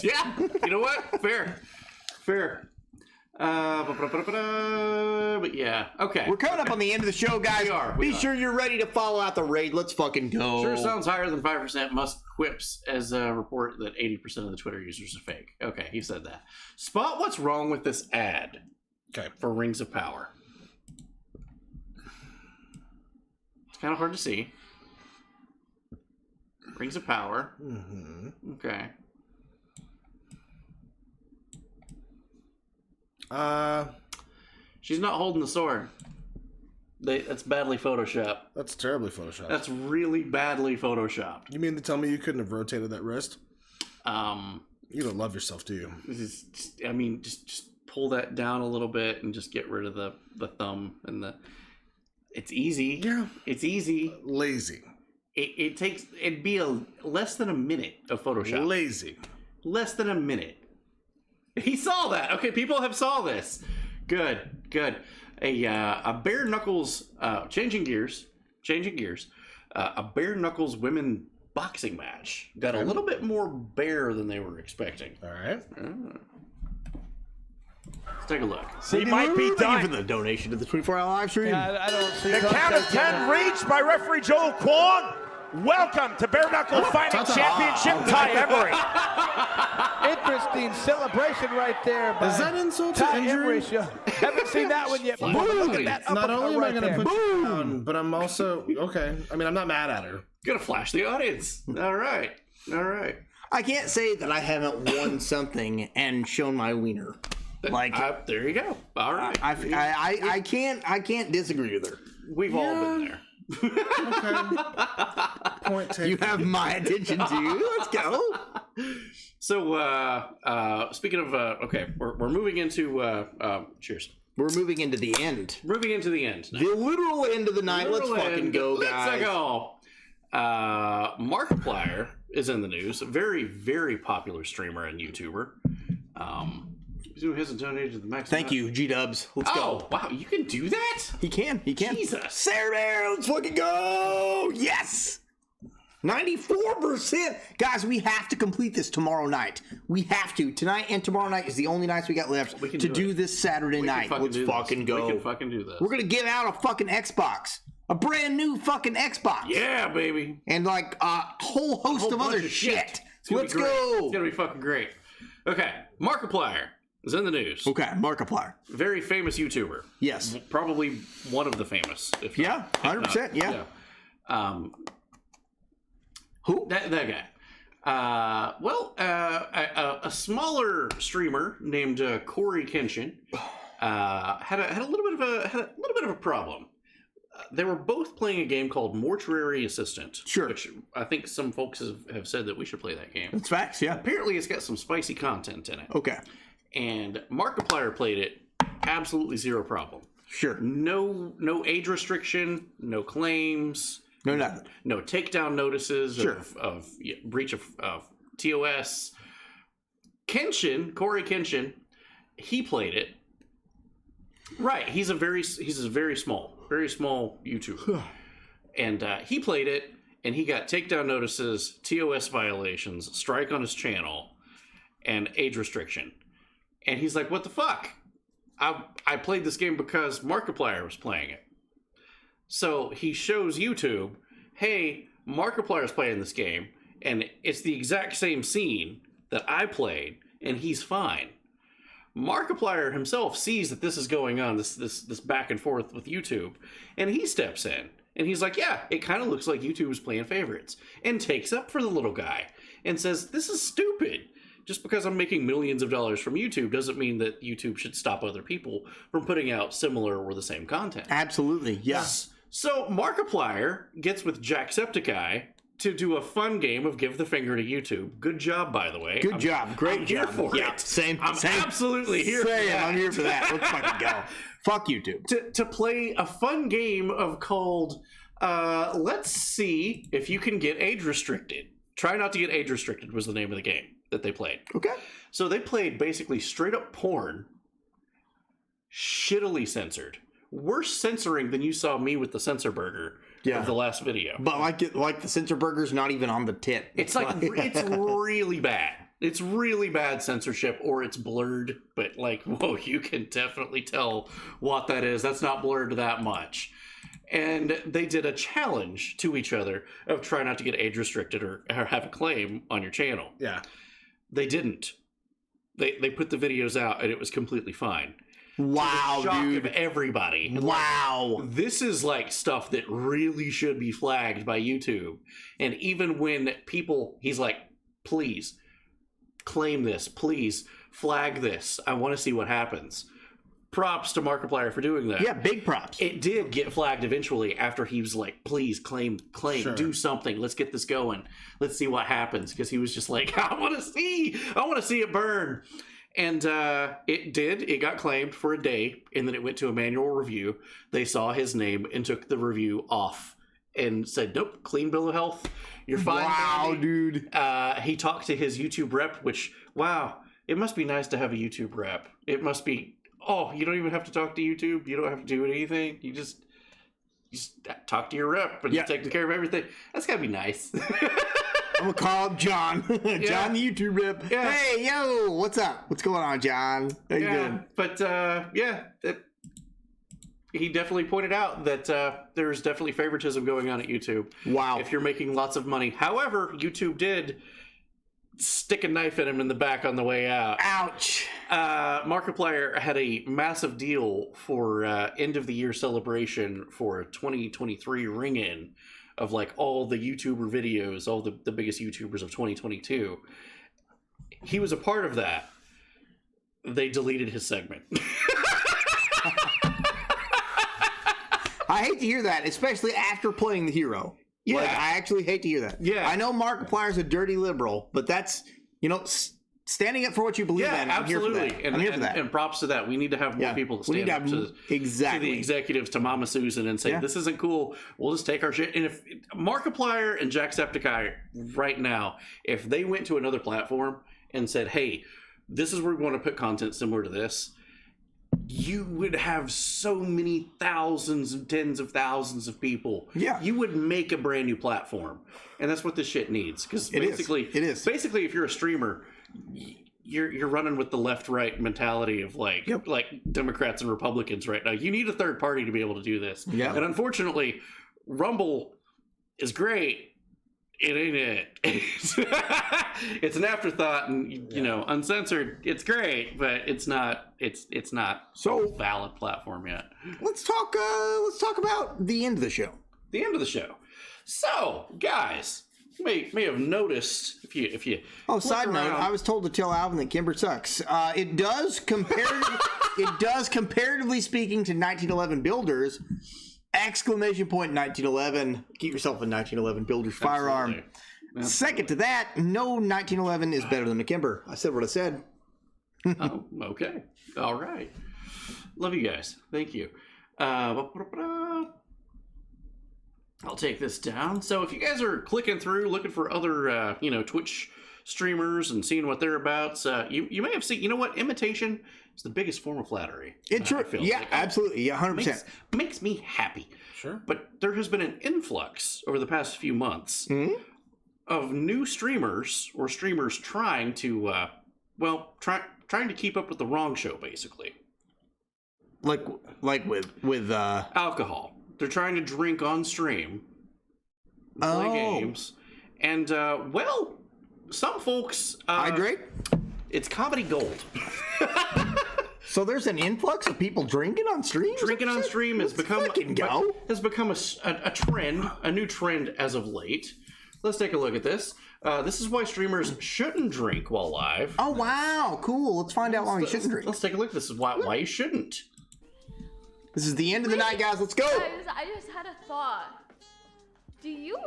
Yeah, you know what? Fair. But yeah, okay. We're coming up on the end of the show, guys. We are. Sure you're ready to follow out the raid. Let's fucking go. Sure sounds higher than 5%. Musk quips as a report that 80% of the Twitter users are fake. Okay, he said that. Spot what's wrong with this ad. Okay. For Rings of Power. It's kind of hard to see. Rings of Power. Mm-hmm. Okay. She's not holding the sword. That's badly photoshopped. That's terribly photoshopped. That's really badly photoshopped. You mean to tell me you couldn't have rotated that wrist? You don't love yourself, do you? Just pull that down a little bit and just get rid of the thumb and the. It's easy. Yeah, it's easy. Lazy. It'd be less than a minute of Photoshop. Lazy. Less than a minute. He saw that. Okay, people have saw this. Good. A bare knuckles. Changing gears. A bare knuckles women boxing match got a little bit more bare than they were expecting. All right. Let's take a look. He might be done. For the donation to the 24-hour live stream. I don't see The count of 10 reached by referee Joel Kwong. Welcome to Bare Knuckle Fighting Championship Ty Emery. Interesting celebration right there. Is that insult to Ty injury? Emery. Haven't seen that one yet. But look at that. Not only am I going to there. put you down, but I'm also okay. I mean, I'm not mad at her. Gonna flash the audience. All right. I can't say that I haven't won something and shown my wiener. Like there you go. All right. I can't disagree with her. We've all been there. Okay. Point taken. You have my attention too. Let's go. So speaking of okay, we're moving into cheers. We're moving into the end. Moving into the end. The literal end of the night. Let's fucking go, guys. Let's go. Markiplier is in the news. A very, very popular streamer and YouTuber. Who hasn't donated to the max? Thank you, G-Dubs. Let's go. Wow, you can do that? He can. Jesus. Saturday, let's fucking go. Yes. 94%. Guys, we have to complete this tomorrow night. We have to. Tonight and tomorrow night is the only nights we got left to do this Saturday night. Let's fucking go. We can fucking do this. We're going to give out a fucking Xbox. A brand new fucking Xbox. Yeah, baby. And like a whole host of other shit. Let's go. It's going to be fucking great. Okay, Markiplier. is in the news. Okay, Markiplier. Very famous YouTuber. Yes. Probably one of the famous. If not, 100%. Yeah. Who? That guy. A smaller streamer named Corey Kenshin had a little bit of a problem. They were both playing a game called Mortuary Assistant. Sure. Which I think some folks have said that we should play that game. That's facts, yeah. Apparently it's got some spicy content in it. Okay. And Markiplier played it, absolutely zero problem. Sure. No age restriction, no claims. No nothing. No takedown notices of breach of TOS. Corey Kenshin, he played it. Right, he's a very small YouTuber, and he played it, and he got takedown notices, TOS violations, strike on his channel, and age restriction. And he's like, "What the fuck? I played this game because Markiplier was playing it." So he shows YouTube, "Hey, Markiplier's playing this game, and it's the exact same scene that I played, and he's fine." Markiplier himself sees that this is going on, this back and forth with YouTube, and he steps in, and he's like, "Yeah, it kind of looks like YouTube is playing favorites," and takes up for the little guy, and says, "This is stupid. Just because I'm making millions of dollars from YouTube doesn't mean that YouTube should stop other people from putting out similar or the same content." Absolutely, yes. So Markiplier gets with Jacksepticeye to do a fun game of give the finger to YouTube. Good job, by the way. Good job. Great I'm job. Here for yeah, it. Same. I'm absolutely here for that. I'm here for that. Let's fucking go. Fuck YouTube. To play a fun game called let's see if you can get age restricted. Try not to get age restricted was the name of the game that they played. Okay. So they played basically straight up porn, shittily censored. Worse censoring than you saw me with the censor burger of the last video. But like the censor burger's not even on the tip. It's like it's really bad. It's really bad censorship, or it's blurred. But like, whoa, you can definitely tell what that is. That's not blurred that much. And they did a challenge to each other of try not to get age restricted or have a claim on your channel. Yeah. They didn't. They put the videos out and it was completely fine. Wow, to the shock dude. of everybody. Wow. Like, this is like stuff that really should be flagged by YouTube. And even when people, he's like, "Please claim this. Please flag this. I want to see what happens." Props to Markiplier for doing that. Yeah, big props. It did get flagged eventually after he was like, "Please claim, Sure. do something. Let's get this going. Let's see what happens." Because he was just like, I want to see it burn. And it did. It got claimed for a day, and then it went to a manual review. They saw his name and took the review off and said, "Nope, clean bill of health. You're fine." Wow, dude. He talked to his YouTube rep, which, wow, it must be nice to have a YouTube rep. It must be, oh, you don't even have to talk to YouTube. You don't have to do anything. You just talk to your rep and take care of everything. That's got to be nice. I'm gonna call up John. John, the YouTube rep. Yeah. Hey, yo, what's up? What's going on, John? How you doing? But he definitely pointed out that there's definitely favoritism going on at YouTube. Wow. If you're making lots of money. However, YouTube did stick a knife in him in the back on the way out. Ouch. Markiplier had a massive deal for end of the year celebration for a 2023 ring-in of like all the YouTuber videos, all the biggest YouTubers of 2022. He was a part of that. They deleted his segment. I hate to hear that, especially after playing the hero. Yeah. Like, I actually hate to hear that. Yeah. I know Markiplier's a dirty liberal, but that's, standing up for what you believe in. Absolutely. I'm here for that. And props to that. We need to have more people to stand up to the executives, to Mama Susan, and say, this isn't cool. We'll just take our shit. And if Markiplier and Jacksepticeye right now, if they went to another platform and said, "Hey, this is where we want to put content similar to this," you would have so many thousands and tens of thousands of people. Yeah. You would make a brand new platform. And that's what this shit needs. Because basically, basically, if you're a streamer, you're running with the left-right mentality of like Democrats and Republicans right now. You need a third party to be able to do this. Yeah. And unfortunately, Rumble is great. it ain't it. It's an afterthought, and you know, uncensored. It's great, but it's not. It's not So- a valid platform yet. Let's talk about the end of the show. The end of the show. So, guys, you may have noticed if you. Oh, look side note, around- I was told to tell Alvin that Kimber sucks. It does comparatively speaking to 1911 builders. Exclamation point 1911. Get yourself a 1911 builder's firearm. Absolutely. Second to that, no 1911 is better than a Kimber. I said what I said. Oh, okay. All right. Love you guys. Thank you. I'll take this down. So if you guys are clicking through, looking for other, Twitch streamers and seeing what they're about, you may have seen, you know what? Imitation is the biggest form of flattery. It's true. Yeah, absolutely. Yeah, 100%. Makes me happy. Sure. But there has been an influx over the past few months of new streamers or streamers trying to, trying to keep up with the wrong show, basically. Like with Alcohol. They're trying to drink on stream, play games, and some folks hydrate. It's comedy gold. So there's an influx of people drinking on stream. Drinking on stream has become a trend, a new trend as of late. Let's take a look at this. This is why streamers shouldn't drink while live. Oh wow, cool! Let's find out why you shouldn't drink. Let's take a look. This is why you shouldn't. This is the end of the night, guys. Let's go. Guys, I just had a thought. Do you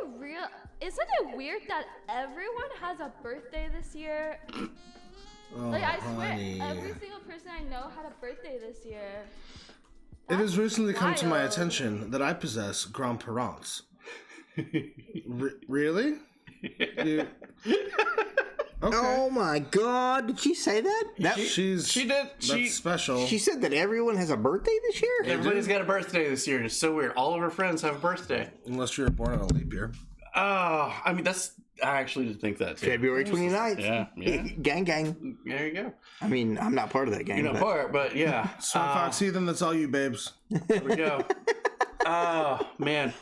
isn't it weird that everyone has a birthday this year? Oh, Like, I swear, honey. every single person I know had a birthday this year. It has recently come to my wild. attention that I possess Grand Parents. Really? You- Okay. Oh my God! Did she say that? She did. That's special. She said that everyone has a birthday this year. Everybody's got a birthday this year. It's so weird. All of her friends have a birthday. Unless you were born on a leap year. I mean, I actually did think that too. February 29th. Yeah. Gang, gang. There you go. I mean, I'm not part of that gang. You're not part, but yeah. Swamp Fox Heathen, that's all you babes. There we go. Oh, man.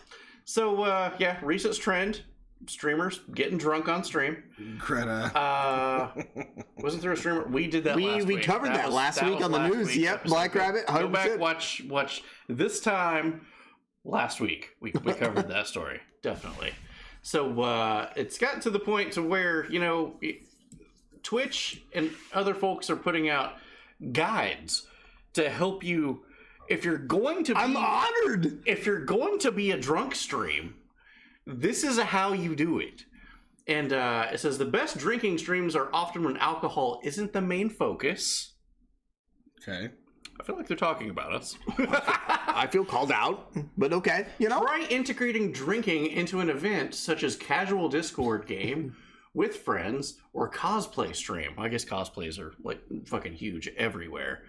So, recent trend. Streamers getting drunk on stream. Greta. Wasn't there a streamer? We did that last week. We covered that last week on the news. Yep, Black Rabbit, 100%. Go back, watch this time last week. We covered that story. Definitely. So it's gotten to the point to where, Twitch and other folks are putting out guides to help you if you're going to be... I'm honored! If you're going to be a drunk stream, this is how you do it. And it says the best drinking streams are often when alcohol isn't the main focus. Okay. I feel like they're talking about us. I feel called out, but okay. Try integrating drinking into an event such as casual Discord game with friends or cosplay stream. I guess cosplays are like fucking huge everywhere.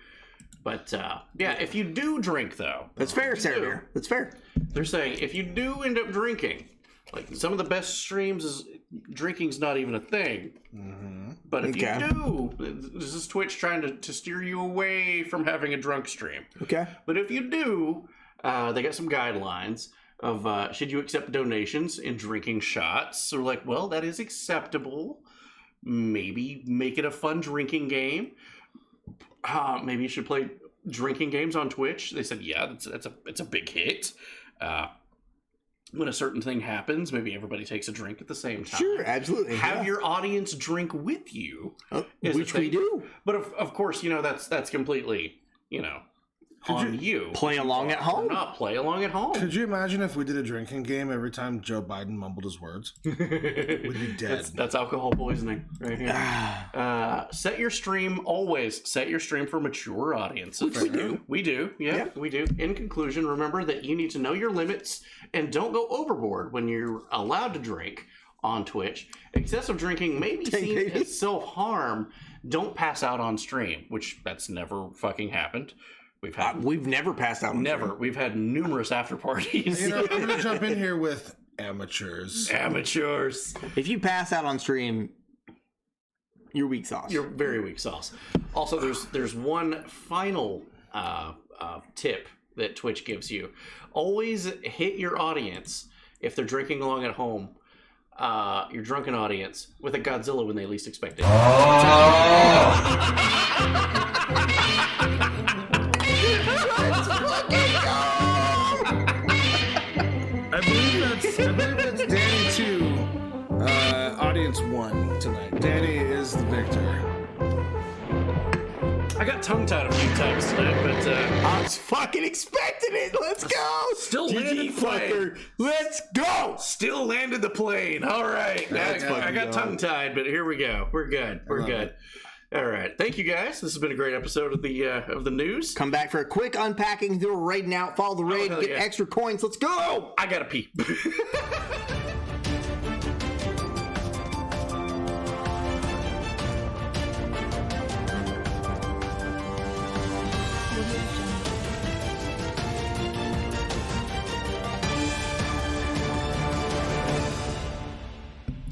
But if you do drink though, that's fair, Sarah. That's fair. They're saying if you do end up drinking, like some of the best streams is drinking's not even a thing. Mm-hmm. But if you do, this is Twitch trying to steer you away from having a drunk stream. Okay. But if you do, they got some guidelines of should you accept donations in drinking shots? So like, well, that is acceptable. Maybe make it a fun drinking game. Maybe you should play drinking games on Twitch. They said, yeah, it's a big hit. When a certain thing happens, maybe everybody takes a drink at the same time. Sure, absolutely. Have your audience drink with you, which we do. But of course, that's completely, on you. Play along at home. Not play along at home. Could you imagine if we did a drinking game every time Joe Biden mumbled his words? We'd be dead. That's alcohol poisoning right here. Set your stream for mature audiences. Which we do. We do. Yeah, we do. In conclusion, remember that you need to know your limits and don't go overboard when you're allowed to drink on Twitch. Excessive drinking may be seen as self-harm. Don't pass out on stream, which that's never fucking happened. We've never passed out. Never. We've had numerous after parties. I'm going to jump in here with amateurs. Amateurs. If you pass out on stream, you're weak sauce. You're very weak sauce. Also, there's one final tip that Twitch gives you. Always hit your audience if they're drinking along at home. your drunken audience with a Godzilla when they least expect it. I believe that's Danny 2, audience 1 tonight. Danny is the victor. I got tongue-tied a few times tonight, but I was fucking expecting it. Let's go. Still landed the plane. Let's go. Still landed the plane. All right. I got tongue-tied, but here we go. We're good. We're good. All right. Thank you, guys. This has been a great episode of the news. Come back for a quick unpacking. Do a raid out. Follow the raid. Get extra coins. Let's go. I gotta pee.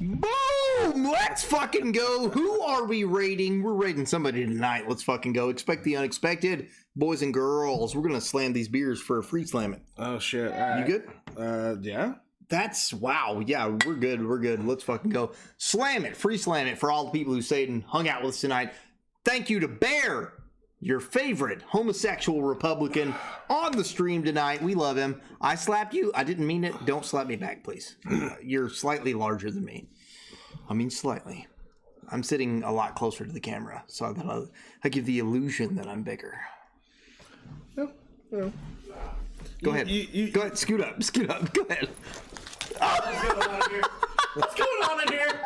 Boom! Let's fucking go. Who are we raiding? We're raiding somebody tonight. Let's fucking go. Expect the unexpected. Boys and girls, we're going to slam these beers for a free slam it. Oh, shit. You good? Yeah. That's, wow. Yeah, we're good. We're good. Let's fucking go. Slam it. Free slam it for all the people who stayed and hung out with us tonight. Thank you to Bear, your favorite homosexual Republican, on the stream tonight. We love him. I slapped you. I didn't mean it. Don't slap me back, please. You're slightly larger than me. I mean, slightly. I'm sitting a lot closer to the camera, so that I give the illusion that I'm bigger. Yeah. Go ahead. Go ahead. Scoot up. Scoot up. Go ahead. What's going on in here?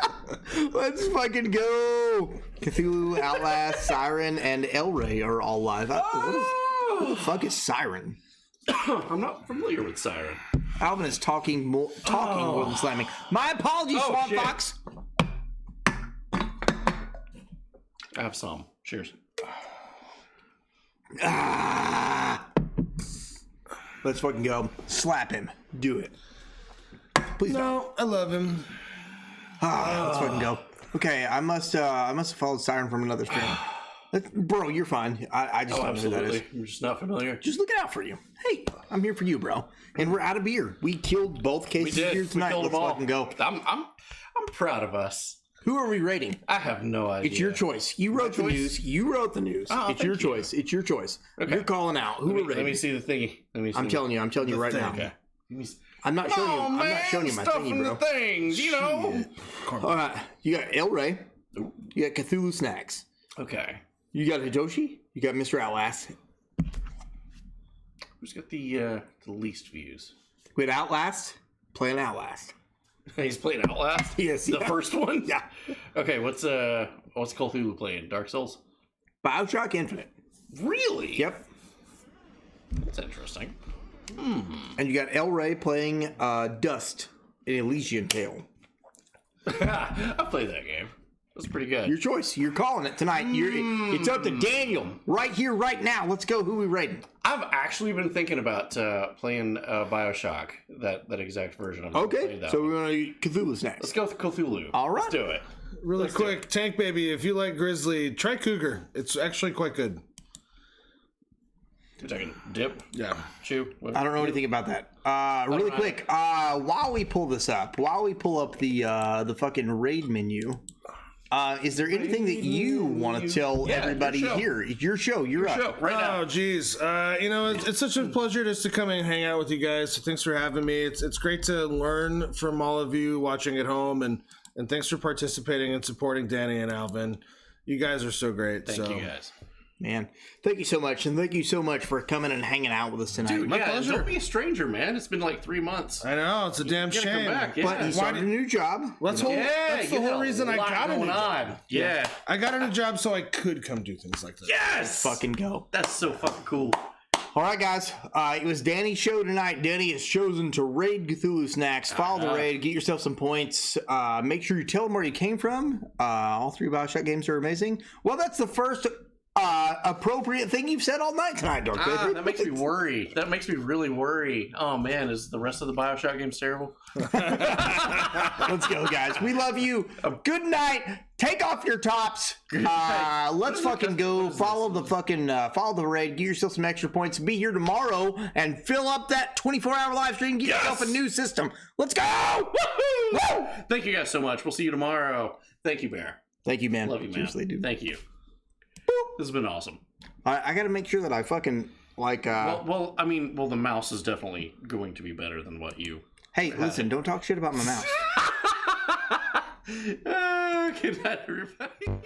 Let's fucking go. Cthulhu, Outlast, Siren, and El Rey are all live. What the fuck is Siren? I'm not familiar with Siren. Alvin is talking more than slamming. My apologies, Swamp Fox. I have some. Cheers. Let's fucking go. Slap him. Do it. Please. No, I love him. Let's fucking go. Okay, I must have followed Siren from another stream. Bro, you're fine. I just don't know who that is. I'm just not familiar. Just looking out for you. Hey, I'm here for you, bro. And we're out of beer. We killed both cases of beer tonight. We killed Let's them all. fucking go. I'm proud of us. Who are we rating? I have no idea. It's your choice. You wrote the news. You wrote the news. It's your choice. It's your choice. Okay. You're calling out. Who we're rating? Let me see the thingy. I'm telling you right now. Okay. I'm not showing you. I'm not showing you my stuff thingy, from bro. the things, you know. All right. You got El Rey. You got Cthulhu Snacks. Okay. You got Hitoshi. You got Mr. Outlast. Who's got the least views? We had Outlast. Playing Outlast. He's playing Outlast? Yes. The first one? Yeah. Okay, what's Cthulhu playing? Dark Souls? BioShock Infinite. Really? Yep. That's interesting. And you got El Rey playing Dust in Elysian Tale. I played that game. That's pretty good. Your choice. You're calling it tonight. It's up to Daniel. Right here, right now. Let's go. Who we rating? I've actually been thinking about playing BioShock, that exact version of it. Okay, so we're going to Cthulhu Snacks. Let's go with Cthulhu. All right. Let's do it. Really quick, Tank Baby, if you like Grizzly, try Cougar. It's actually quite good. 2 second dip. Yeah. Chew. I don't know anything about that. Really quick, while we pull this up, while we pull up the fucking raid menu, is there anything that you want to tell everybody here? It's your show. You're up. Right now. Oh, geez. It's such a pleasure just to come and hang out with you guys. So thanks for having me. It's great to learn from all of you watching at home, and thanks for participating and supporting Danny and Alvin. You guys are so great. Thank you guys. Man, thank you so much, and thank you so much for coming and hanging out with us tonight. Dude, My pleasure. Don't be a stranger, man. It's been like 3 months. I know, it's a damn gotta shame. come back, But you started a new job. That's the whole reason I got a new job. Yeah. I got a new job so I could come do things like this. Yes! Fucking go. That's so fucking cool. All right, guys. It was Danny's show tonight. Danny has chosen to raid Cthulhu Snacks. Follow the raid. Get yourself some points. Make sure you tell them where you came from. All 3 BioShock games are amazing. Well, that's the first appropriate thing you've said all night tonight, Dark Vader. That makes me worry. That makes me really worry. Oh man, is the rest of the BioShock games terrible? Let's go, guys. We love you. Good night. Take off your tops. Let's fucking go. Follow the raid. Get yourself some extra points. Be here tomorrow and fill up that 24-hour live stream. Get yourself a new system. Let's go. Woo-hoo! Thank you guys so much. We'll see you tomorrow. Thank you, Bear. Thank you, man. Love you, man. Seriously, dude. Thank you. This has been awesome. I got to make sure that I fucking like. Well, the mouse is definitely going to be better than what you. Hey, listen! Don't talk shit about my mouse. Good night, everybody.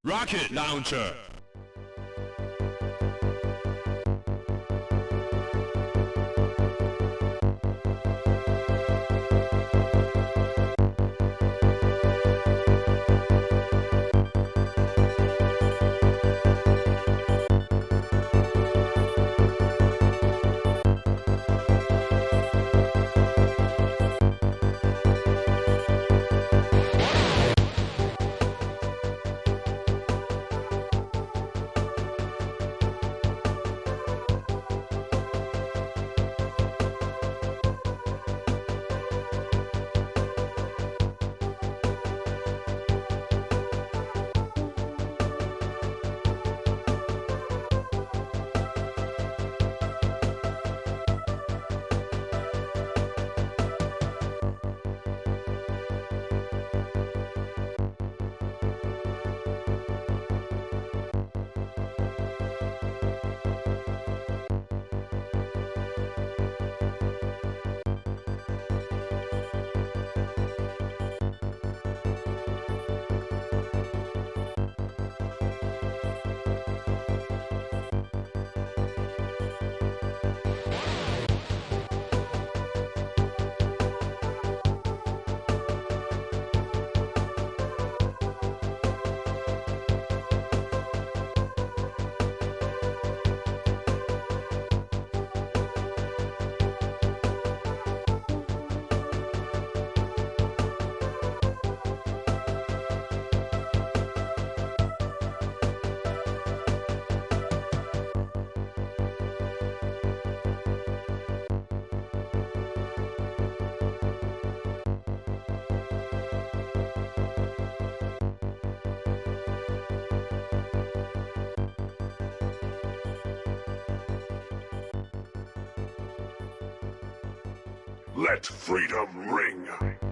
Rocket Launcher. Let freedom ring.